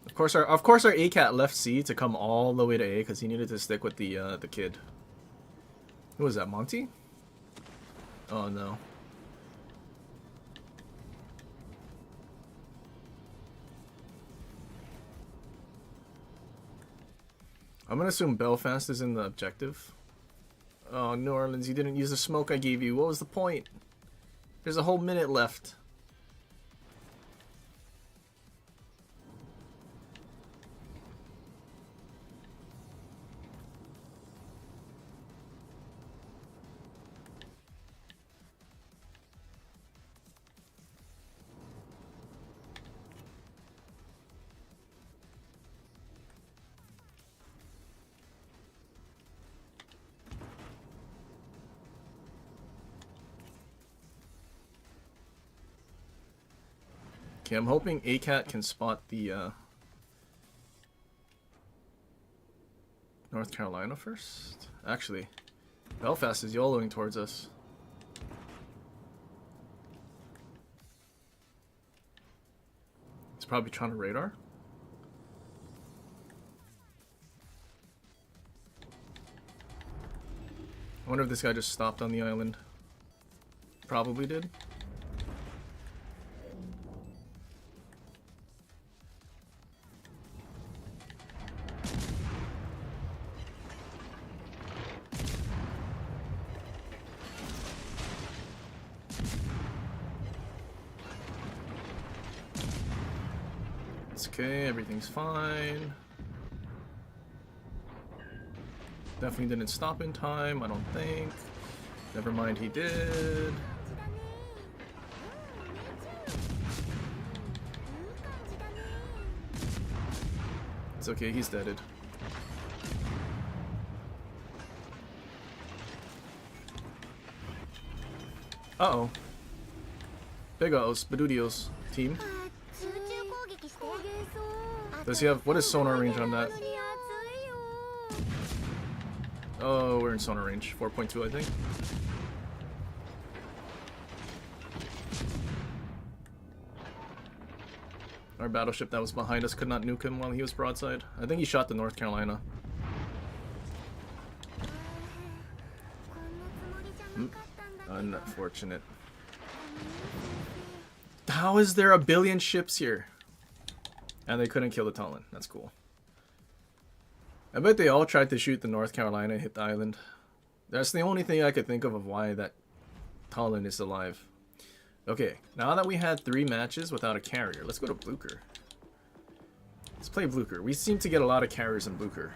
Of course our ACAT left C to come all the way to A because he needed to stick with the kid. Who was that, Monty? Oh no. I'm gonna assume Belfast is in the objective. Oh, New Orleans, you didn't use the smoke I gave you. What was the point? There's a whole minute left. Okay, I'm hoping ACAT can spot the North Carolina first. Actually, Belfast is YOLOing towards us. He's probably trying to radar. I wonder if this guy just stopped on the island. Probably did. It's okay, everything's fine. Definitely didn't stop in time, I don't think. Never mind, he did. It's okay, he's deaded. Uh-oh. Big O's, Badudios team. Does he have... What is sonar range on that? Oh, we're in sonar range. 4.2, I think. Our battleship that was behind us could not nuke him while he was broadside. I think he shot the North Carolina. Unfortunate. How is there a billion ships here? And they couldn't kill the Talon. That's cool. I bet they all tried to shoot the North Carolina and hit the island. That's the only thing I could think of why that Talon is alive. Okay, now that we had 3 matches without a carrier, let's go to Blucher. Let's play Blucher. We seem to get a lot of carriers in Blucher.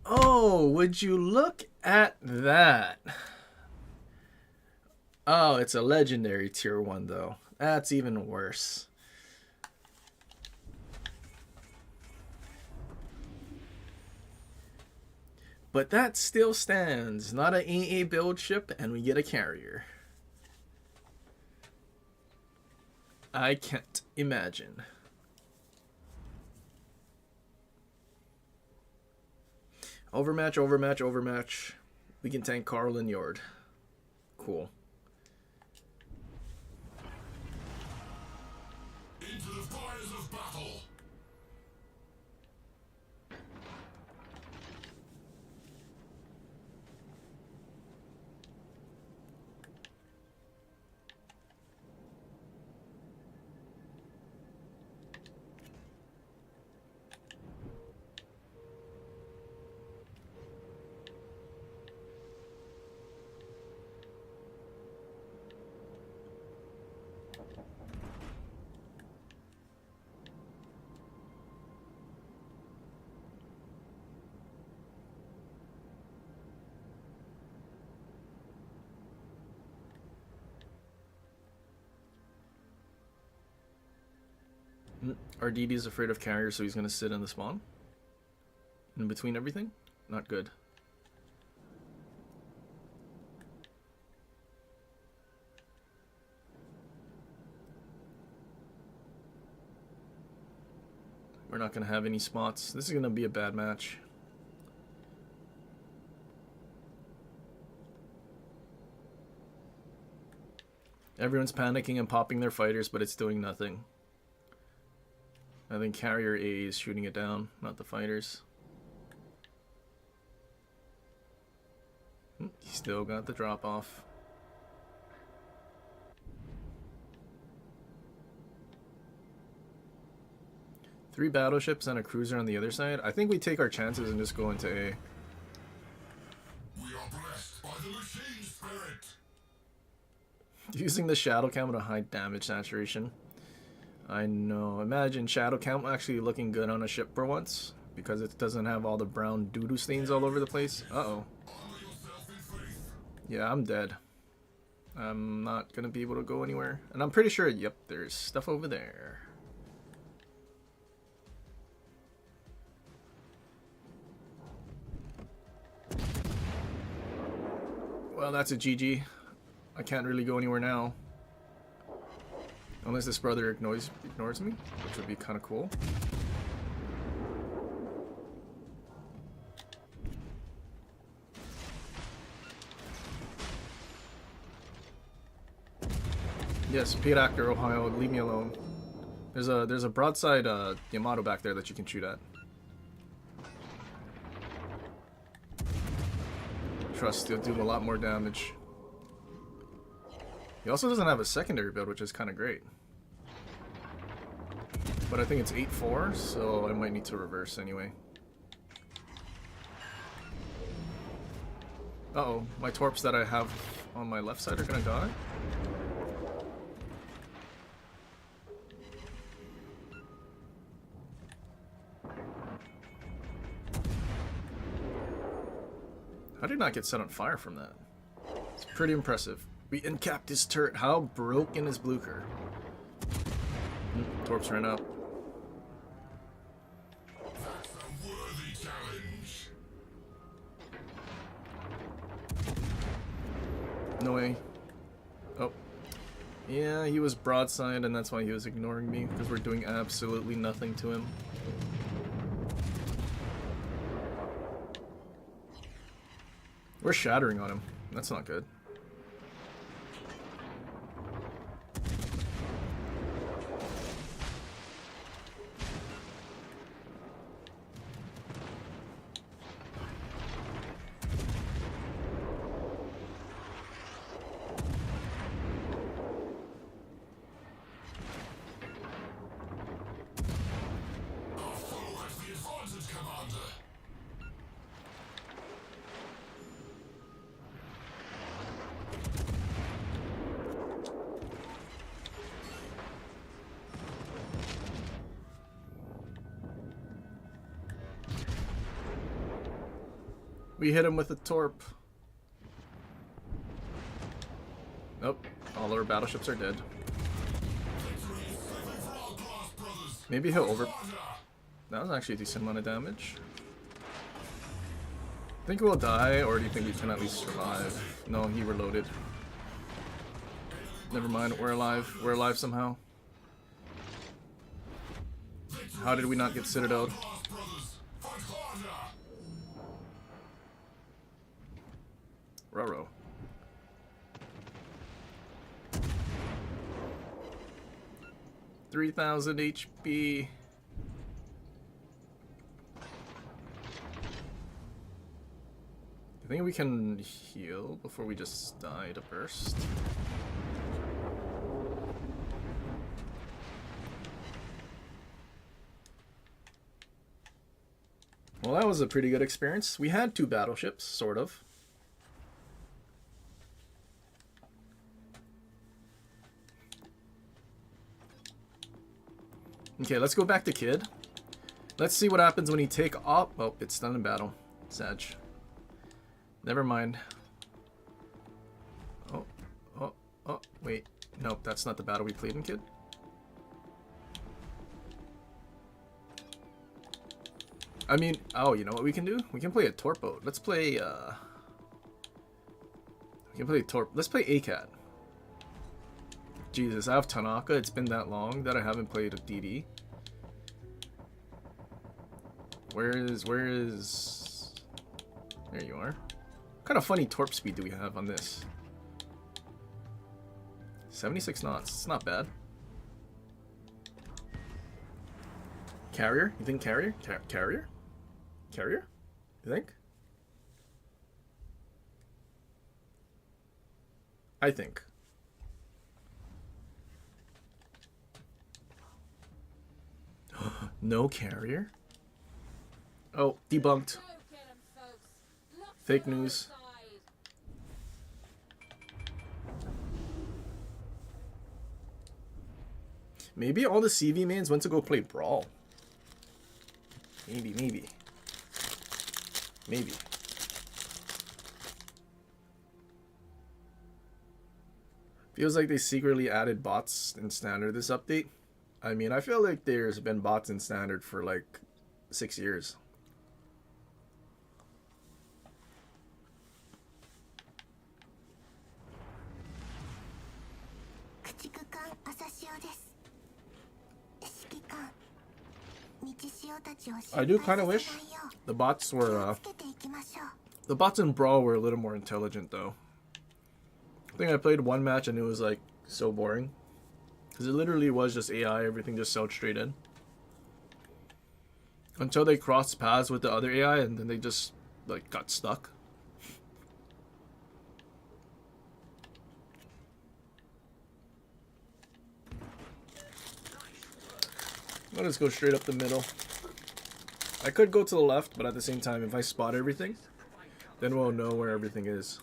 Oh, would you look at that? Oh, it's a legendary tier 1 though. That's even worse. But that still stands. Not an AA build ship, and we get a carrier. I can't imagine. Overmatch, overmatch, overmatch. We can tank Carl and Yord. Cool. Into the fires of battle. Our DD is afraid of carriers, so he's going to sit in the spawn. In between everything? Not good. We're not going to have any spots. This is going to be a bad match. Everyone's panicking and popping their fighters, but it's doing nothing. I think Carrier A is shooting it down, not the fighters. He still got the drop off. Three battleships and a cruiser on the other side. I think we take our chances and just go into A. We are blessed by the machine spirit. Using the shadow cam at a high damage saturation. I know. Imagine shadow cam actually looking good on a ship for once, because it doesn't have all the brown doo-doo stains all over the place. Uh-oh. Yeah, I'm dead. I'm not gonna be able to go anywhere. And I'm pretty sure, yep, there's stuff over there. Well, that's a GG. I can't really go anywhere now. Unless this brother ignores me, which would be kind of cool. Yes, paid actor, Ohio, leave me alone. There's a broadside Yamato back there that you can shoot at. Trust, he'll do a lot more damage. He also doesn't have a secondary build, which is kind of great. But I think it's 8-4, so I might need to reverse anyway. Uh-oh, my torps that I have on my left side are gonna die? How did I not get set on fire from that? It's pretty impressive. We incapped his turret. How broken is Blucher? Torps ran up. That's a worthy challenge. No way. Oh. Yeah, he was broadside, and that's why he was ignoring me, because we're doing absolutely nothing to him. We're shattering on him. That's not good. Our foe has the advantage, Commander. We hit him with a torp. Nope. All our battleships are dead. Maybe he'll over... That was actually a decent amount of damage. Think we'll die, or do you think we can at least survive? No, he reloaded. Never mind, we're alive. We're alive somehow. How did we not get citadeled? Roro. $3,000 HP. I think we can heal before we just die to burst. Well, that was a pretty good experience. We had 2 battleships, sort of. Okay, let's go back to Kid. Let's see what happens when he take off. Oh, it's done in battle. Sag. Never mind. Oh, wait. Nope, that's not the battle we played in Kid. I mean, oh, you know what we can do? We can play a Torp boat. Let's play, we can play Torp. Let's play ACAT. Jesus, I have Tanaka. It's been that long that I haven't played a DD. Where is... There you are. What kind of funny torp speed do we have on this? 76 knots. It's not bad. Carrier? You think carrier? Carrier? Carrier? You think? I think. No carrier? Oh, debunked. Fake news. Maybe all the CV mains went to go play Brawl. Maybe. Feels like they secretly added bots in Standard this update. I mean, I feel like there's been bots in Standard for like 6 years. I do kind of wish the bots were, the bots in Brawl were a little more intelligent though. I think I played one match and it was like so boring. Because it literally was just AI, everything just sailed straight in. Until they crossed paths with the other AI and then they just like got stuck. I'll just go straight up the middle. I could go to the left, but at the same time, if I spot everything, then we'll know where everything is.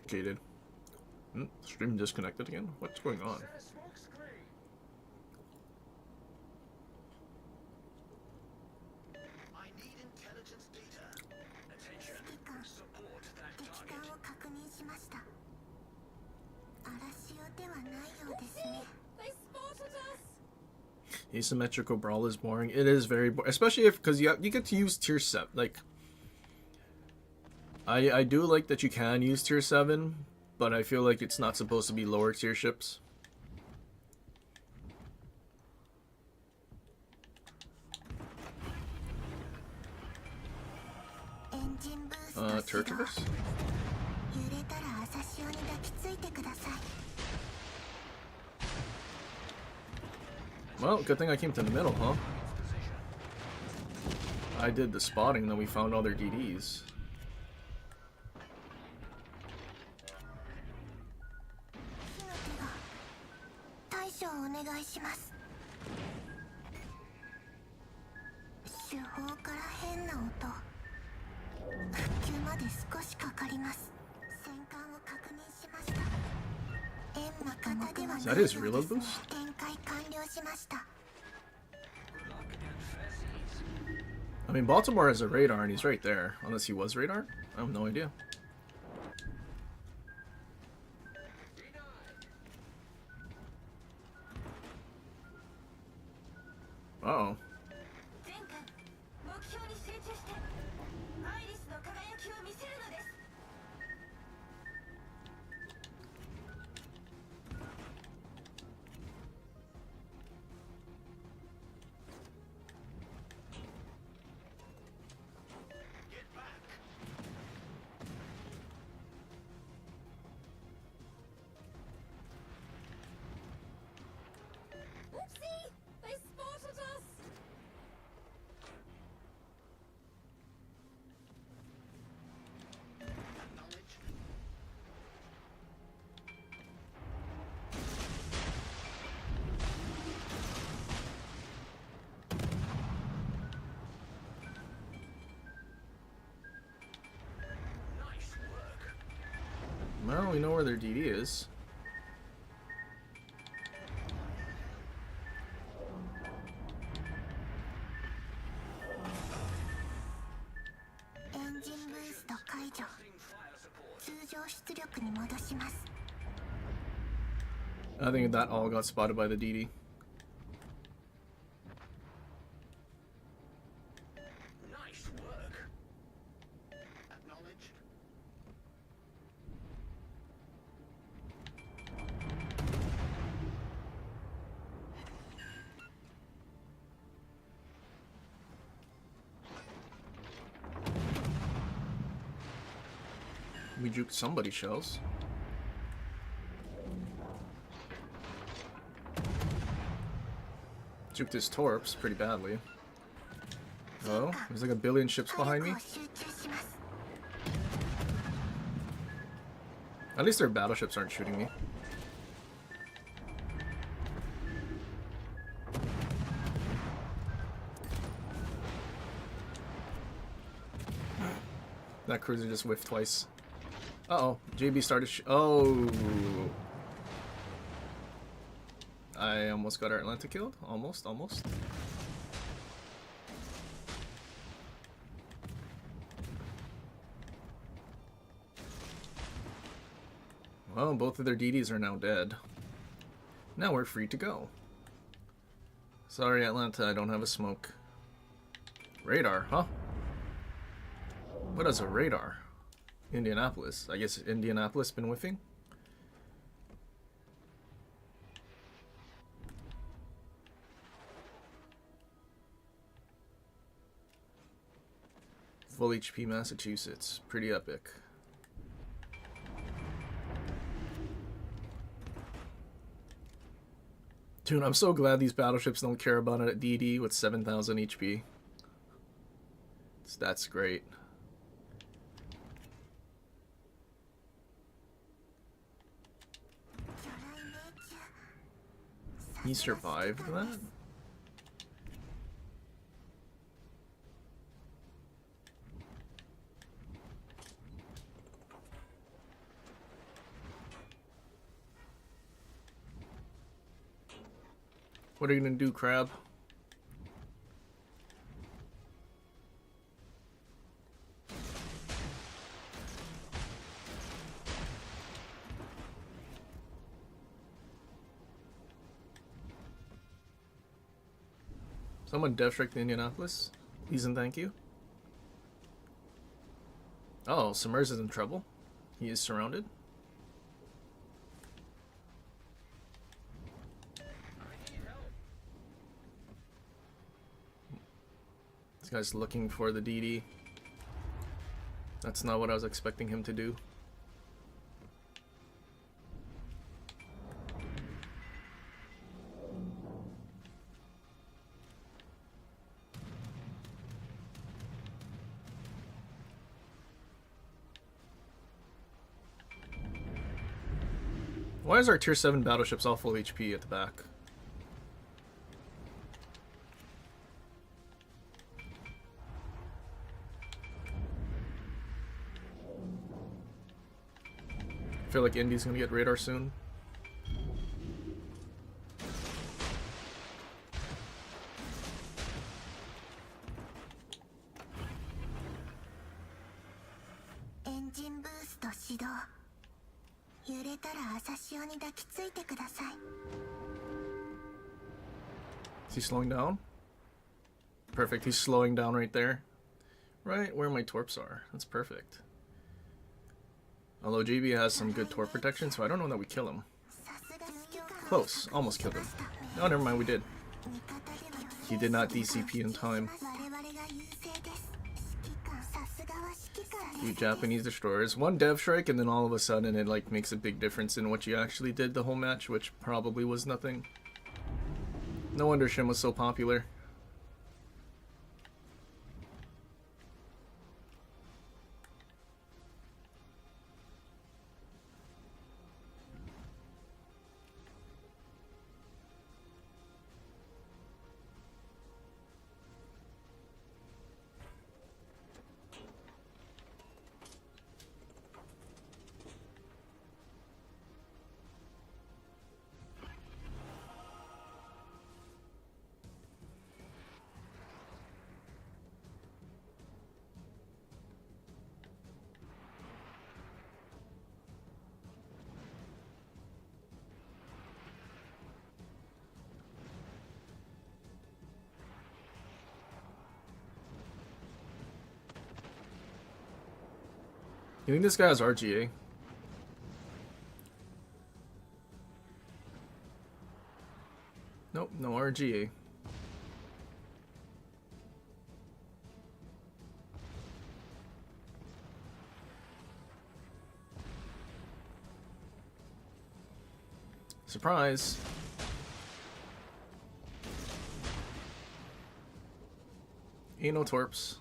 Okay, dude. Stream disconnected again? What's going on? Asymmetrical brawl is boring. It is very boring, especially if because you get to use tier 7. Like, I do like that you can use tier 7, but I feel like it's not supposed to be lower tier ships. Turtles? Well, good thing I came to the middle, huh? I did the spotting, then we found all their DDs. Is that his reload boost? I mean, Baltimore has a radar and he's right there. Unless he was radar? I have no idea. Uh-oh. Well, we know where their DD is. I think that all got spotted by the DD. Nice work. Acknowledged. We juked somebody's shells. Juked his torps pretty badly. Oh, there's like a billion ships behind me. At least their battleships aren't shooting me. That cruiser just whiffed twice. Uh-oh, JB started oh! I almost got our Atlanta killed. Almost. Well, both of their DDs are now dead. Now we're free to go. Sorry, Atlanta, I don't have a smoke. Radar, huh? What is a radar? Indianapolis. I guess Indianapolis been whiffing? Full HP Massachusetts. Pretty epic. Dude, I'm so glad these battleships don't care about it at DD with 7,000 HP. That's great. He survived that? What are you gonna do, Crab? Someone dev strike the Indianapolis. Please and thank you. Oh, Summers is in trouble. He is surrounded. This guy's looking for the DD. That's not what I was expecting him to do. Why is our tier 7 battleships all full HP at the back? I feel like Indy's gonna get radar soon. Engine boost 始動。揺れたら朝潮に抱きついてください。 Is he slowing down? Perfect, he's slowing down right there. Right where my torps are. That's perfect. Although GB has some good torp protection, so I don't know that we kill him. Close, almost killed him. Oh, never mind, we did. He did not DCP in time. You Japanese destroyers. One dev strike and then all of a sudden it like makes a big difference in what you actually did the whole match, which probably was nothing. No wonder Shin was so popular. You think this guy has RGA? Nope, no RGA. Surprise. Ain't no torps.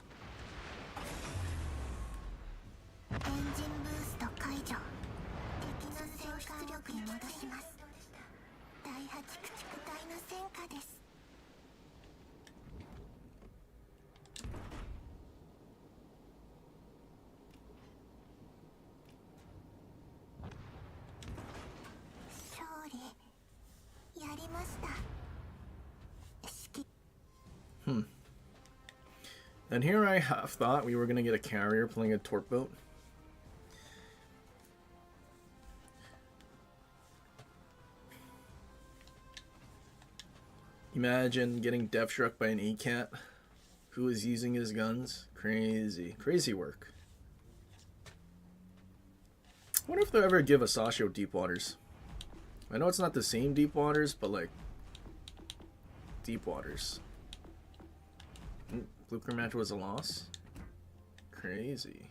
And here I half thought we were going to get a carrier playing a torp boat. Imagine getting death struck by an E-Cat who is using his guns. Crazy. Crazy work. I wonder if they'll ever give Asashio deep waters. I know it's not the same deep waters, but like deep waters. Blucher match was a loss. Crazy.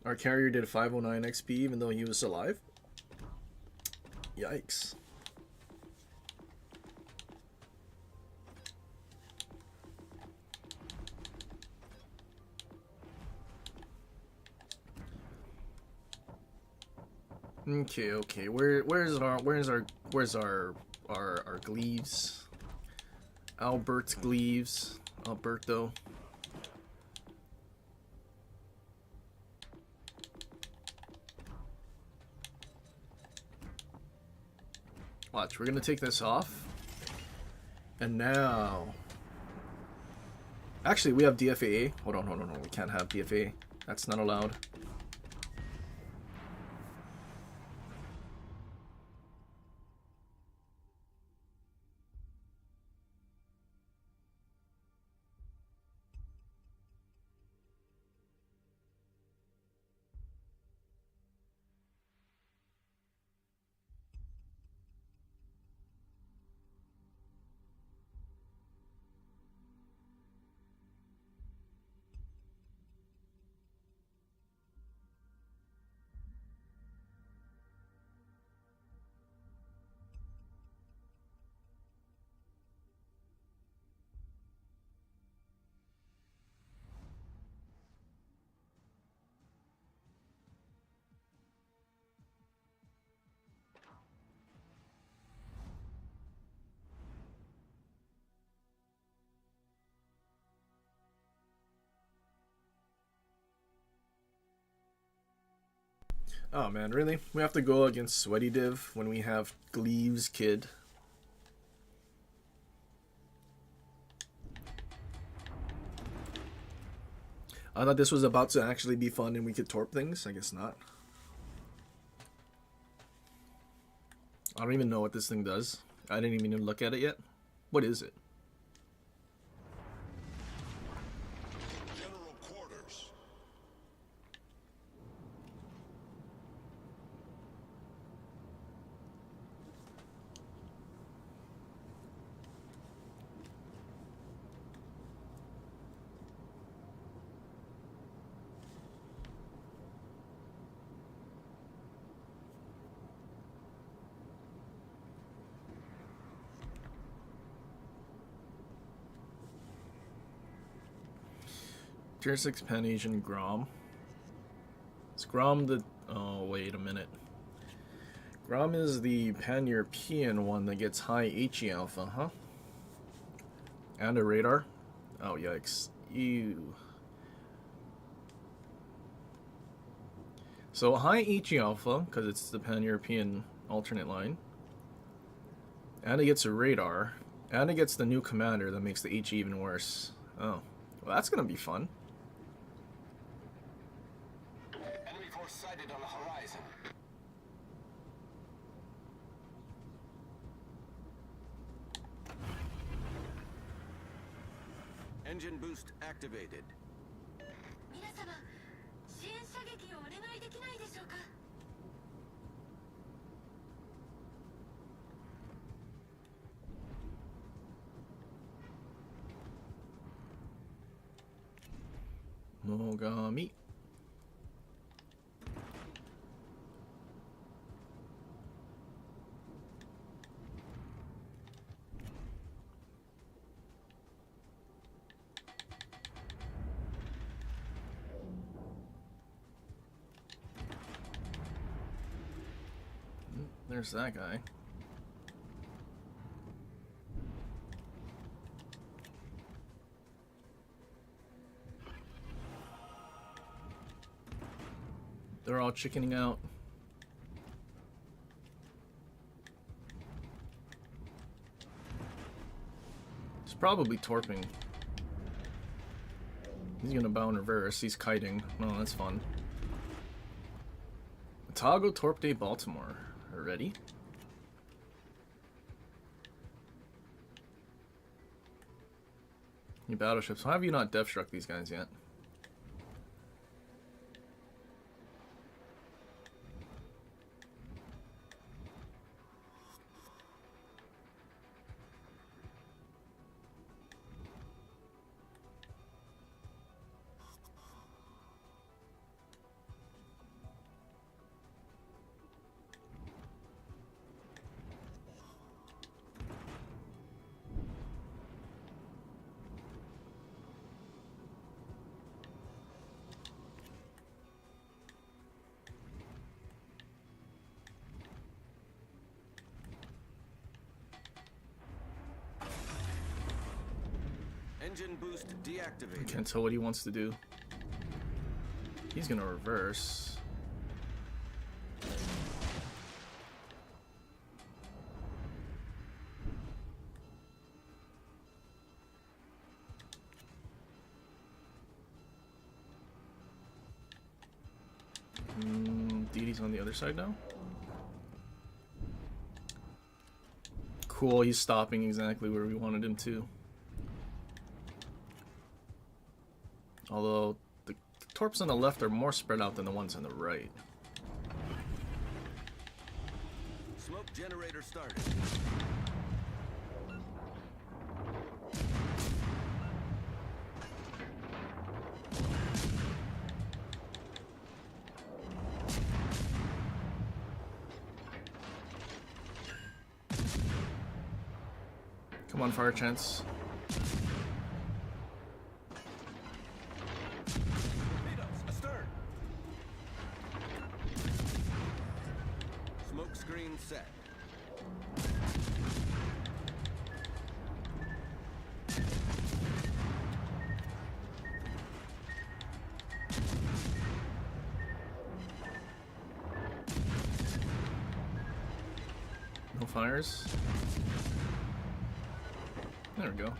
Our carrier did a 509 XP even though he was alive. Yikes. Okay. Where's our Gleaves? Albert's Gleaves. Alberto. Watch, we're gonna take this off. And now... Actually, we have DFAA. Hold on. We can't have DFAA. That's not allowed. Oh man, really? We have to go against Sweaty Div when we have Gleaves Kid. I thought this was about to actually be fun and we could torp things. I guess not. I don't even know what this thing does. I didn't even look at it yet. What is it? General quarters. Tier 6 Pan Asian Grom. Is Grom the... Oh, wait a minute. Grom is the Pan-European one that gets high HE alpha, huh? And a radar? Oh, yikes. Ew. So high HE alpha, because it's the Pan-European alternate line. And it gets a radar. And it gets the new commander that makes the HE even worse. Oh. Well, that's going to be fun. Enemy force sighted on the horizon. Engine boost activated. 皆様、支援射撃をお願いできないでしょうか。Mogami. There's that guy. They're all chickening out. He's probably torping. He's gonna bow in reverse. He's kiting. Oh, that's fun. Otago Torp Day Baltimore. Ready? New battleships. Why have you not death struck these guys yet? Engine boost deactivated. Can't tell what he wants to do. He's gonna reverse. Didi's on the other side now. Cool, he's stopping exactly where we wanted him to. Although the torps on the left are more spread out than the ones on the right. Smoke generator started. Come on, fire chance. Smoke screen set. fires. There we go.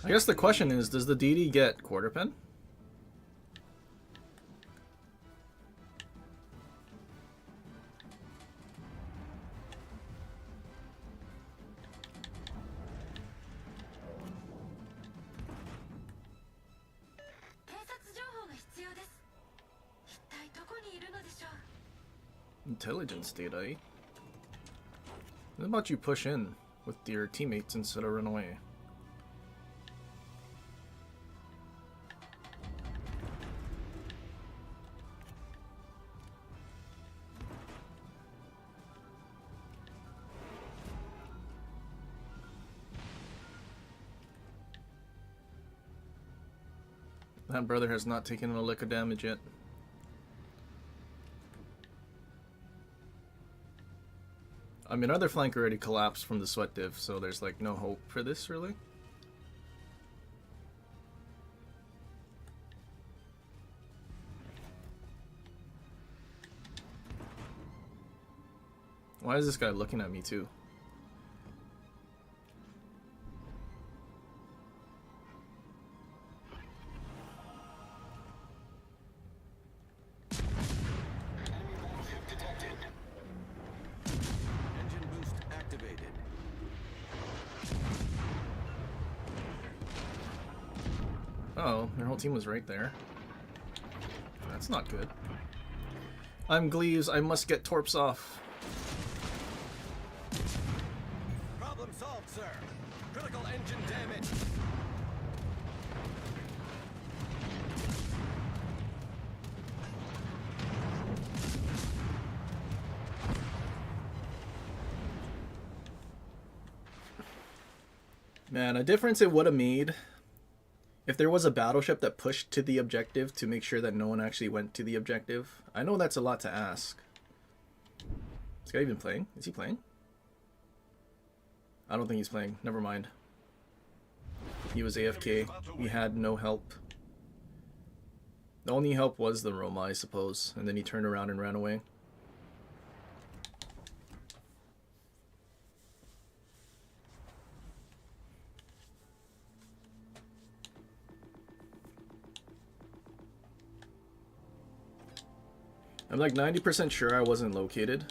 I guess the question is, does the DD get quarter pen? Intelligence data, eh? What about you push in with your teammates instead of run away? That brother has not taken a lick of damage yet. I mean, other flank already collapsed from the sweat div, so there's like no hope for this, really. Why is this guy looking at me too? Oh, their whole team was right there. That's not good. I'm Gleaves, I must get Torps off. Problem solved, sir. Critical engine damage. Man, a difference it would have made if there was a battleship that pushed to the objective to make sure that no one actually went to the objective. I know that's a lot to ask. Is this guy even playing? Is he playing? I don't think he's playing. Never mind. He was AFK. He had no help. The only help was the Roma, I suppose. And then he turned around and ran away. I'm like 90% sure I wasn't located,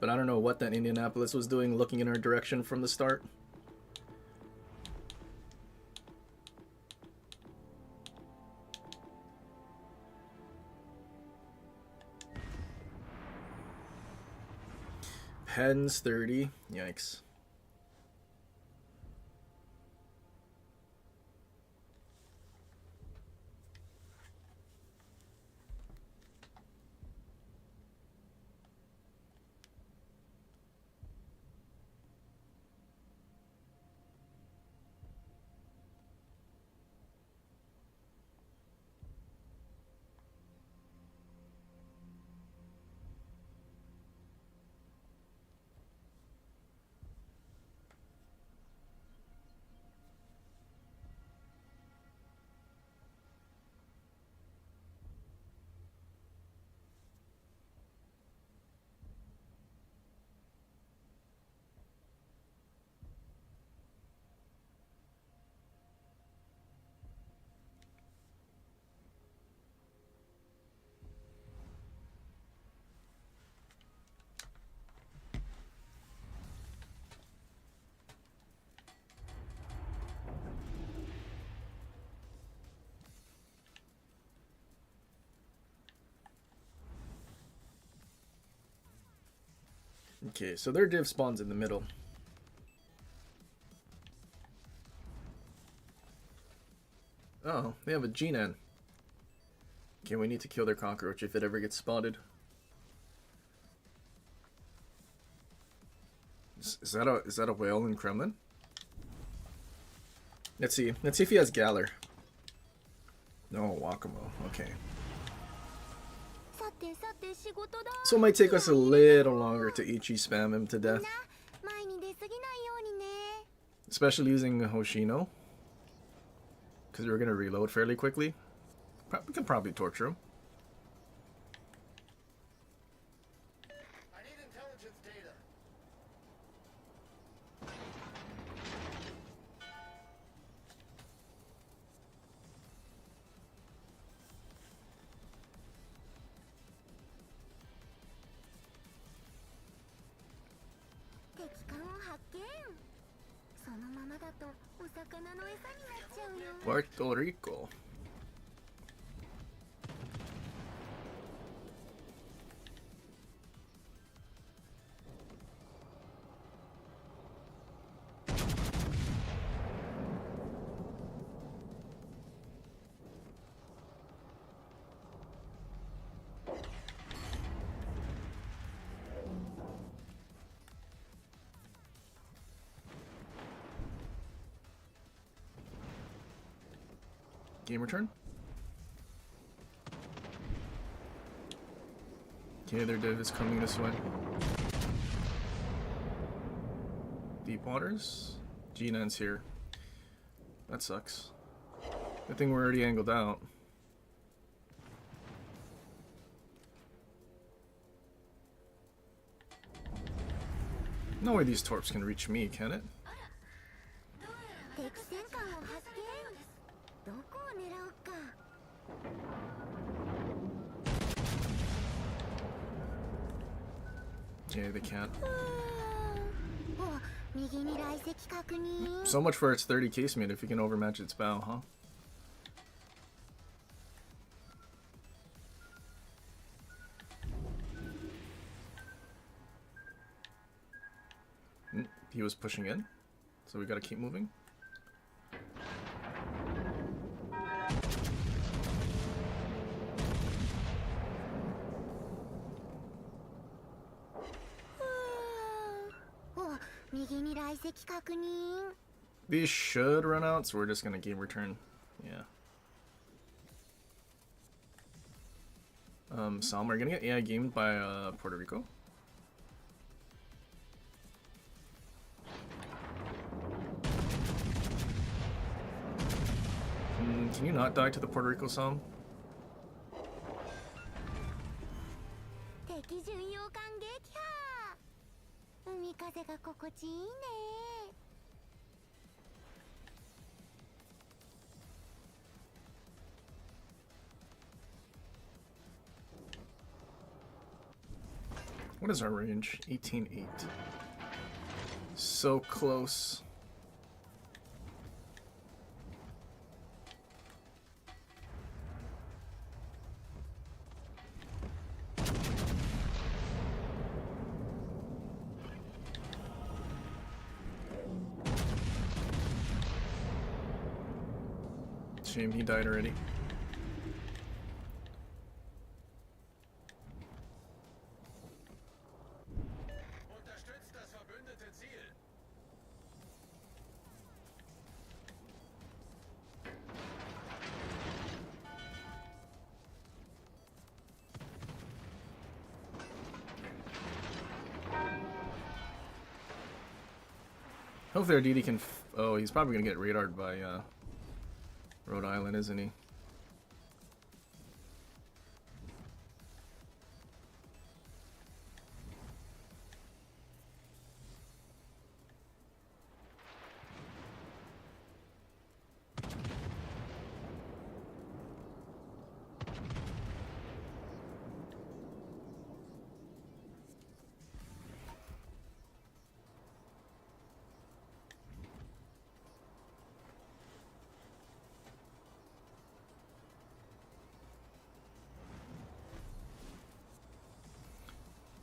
but I don't know what that Indianapolis was doing looking in our direction from the start. Pens 30, yikes. Okay, so their div spawns in the middle. Oh, they have a G-Nan. Okay, we need to kill their cockroach if it ever gets spotted. Is that a whale in Kremlin? Let's see. Let's see if he has Galler. No, Wakamo. Okay. So it might take us a little longer to Ichi spam him to death. ぎないようにね。 Especially using Hoshino. Because we're going to reload fairly quickly. We can probably torture him. I need intelligence data. 敵艦を発見。そのままだとお魚の餌になっちゃうよ。 Puerto Rico. Game return. Okay, their div is coming this way. Deep waters. G-Nan's here. That sucks. Good thing we're already angled out. No way these torps can reach me, can it? 敵戦艦を発見。どこを狙おうか。 Yeah, they can't. お、右に来席確認。 So much for its 30 casement if you can overmatch its bow, huh? He was pushing in, so we gotta keep moving. These should run out, so we're just gonna game return. Yeah. Sam, we're gonna get AI gamed by Puerto Rico. Can you not die to the Puerto Rico Sam? 敵巡洋艦撃破。海風が心地いいね。 What is our range? 18.8. So close. Shame he died already. Unterstützt das verbündete Ziel. Hopefully our DD can. Oh, he's probably gonna get radared by Rhode Island, isn't he?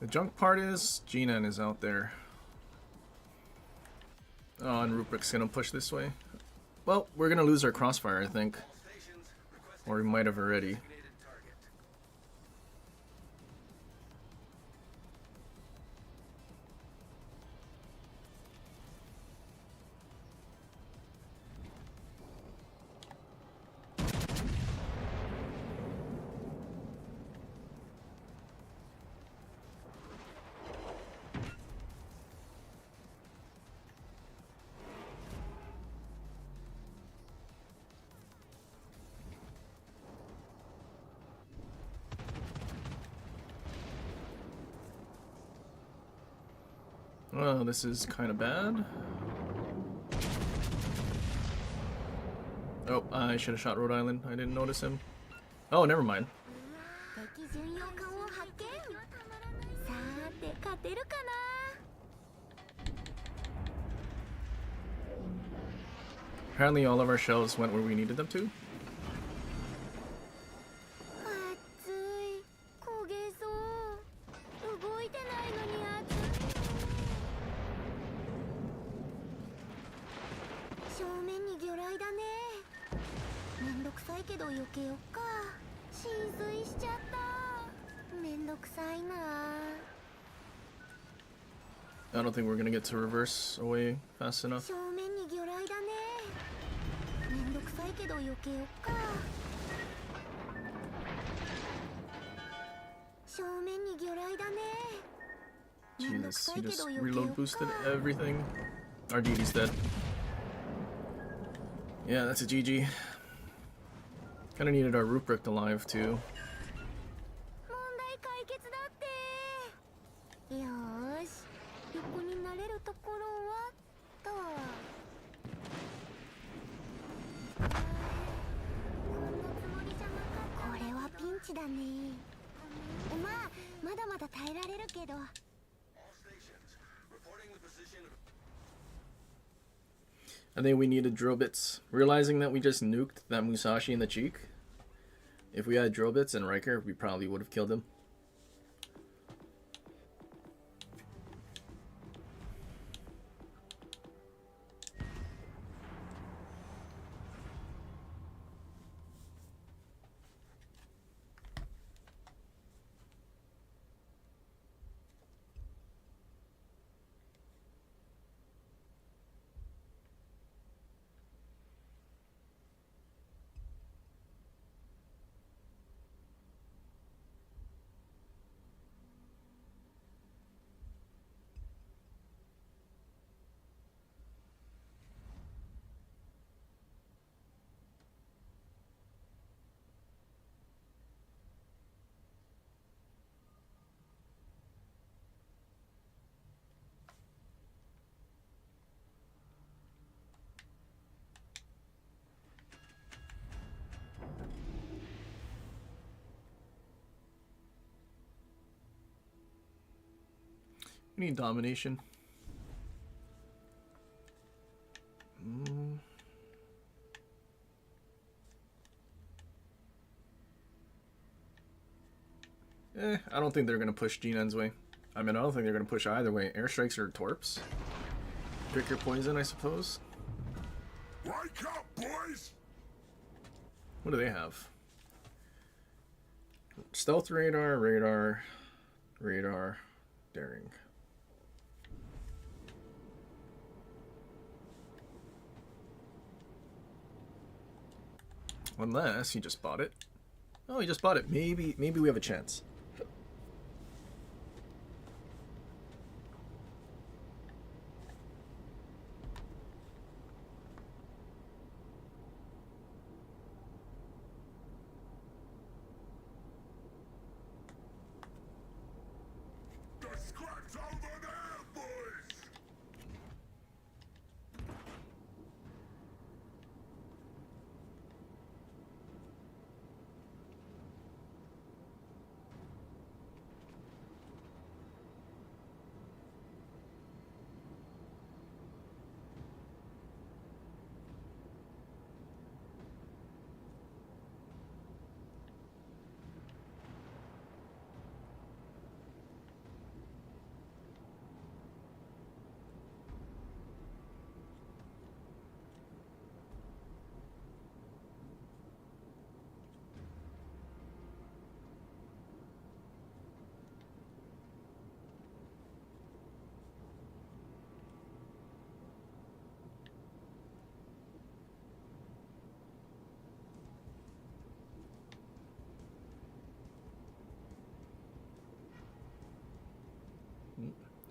The junk part is G-Nan is out there. Oh, and Rupert's gonna push this way. Well, we're gonna lose our crossfire, I think. Or we might have already. Oh, this is kind of bad. Oh, I should have shot Rhode Island. I didn't notice him. Oh, never mind. 敵巡洋艦を発見。さーて勝てるかな。 Apparently all of our shells went where we needed them to. 暑い。焦げそう。動いてないのに暑いの。正面に魚雷だね。めんどくさいけど避けよっか。浸水しちゃった。めんどくさいな。 I don't think we're gonna get to reverse away fast enough. 正面に魚雷だね。めんどくさいけど避けよっか。正面に魚雷だね。めんどく Jesus, さ he いけ just ど避けよ reload っか。 boosted everything. Our DD's dead. Yeah, that's a GG. Kinda needed our rubric alive too. 問題解決だって。よーし、横になれるところはと。こんなつもりじゃなかった。これはピンチだね。まあ、まだまだ耐えられるけど。 All stations, reporting the position of... I think we needed drill bits. Realizing that we just nuked that Musashi in the cheek. If we had drill bits and Riker, we probably would have killed him. We need domination. I don't think they're gonna push G-Nen's way. I mean, I don't think they're gonna push either way. Airstrikes or torps. Pick your poison, I suppose. Wake up, boys! What do they have? Stealth radar, radar, radar, daring. Unless he just bought it. Oh, he just bought it. Maybe we have a chance. The scrap's over there, boys!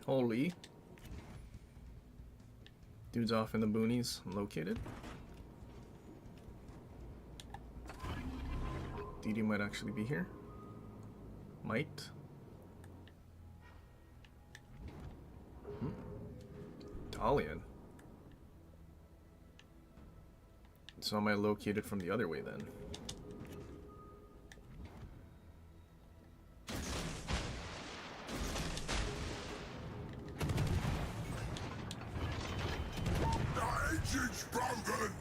Holy. Dude's off in the boonies, located. DD might actually be here. Might. battalion. So am I located from the other way then? The engine's broken!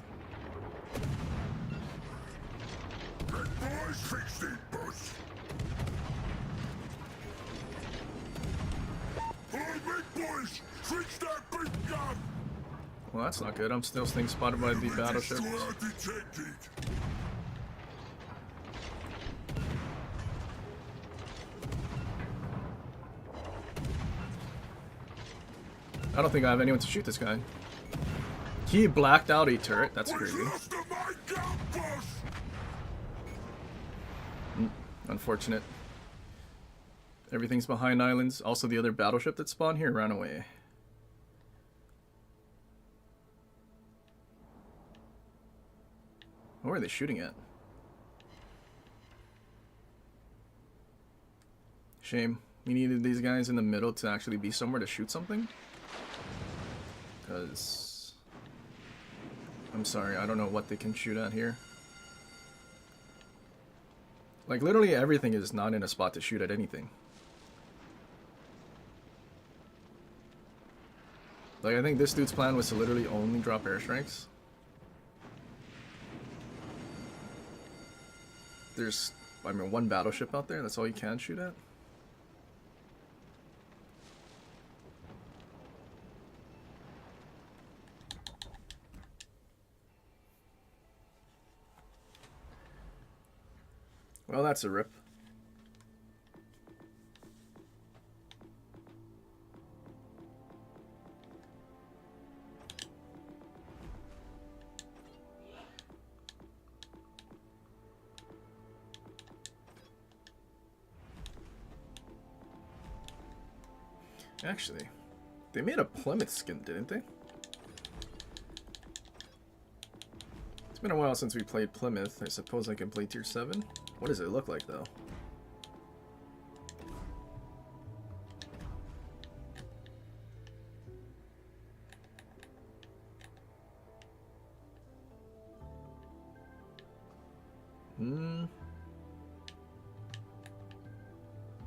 Big boys fixed it, boss! Hey, big boys! Switch that big gun! Well, that's not good. I'm still staying spotted by the battleship. Detected. I don't think I have anyone to shoot this guy. He blacked out a turret. That's crazy. Unfortunate. Everything's behind islands. Also, the other battleship that spawned here ran away. Where are they shooting at? Shame. We needed these guys in the middle to actually be somewhere to shoot something. Because... I'm sorry, I don't know what they can shoot at here. Like, literally everything is not in a spot to shoot at anything. Like, I think this dude's plan was to literally only drop airstrikes. There's, I mean, one battleship out there, that's all you can shoot at. Well, that's a rip. Actually, they made a Plymouth skin, didn't they? It's been a while since we played Plymouth. I suppose I can play Tier 7. What does it look like, though?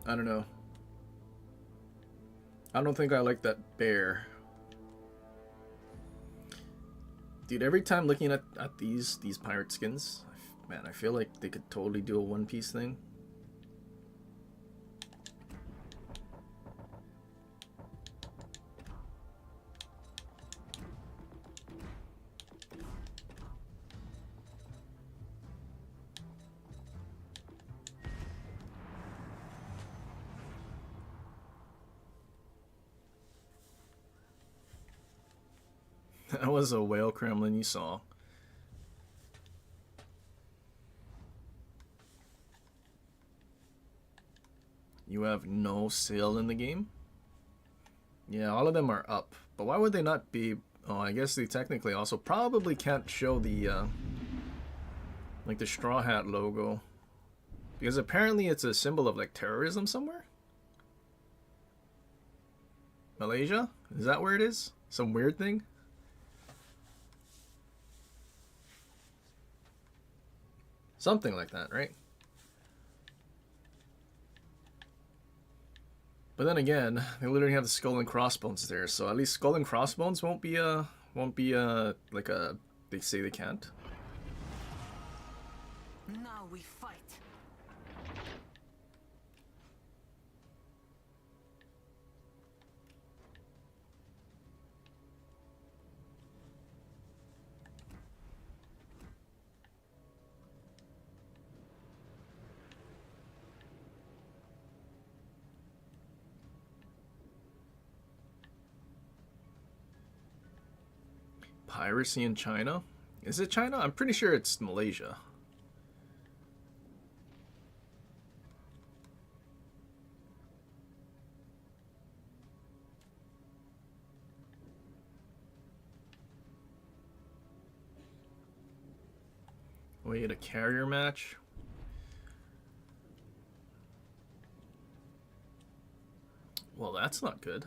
I don't know. I don't think I like that bear. Dude, every time looking at these pirate skins, man, I feel like they could totally do a One Piece thing. That was a whale Kremlin you saw. You have no sail in the game? Yeah, all of them are up. But why would they not be... Oh, I guess they technically also probably can't show the... like the Straw Hat logo. Because apparently it's a symbol of like terrorism somewhere? Malaysia? Is that where it is? Some weird thing? Something like that, right? But then again, they literally have the skull and crossbones there, so at least skull and crossbones won't be like a they say they can't. Now we fight. Piracy in China? Is it China? I'm pretty sure it's Malaysia. Wait, a carrier match? Well, that's not good.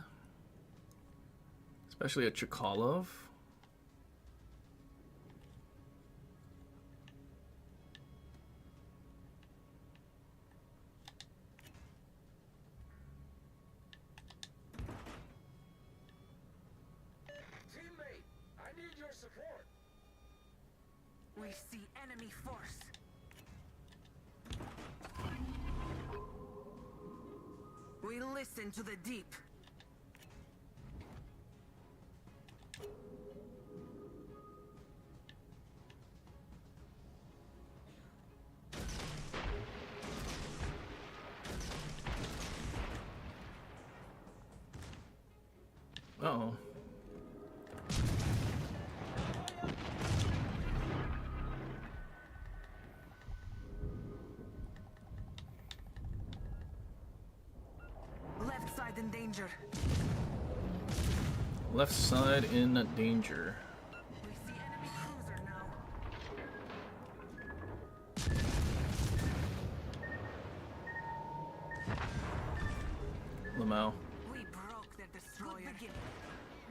Especially a Chkalov. Teammate, I need your support. We see enemy force. We listen to the deep. Uh-oh. Left side in danger. Left side in danger. We see enemy cruiser now. Lamau. We broke their destroyer.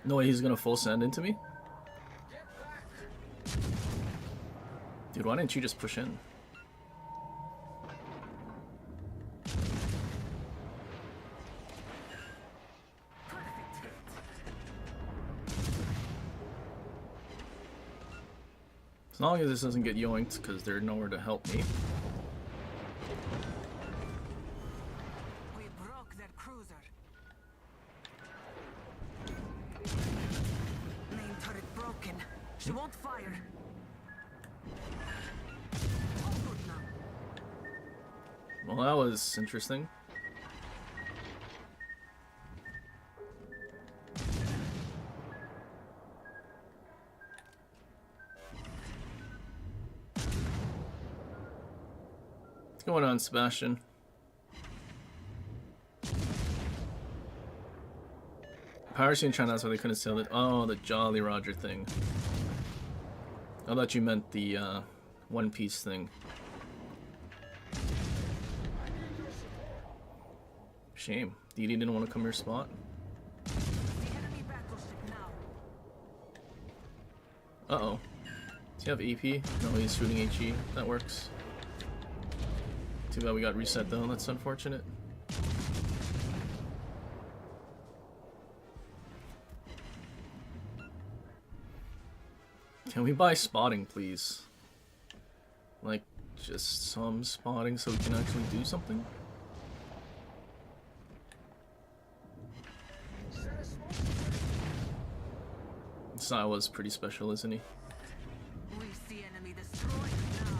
No way he's gonna full send into me? Dude, why didn't you just push in? Perfect hit. As long as this doesn't get yoinked, because they're nowhere to help me. We broke their cruiser. Main turret broken. She won't fire. All good now. Well, that was interesting. What's going on, Sebastian? Piracy in China, that's why they couldn't sell it. Oh, the Jolly Roger thing. I thought you meant the One Piece thing. Shame. Didi didn't want to come your spot. The enemy battleship now. Uh-oh. Does he have AP? No, he's shooting HE. That works. Too bad we got reset though. That's unfortunate. Can we buy spotting, please? Like, just some spotting so we can actually do something? Sai was pretty special, isn't he? We see enemy destroyer now.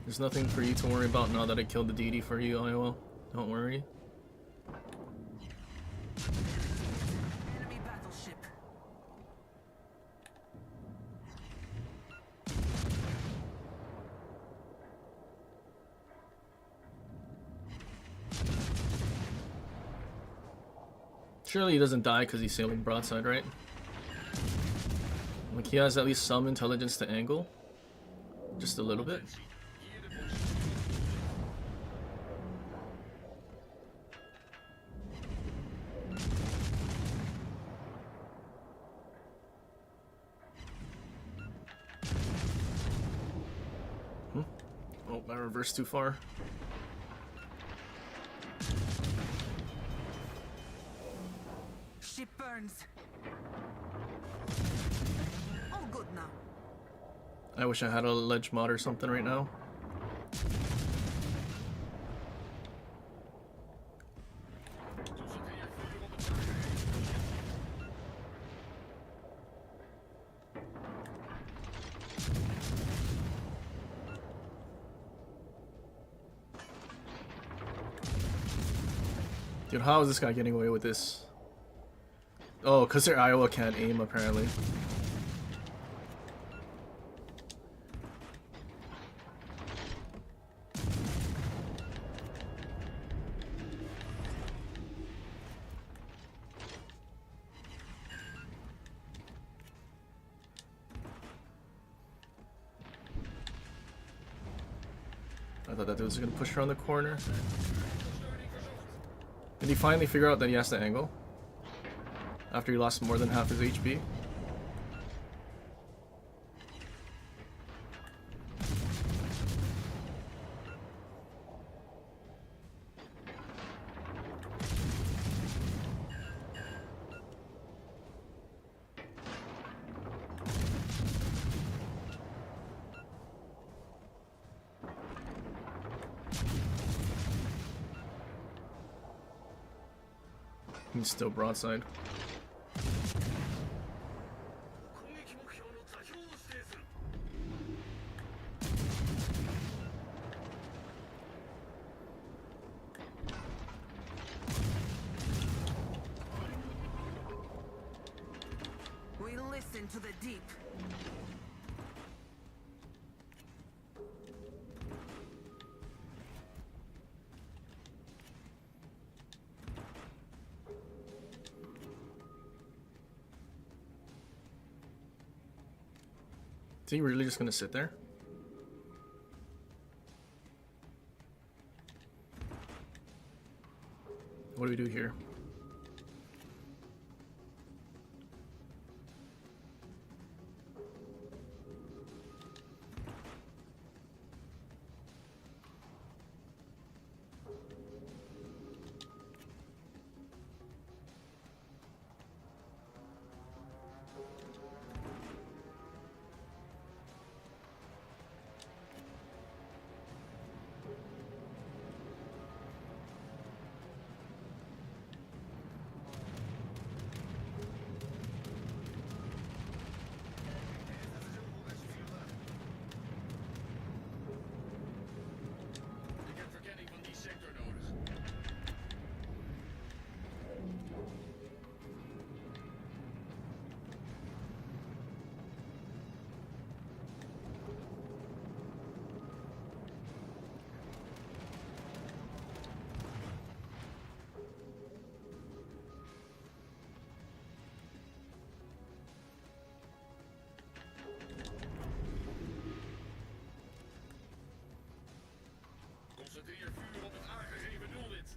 There's nothing for you to worry about now that I killed the DD for you, IOL. Don't worry. Enemy battleship. Surely he doesn't die because he's sailing broadside, right? Like, he has at least some intelligence to angle. Just a little bit. Oh, I reversed too far. Ship burns. All good now. I wish I had a ledge mod or something right now. Dude, how is this guy getting away with this? Oh, because their Iowa can't aim, apparently. I thought that dude was gonna push around the corner. Did he finally figure out that he has to angle? After he lost more than half his HP? He's still broadside. We listen to the deep. Is he really just gonna sit there? What do we do here? Concentreer vuur op het aangegeven doelwit.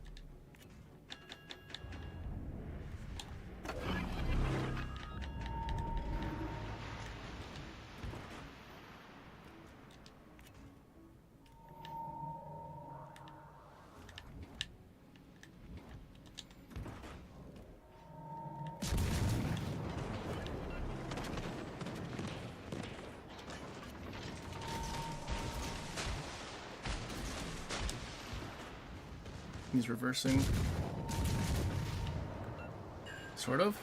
He's reversing. Sort of.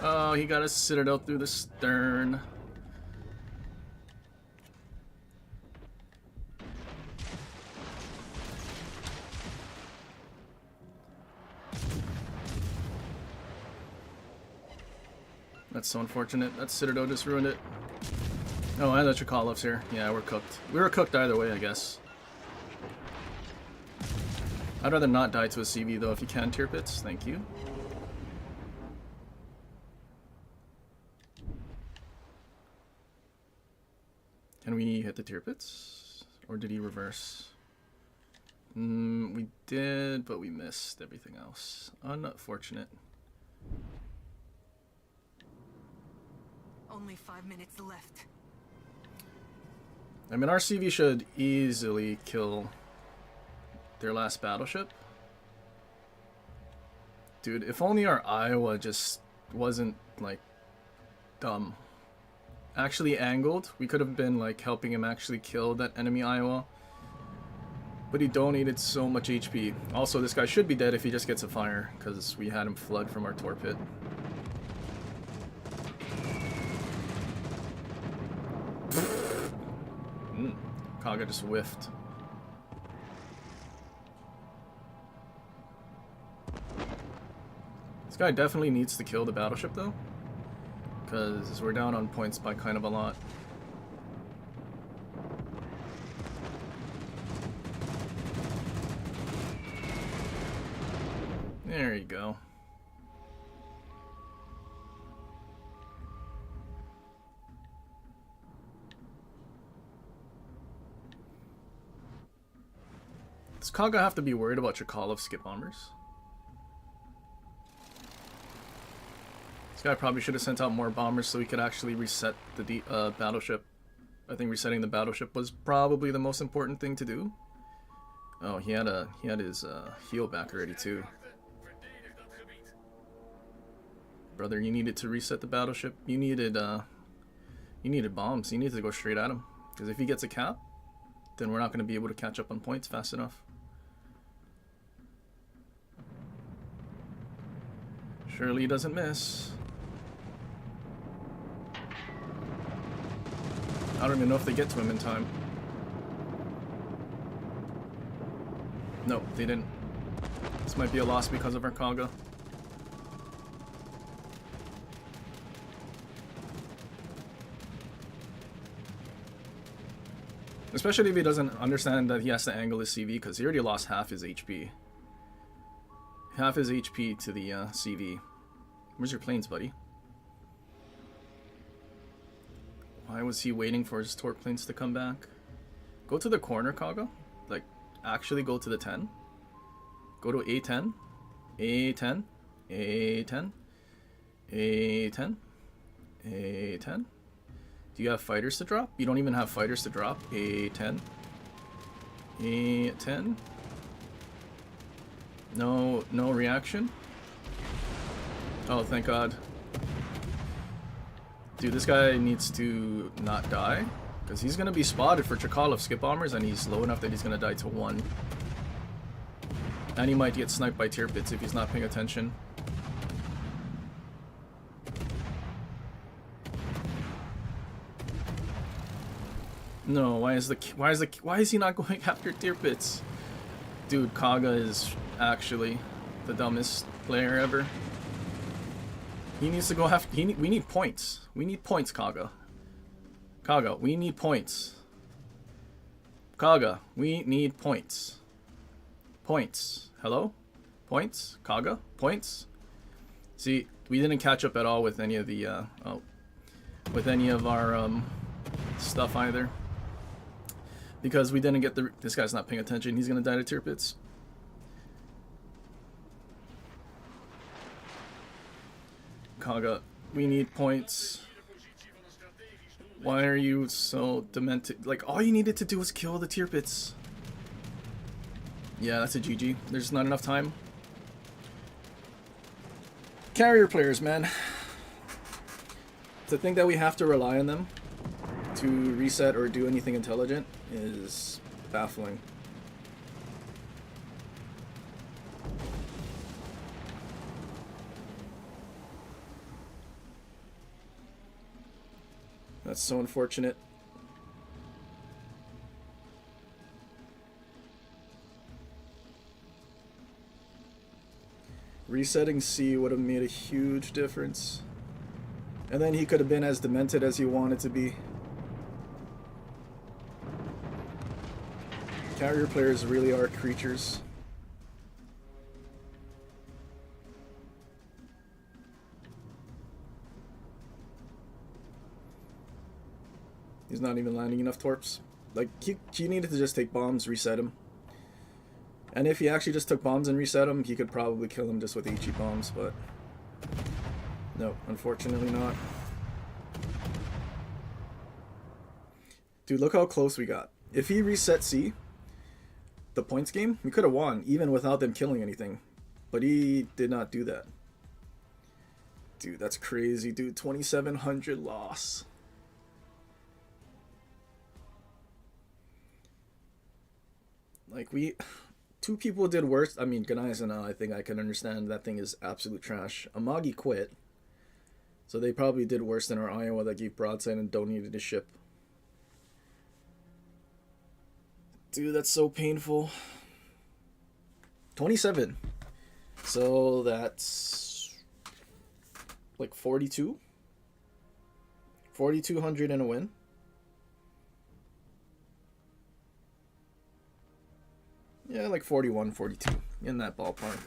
Oh, he got a citadel through the stern. That's so unfortunate. That Citadel just ruined it. Oh, I thought Chekalov's here. Yeah, we're cooked. We were cooked either way, I guess. I'd rather not die to a CV, though, if you can, tier pits. Thank you. Can we hit the tier pits? Or did he reverse? We did, but we missed everything else. Unfortunate. Only 5 minutes left. I mean, our CV should easily kill their last battleship. Dude, if only our Iowa just wasn't, like, dumb. Actually angled, we could have been, like, helping him actually kill that enemy Iowa. But he donated so much HP. Also, this guy should be dead if he just gets a fire, because we had him flood from our torpid. Kaga just whiffed. This guy definitely needs to kill the battleship though, because we're down on points by kind of a lot. There you go. Does Kaga have to be worried about Chekhov skip bombers? This guy probably should have sent out more bombers so he could actually reset the battleship. I think resetting the battleship was probably the most important thing to do. Oh, he had his heal back already too. Brother, you needed to reset the battleship. You needed bombs. You needed to go straight at him. Because if he gets a cap, then we're not going to be able to catch up on points fast enough. Surely he doesn't miss. I don't even know if they get to him in time. No, they didn't. This might be a loss because of our Kaga. Especially if he doesn't understand that he has to angle his CV, because he already lost half his HP. Half his HP to the CV. Where's your planes, buddy? Why was he waiting for his torp planes to come back? Go to the corner, Kaga. Like, actually go to the 10. Go to A10. A10. A10. A10. A10. Do you have fighters to drop? You don't even have fighters to drop. A10. A10. No reaction. Oh, thank God. Dude, this guy needs to not die, because he's going to be spotted for Chekhov skip bombers, and he's low enough that he's going to die to 1. And he might get sniped by tier pits if he's not paying attention. No, why is he not going after tier pits? Dude, Kaga is actually the dumbest player ever. He needs to go after. We need points. We need points, Kaga. Kaga, we need points. Kaga, we need points. Points. Hello? Points? Kaga? Points? See, we didn't catch up at all with any of the with any of our stuff either. Because we didn't get the. This guy's not paying attention. He's gonna die to tier pits. Kaga, we need points. Why are you so demented? Like, all you needed to do was kill the tier pits. Yeah, that's a GG. There's not enough time. Carrier players, man. To think that we have to rely on them to reset or do anything intelligent is baffling. That's so unfortunate. Resetting C would have made a huge difference. And then he could have been as demented as he wanted to be. Carrier players really are creatures. He's not even landing enough torps. Like, he needed to just take bombs, reset him. And if he actually just took bombs and reset him, he could probably kill him just with HE bombs, but no, unfortunately not. Dude, look how close we got. If he reset C, the points game, we could have won, even without them killing anything. But he did not do that. Dude, that's crazy, dude. 2,700 loss. Like, two people did worse. I mean, Ganai, I think I can understand. That thing is absolute trash. Amagi quit. So they probably did worse than our Iowa that gave broadside and donated his ship. Dude, that's so painful. 27. So that's like 42. 4,200 in a win. Yeah, like 41, 42. In that ballpark.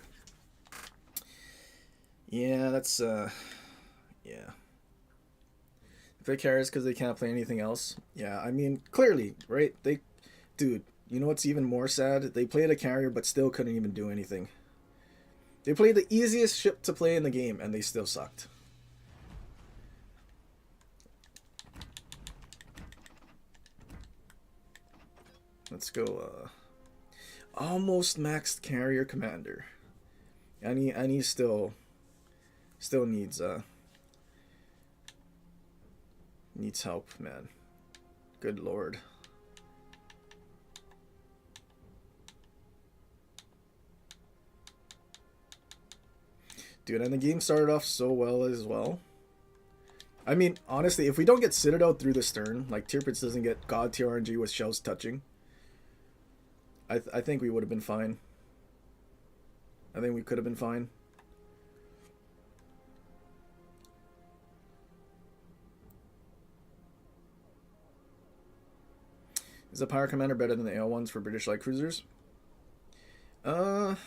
Yeah, that's, yeah. If they care, it's because they can't play anything else. Yeah, I mean, clearly, right? Dude, you know what's even more sad? They played a carrier but still couldn't even do anything. They played the easiest ship to play in the game and they still sucked. Let's go, almost maxed carrier commander. And he still needs help, man. Good lord. Dude, and the game started off so well as well. I mean, honestly, if we don't get Citadel through the stern, like Tirpitz doesn't get God tier RNG with shells touching, I think we would have been fine. I think we could have been fine. Is the Power Commander better than the AL ones for British light cruisers? Hard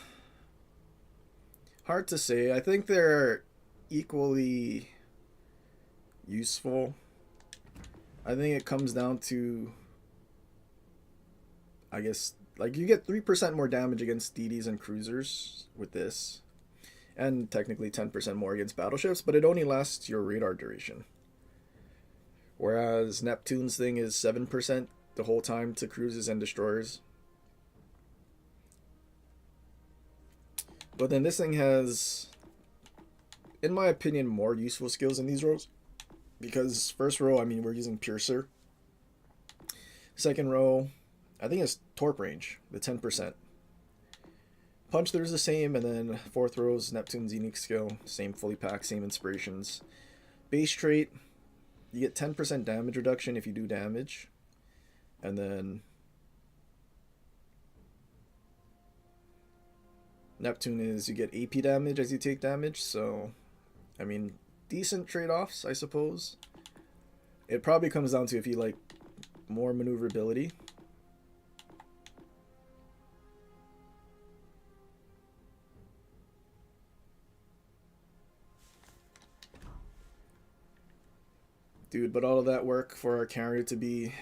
to say. I think they're equally useful. I think it comes down to, I guess, like you get 3% more damage against DDs and cruisers with this, and technically 10% more against battleships, but it only lasts your radar duration. Whereas Neptune's thing is 7% the whole time to cruisers and destroyers. But then this thing has, in my opinion, more useful skills in these rows. Because first row, I mean, we're using Piercer. Second row, I think it's Torp range, the 10%. Punch through's the same, and then fourth row's Neptune's unique skill. Same fully packed, same inspirations. Base trait, you get 10% damage reduction if you do damage. And then Neptune is you get AP damage as you take damage, so I mean, decent trade-offs, I suppose. It probably comes down to if you like more maneuverability. Dude, but all of that work for our carrier to be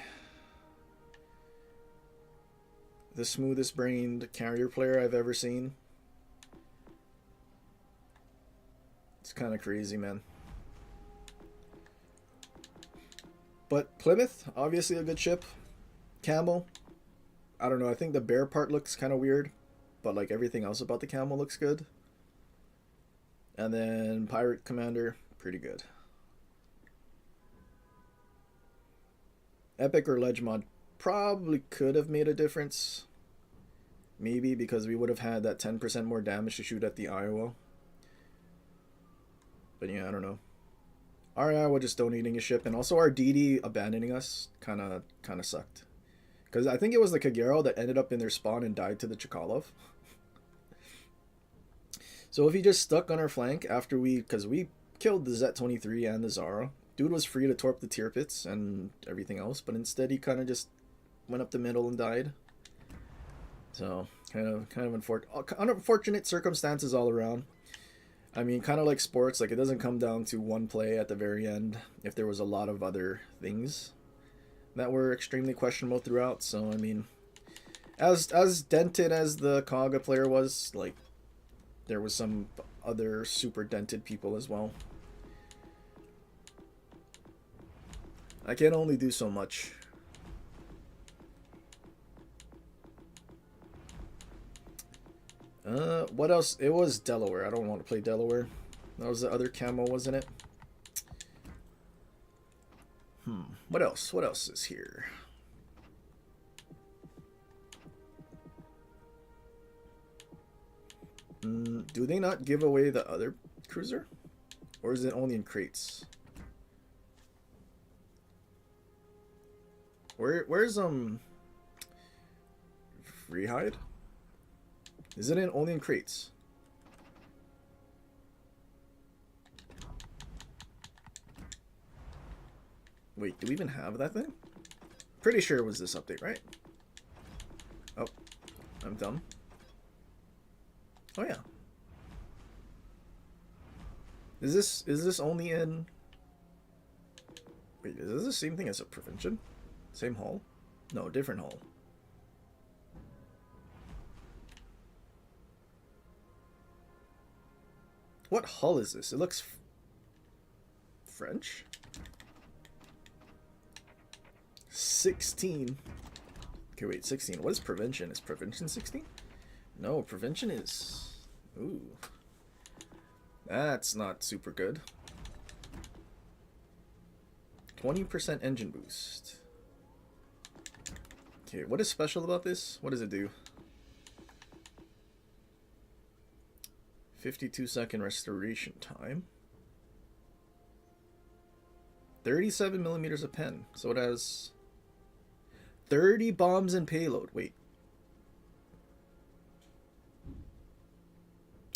the smoothest brained carrier player I've ever seen. It's kind of crazy, man. But Plymouth, obviously a good ship. Camel, I don't know, I think the bear part looks kind of weird, but like everything else about the Camel looks good. And then Pirate Commander, pretty good. Epic or Ledge mod probably could have made a difference. Maybe because we would have had that 10% more damage to shoot at the Iowa. But yeah, I don't know. Our Iowa just donating a ship, and also our DD abandoning us kind of sucked. Because I think it was the Kagero that ended up in their spawn and died to the Chkalov. So if he just stuck on our flank after because we killed the Z-23 and the Zara. Dude was free to torp the Tirpitz and everything else, but instead he kind of just went up the middle and died. So kind of unfortunate circumstances all around. I mean, kind of like sports, like it doesn't come down to one play at the very end if there was a lot of other things that were extremely questionable throughout. So I mean, as dented as the Kaga player was, like there was some other super dented people as well. I can only do so much. What else? It was Delaware. I don't want to play Delaware. That was the other camo, wasn't it? What else? What else is here? Do they not give away the other cruiser? Or is it only in crates? Where's Freehide? Is it only in crates? Wait, do we even have that thing? Pretty sure it was this update, right? Oh, I'm dumb. Oh yeah. Is this only in? Wait, is this the same thing as a prevention? Same hull? No, different hull. What hull is this? It looks French. 16. Okay, wait, 16. What is prevention? Is prevention 16? No, prevention is... Ooh. That's not super good. 20% engine boost. Okay, what is special about this? What does it do? 52-second restoration time. 37 millimeters of pen. So it has 30 bombs and payload. Wait.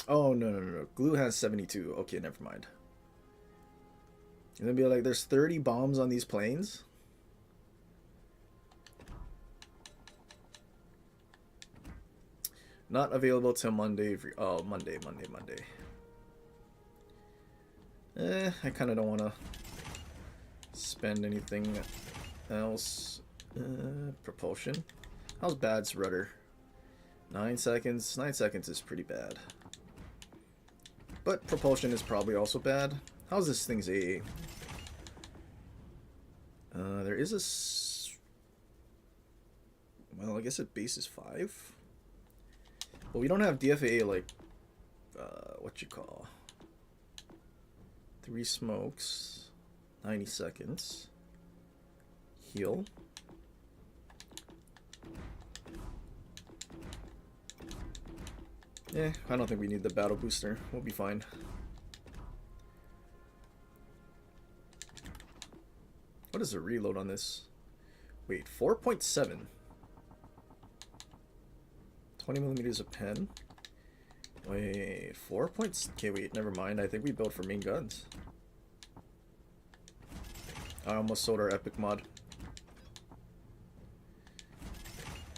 Oh, no. Glue has 72. Okay, never mind. And then be like, there's 30 bombs on these planes? Not available till Monday. Oh, Monday. I kind of don't want to spend anything else. Propulsion. How's bad's rudder? 9 seconds. 9 seconds is pretty bad. But propulsion is probably also bad. How's this thing's AA? There is a... Well, I guess it base is 5. But we don't have DFA like... what you call... 3 smokes. 90 seconds. Heal. Yeah, I don't think we need the battle booster. We'll be fine. What is the reload on this? Wait, 4.7. 20 millimeters of pen. Wait, 4 points. Okay, wait, never mind. I think we built for main guns. I almost sold our epic mod.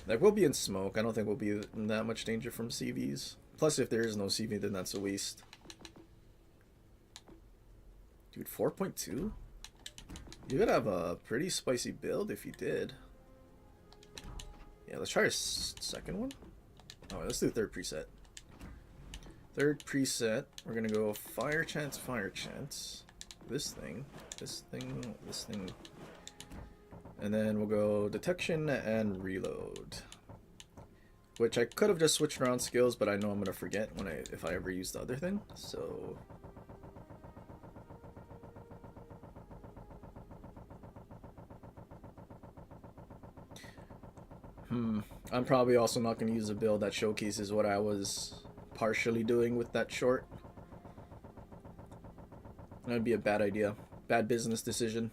Like, we'll be in smoke. I don't think we'll be in that much danger from CVs. Plus, if there is no CV, then that's a waste. Dude, 4.2? You could have a pretty spicy build if you did. Yeah, let's try a second one. Oh, let's do third preset. Third preset, we're gonna go fire chance, this thing, and then we'll go detection and reload. Which I could have just switched around skills, but I know I'm gonna forget when if I ever use the other thing. So I'm probably also not gonna use a build that showcases what I was partially doing with that short. That'd be a bad idea. Bad business decision.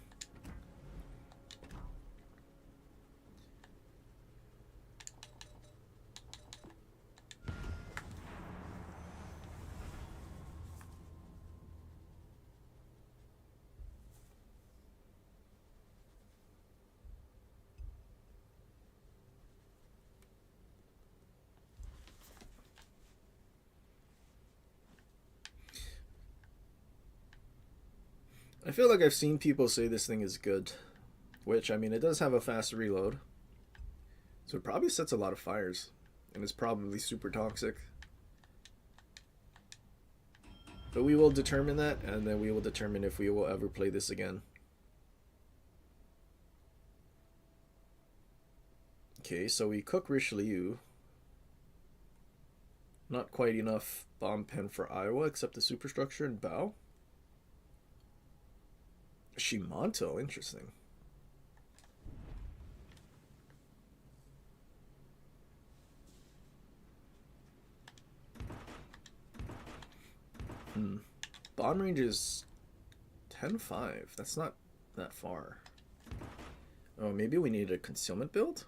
I feel like I've seen people say this thing is good, which, I mean, it does have a fast reload, so it probably sets a lot of fires, and it's probably super toxic. But we will determine that, and then we will determine if we will ever play this again. Okay, so we cook Richelieu. Not quite enough bomb pen for Iowa, except the superstructure and bow. Shimanto, interesting. Bomb range is 10-5. That's not that far. Oh, maybe we need a concealment build?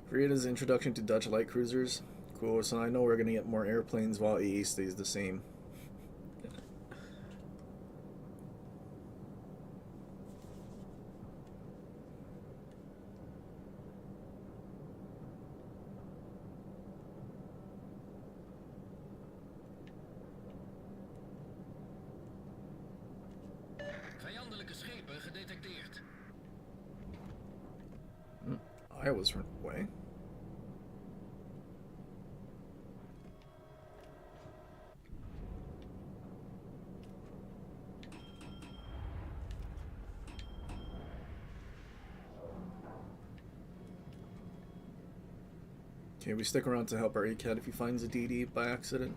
Frida's introduction to Dutch light cruisers. Cool, so I know we're gonna get more airplanes while AA stays the same. vijandelijke schepen gedetecteerd. I was run away. Okay, we stick around to help our ACAT if he finds a DD by accident.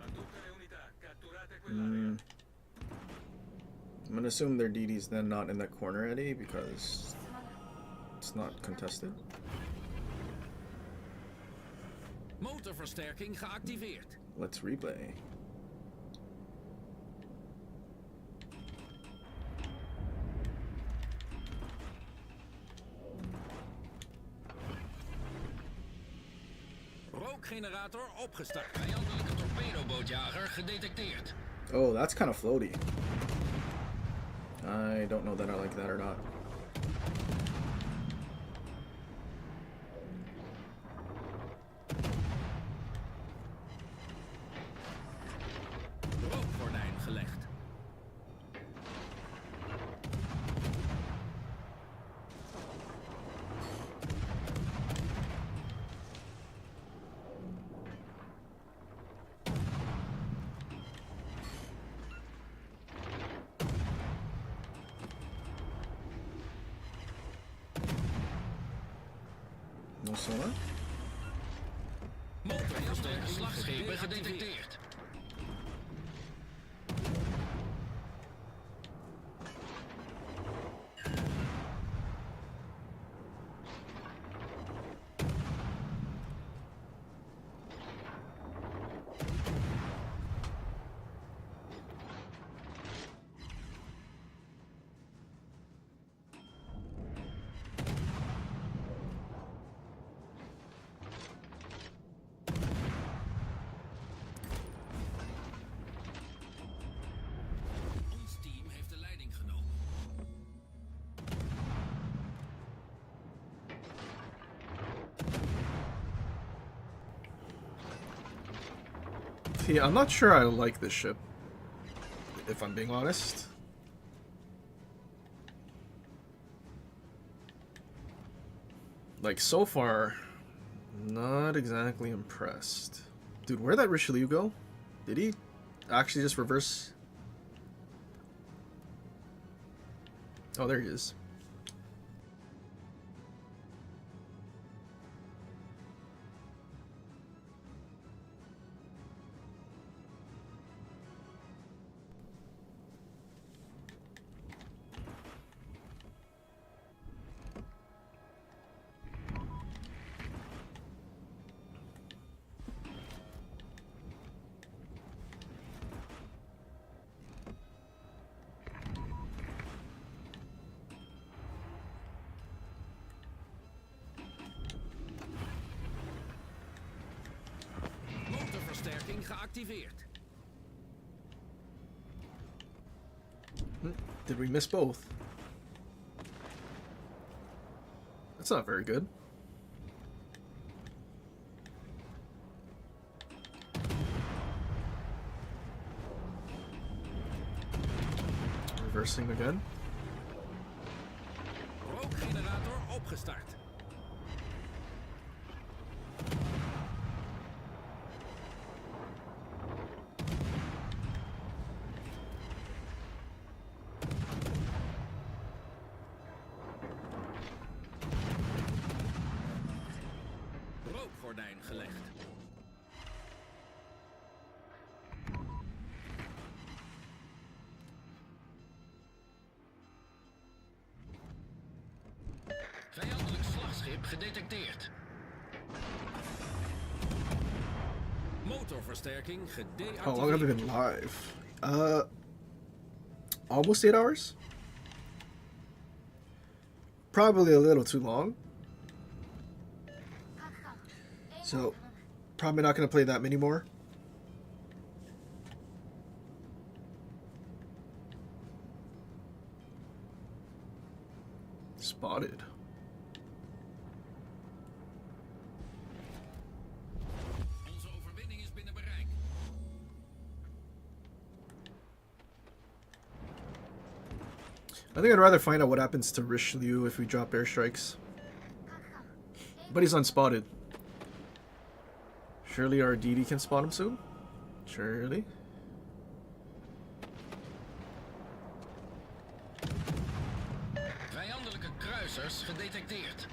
A tutte le unità, catturate quell'area. I'm gonna assume their DD's then not in that corner eddy because it's not contested. Motorversterking geactiveerd. Let's replay. Rookgenerator opgestart. Vijandelijke torpedobootjager gedetecteerd. Oh, that's kind of floaty. I don't know that I like that or not. Rookgordijn gelegd. No sonar? Motorversterking slagschepen gedetecteerd. Ons team heeft de leiding genomen. Yeah, I'm not sure I like this ship, if I'm being honest. Like, so far, not exactly impressed. Dude, where'd that Richelieu go? Did he actually just reverse? Oh, there he is. Motorversterking geactiveerd. Did we miss both? That's not very good. Reversing again. Rookgenerator opgestart. Rookgordijn gelegd. Vijandelijk slagschip gedetecteerd. Motorversterking gedeactiveerd. How long have we been live? Almost 8 hours? Probably a little too long. So, probably not going to play that many more. I think I'd rather find out what happens to Richelieu if we drop airstrikes. But he's unspotted. Surely our DD can spot him soon? Surely. Vijandelijke kruisers gedetecteerd.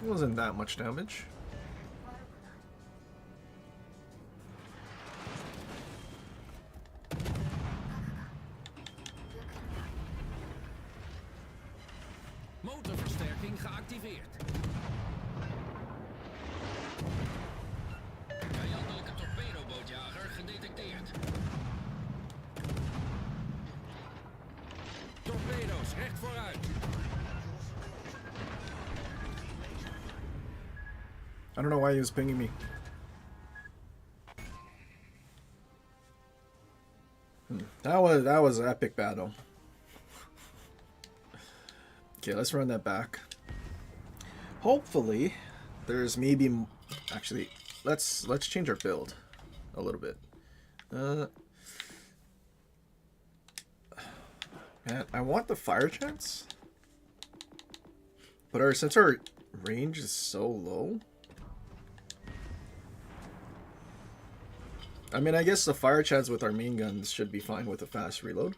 It wasn't that much damage. Motorversterking geactiveerd. Vijandelijke torpedobootjager gedetecteerd. Torpedo's recht vooruit. I don't know why he was pinging me. That was an epic battle. Okay, let's run that back. Hopefully, there's maybe actually let's change our build a little bit. Man, I want the fire chance, but since our range is so low. I mean, I guess the fire chance with our main guns should be fine with a fast reload.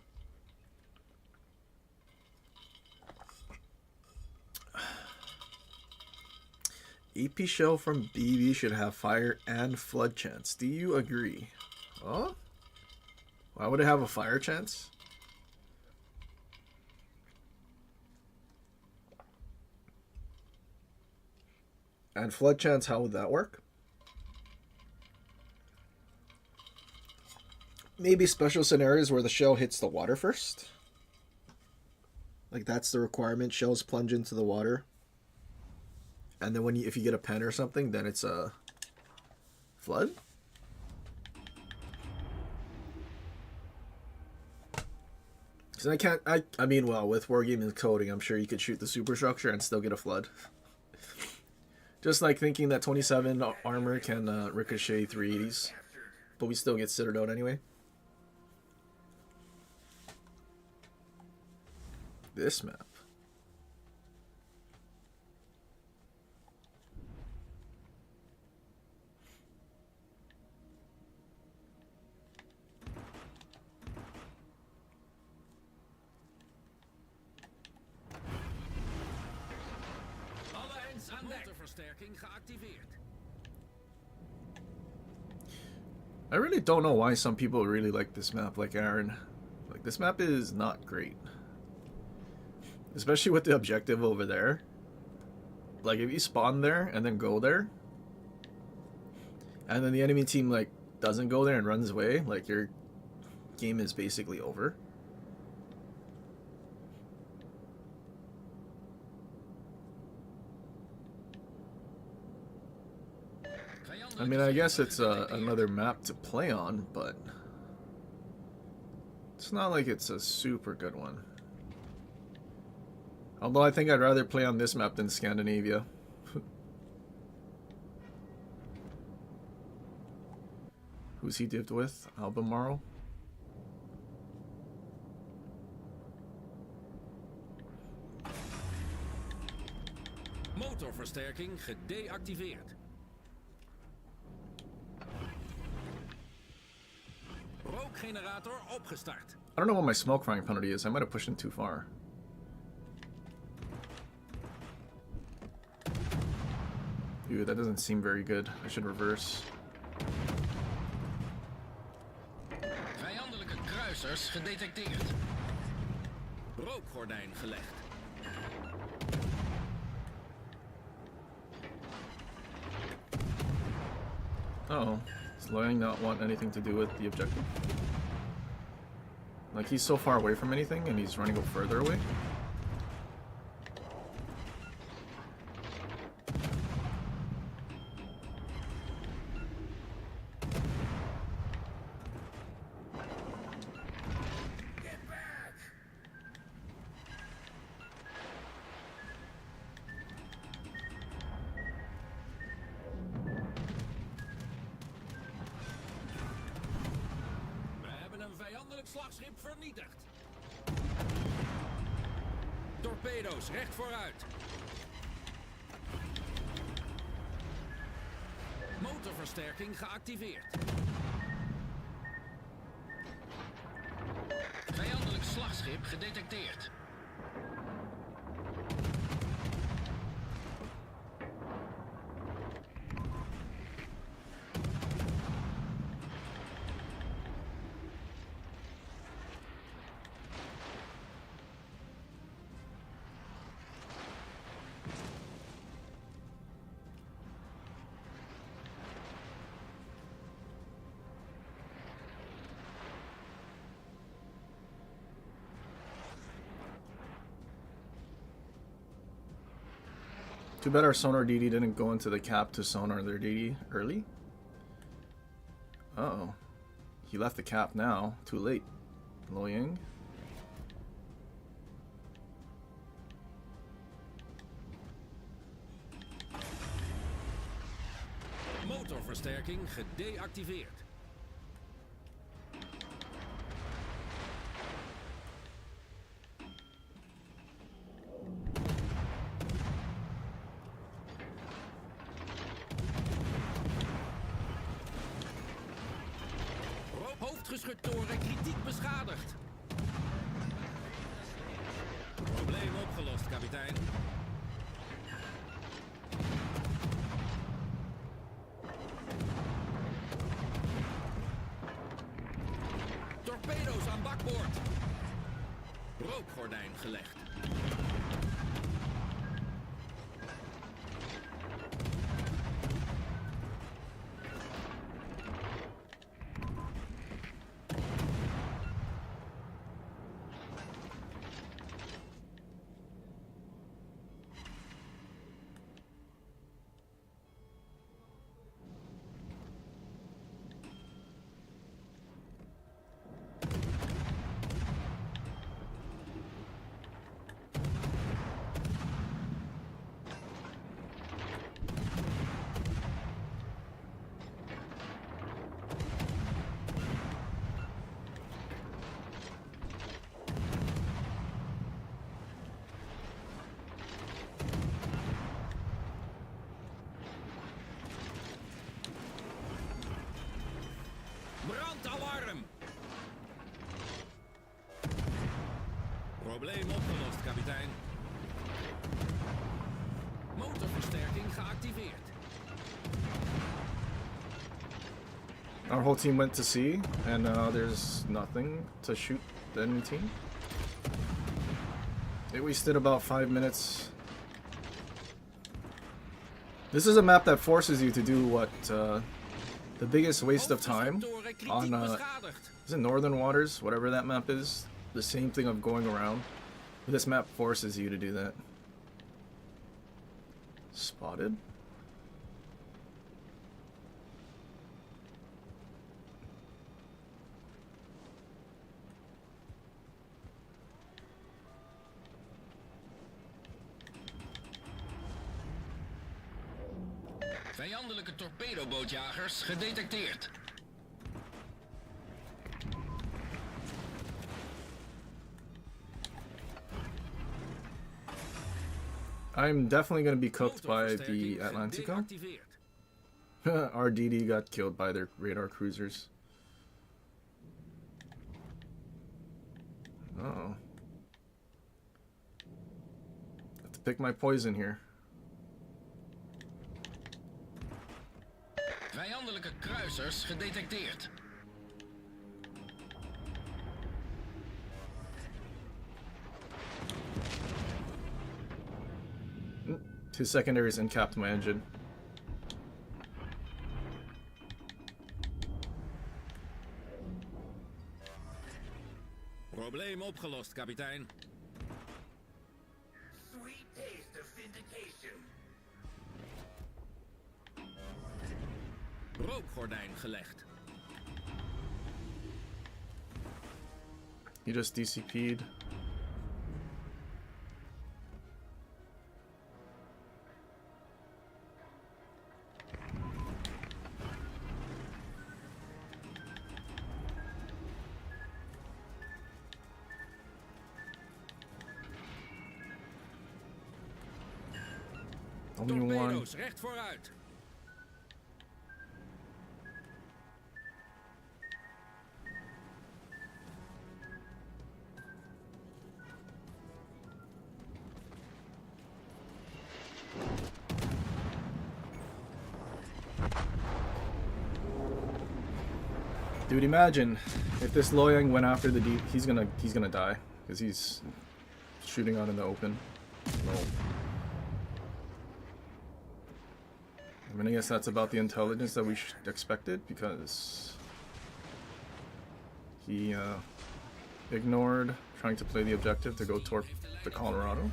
AP shell from BB should have fire and flood chance. Do you agree? Huh? Why would it have a fire chance? And flood chance, how would that work? Maybe special scenarios where the shell hits the water first. Like that's the requirement. Shells plunge into the water. And then if you get a pen or something, then it's a flood. Because I mean, well, with Wargaming coding, I'm sure you could shoot the superstructure and still get a flood. Just like thinking that 27 armor can ricochet 380s. But we still get Citadel anyway. This map. Alle hens aan dek. Motorversterking geactiveerd. I really don't know why some people really like this map, like Aaron. Like, this map is not great. Especially with the objective over there. Like, if you spawn there and then go there, and then the enemy team, like, doesn't go there and runs away, like, your game is basically over. I mean, I guess it's another map to play on, but it's not like it's a super good one. Although I think I'd rather play on this map than Scandinavia. Who's he dived with? Albemarle? Motorversterking gedeactiveerd. Rookgenerator opgestart. I don't know what my smoke frying penalty is. I might have pushed him too far. Dude, that doesn't seem very good. I should reverse. Vijandelijke kruisers gedetecteerd. Rookgordijn gelegd. Uh-oh. Does Loyang not want anything to do with the objective? Like, he's so far away from anything and he's running further away? Vijandelijk slagschip vernietigd. Torpedo's recht vooruit. Motorversterking geactiveerd. Vijandelijk slagschip gedetecteerd. Too bad our sonar DD didn't go into the cap to sonar their DD early. Uh-oh. He left the cap now. Too late. Lo Ying. Motorversterking gedeactiveerd. Hoofdgeschuttoren kritiek beschadigd. Probleem opgelost, kapitein. Torpedo's aan bakboord. Rookgordijn gelegd. Brandalarm! Probleem opgelost, kapitein. Motorversterking geactiveerd. Our whole team went to sea, and there's nothing to shoot the enemy team. They wasted about 5 minutes. This is a map that forces you to do what the biggest waste of time on is it Northern Waters, whatever that map is. The same thing of going around. This map forces you to do that. Spotted. Vijandelijke torpedobootjagers gedetecteerd. I'm definitely going to be cooked by the Atlantico. Our DD got killed by their radar cruisers. Uh-oh. Have to pick my poison here. Vijandelijke kruisers gedetecteerd. His secondaries uncapped my engine. Probleem opgelost, kapitein. Sweet taste of vindication. Rookgordijn gelegd. He just DCP'd. Only one. Torpedo's recht vooruit. Dude, imagine if this Loyang went after the deep, he's gonna die because he's shooting out in the open. No. I mean, I guess that's about the intelligence that we expected because he ignored trying to play the objective to go toward the Colorado.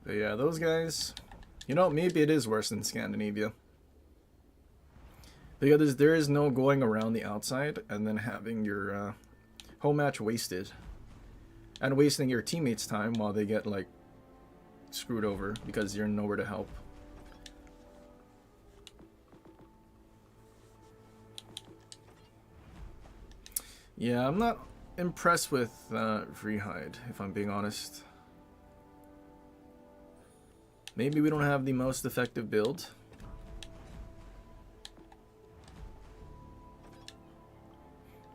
But yeah, those guys, you know, maybe it is worse than Scandinavia. Because there is no going around the outside and then having your home match wasted. And wasting your teammates' time while they get, like, screwed over because you're nowhere to help. Yeah, I'm not impressed with Vrihide, if I'm being honest. Maybe we don't have the most effective build.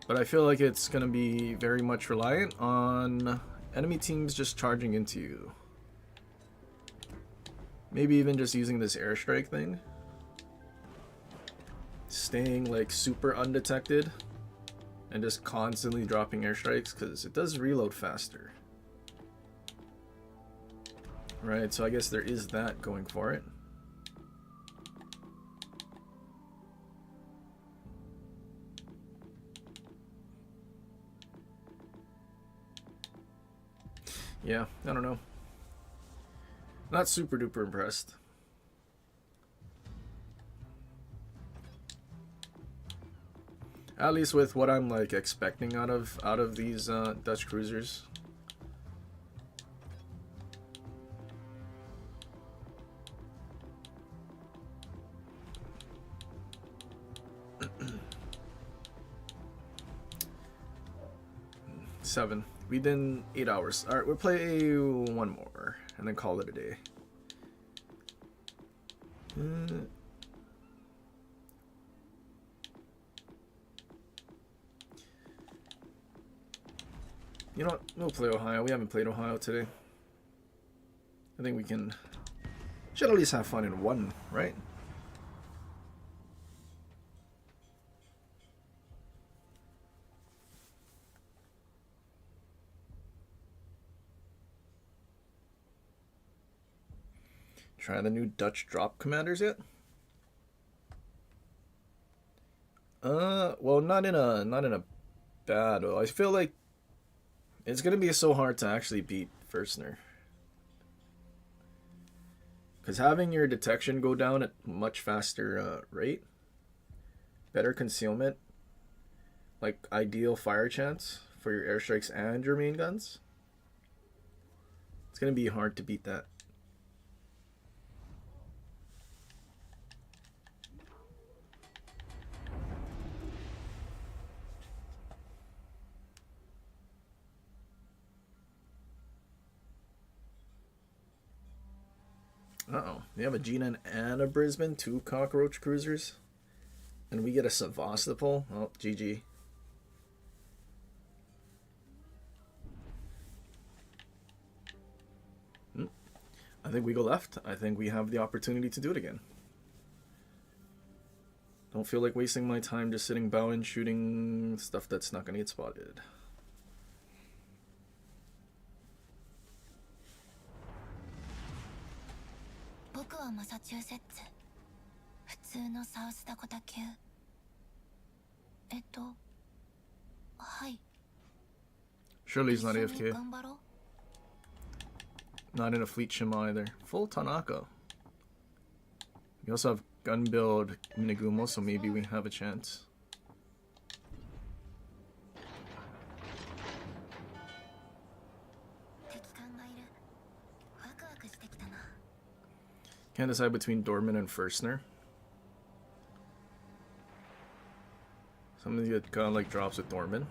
But I feel like it's going to be very much reliant on enemy teams just charging into you. Maybe even just using this airstrike thing. Staying like super undetected. And just constantly dropping airstrikes because it does reload faster. Right, so I guess there is that going for it. Yeah, I don't know. Not super duper impressed. At least with what I'm like expecting out of these Dutch cruisers. Seven. We did 8 hours. Alright, we'll play one more and then call it a day. You know what? We'll play Ohio. We haven't played Ohio today. I think we can... should at least have fun in one, right? Try the new Dutch drop commanders yet? Well, not in a battle. I feel like it's gonna be so hard to actually beat Firstner. Because having your detection go down at much faster rate, better concealment, like ideal fire chance for your airstrikes and your main guns, it's gonna be hard to beat that. Uh-oh. They have a G9 and a Brisbane, 2 cockroach cruisers. And we get a Sevastopol. Oh, GG. I think we go left. I think we have the opportunity to do it again. Don't feel like wasting my time just sitting bowing, shooting stuff that's not gonna get spotted. 僕はマサチューセッツ。普通のサウスダコタ級。はい。 Surely he's not 一緒に AFK. 頑張ろう。 Not in a fleet Shima either. Full Tanaka. We also have gun build Minagumo, so maybe we have a chance. Can't decide between Dorman and Firstner. Something that kind of like drops with Dorman.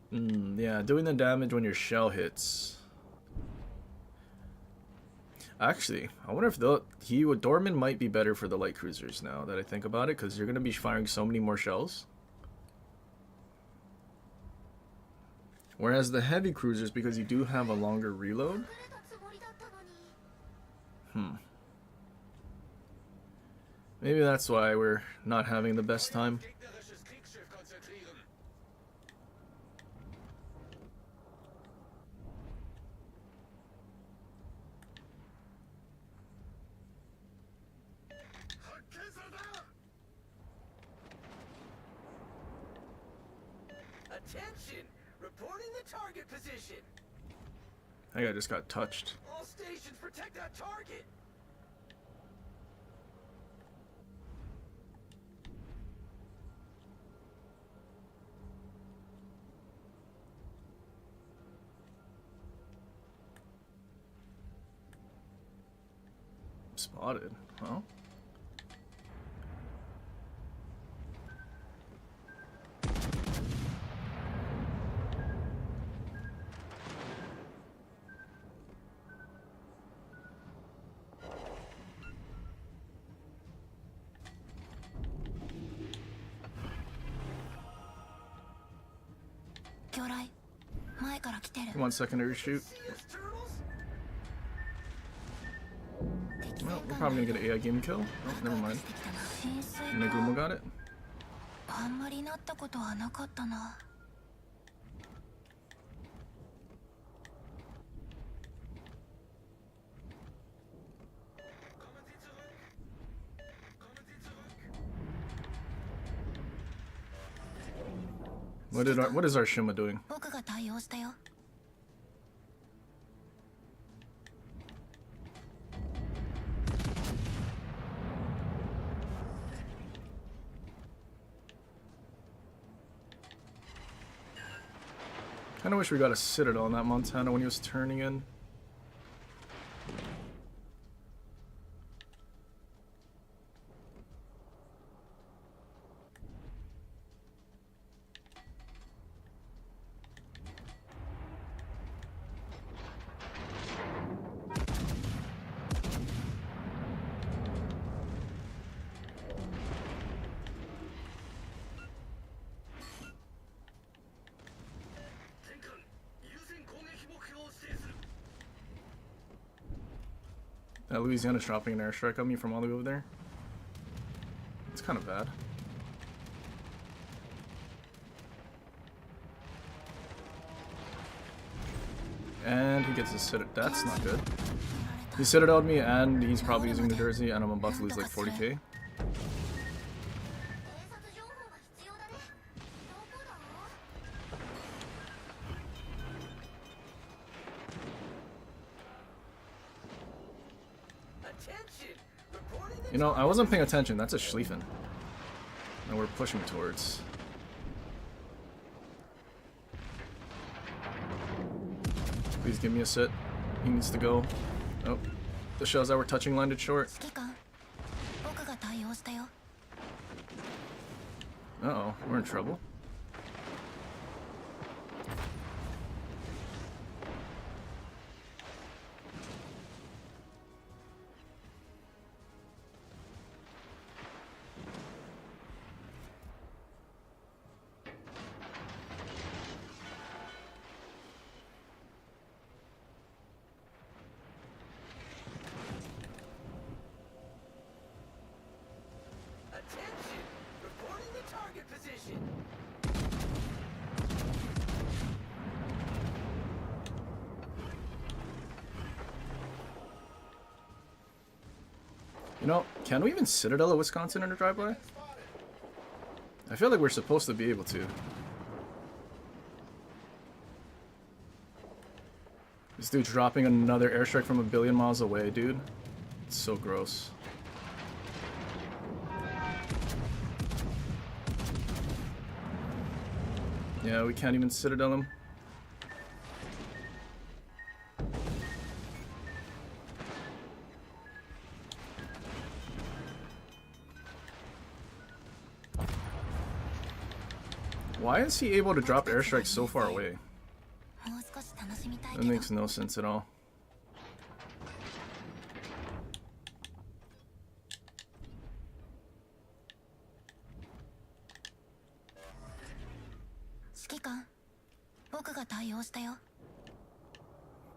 Yeah, doing the damage when your shell hits. Actually, I wonder if Dorman might be better for the light cruisers now that I think about it, because you're going to be firing so many more shells. Whereas the heavy cruisers, because you do have a longer reload. Maybe that's why we're not having the best time. Gegnerisches Kriegsschiff konzentrieren. Attention! Reporting the target position. I think I just got touched. All stations protect that target. Spotted, huh? Come on, secondary shoot. Well, we're probably gonna get an AI game kill. Oh, never mind. Nagumo got it. What is our Shima doing? Kinda wish we got a Citadel on that Montana when he was turning in. Louisiana's dropping an airstrike on me from all the way over there. It's kind of bad. And he gets a Citadel. That's not good. He Citadel'd me, and he's probably using New Jersey, and I'm about to lose like 40k. You know, I wasn't paying attention. That's a Schlieffen. And we're pushing towards. Please give me a sit. He needs to go. Oh, the shells that were touching landed short. Uh-oh, we're in trouble. You know, can we even Citadel at Wisconsin in a drive-by? I feel like we're supposed to be able to. This dude's dropping another airstrike from a billion miles away, dude. It's so gross. Yeah, we can't even Citadel him. Why is he able to drop airstrikes so far away? That makes no sense at all.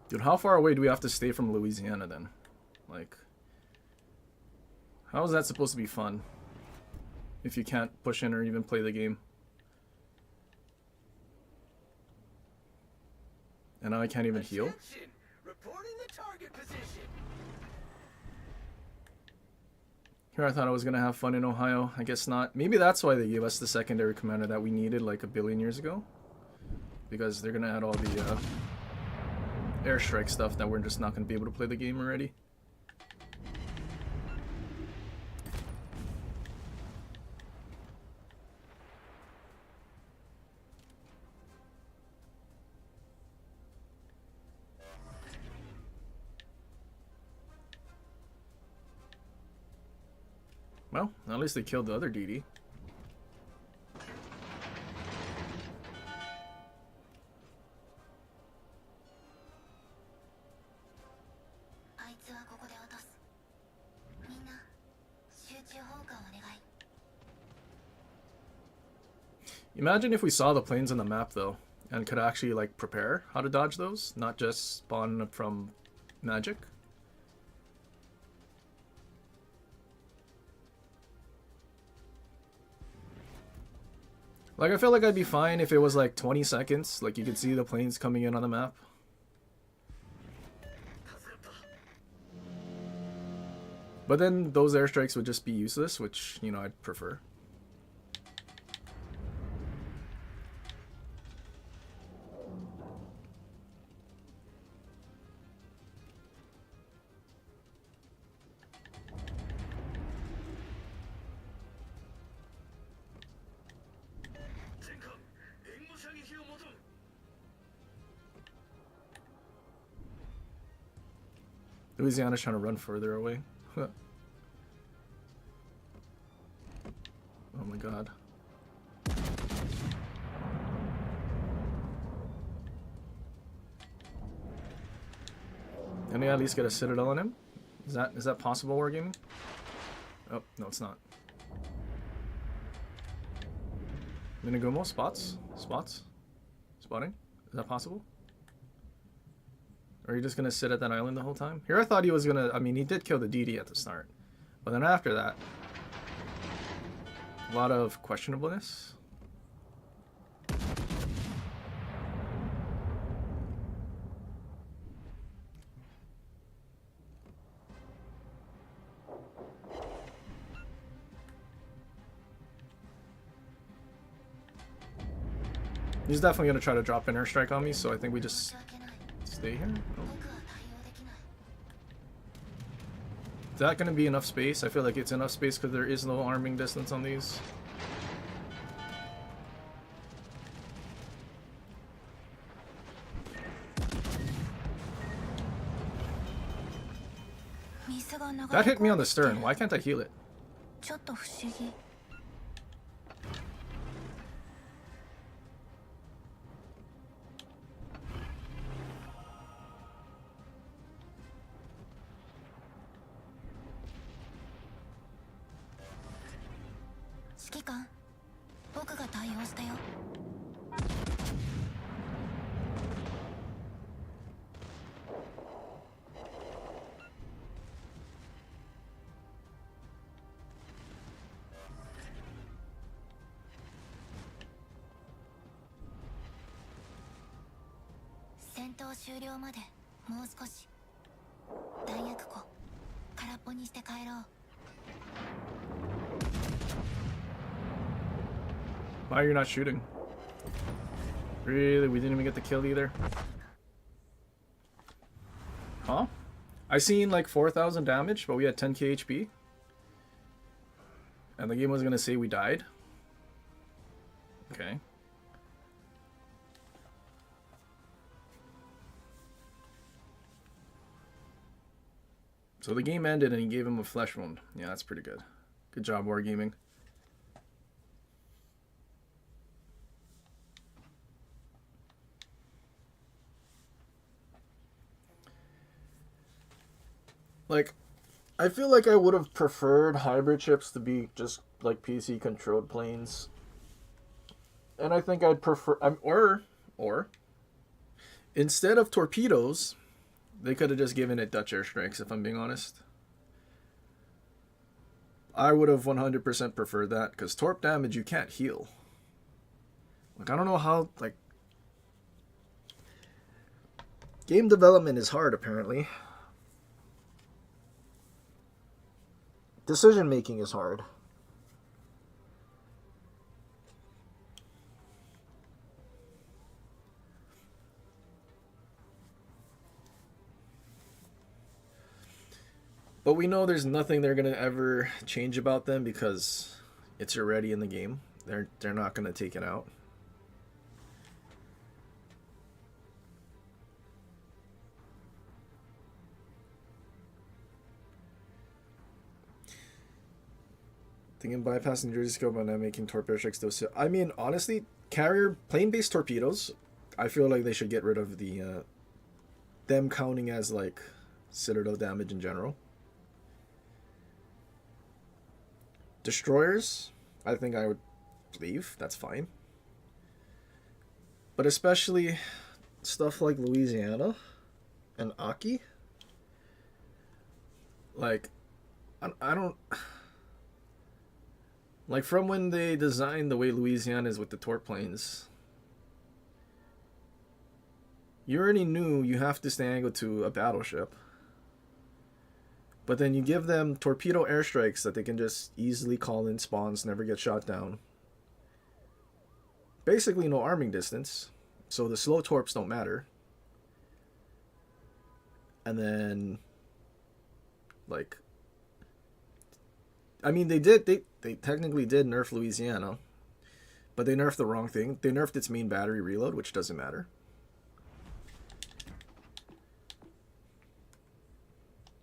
Dude, how far away do we have to stay from Louisiana then? Like, how is that supposed to be fun if you can't push in or even play the game? And now I can't even heal? Reporting the target position. Here I thought I was going to have fun in Ohio. I guess not. Maybe that's why they gave us the secondary commander that we needed like a billion years ago. Because they're going to add all the airstrike stuff that we're just not going to be able to play the game already. Well, at least they killed the other DD. Imagine if we saw the planes on the map though, and could actually like prepare how to dodge those, not just spawn from magic. Like, I feel like I'd be fine if it was like 20 seconds, like you could see the planes coming in on the map. But then those airstrikes would just be useless, which, you know, I'd prefer. Louisiana's trying to run further away. Oh my god. Can we at least get a citadel on him? Is that possible, Wargaming? Oh, no, it's not. Minagumo, spots? Spots? Spotting? Is that possible? Or are you just gonna sit at that island the whole time? Here I thought he was gonna, I mean, he did kill the DD at the start. But then after that, a lot of questionableness. He's definitely gonna try to drop an airstrike on me, so I think we just stay here. Oh. Is that gonna be enough space? I feel like it's enough space because there is no arming distance on these. That hit me on the stern. Why can't I heal it? Why are you not shooting? Really? We didn't even get the kill either? Huh? I seen like 4,000 damage, but we had 10k HP. And the game was gonna say we died. Okay. So the game ended and he gave him a flesh wound. Yeah, that's pretty good. Good job, Wargaming. Like, I feel like I would have preferred hybrid ships to be just like PC controlled planes. And I think I'd prefer or instead of torpedoes, they could have just given it Dutch airstrikes, if I'm being honest. I would have 100% preferred that, because torp damage you can't heal. Like, I don't know how, like... Game development is hard, apparently. Decision making is hard. But we know there's nothing they're gonna ever change about them because it's already in the game. They're not gonna take it out. Thinking bypassing Jersey scope and not making torp airstrikes those. I mean, honestly, carrier plane-based torpedoes, I feel like they should get rid of the them counting as like citadel damage in general. Destroyers, I think I would leave. That's fine. But especially stuff like Louisiana and Aki. Like, I don't... Like, from when they designed the way Louisiana is with the torp planes, you already knew you have to stay angled to a battleship. But then you give them torpedo airstrikes that they can just easily call in spawns, never get shot down. Basically no arming distance, so the slow torps don't matter. And then, like, I mean, they technically did nerf Louisiana, but they nerfed the wrong thing. They nerfed its main battery reload, which doesn't matter.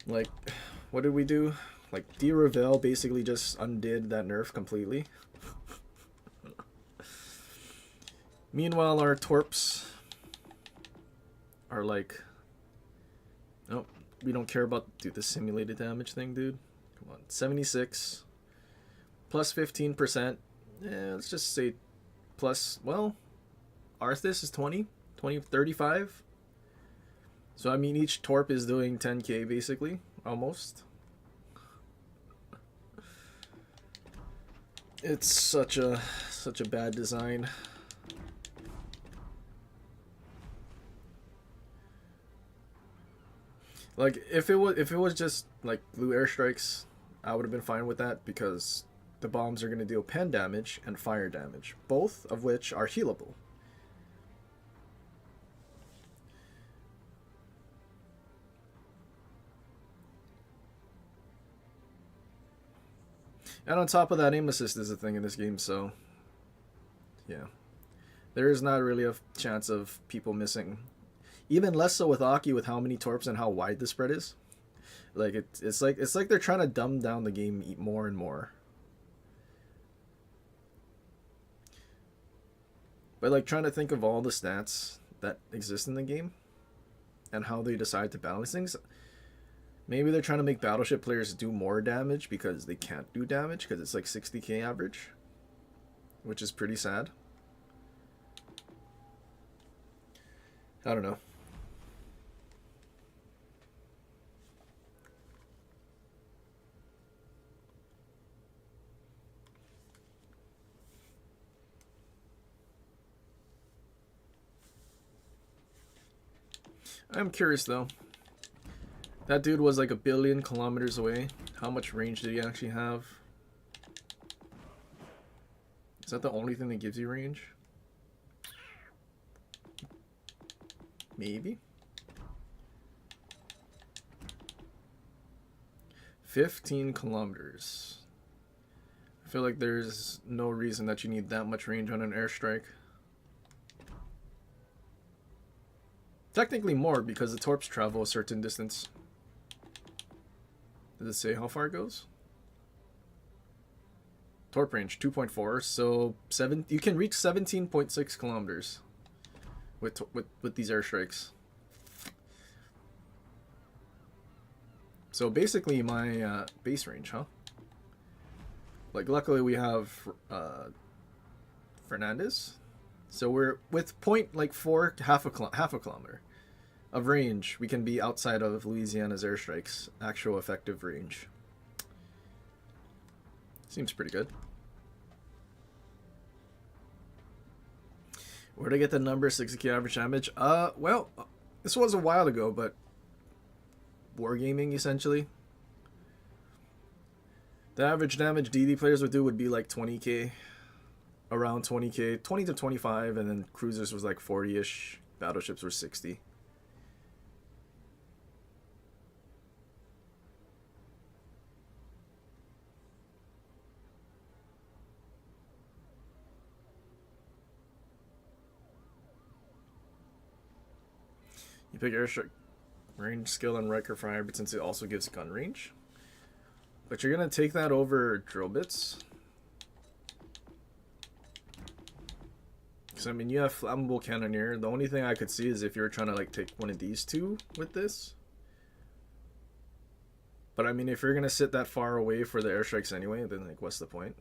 Like, what did we do? Like, De Revel basically just undid that nerf completely. Meanwhile, our torps are like... Nope, we don't care about the simulated damage thing, dude. Come on, 76. Plus 15%. Yeah, let's just say plus... Well, Arthas is 20. 35. So, I mean, each torp is doing 10k, basically. Almost. It's such a bad design. Like, if it was just like blue airstrikes, I would have been fine with that, because the bombs are going to deal pen damage and fire damage, both of which are healable. And on top of that, aim assist is a thing in this game, so yeah. There is not really a chance of people missing. Even less so with Aki, with how many torps and how wide the spread is. Like, it's like they're trying to dumb down the game more and more. But like, trying to think of all the stats that exist in the game and how they decide to balance things. Maybe they're trying to make battleship players do more damage because they can't do damage because it's like 60k average, which is pretty sad. I don't know. I'm curious though. That dude was like 1 billion kilometers away. How much range did he actually have? Is that the only thing that gives you range? Maybe. 15 kilometers. I feel like there's no reason that you need that much range on an airstrike. Technically more, because the torps travel a certain distance. Does it say how far it goes? Torp range 2.4, so you can reach 17.6 kilometers with these airstrikes. So basically my base range, huh? Like luckily we have Fernandez. So we're with point like 4 half a kilometer of range, we can be outside of Louisiana's airstrikes actual effective range. Seems pretty good. Where'd I get the number 60k average damage? Well, this was a while ago, but wargaming essentially. The average damage DD players would do would be like 20k, around 20k, 20 to 25, and then cruisers was like 40-ish, battleships were 60. You pick airstrike range skill and Riker for hybrid since it also gives gun range. But you're going to take that over drill bits. Because, I mean, you have flammable cannoneer. The only thing I could see is if you were trying to, like, take one of these two with this. But, I mean, if you're going to sit that far away for the airstrikes anyway, then, like, what's the point?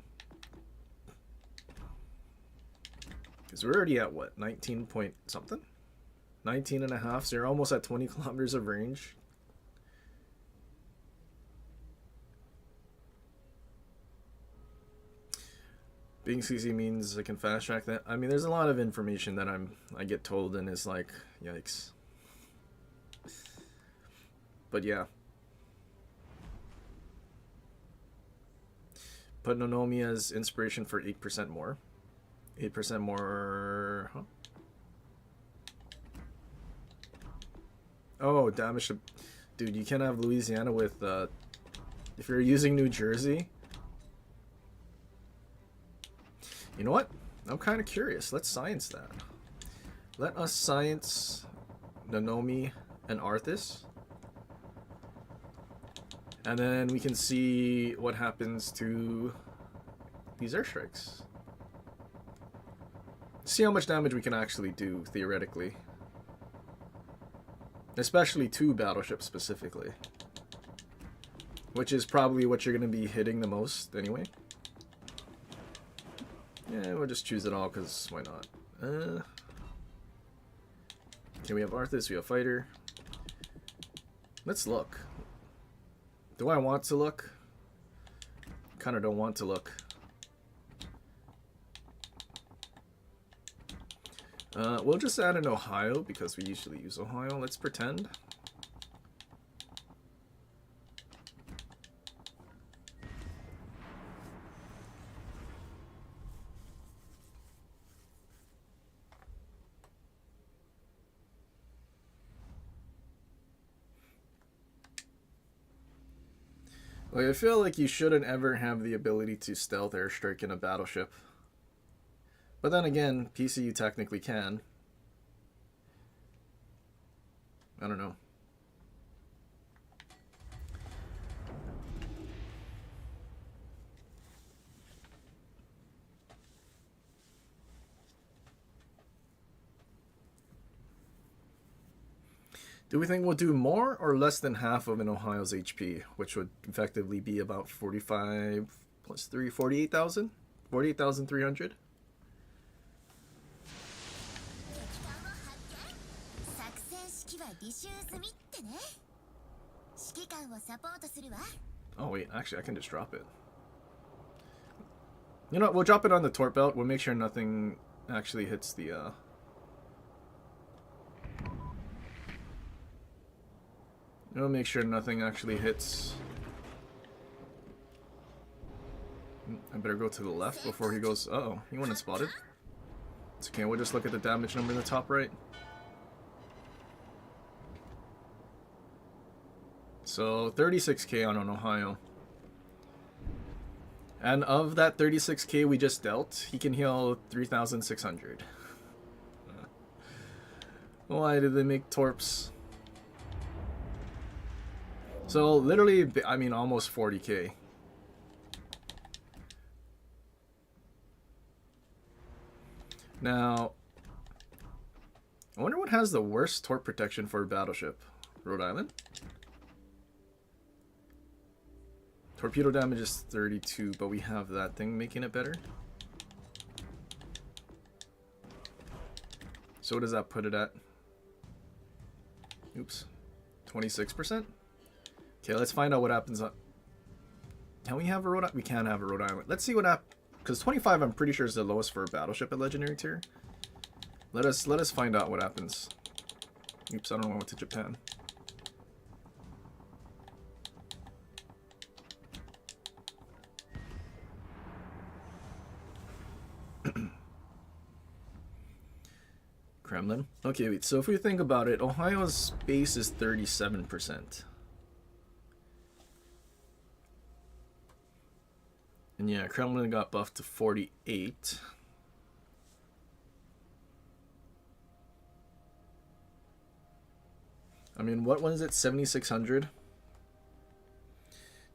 Because we're already at, what, 19 point something? 19 and a half, so you're almost at 20 kilometers of range. Being CC means I can fast track that. I mean, there's a lot of information that I get told and it's like, yikes. But yeah. Put Nonomi as inspiration for 8% more. 8% more, huh? Oh, damage to... Dude, you can't have Louisiana with, if you're using New Jersey. You know what? I'm kind of curious. Let's science that. Let us science Nonomi and Arthas. And then we can see what happens to these airstrikes. See how much damage we can actually do, theoretically. Especially to battleships specifically. Which is probably what you're going to be hitting the most anyway. Yeah, we'll just choose it all because why not? Okay, we have Arthas, we have Fighter. Let's look. Do I want to look? Kind of don't want to look. We'll just add in Ohio because we usually use Ohio. Let's pretend. Like, I feel like you shouldn't ever have the ability to stealth airstrike in a battleship. But then again, PC you technically can. I don't know. Do we think we'll do more or less than half of an Ohio's HP, which would effectively be about 45 plus 3, 48,000? 48,300? Oh wait, actually I can just drop it. You know what, we'll drop it on the torp belt. We'll make sure nothing actually hits the We'll make sure nothing actually hits. I better go to the left before he goes. Uh-oh, he wasn't spotted. It's okay, we'll just look at the damage number in the top right. So 36k on an Ohio. And of that 36k we just dealt, he can heal 3,600. Why did they make torps? So literally, I mean, almost 40k. Now, I wonder what has the worst torp protection for a battleship. Rhode Island? Torpedo damage is 32, but we have that thing making it better. So what does that put it at? Oops. 26%? Okay, let's find out what happens on... Can we have a Rhode Island? We can have a Rhode Island. Let's see what happens. Because 25 I'm pretty sure is the lowest for a battleship at Legendary tier. Let us find out what happens. Oops, I don't know what to Japan. Kremlin. Okay, wait, so if we think about it, Ohio's base is 37%. And yeah, Kremlin got buffed to 48. I mean, what one is it? 7,600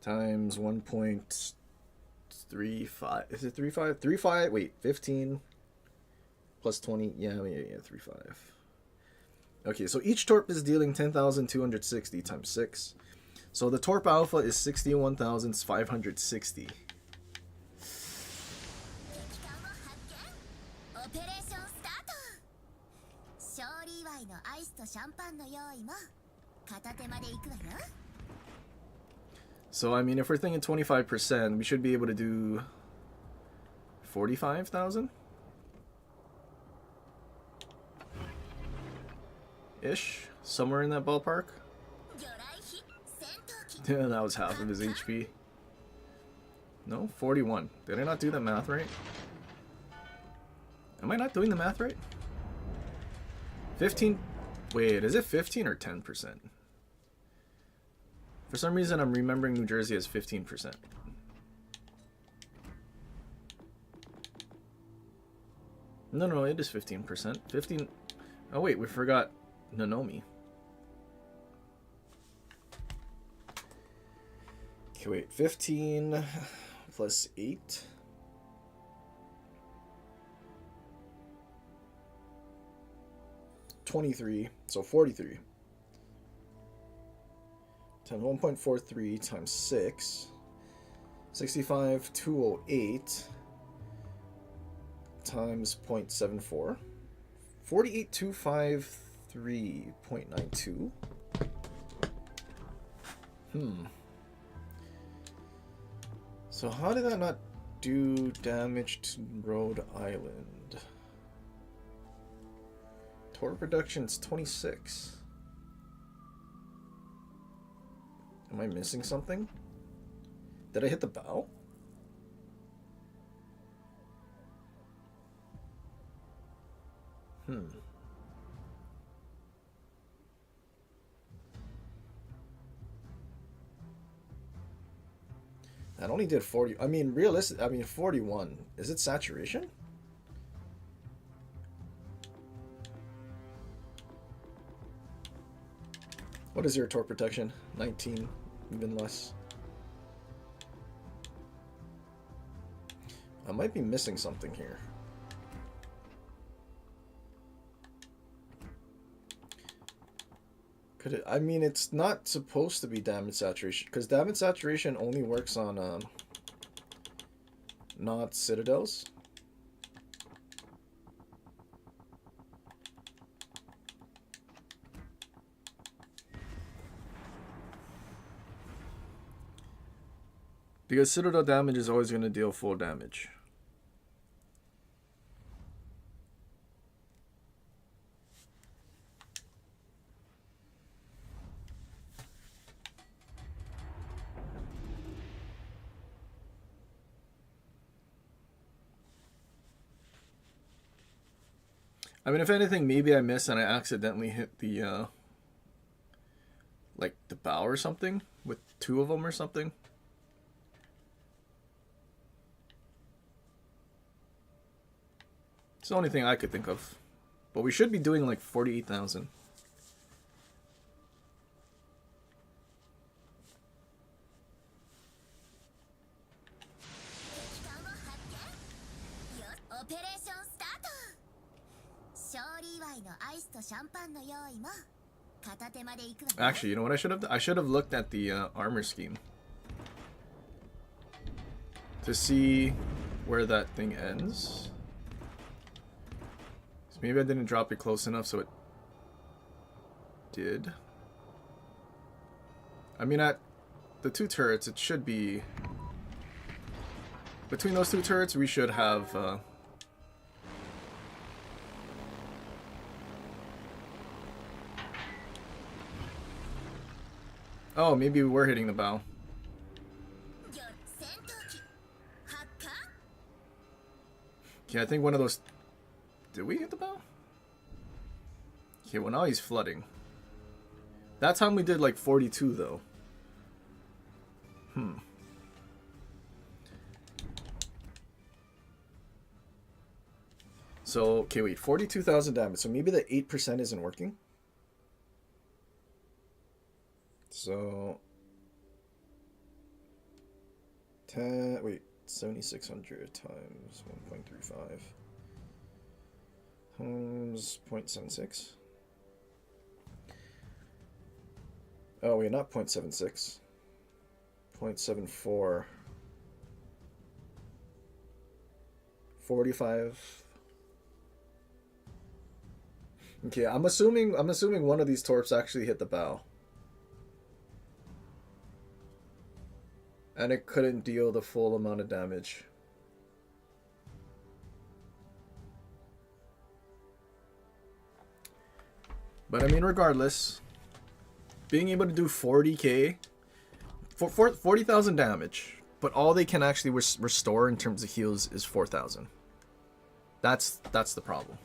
times 1.35. Is it 3.5? 3.5. Wait, 15 plus 20. Yeah, 3.5. Okay, so each torp is dealing 10,260 times 6. So the torp alpha is 61,560. So I mean, if we're thinking 25%, we should be able to do 45,000 ish, somewhere in that ballpark. Yeah, that was half of his HP. No, 41. Did I not do the math right? Am I not doing the math right? 15. Wait, is it 15 or 10%? For some reason, I'm remembering New Jersey as 15%. No, it is 15%. 15. Oh wait, we forgot Nanomi. Okay, wait. 15 plus 8. $23, so 43 times 1.43 times 6, 65,208 times 0.74, 48,253.92. So how did that not do damage to Rhode Island? Torp production's 26. Am I missing something? Did I hit the bow? That only did 40. I mean, 41. Is it saturation? What is your torp protection? 19, even less. I might be missing something here. Could it? I mean, it's not supposed to be damage saturation, because damage saturation only works on not citadels. Because citadel damage is always going to deal full damage. I mean, if anything, maybe I missed and I accidentally hit the, like, the bow or something with 2 of them or something. It's the only thing I could think of. But we should be doing like 48,000. Actually, you know what I should have done? I should have looked at the armor scheme. to see where that thing ends. So maybe I didn't drop it close enough, so it did. I mean, at the 2 turrets, it should be... Between those 2 turrets, we should have... Oh, maybe we were hitting the bow. Okay, I think one of those... Did we hit the bow? Okay, well now he's flooding. That time we did like 42 though. So, okay, wait, 42,000 damage. So maybe the 8% isn't working. So 7,600 times 1.35 times 0.76. Oh wait, not 0.76. 0.74. 45. Okay, I'm assuming one of these torps actually hit the bow. And it couldn't deal the full amount of damage. But I mean, regardless, being able to do 40k, 40,000 damage, but all they can actually restore in terms of heals is 4,000. That's the problem.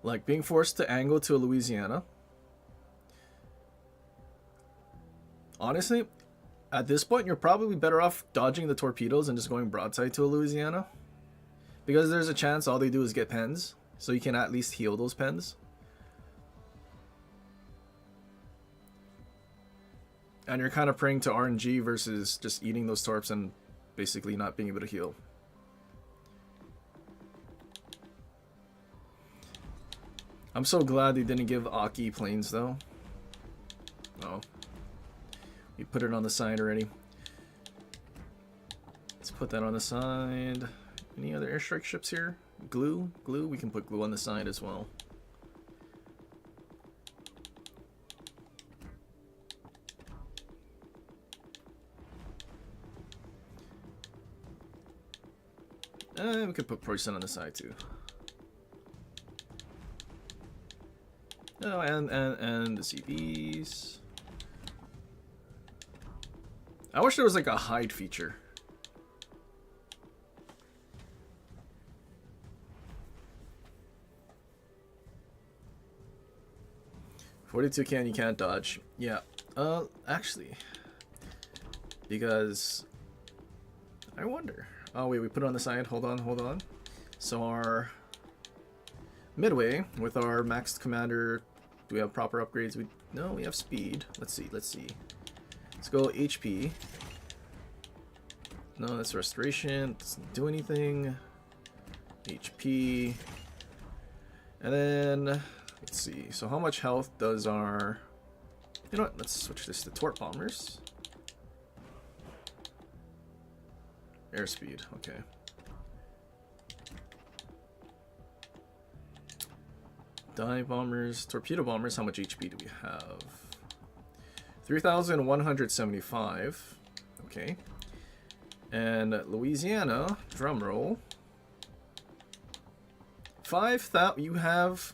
Like being forced to angle to a Louisiana. Honestly, at this point, you're probably better off dodging the torpedoes and just going broadside to a Louisiana. Because there's a chance all they do is get pens. So you can at least heal those pens. And you're kind of praying to RNG versus just eating those torps and basically not being able to heal. I'm so glad they didn't give Aki planes though. Oh. We put it on the side already. Let's put that on the side. Any other airstrike ships here? Glue? Glue? We can put glue on the side as well. We could put Poison on the side too. Oh, and the CVs. I wish there was like a hide feature. .42 can you can't dodge. Yeah. Actually, because I wonder. Oh wait, we put it on the side. Hold on. So our midway with our maxed commander. Do we have proper upgrades? No, we have speed. Let's see. Let's go HP. No, that's restoration. Doesn't do anything. HP. And then let's see. So how much health does our... You know what? Let's switch this to torp bombers. Airspeed. Okay. Dive bombers, torpedo bombers, how much HP do we have? 3,175. Okay. And Louisiana, drum roll. 5,000. You have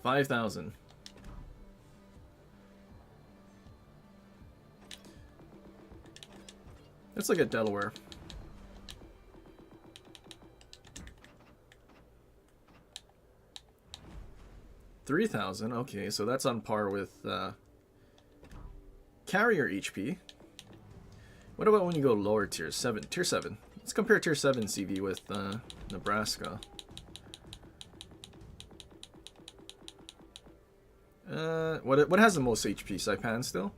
5,000. Let's look at Delaware. 3,000. Okay, so that's on par with carrier HP. What about when you go lower tier 7? Tier 7. Let's compare tier 7 CV with Nebraska. What has the most HP? Saipan still?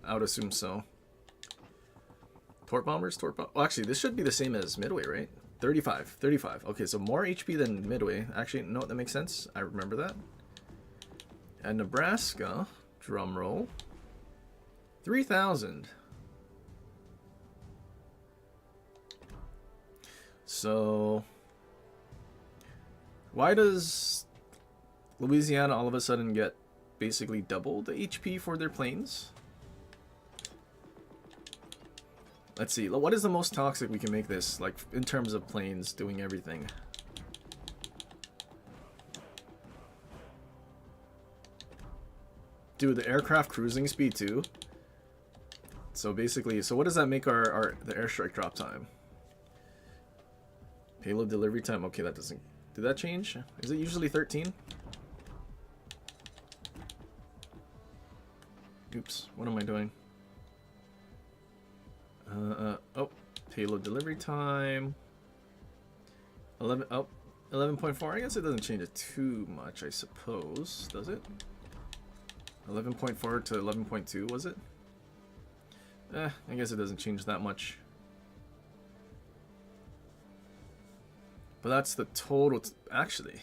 I would assume so. Torp bombers? Well, actually, this should be the same as Midway, right? 35. 35. Okay, so more HP than Midway. Actually, no, that makes sense. I remember that. And Nebraska, drum roll, 3,000. So, why does Louisiana all of a sudden get basically double the HP for their planes? Let's see. What is the most toxic we can make this, like, in terms of planes doing everything? Dude, the aircraft cruising speed too. So basically, so what does that make the airstrike drop time? Payload delivery time. Okay, that doesn't. Did that change? Is it usually 13? Oops. What am I doing? Oh, payload delivery time. 11. Oh, 11.4. I guess it doesn't change it too much, I suppose. Does it? 11.4 to 11.2, was it? I guess it doesn't change that much. But that's the total, actually.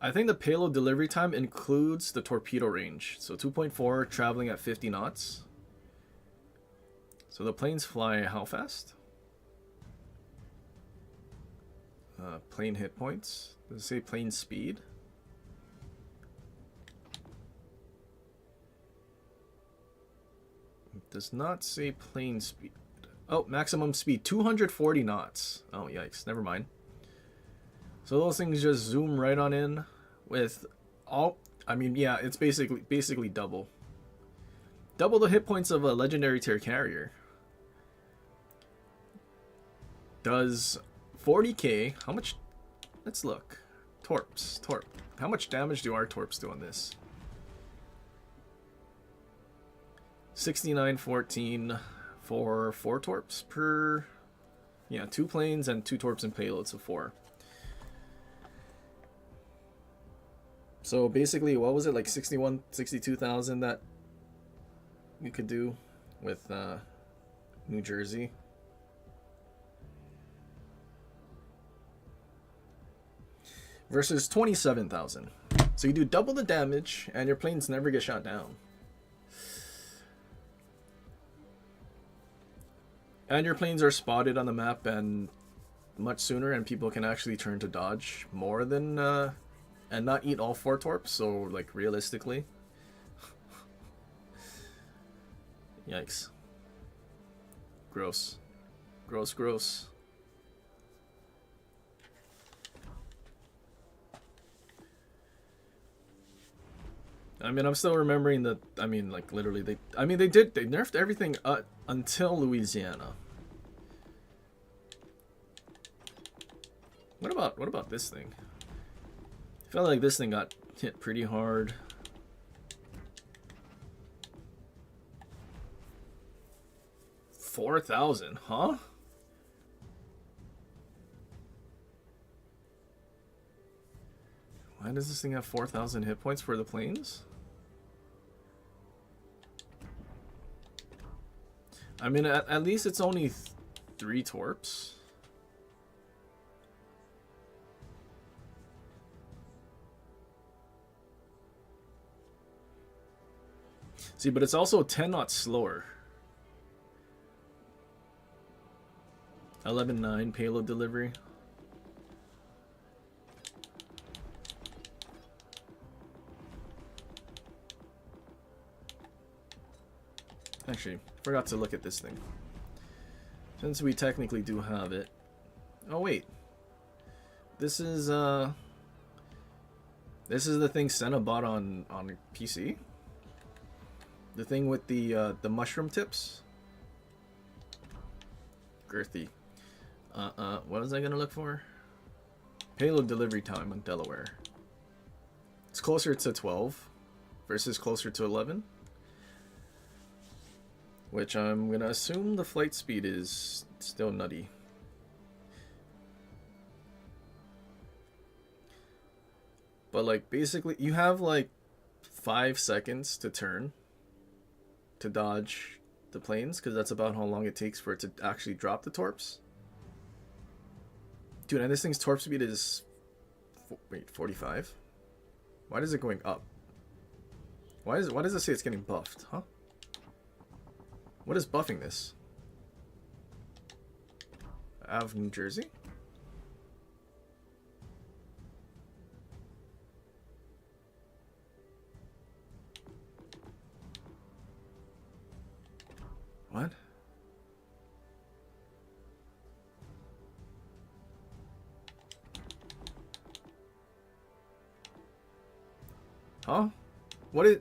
I think the payload delivery time includes the torpedo range. So 2.4 traveling at 50 knots. So the planes fly how fast? Plane hit points. Does it say plane speed? It does not say plane speed. Oh, maximum speed 240 knots. Oh, yikes. Never mind. So those things just zoom right on in with all. I mean, yeah, it's basically double. Double the hit points of a legendary tier carrier. Does 40k. How much? Let's look. Torps. Torp. How much damage do our torps do on this? 6914 for 4 torps per. Yeah, 2 planes and 2 torps and payloads, so 4. So basically, what was it, like 62,000 that you could do with New Jersey? Versus 27,000. So you do double the damage, and your planes never get shot down. And your planes are spotted on the map and much sooner, and people can actually turn to dodge more than, and not eat all 4 torps, so, like, realistically. Yikes. Gross. Gross, gross. I mean, I'm still remembering that. I mean, like, literally, they nerfed everything until Louisiana. What about this thing? I felt like this thing got hit pretty hard. $4,000, huh? Why does this thing have 4,000 hit points for the planes? I mean, at least it's only 3 torps. See, but it's also 10 knots slower. 11.9 payload delivery. Actually, forgot to look at this thing. Since we technically do have it. Oh wait. This is the thing Senna bought on PC? The thing with the mushroom tips? Girthy. What was I gonna look for? Payload delivery time on Delaware. It's closer to 12 versus closer to 11. Which I'm gonna assume the flight speed is still nutty. But like basically you have like 5 seconds to turn. to dodge the planes, because that's about how long it takes for it to actually drop the torps. Dude, and this thing's torp speed is... Wait, 45? Why is it going up? Why does it say it's getting buffed, huh? What is buffing this? Av New Jersey? What? Huh? What is...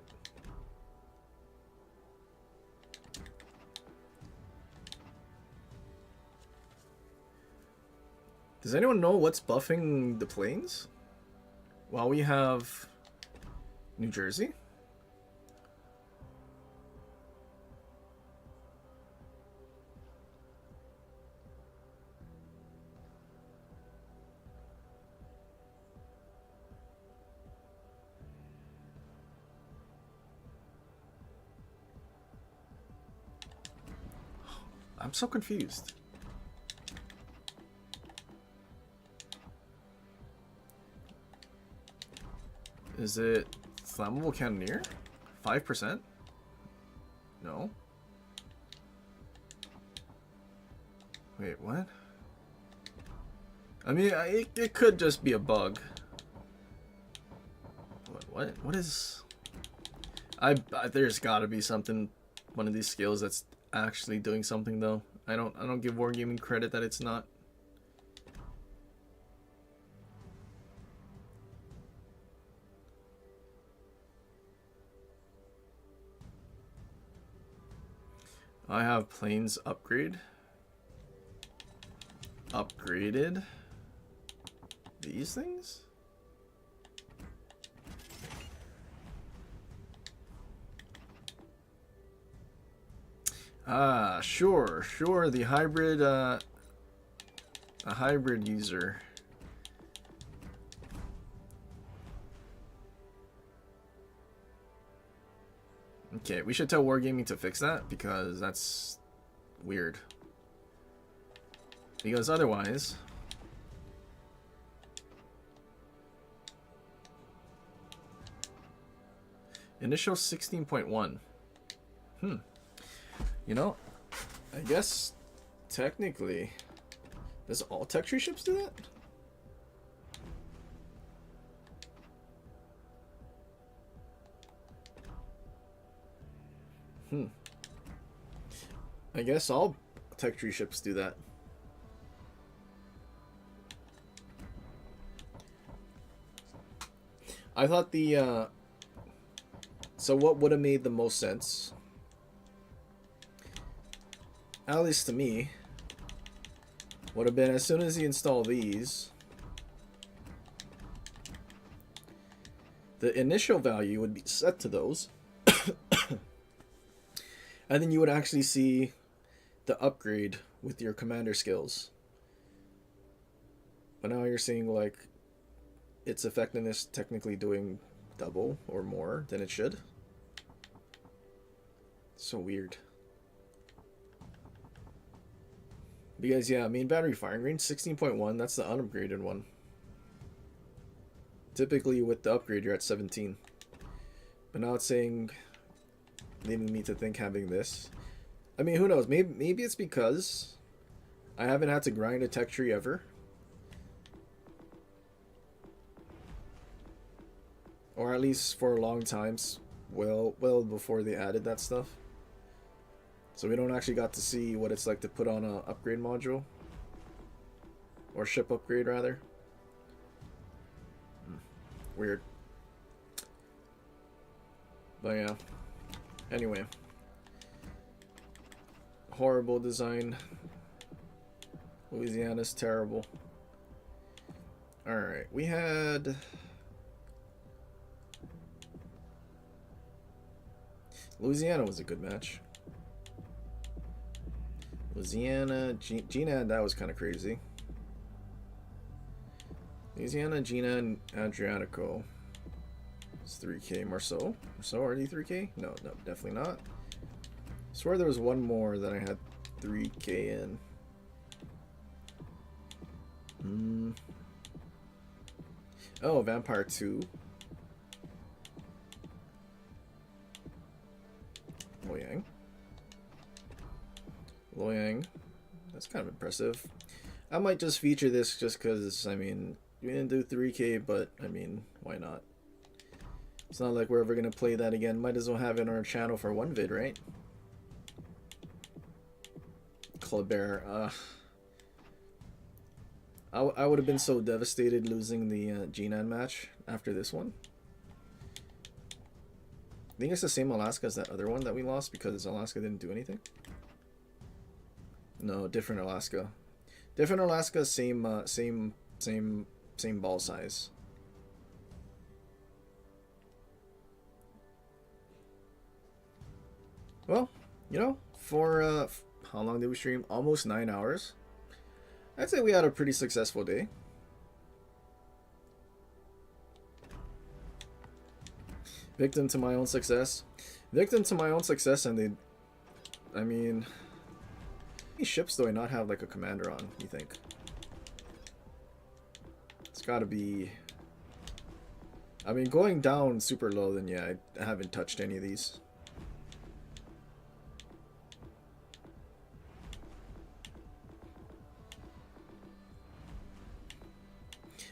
Does anyone know what's buffing the planes? While we have New Jersey? I'm so confused. Is it flammable cannoneer? 5%? No. Wait, what? I mean, it could just be a bug. What is... there's gotta be something, one of these skills that's actually doing something though. I don't give Wargaming credit that it's not. I have planes upgraded. These things? Ah, sure, the hybrid, a hybrid user. Okay, we should tell Wargaming to fix that, because that's weird. Because otherwise... Initial 16.1. You know, I guess technically, does all tech tree ships do that? I guess all tech tree ships do that. I thought the, so what would have made the most sense, at least to me, would have been as soon as you install these, the initial value would be set to those, and then you would actually see the upgrade with your commander skills. But now you're seeing like its effectiveness technically doing double or more than it should. So weird. Because yeah, main battery firing range 16.1, that's the unupgraded one. Typically with the upgrade you're at 17. But now it's saying, leading me to think having this. I mean, who knows? Maybe it's because I haven't had to grind a tech tree ever. Or at least for a long time, well before they added that stuff. So we don't actually got to see what it's like to put on a upgrade module. Or ship upgrade, rather. Weird. But yeah. Anyway. Horrible design. Louisiana's terrible. Alright, we had... Louisiana was a good match. Louisiana, Gina, that was kind of crazy. Louisiana, Gina, and Adriatico. It's 3K. Marceau, are you 3K? No, definitely not. Swear there was one more that I had 3K in. Oh, Vampire 2. Loyang. Loyang. That's kind of impressive. I might just feature this just because, I mean, we didn't do 3K, but, I mean, why not? It's not like we're ever going to play that again. Might as well have it on our channel for one vid, right? Colbert. I would have been so devastated losing the G9 match after this one. I think it's the same Alaska as that other one that we lost because Alaska didn't do anything. No, different Alaska. Different Alaska, same ball size. Well, you know, for how long did we stream? Almost 9 hours. I'd say we had a pretty successful day. Victim to my own success. Victim to my own success, and they... I mean... How many ships do I not have, like, a commander on, you think? It's gotta be... I mean, going down super low, then yeah, I haven't touched any of these.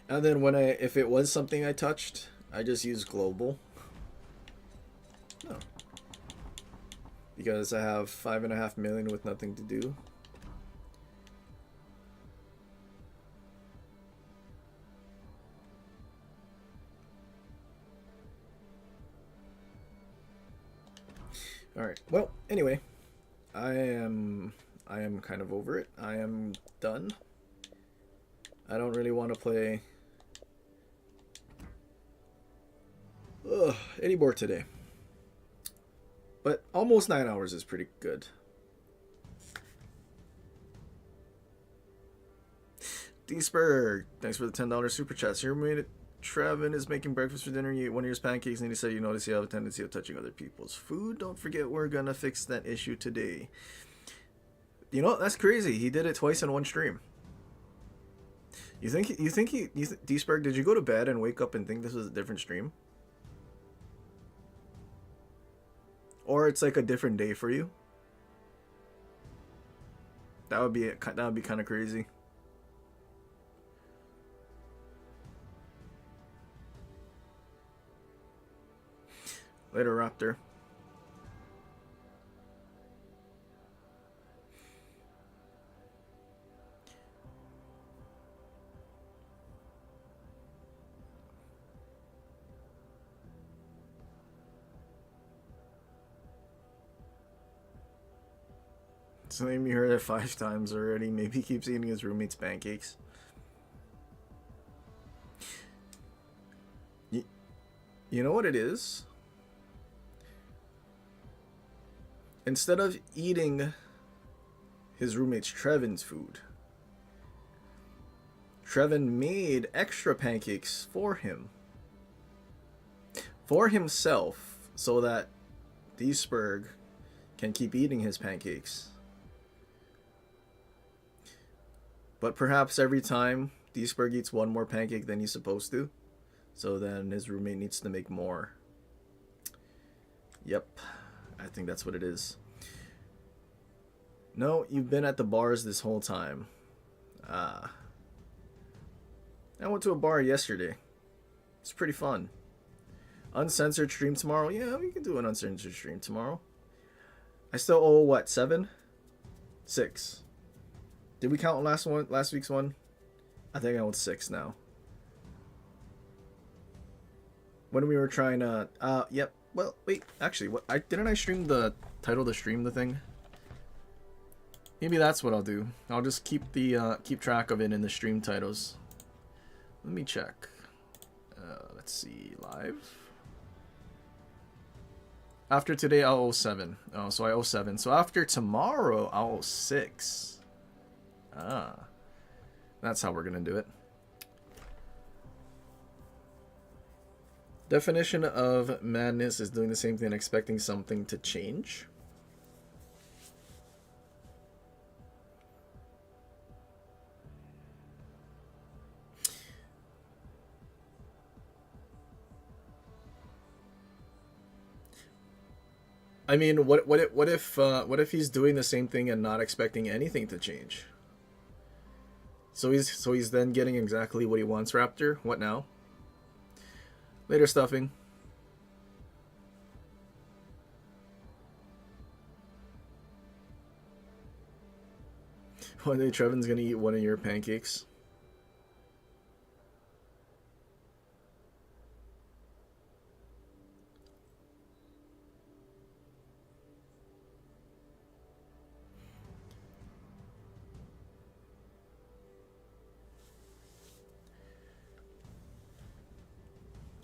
And then when if it was something I touched, I just use global. Oh. Because I have 5.5 million with nothing to do. Alright, well, anyway. I am kind of over it. I am done. I don't really want to play any more today. But almost 9 hours is pretty good. D-Spurg, thanks for the $10 super chat. So your roommate Trevin is making breakfast for dinner. You ate one of your pancakes and he said you notice you have a tendency of touching other people's food. Don't forget we're gonna fix that issue today. You know, that's crazy. He did it twice in one stream. You think D-Spurg, did you go to bed and wake up and think this was a different stream? Or it's like a different day for you? That would be kind of crazy. Later, Raptor. So maybe heard it 5 times already. Maybe he keeps eating his roommate's pancakes. You know what it is? Instead of eating his roommate's Trevin's food, Trevin made extra pancakes for him. For himself, so that D-Spurg can keep eating his pancakes. But perhaps every time D-Spurg eats one more pancake than he's supposed to, so then his roommate needs to make more. Yep, I think that's what it is. No, you've been at the bars this whole time. I went to a bar yesterday. It's pretty fun. Uncensored stream tomorrow? Yeah, we can do an uncensored stream tomorrow. I still owe, what, 7? 6. Did we count last week's one? I think I owe 6 now. When we were trying to, yep. Well, wait, actually, what? Didn't I stream the title to stream the thing? Maybe that's what I'll do. I'll just keep track of it in the stream titles. Let me check. Let's see, live. After today, I'll owe 7. Oh, so I owe 7. So after tomorrow, I'll owe 6. Ah, that's how we're gonna do it. Definition of madness is doing the same thing and expecting something to change. I mean, what if he's doing the same thing and not expecting anything to change? So he's then getting exactly what he wants, Raptor. What now? Later, stuffing. One day Trevin's gonna eat one of your pancakes.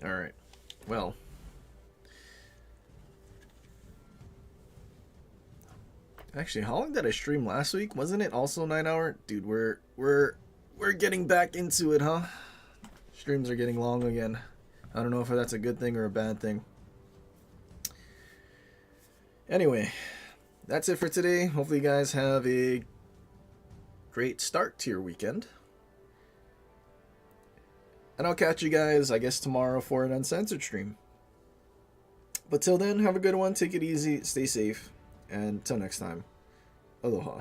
Alright. Well. Actually, how long did I stream last week? Wasn't it also 9 hour? Dude, we're getting back into it, huh? Streams are getting long again. I don't know if that's a good thing or a bad thing. Anyway, that's it for today. Hopefully you guys have a great start to your weekend. And I'll catch you guys, I guess, tomorrow for an uncensored stream. But till then, have a good one. Take it easy. Stay safe. And till next time, aloha.